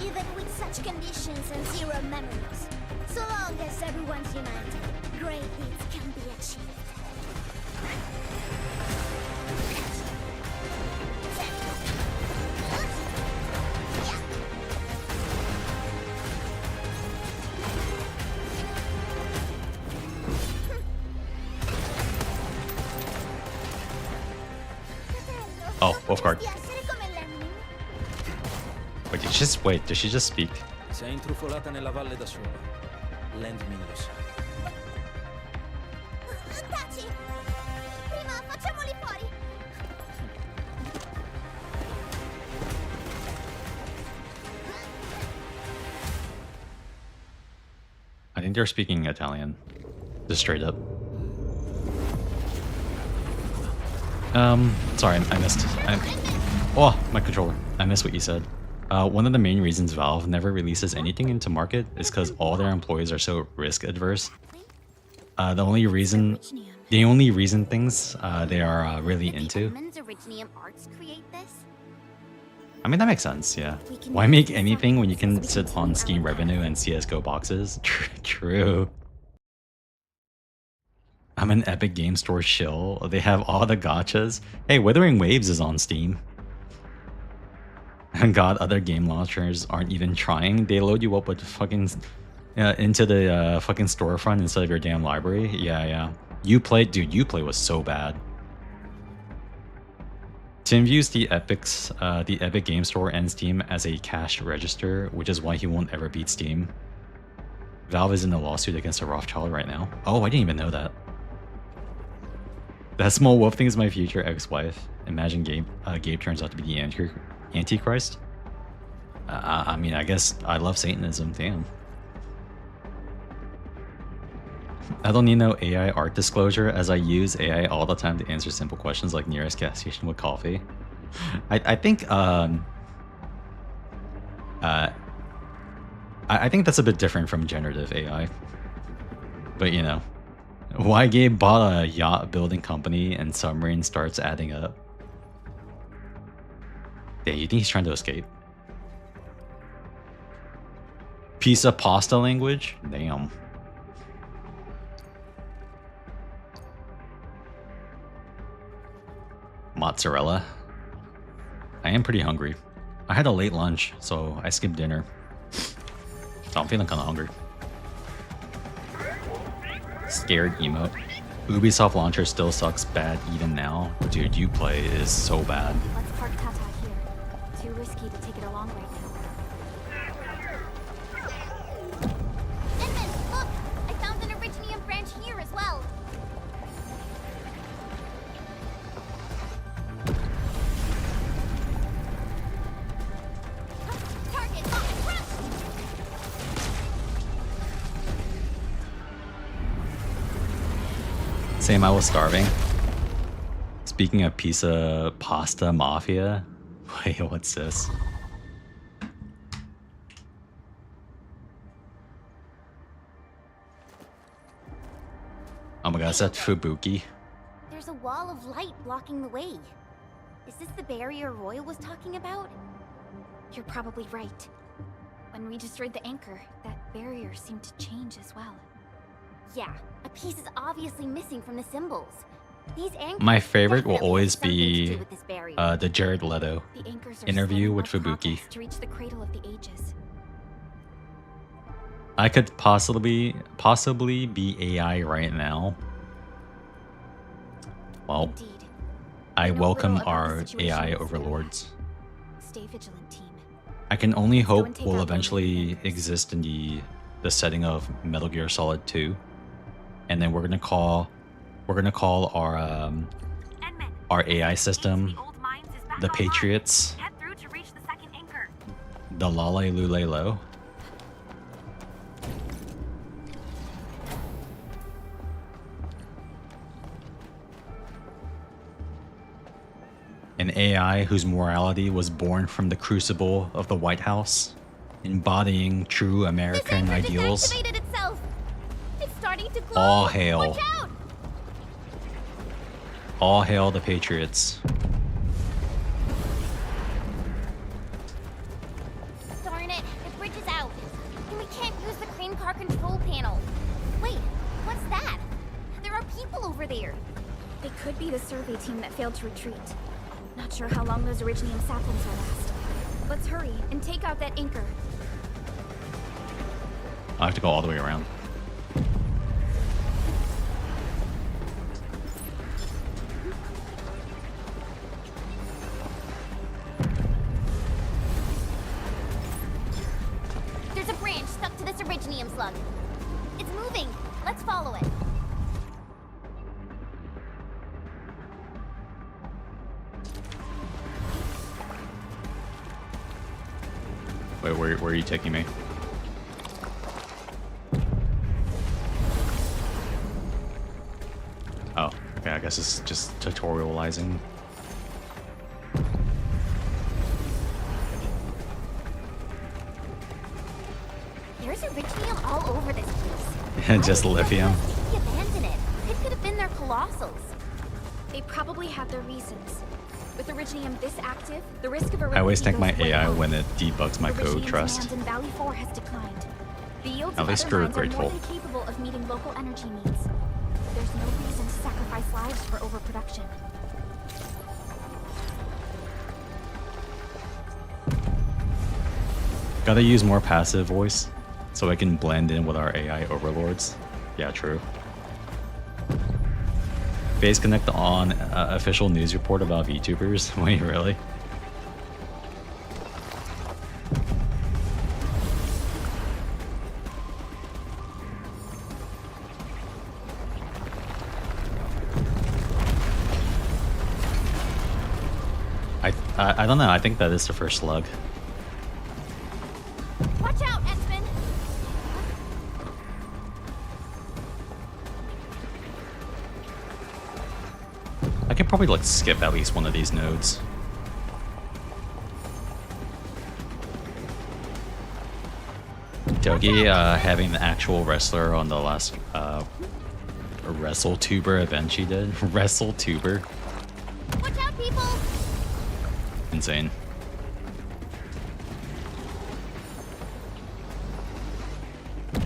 Even with such conditions and zero memories, so long as everyone's united, great things can be achieved. Oh, wolf card. Wait, did she just speak? Si è intrufolata nella valle da sola. Landmin lo sa. Taci! Prima facciamoli fuori! I think they're speaking Italian. Just straight up. Sorry, I missed. Oh, my controller. I missed what you said. One of the main reasons Valve never releases anything into market is because all their employees are so risk adverse. The only reason things they are really into. I mean, that makes sense, yeah. Why make anything when you can sit on Steam revenue and CSGO boxes? True. I'm an Epic Game Store shill. They have all the gachas. Hey, Wuthering Waves is on Steam. And god, other game launchers aren't even trying. They load you up with fucking into the fucking storefront instead of your damn library. Yeah. Uplay, dude, Uplay was so bad. Tim views the Epic Game Store and Steam as a cash register, which is why he won't ever beat Steam. Valve is in a lawsuit against a Rothschild right now. Oh, I didn't even know that. That small wolf thing is my future ex-wife. Imagine Gabe turns out to be the Antichrist. I mean, I guess I love Satanism, damn. I don't need no AI art disclosure, as I use AI all the time to answer simple questions like nearest gas station with coffee. I think that's a bit different from generative AI. But you know, why Gabe bought a yacht building company and submarine starts adding up. Yeah, you think he's trying to escape? Piece of pasta language? Damn. mozzarella. I am pretty hungry. I had a late lunch, so I skipped dinner. So I'm feeling kind of hungry. Scared emote. Ubisoft launcher still sucks bad even now. Dude, Uplay is so bad. Let's park Tata here. Too risky to take it along right now. Edmund, look! I found an Originium branch here as well. Target locked. Same, I was starving. Speaking of pizza pasta mafia. Wait, what's this? Oh my god, is that Fubuki? There's a wall of light blocking the way. Is this the barrier Royal was talking about? You're probably right. When we destroyed the anchor, that barrier seemed to change as well. Yeah, a piece is obviously missing from the symbols. These anchors My favorite will definitely always have something to be do with this barrier. the Jared Leto The anchors are interview scanning with more Fubuki. copies to reach the cradle of the ages. I could possibly be AI right now. Well, Indeed. I know welcome little about our the situation AI that's overlords. Stay vigilant, team. I can only Go and hope take will out eventually exist in the setting of Metal Gear Solid 2, and then we're gonna call our AI system the Patriots, Head through to reach the second anchor. the Lale Lule Lo. An AI whose morality was born from the crucible of the White House, embodying true American ideals. Activated itself. It's starting to glow. All hail. Watch out! All hail the Patriots. Darn it, the bridge is out. And we can't use the crane car control panel. Wait, what's that? There are people over there. They could be the survey team that failed to retreat. Not sure how long those Originium saplings will last. Let's hurry and take out that anchor. I have to go all the way around. There's a branch stuck to this Originium slug. It's moving. Let's follow it. Wait, where are you taking me? Oh, okay, I guess it's just tutorializing. There's Originium all over this place. Just lithium. They abandoned it. It could have been their colossals. They probably had their reasons. With Originium this active, the risk of a I always repeat thank my goes way AI up. when it debugs my code Originium's trust. demand in Valley 4 has declined. The yields At of least other you're mines are grateful. more than capable of meeting local energy needs. There's no reason to sacrifice lives for overproduction. Gotta use more passive voice so I can blend in with our AI overlords. Yeah, true. Phase Connect on official news report about VTubers. Wait, really? I don't know. I think that is the first slug. Watch out, Edmund. I can probably like skip at least one of these nodes. Dogi having the actual wrestler on the last WrestleTuber event she did. WrestleTuber. Watch out, people. Insane.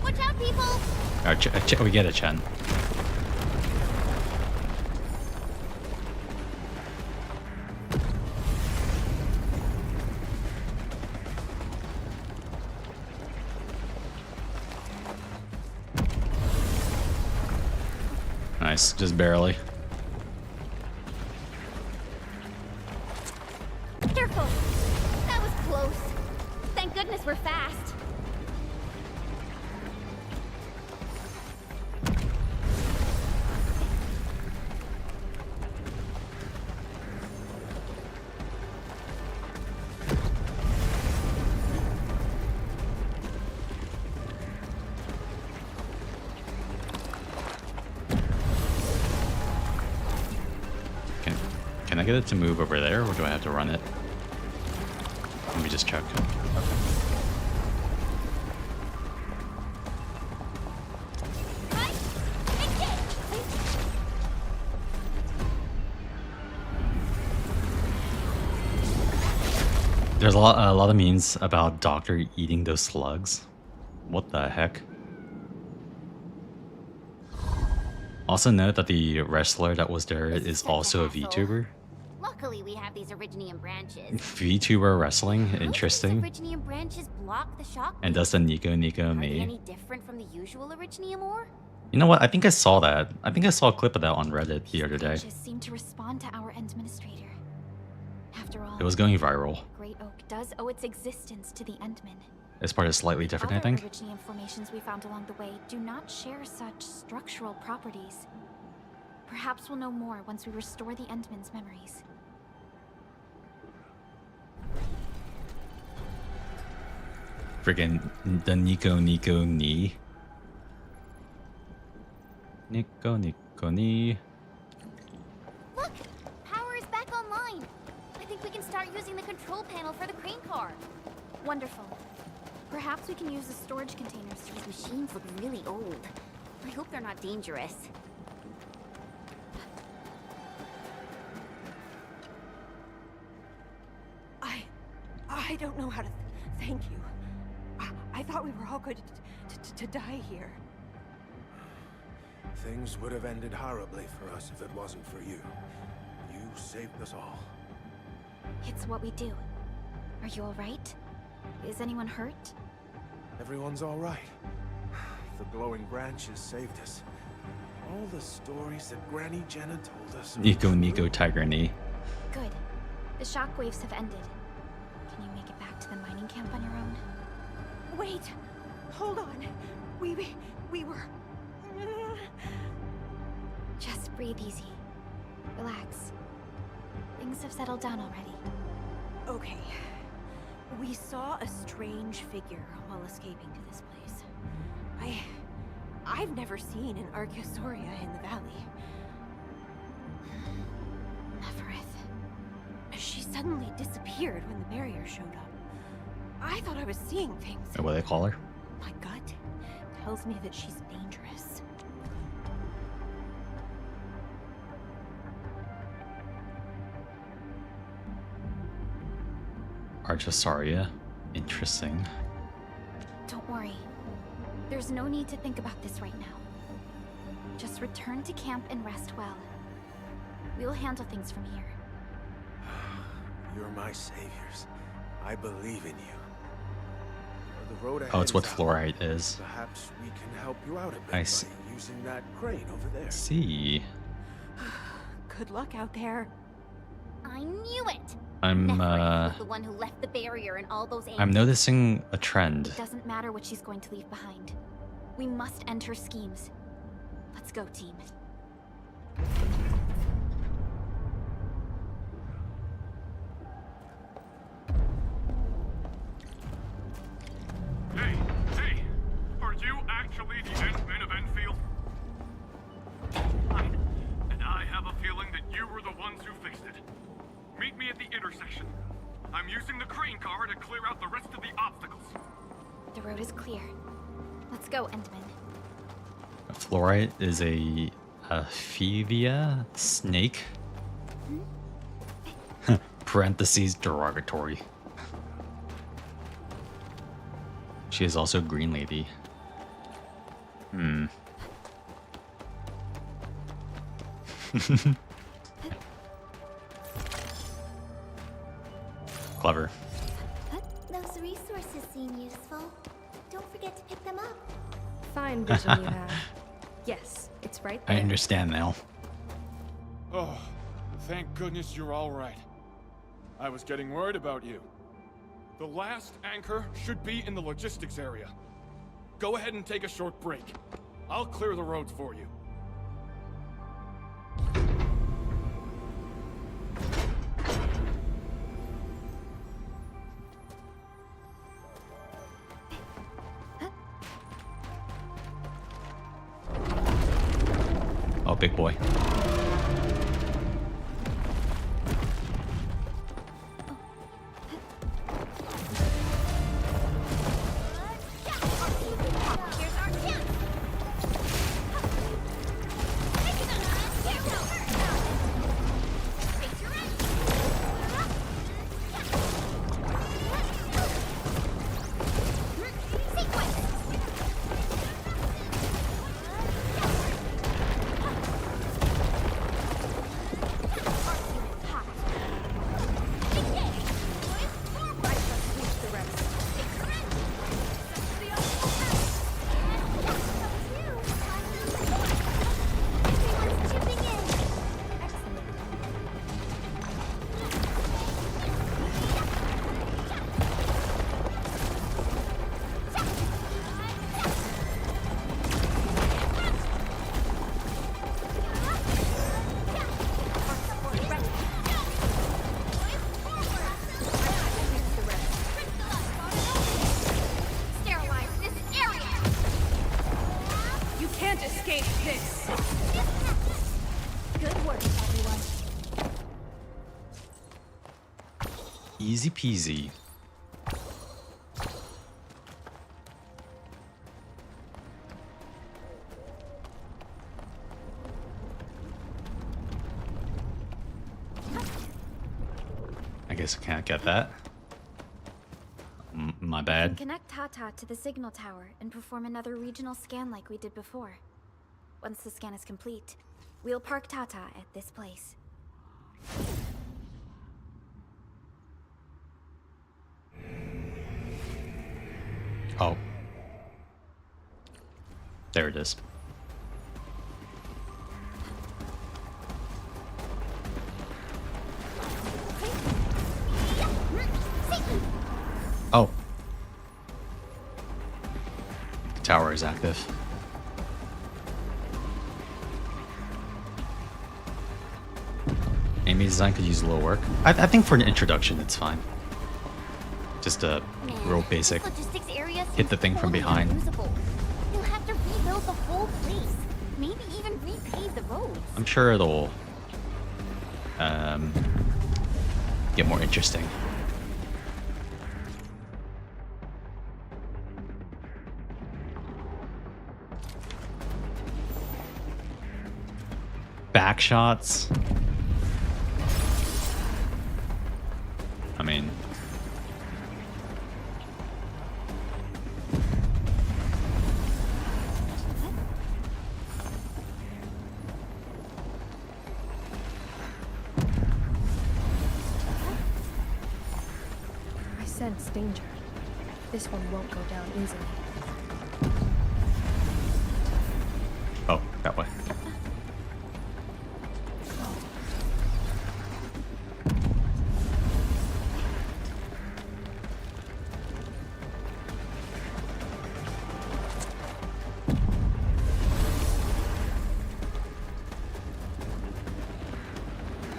Watch out, people. Alright, we get it, Chen. Nice, just barely. Careful! That was close. Thank goodness we're fast. Can I get it to move over there, or do I have to run it? Let me just check. There's a lot of memes about Doctor eating those slugs. What the heck? Also note that the wrestler that was there is also a VTuber. Luckily, we have these Originium branches. VTuber wrestling, interesting. Originium branches block the shock. And does the Nico Are they me? any different from the usual Originium ore? You know what? I think I saw that. I think I saw a clip of that on Reddit the other day. Branches seem to respond to our Endministrator. After all, It was going viral. Great Oak does owe its existence to the Endmin. This part is slightly different, I think. Other Originium formations we found along the way do not share such structural properties. Perhaps we'll know more once we restore the Endman's memories. Friggin' the Nico ni. Nico ni. Look! Power is back online! I think we can start using the control panel for the crane car. Wonderful. Perhaps we can use the storage containers. These machines look really old. I hope they're not dangerous. I don't know how to thank you. I thought we were all going to die here. Things would have ended horribly for us if it wasn't for you. You saved us all. It's what we do. Are you all right? Is anyone hurt? Everyone's all right. The glowing branches saved us. All the stories that Granny Jenna told us. Nico Tiger Knee. Good. The shockwaves have ended. Can you make it back to the mining camp on your own? Wait! Hold on. We were... Just breathe easy. Relax. Things have settled down already. Okay. We saw a strange figure while escaping to this place. I've never seen an Archaeosauria in the valley. Neverith. She suddenly disappeared when the barrier showed up. I thought I was seeing things. What do they call her? My gut tells me that she's dangerous. Archaeosauria. Interesting. Don't worry. There's no need to think about this right now. Just return to camp and rest well. We'll handle things from here. You're my saviors. I believe in you. The road Oh, it's what ahead is fluorite is. Perhaps we can help you out a bit I see. by using that crane over there. See. Good luck out there. I knew it! I'm Nefertiti was the one who left the barrier and all those I'm noticing a trend. It doesn't matter what she's going to leave behind. We must end her schemes. Let's go, team. Hey, are you actually the Endmen of Endfield? Fine. And I have a feeling that you were the ones who fixed it. Meet me at the intersection. I'm using the crane car to clear out the rest of the obstacles. The road is clear. Let's go, Endman. Fluorite is a Aphevia snake. Parentheses derogatory. She is also Green Lady. Clever. Those resources seem useful. Don't forget to pick them up. Fine vision you have. Yes, it's right I there. understand now. Oh, thank goodness you're all right. I was getting worried about you. The last anchor should be in the logistics area. Go ahead and take a short break. I'll clear the roads for you. Oh, big boy. Easy peasy. I guess I can't get that. My bad. Connect Tata to the signal tower and perform another regional scan like we did before. Once the scan is complete, we'll park Tata at this place. Oh. There it is. Oh. The tower is active. Amy design could use a little work. I think for an introduction, it's fine. Just a real basic. Hit the thing from behind. You'll have to rebuild the whole place. Maybe even repave the roads. I'm sure it'll get more interesting. Back shots. I mean, I sense danger. This one won't go down easily. oh, that way.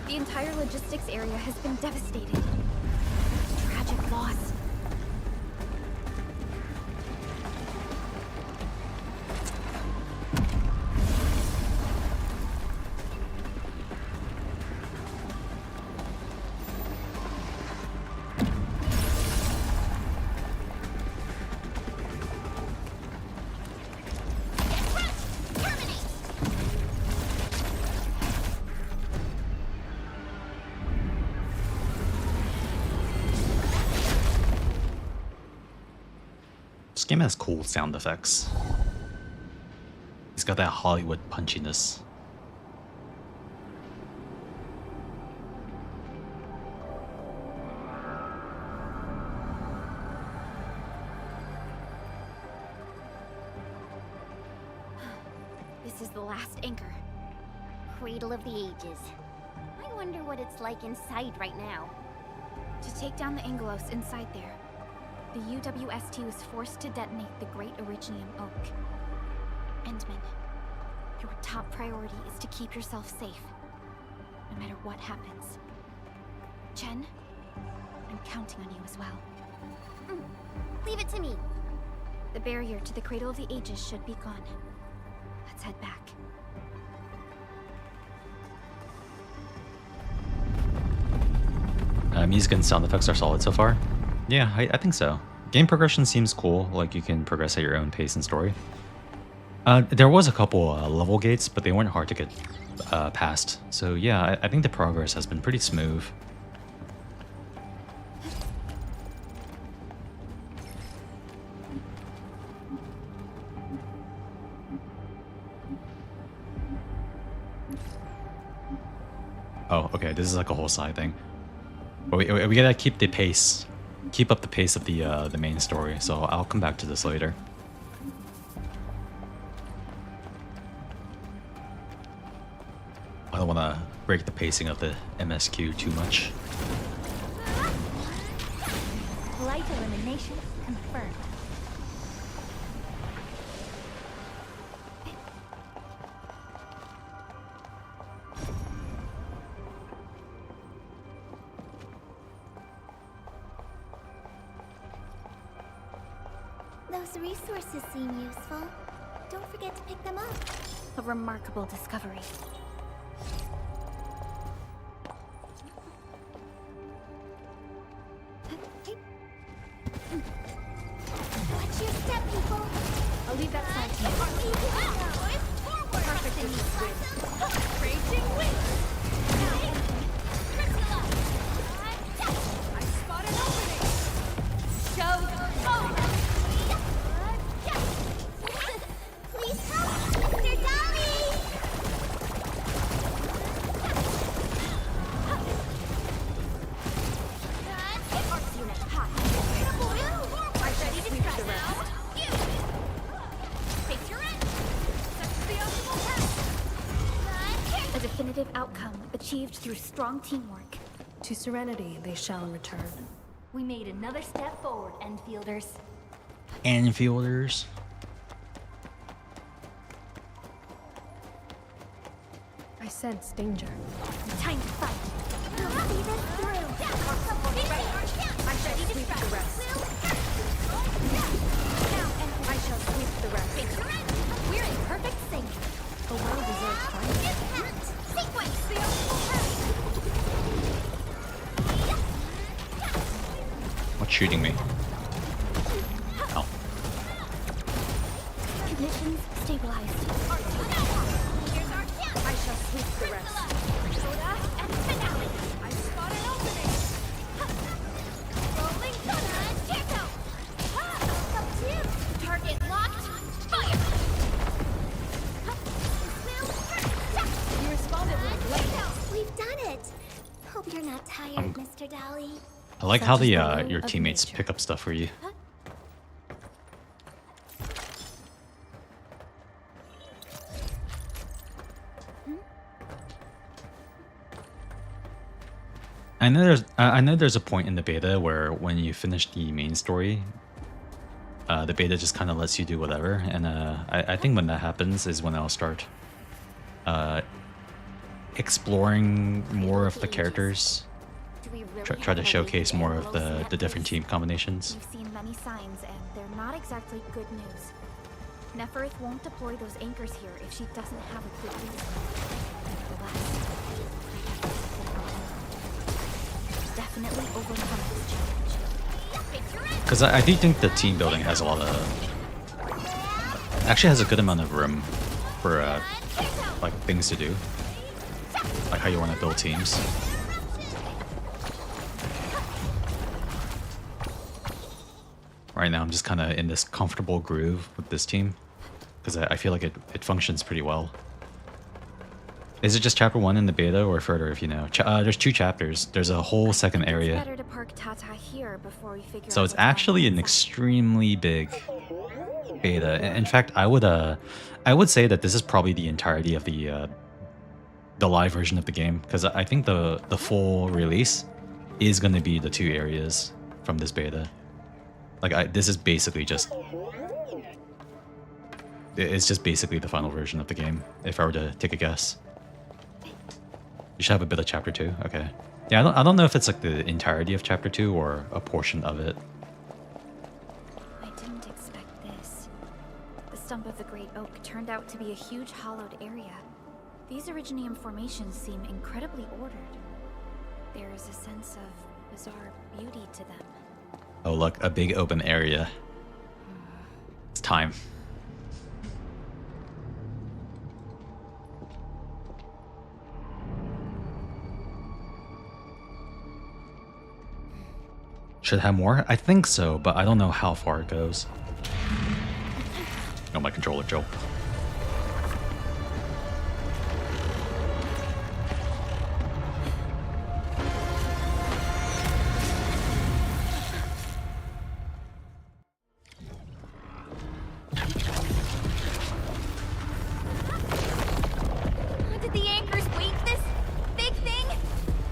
The entire logistics area has been devastated. Tragic loss. This game has cool sound effects. It's got that Hollywood punchiness. This is the last anchor. Cradle of the Ages. I wonder what it's like inside right now. To take down the Angelos inside there, the UWST was forced to detonate the Great Originium Oak. Endman, your top priority is to keep yourself safe, no matter what happens. Chen, I'm counting on you as well. Leave it to me. The barrier to the Cradle of the Ages should be gone. Let's head back. Music and sound effects are solid so far. Yeah, I think so. Game progression seems cool, like you can progress at your own pace and story. There was a couple level gates, but they weren't hard to get past. So yeah, I think the progress has been pretty smooth. Oh, okay, this is like a whole side thing. But we gotta keep the pace, keep up the pace of the main story. So I'll come back to this later. I don't want to break the pacing of the MSQ too much. Light elimination confirmed. Those resources seem useful. Don't forget to pick them up. A remarkable discovery. Watch your step, people. I'll leave that side to you. Perfect in this wind. Raging wind! I spot an opening! Show Please help, Mr. Dolly! Arts unit hot. Ready to press now. Take your end. That's the optimal path. A definitive outcome achieved through strong teamwork. To Serenity they shall return. We made another step forward, Enfielders. Enfielders. I sense danger. Time to fight. We'll see this through. I shall sweep the rest. I shall sweep the rest. We're in perfect sync. A well-deserved fight. Sequence the optimal path. What's shooting me? Oh. Conditions stabilized. I shall sweep the rest. And finale. I spot an opening. Rolling thunder. Target locked. Fire. You responded with a blade. We've done it. Hope you're not tired, Mr. Dolly. I like how the your teammates pick up stuff for you. I know there's a point in the beta where when you finish the main story, the beta just kind of lets you do whatever, and I think when that happens is when I'll start exploring more of the characters. Try to showcase more of the different team combinations. We've seen many signs, and they're not exactly good news. Neferith won't deploy those anchors here if she doesn't have a good reason. Nevertheless, definitely overcome this challenge. Because I do think the team building has a lot of... actually has a good amount of room for like things to do. Like how you want to build teams. Right now I'm just kind of in this comfortable groove with this team. Because I feel like it functions pretty well. Is it just chapter 1 in the beta or further if you know? There's 2 chapters. There's a whole second area. Better to park Tata here before we figure So out it's what's actually an extremely big beta. In fact, I would say that this is probably the entirety of the live version of the game, because I think the full release is going to be the 2 areas from this beta. Like, this is basically just... It's just basically the final version of the game, if I were to take a guess. You should have a bit of Chapter 2. Okay. Yeah, I don't know if it's like the entirety of Chapter 2 or a portion of it. I didn't expect this. The stump of the Great Oak turned out to be a huge hollowed area. These Originium formations seem incredibly ordered. There is a sense of bizarre beauty to them. Oh look, a big open area. It's time. Should have more? I think so, but I don't know how far it goes. Oh, my controller, Joe. Did the anchors weight this big thing?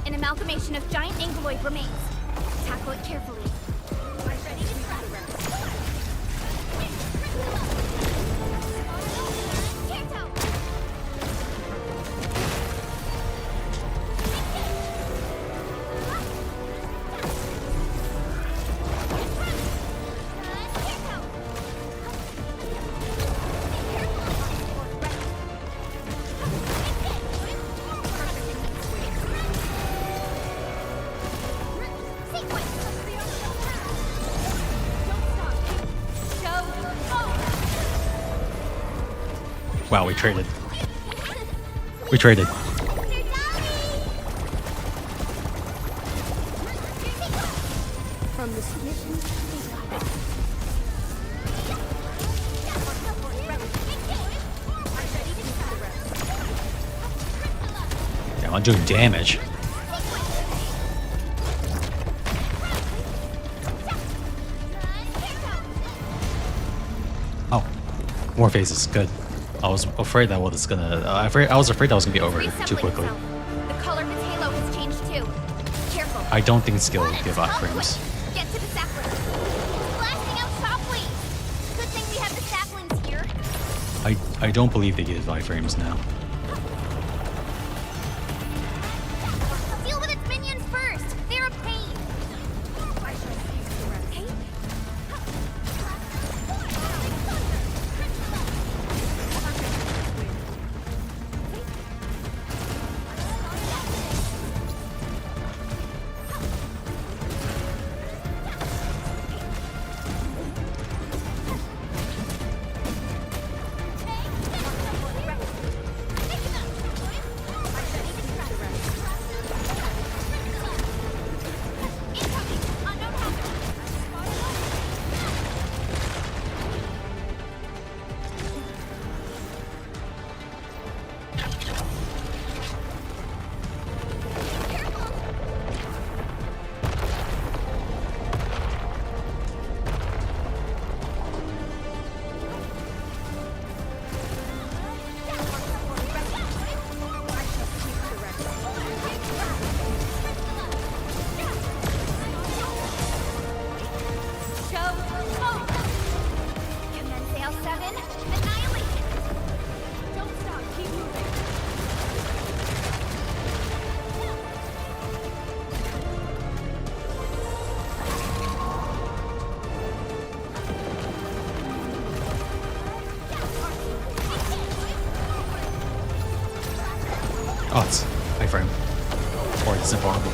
An amalgamation of giant anguloid remains. Tackle it carefully. Wow, we traded. We traded. From the submission. Damn, I'm doing damage. Oh, more phases. Good. I was afraid that was gonna. I was afraid that was gonna be over too quickly. The color of its halo has changed too. Careful. I don't think skill will give iframes. Get to the sapling. It's blasting out shockwaves. Good thing we have the saplings here. I don't believe they give iframes now. Deal with its minions first. They're a pain. Oh, it's iframe. Or it's invulnerable.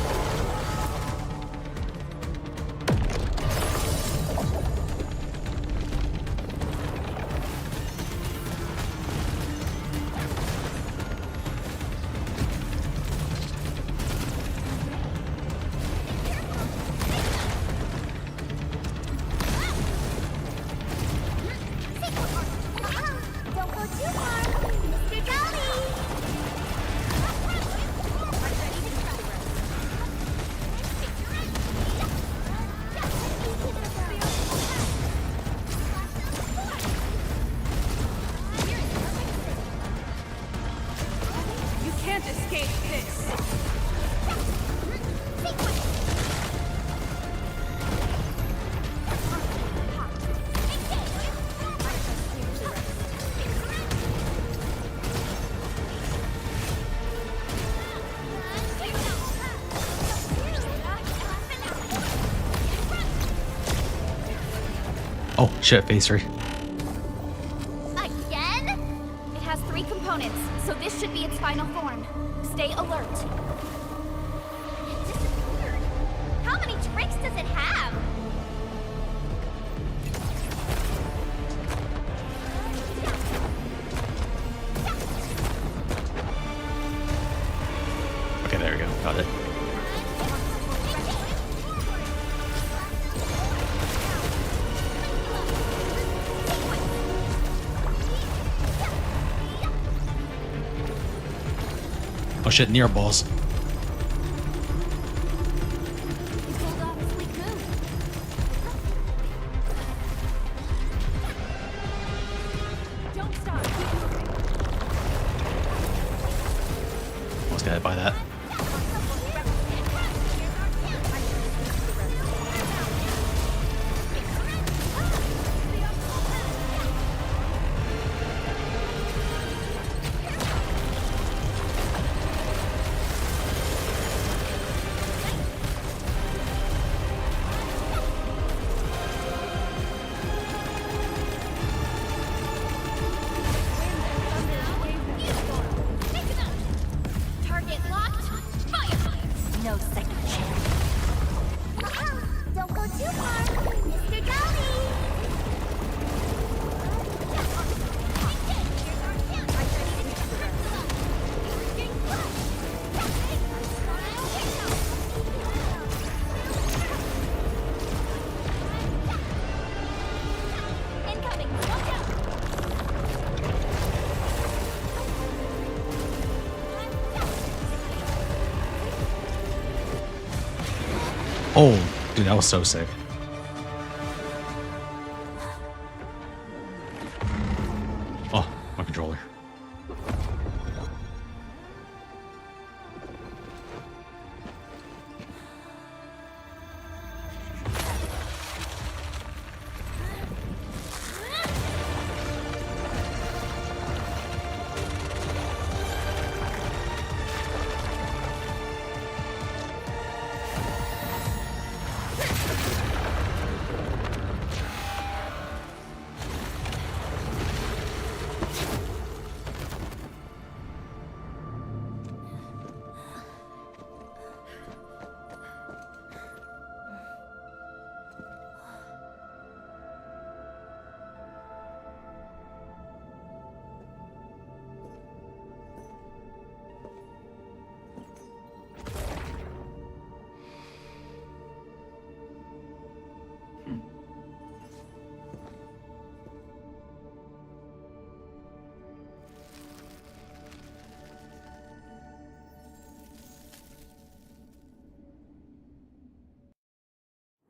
Don't go too far, Mr. Dolly. Oh shit, phase 3. Again? It has 3 components, so this should be its final form. Stay alert. It disappeared. How many tricks does it have? Okay, there we go. Got it. Oh shit, near balls. Don't stop. Almost got hit by that. Target locked. Fire! No second chance. Don't go too far, Mr. Dolly. Incoming. Watch out. Oh, dude, that was so sick. Oh, my controller.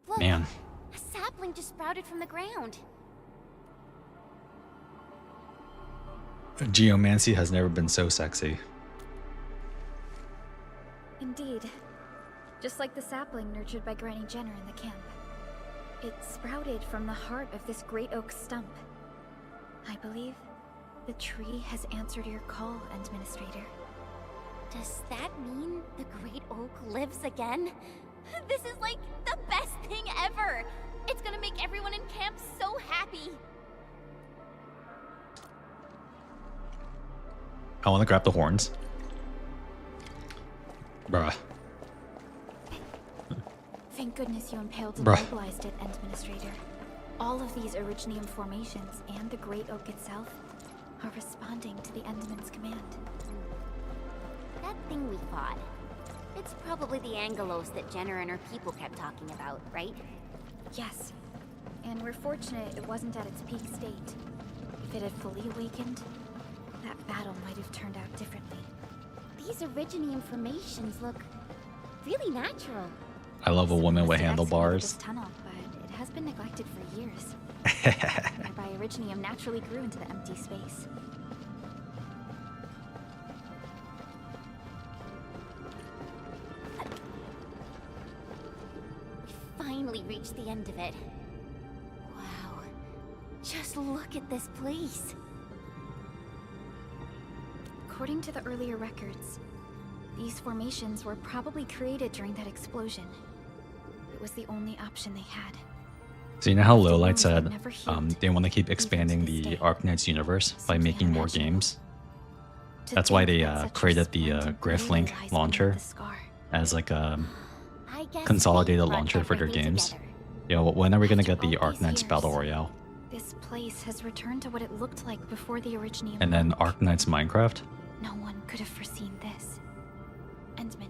Look, Man. a sapling just sprouted from the ground. Geomancy has never been so sexy. Indeed. Just like the sapling nurtured by Granny Jenner in the camp. It sprouted from the heart of this great oak stump. I believe the tree has answered your call, Administrator. Does that mean the Great Oak lives again? This is like the best thing ever! It's gonna make everyone in camp so happy! I want to grab the horns. Bruh. Thank goodness you impaled and Bruh. mobilized it, Administrator. All of these Originium formations and the Great Oak itself are responding to the Endman's command. That thing we fought. It's probably the Angelos that Jenner and her people kept talking about, right? Yes. And we're fortunate it wasn't at its peak state. If it had fully awakened, that battle might have turned out differently. These Originium formations look really natural. I love a woman with This handlebars. tunnel, but it has been neglected for years. Nearby Originium naturally grew into the empty space. Finally reached the end of it. Wow. Just look at this place. According to the earlier records, these formations were probably created during that explosion. It was the only option they had. So you know how Lowlight said they want to keep expanding the Arknights universe by making more games? That's why they created the Grifflink launcher as like a consolidated launcher for their games. Yo, when are we gonna get the Arknights Battle Royale? This place has returned to what it looked like before the Originium. And then Arknights Minecraft? No one could have foreseen this. Endman,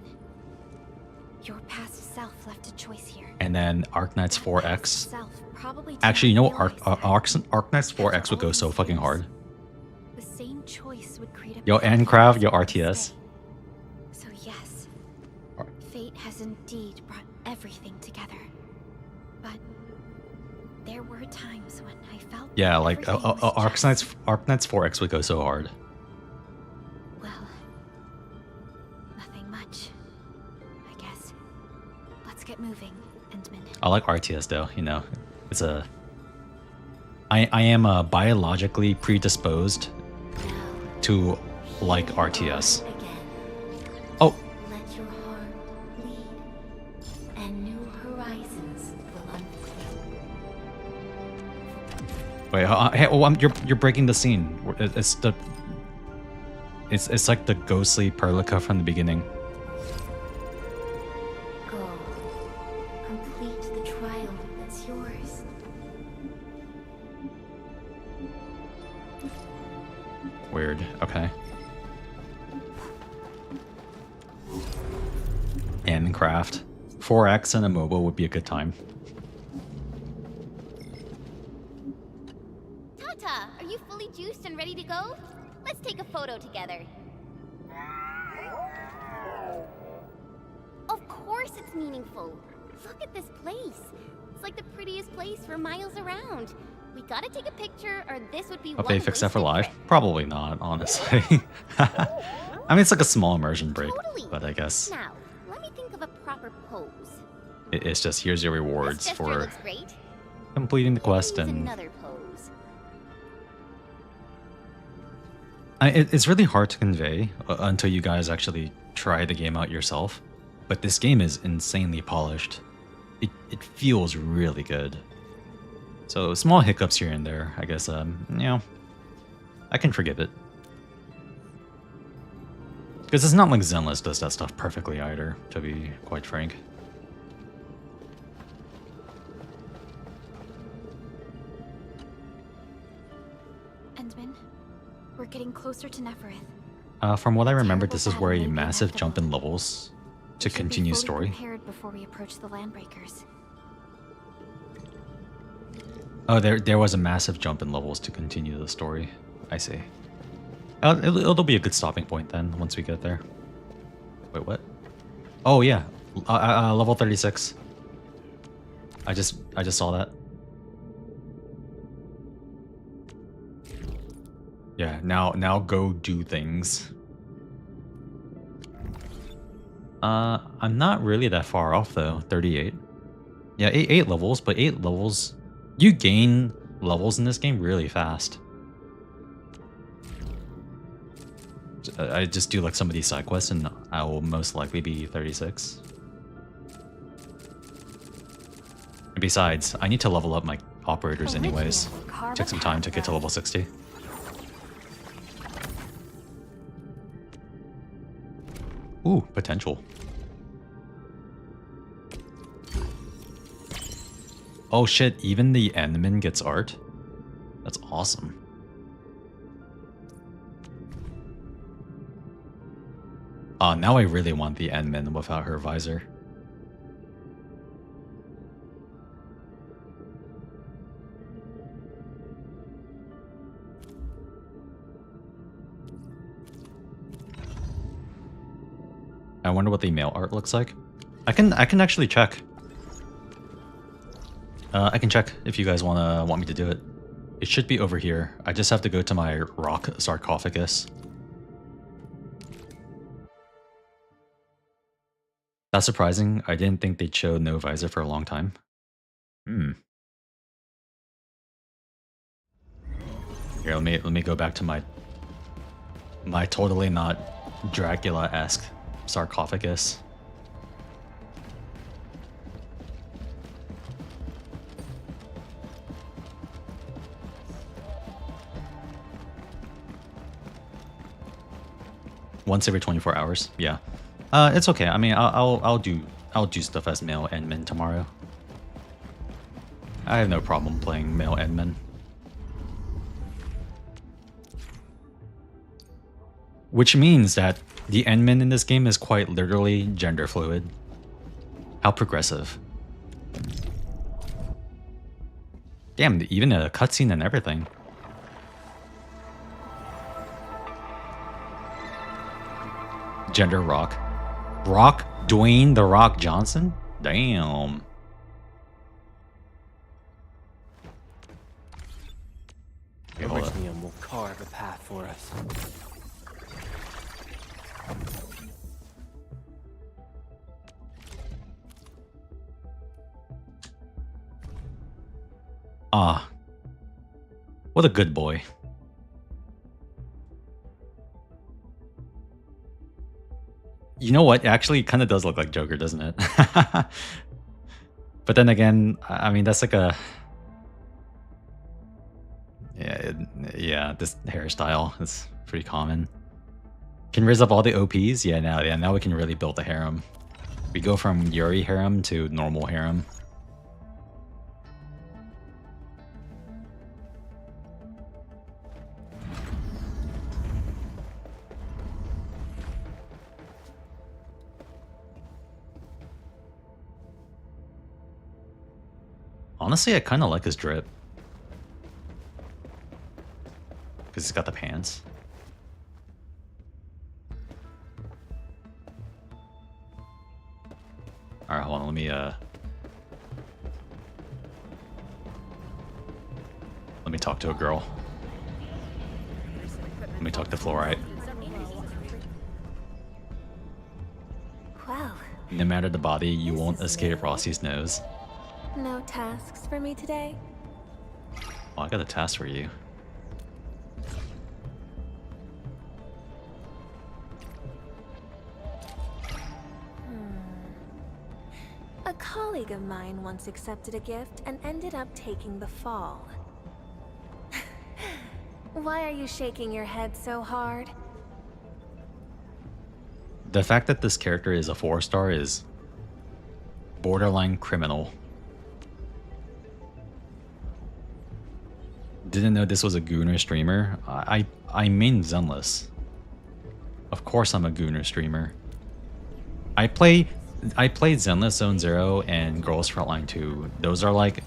your past self left a choice here. And then Arknights 4X. Self probably Actually, you know what? Arknights 4X would go so fucking hard. The same choice would create a Yo, Endcraft, yo, RTS. So yes, fate has indeed brought everything together. But there were times when I felt Yeah, like Arknights 4X would go so hard. Well, nothing much. I guess. Let's get moving, Endman. I like RTS though, you know. It's a I am biologically predisposed to like RTS. Oh, Let your heart bleed, and new horizons will unfold. wait, hey, oh, you're breaking the scene. It's like the ghostly Perlica from the beginning. Go. Complete the trial that's yours. Weird. Okay. Endcraft. 4X and a mobile would be a good time. Tata, are you fully juiced and ready to go? Let's take a photo together. Of course it's meaningful. Look at this place. It's like the prettiest place for miles around. We gotta take a picture or this would be Hope they fix that for live? Probably not, honestly. I mean, it's like a small immersion break, but I guess Now, let me think of a proper pose. it's just here's your rewards This gesture for looks great. completing the quest Use and another pose. it's really hard to convey until you guys actually try the game out yourself. But this game is insanely polished. It feels really good. So small hiccups here and there, I guess, you know, I can forgive it. Because it's not like Zenless does that stuff perfectly either, to be quite frank. Endman, we're getting closer to Neferith. From what I remember, this is where a massive jump in levels to continue story. Prepared before we approach the Landbreakers. Oh, there was a massive jump in levels to continue the story. I see. It'll be a good stopping point then, once we get there. Wait, what? Oh yeah, level 36. I just saw that. Yeah, now go do things. I'm not really that far off though. 38. Yeah, 8 levels, but 8 levels. You gain levels in this game really fast. I just do like some of these side quests and I will most likely be 36. And besides, I need to level up my operators anyways. Took some time to get to level 60. Ooh, potential. Oh shit, even the Endman gets art? That's awesome. Now I really want the Endman without her visor. I wonder what the male art looks like. I can actually check. I can check if you guys want me to do it. It should be over here. I just have to go to my rock sarcophagus. That's surprising. I didn't think they'd show no visor for a long time. Here, let me go back to my totally not Dracula-esque sarcophagus. Once every 24 hours. Yeah. It's okay. I mean, I'll do stuff as male admin tomorrow. I have no problem playing male admin. Which means that the admin in this game is quite literally gender fluid. How progressive. Damn, even a cutscene and everything. Gender Rock. Rock Dwayne The Rock Johnson? Damn. Iridium will carve a path for us. Ah. What a good boy. You know what? It actually kind of does look like Joker, doesn't it? But then again, I mean, that's like a... Yeah, this hairstyle is pretty common. Can raise up all the OPs? Yeah, now we can really build the harem. We go from Yuri harem to normal harem. Honestly, I kind of like his drip. Because he's got the pants. Alright, hold on, let me talk to a girl. Let me talk to Fluorite. Wow. No matter the body, you won't escape Rossi's nose. No tasks for me today? Oh, I got a task for you. A colleague of mine once accepted a gift and ended up taking the fall. Why are you shaking your head so hard? The fact that this character is a 4-star is borderline criminal. Didn't know this was a Gooner streamer. I main Zenless. Of course I'm a Gooner streamer. I played Zenless Zone 0 and Girls Frontline 2. Those are like...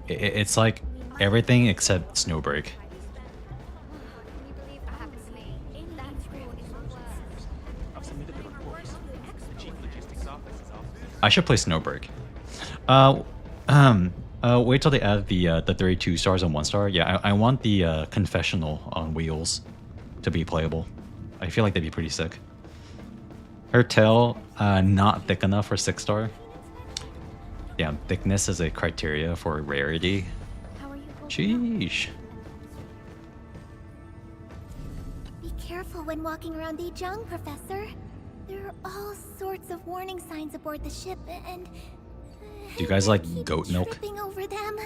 It's like everything except Snowbreak. I should play Snowbreak. Wait till they add the 32 stars and 1 star. Yeah, I want the confessional on wheels to be playable. I feel like that'd be pretty sick. Her tail, not thick enough for 6 star. Yeah, thickness is a criteria for rarity. Sheesh. Be careful when walking around Ijung, Professor. There are all sorts of warning signs aboard the ship, and... Do you guys like goat milk? Over them.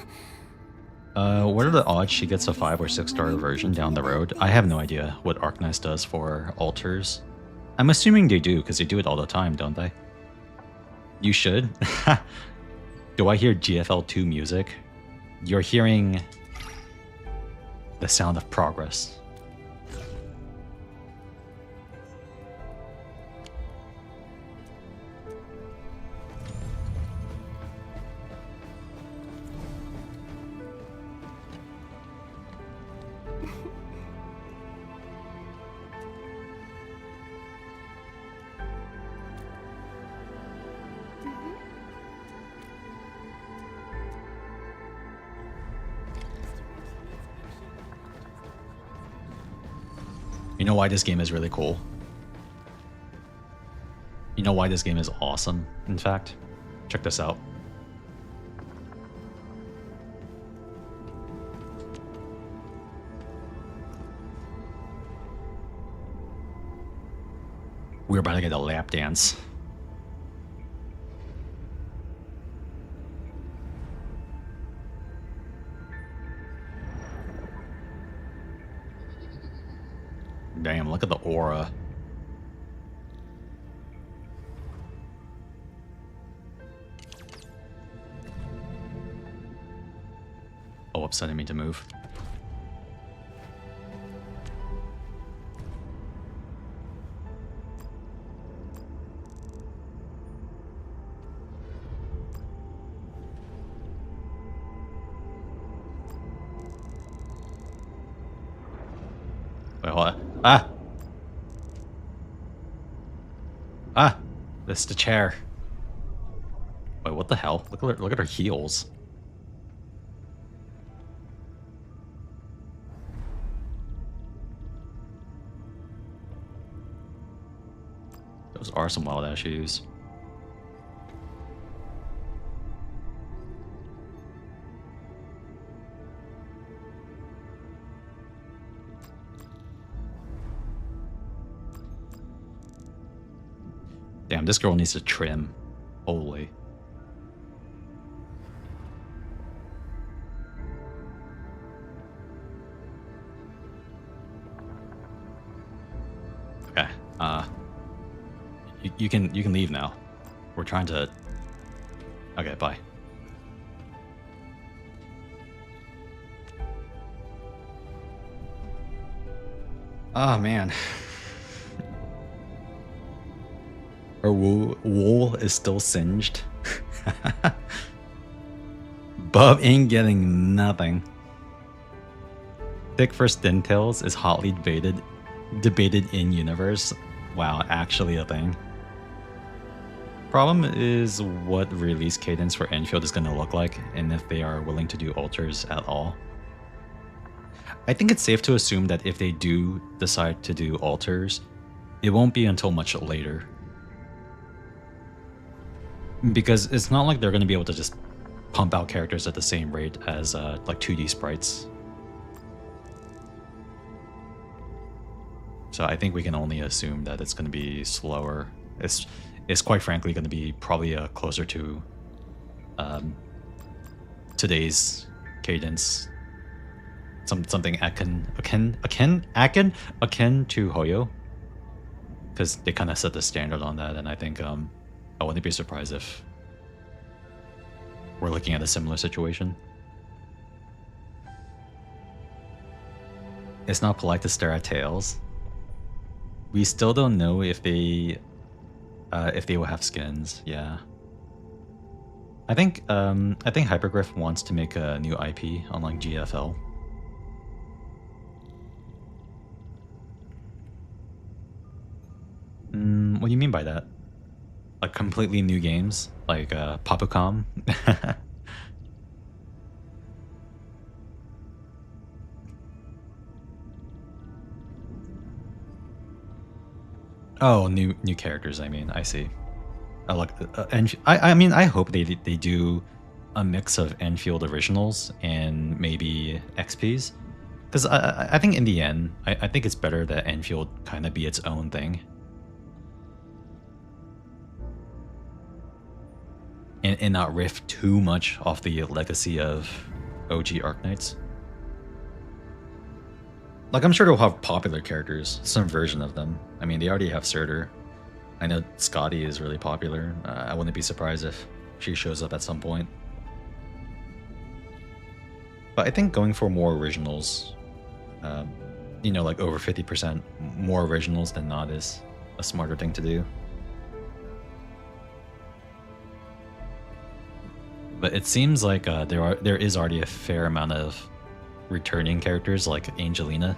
What are the odds she gets a 5 or 6 star version down the road? I have no idea what Arknights does for altars. I'm assuming they do, because they do it all the time, don't they? You should. Do I hear GFL2 music? You're hearing the sound of progress. You know why this game is really cool? You know why this game is awesome, in fact? Check this out. We're about to get a lap dance. Damn, look at the aura. Oh, upsetting me to move. Wait, hold on. Ah! Ah! This is the chair. Wait, what the hell? Look at her heels. Those are some wild ass shoes. Damn, this girl needs to trim. Holy. Okay. You can leave now. We're trying to. Okay, bye. Oh man. Her wool is still singed. Bub ain't getting nothing. Thick for Stintails is hotly debated in universe. Wow, actually a thing. Problem is what release cadence for Endfield is going to look like, and if they are willing to do alters at all. I think it's safe to assume that if they do decide to do alters, it won't be until much later. Because it's not like they're going to be able to just pump out characters at the same rate as like 2D sprites. So I think we can only assume that it's going to be slower. It's quite frankly going to be probably closer to today's cadence. Something akin to Hoyo. Because they kind of set the standard on that, and I think I wouldn't be surprised if we're looking at a similar situation. It's not polite to stare at tails. We still don't know if they will have skins. Yeah. I think Hypergriff wants to make a new IP on like GFL. What do you mean by that? Like completely new games, like Papucom. Oh, new characters. I mean, I see. I mean, I hope they do a mix of Endfield originals and maybe XPs, because I think in the end, I think it's better that Endfield kind of be its own thing. And not riff too much off the legacy of OG Arknights. Like, I'm sure they'll have popular characters, some version of them. I mean, they already have Surtur. I know Scotty is really popular. I wouldn't be surprised if she shows up at some point. But I think going for more originals, you know, like over 50% more originals than not is a smarter thing to do. But it seems like there is already a fair amount of returning characters like Angelina.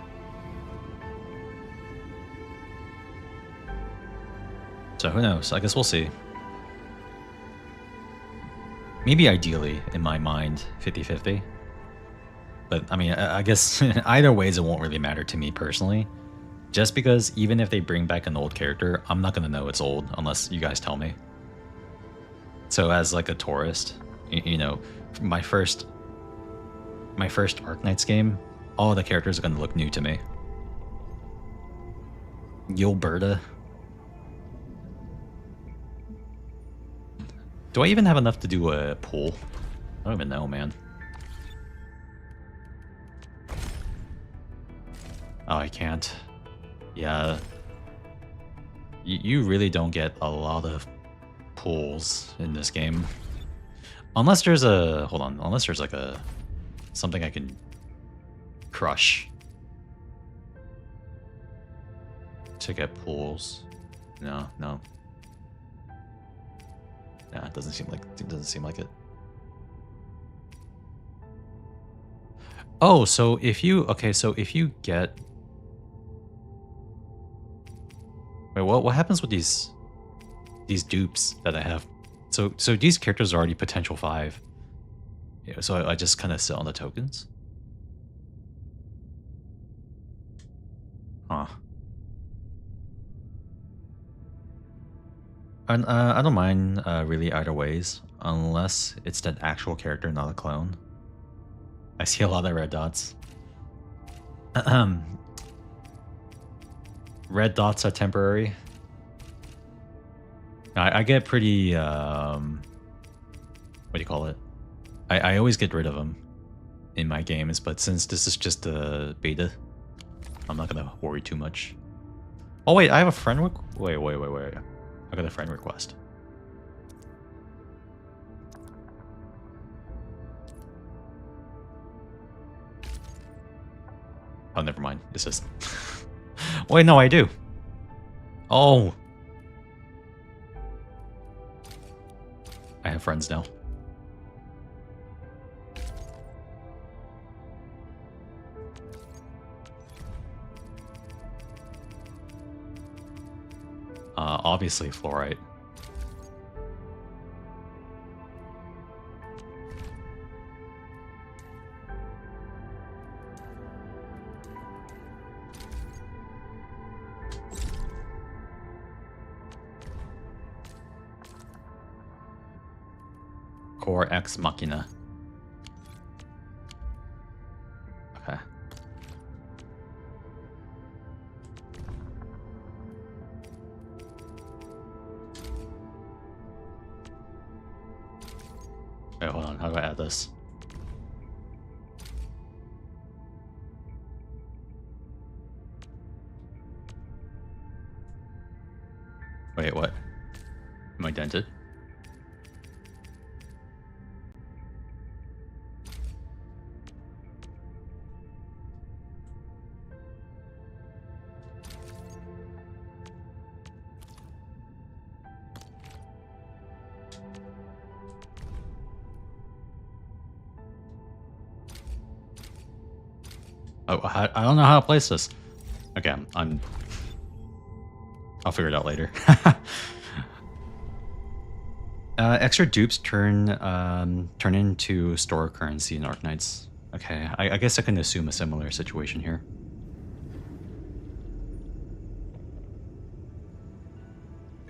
So who knows? I guess we'll see. Maybe ideally, in my mind, 50-50. But I mean, I guess either ways it won't really matter to me personally. Just because even if they bring back an old character, I'm not gonna know it's old unless you guys tell me. So as like a tourist, you know, my first Arknights game, all the characters are gonna look new to me. Gilberta. Do I even have enough to do a pull? I don't even know, man. Oh, I can't. Yeah. You really don't get a lot of pulls in this game. Unless there's a... Hold on. Unless there's like a... Something I can crush to get pulls. No. Nah, it doesn't seem like it. Oh, so if you... Okay, so if you get... Wait, what happens with these dupes that I have? So these characters are already potential 5. Yeah, so I just kind of sit on the tokens. Huh. And I don't mind really either ways, unless it's that actual character, not a clone. I see a lot of red dots. Red dots are temporary. I get pretty, what do you call it? I always get rid of them in my games, but since this is just a beta, I'm not gonna worry too much. Oh wait, I have a friend wait. I got a friend request. Oh, never mind. It's just... Wait, no, I do. Oh. I have friends now. Obviously fluorite. Core Ex Machina. Okay. Wait, hold on. How do I add this? Wait, what? Am I dented? Oh, I don't know how to place this. Okay, I'll figure it out later. Extra dupes turn into store currency in Arknights. Okay, I guess I can assume a similar situation here.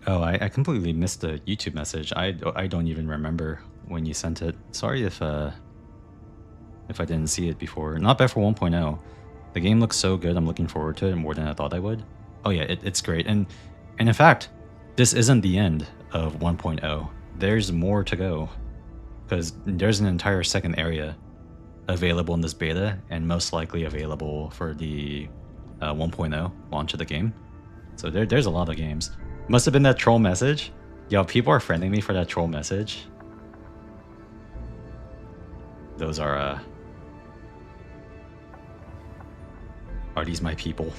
Oh, I completely missed the YouTube message. I don't even remember when you sent it. Sorry if I didn't see it before. Not bad for 1.0. The game looks so good. I'm looking forward to it more than I thought I would. Oh yeah, it's great. And in fact, this isn't the end of 1.0. There's more to go, because there's an entire second area available in this beta, and most likely available for the 1.0 launch of the game. So there's a lot of games. Must have been that troll message. Yo, people are friending me for that troll message. Those are these my people?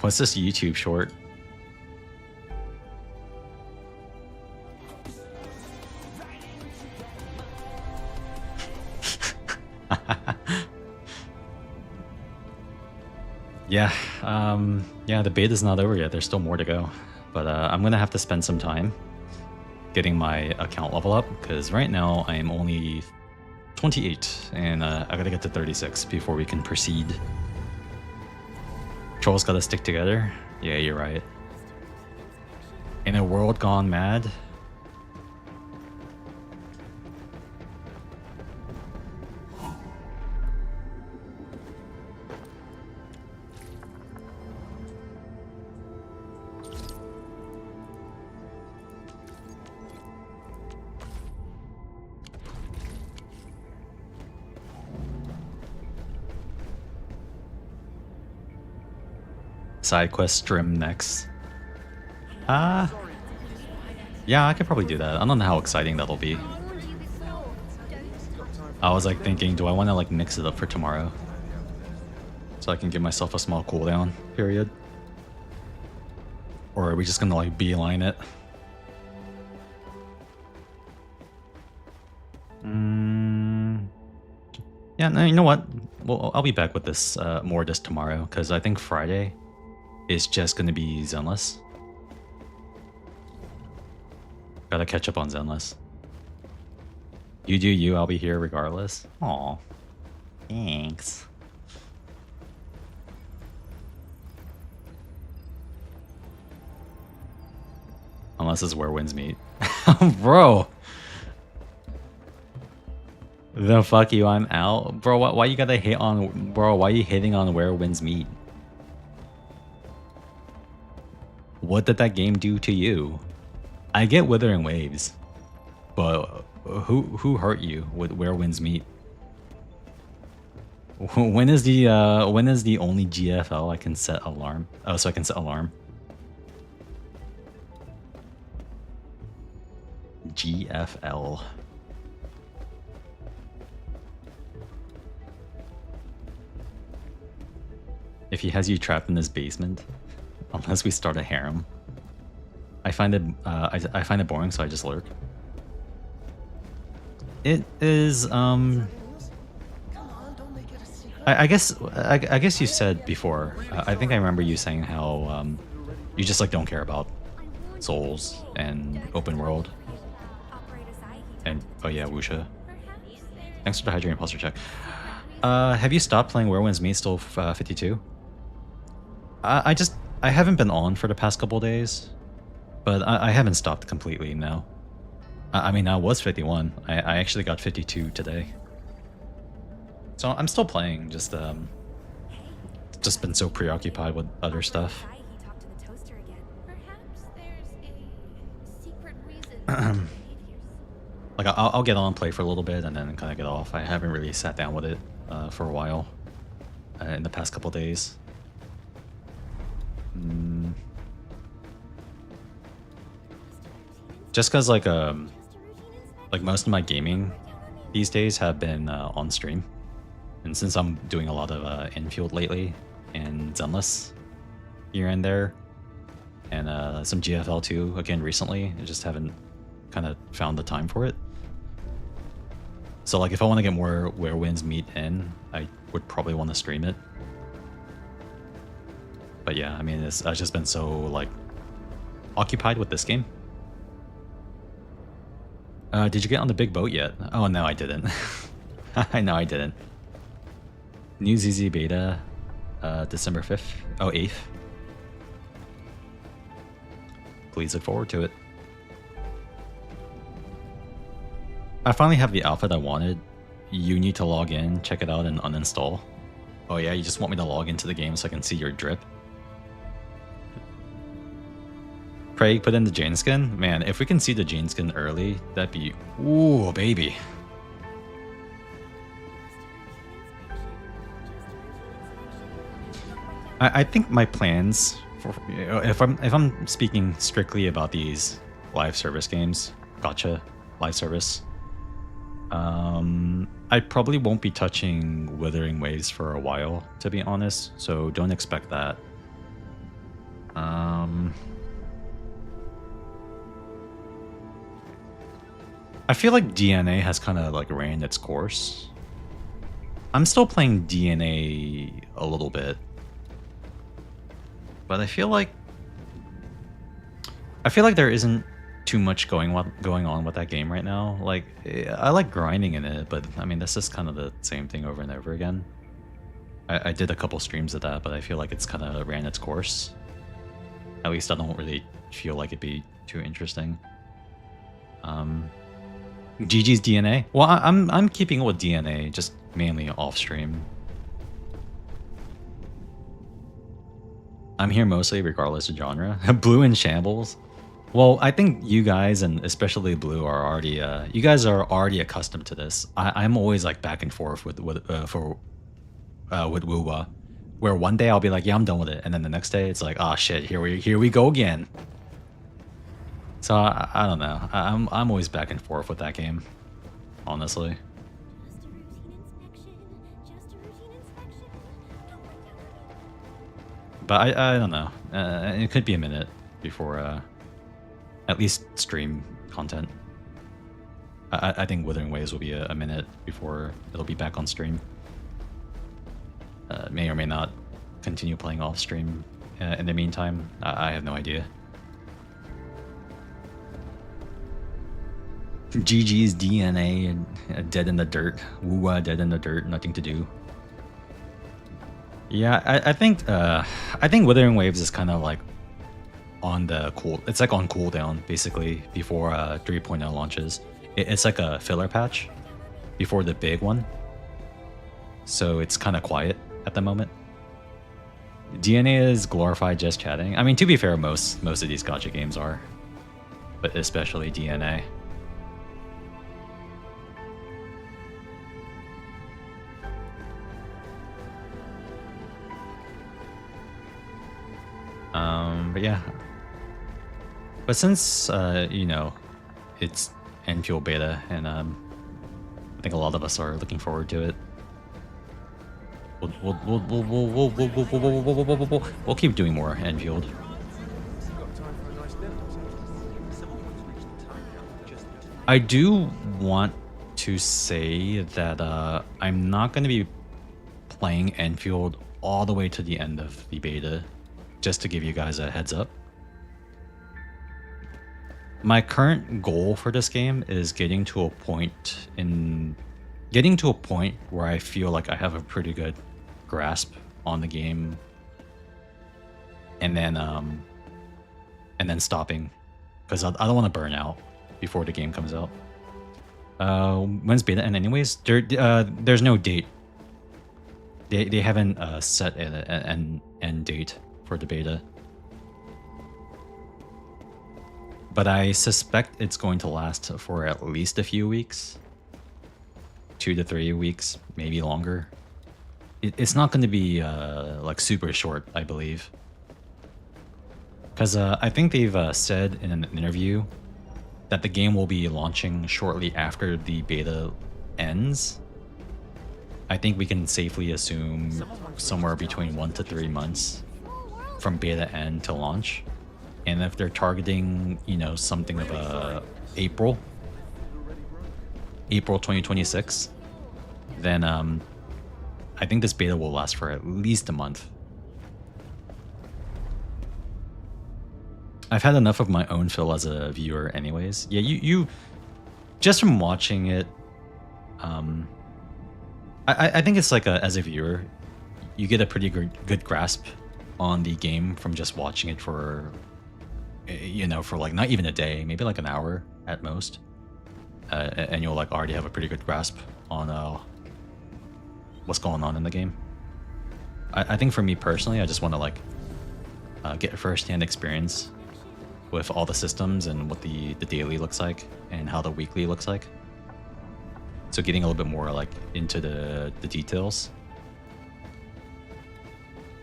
What's this YouTube short? Yeah, yeah, the beta's not over yet. There's still more to go. But I'm gonna have to spend some time getting my account level up, because right now I am only 28, and I gotta get to 36 before we can proceed. Trolls gotta stick together. Yeah, you're right. In a world gone mad. Side quest stream next. Yeah, I could probably do that. I don't know how exciting that'll be. I was like thinking, do I want to like mix it up for tomorrow? So I can give myself a small cooldown period? Or are we just gonna like beeline it? Yeah, no, you know what? Well, I'll be back with this more just tomorrow, because I think Friday is just gonna be Zenless. Gotta catch up on Zenless. You do you, I'll be here regardless. Aw. Thanks. Unless it's where winds meet. Bro! The fuck you, I'm out. Bro, why you gotta hit on... Bro, why are you hitting on where winds meet? What did that game do to you? I get Withering Waves, but who hurt you with where winds meet? When is the only GFL I can set alarm? Oh, so I can set alarm. GFL. If he has you trapped in his basement, unless we start a harem. I find it boring, so I just lurk. It is I guess you said before. I think I remember you saying how you just like don't care about souls and open world. And oh yeah, Wuxia. Thanks for the hydrating pulsar check. Have you stopped playing Where Winds Meet? Still 52? I haven't been on for the past couple days, but I haven't stopped completely, no. I mean, I was 51. I actually got 52 today. So I'm still playing, just been so preoccupied with other stuff. Like I'll get on, play for a little bit, and then kind of get off. I haven't really sat down with it for a while in the past couple days. Just because like most of my gaming these days have been on stream, and since I'm doing a lot of Endfield lately and Zenless here and there, and some GFL too again recently, I just haven't kind of found the time for it. So like if I want to get more Where Winds Meet in, I would probably want to stream it. But yeah, I mean, I've just been so like occupied with this game. Did you get on the big boat yet? Oh no, I didn't. I know I didn't. New ZZ beta, December 5th. Oh, 8th. Please look forward to it. I finally have the outfit I wanted. You need to log in, check it out, and uninstall. Oh yeah, you just want me to log into the game so I can see your drip? Craig, put in the Jane skin? Man, if we can see the Jane skin early, that'd be... Ooh, baby. I think my plans, for, if I'm speaking strictly about these live service games, gotcha, live service, I probably won't be touching Withering Waves for a while, to be honest, so don't expect that. I feel like DNA has kind of like ran its course. I'm still playing DNA a little bit, but I feel like there isn't too much going on with that game right now. Like, I like grinding in it, but I mean that's just kind of the same thing over and over again. I did a couple streams of that, but I feel like it's kind of ran its course. At least I don't really feel like it'd be too interesting. GG's DNA. Well, I'm keeping it with DNA, just mainly off stream. I'm here mostly regardless of genre. Blue in shambles. Well, I think you guys, and especially Blue, are already you guys are already accustomed to this. I'm always like back and forth with Woowa, Where one day I'll be like, yeah, I'm done with it, and then the next day it's like, oh shit, here we go again. So I don't know. I'm always back and forth with that game, honestly. But I don't know. It could be a minute before at least stream content. I think Withering Waves will be a minute before it'll be back on stream. May or may not continue playing off stream in the meantime. I have no idea. GG's DNA and dead in the dirt. Woo dead in the dirt. Nothing to do. Yeah, I think Withering Waves is kind of like on the cool. It's like on cooldown basically before 3.0 launches. It's like a filler patch before the big one. So it's kind of quiet at the moment. DNA is glorified just chatting. I mean, to be fair, most of these gacha games are, but especially DNA. But yeah. But since you know, it's Endfield beta, and I think a lot of us are looking forward to it. We'll keep doing more Endfield. I do want to say that I'm not going to be playing Endfield all the way to the end of the beta, just to give you guys a heads up. My current goal for this game is getting to a point where I feel like I have a pretty good grasp on the game, and then stopping, because I don't want to burn out before the game comes out. When's beta end anyways? There's no date. They haven't set an end date for the beta. But I suspect it's going to last for at least a few weeks. 2 to 3 weeks, maybe longer. It's not going to be like super short, I believe. Because I think they've said in an interview that the game will be launching shortly after the beta ends. I think we can safely assume somewhere between 1 to 3 months from beta end to launch. And if they're targeting, you know, something of April 2026, then I think this beta will last for at least a month. I've had enough of my own fill as a viewer anyways. Yeah, you just from watching it, I think it's like as a viewer, you get a pretty good grasp on the game from just watching it for, you know, for like not even a day, maybe like an hour at most. And you'll like already have a pretty good grasp on what's going on in the game. I think for me personally, I just want to like get a first-hand experience with all the systems and what the daily looks like and how the weekly looks like. So getting a little bit more like into the details.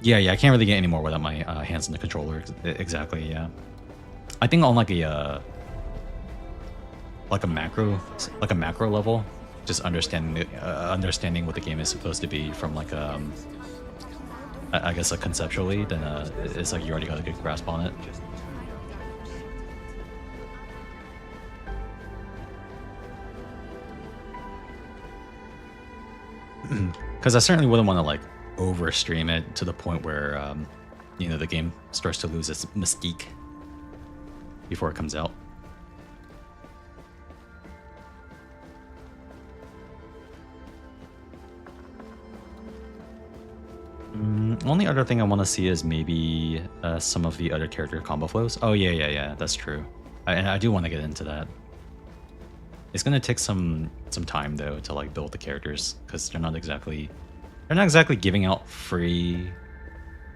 Yeah, I can't really get any more without my hands on the controller. Exactly, yeah. I think on like a macro level, just understanding what the game is supposed to be from like I guess like conceptually, then it's like you already got a good grasp on it. Because I certainly wouldn't want to like overstream it to the point where you know, the game starts to lose its mystique before it comes out. Only other thing I want to see is maybe some of the other character combo flows. Oh yeah, that's true. And I do want to get into that. It's gonna take some time though to like build the characters, because they're not exactly giving out free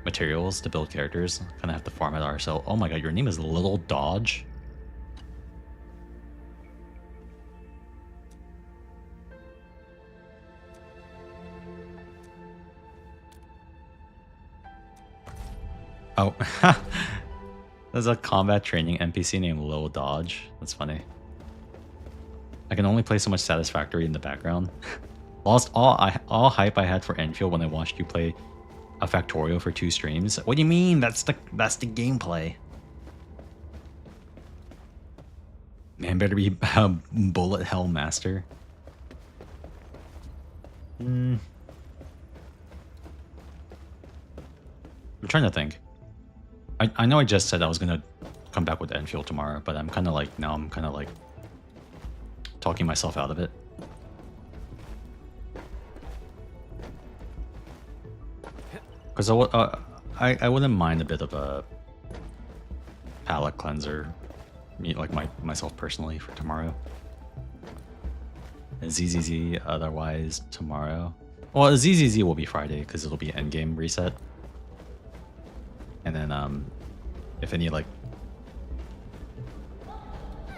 materials to build characters. Kind of have to farm it ourselves. Oh my god, your name is Little Dodge. Oh, there's a combat training NPC named Lil Dodge. That's funny. I can only play so much Satisfactory in the background. Lost all hype I had for Endfield when I watched you play a Factorio for 2 streams. What do you mean? That's the gameplay. Man, better be Bullet Hell Master. I'm trying to think. I know I just said I was gonna come back with Endfield tomorrow, but I'm kind of like, now I'm kind of like talking myself out of it. Because I wouldn't mind a bit of a palate cleanser, like myself personally, for tomorrow. ZZZ otherwise tomorrow. Well, ZZZ will be Friday because it'll be endgame reset. And then if any like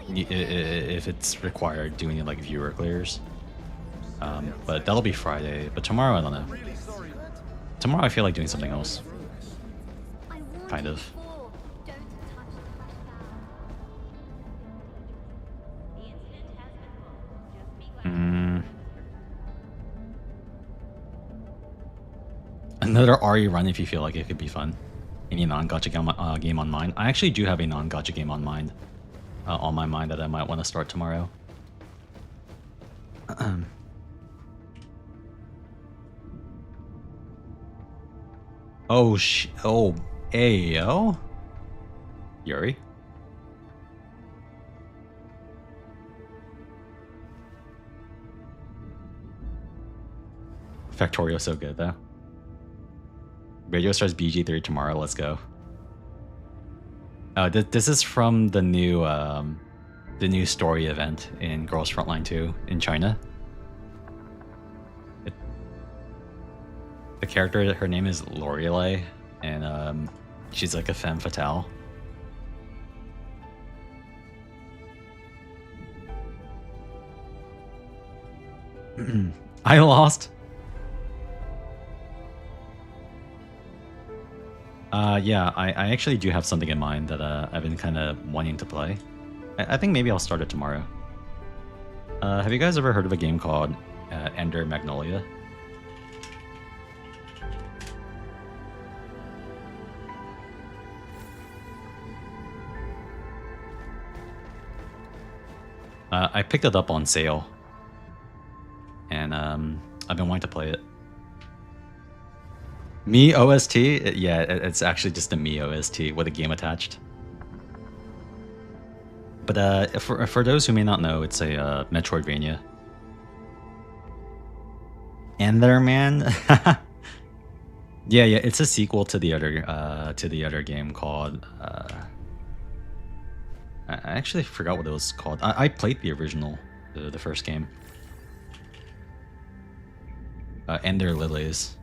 if it's required, doing like viewer clears. But that'll be Friday. But tomorrow, I don't know. Tomorrow I feel like doing something else. Kind of. Another RE run if you feel like it could be fun. Any non-gacha game on mind? I actually do have a non-gacha game on mind. On my mind that I might want to start tomorrow. Oh, Ayo? Yuri? Factorio so good though. Radio starts BG3 tomorrow, let's go. This is from the new story event in Girls Frontline 2 in China. The character, her name is Lorelei, and she's like a femme fatale. I lost. Yeah, I actually do have something in mind that I've been kind of wanting to play. I think maybe I'll start it tomorrow. Have you guys ever heard of a game called Ender Magnolia? I picked it up on sale, and I've been wanting to play it. Me OST? Yeah, it's actually just a Me OST with a game attached. But for those who may not know, it's a Metroidvania. Enderman? Yeah, it's a sequel to the other game called. I actually forgot what it was called. I played the original, the first game. Ender Lilies.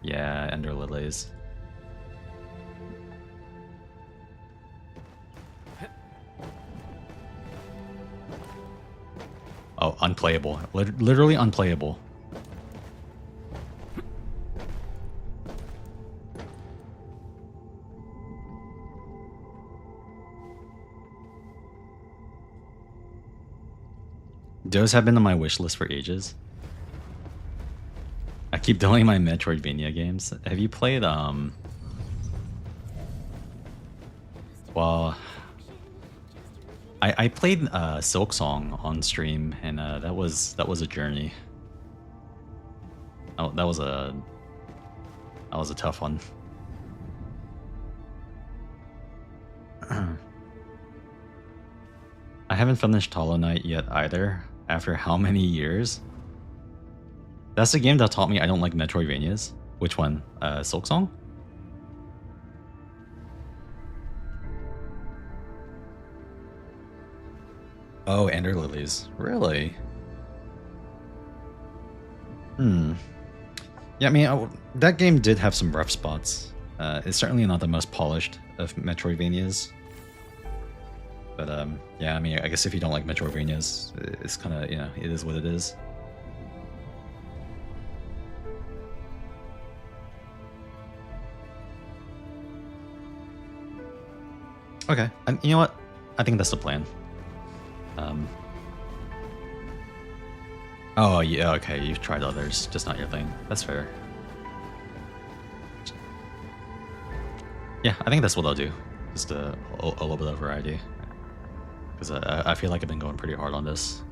Yeah, Ender Lilies. Oh, unplayable. Literally unplayable. Those have been on my wish list for ages. I keep delaying my Metroidvania games. Have you played well, I played Silk Song on stream, and that was a journey. Oh, that was a tough one. I haven't finished Hollow Knight yet either. After how many years? That's the game that taught me I don't like Metroidvanias. Which one? Silk Song? Oh, Ender Lilies. Really? Yeah, I mean, that game did have some rough spots. It's certainly not the most polished of Metroidvanias. But, yeah, I mean, I guess if you don't like Metroidvanias, it's kind of, you know, it is what it is. Okay, you know what? I think that's the plan. Oh yeah, okay, you've tried others, just not your thing. That's fair. Yeah, I think that's what I'll do. Just a little bit of variety. Because I feel like I've been going pretty hard on this.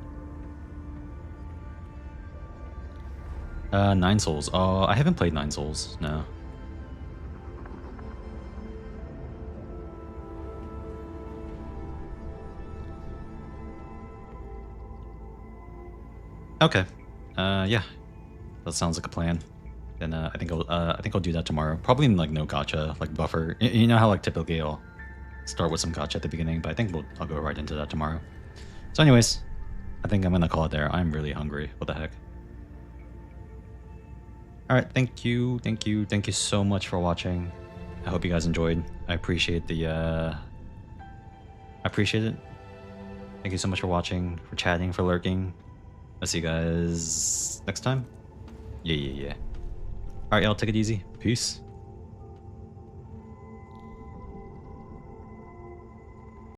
9 Souls. Oh, I haven't played 9 Souls, no. Okay. Yeah. That sounds like a plan. Then I think I'll do that tomorrow. Probably in like no gacha, like buffer. You know how like typically I'll start with some gacha at the beginning, but I think I'll go right into that tomorrow. So anyways, I think I'm gonna call it there. I'm really hungry. What the heck? Alright, thank you so much for watching. I hope you guys enjoyed. I appreciate the I appreciate it. Thank you so much for watching, for chatting, for lurking. I'll see you guys next time. Yeah. Alright, y'all, take it easy. Peace.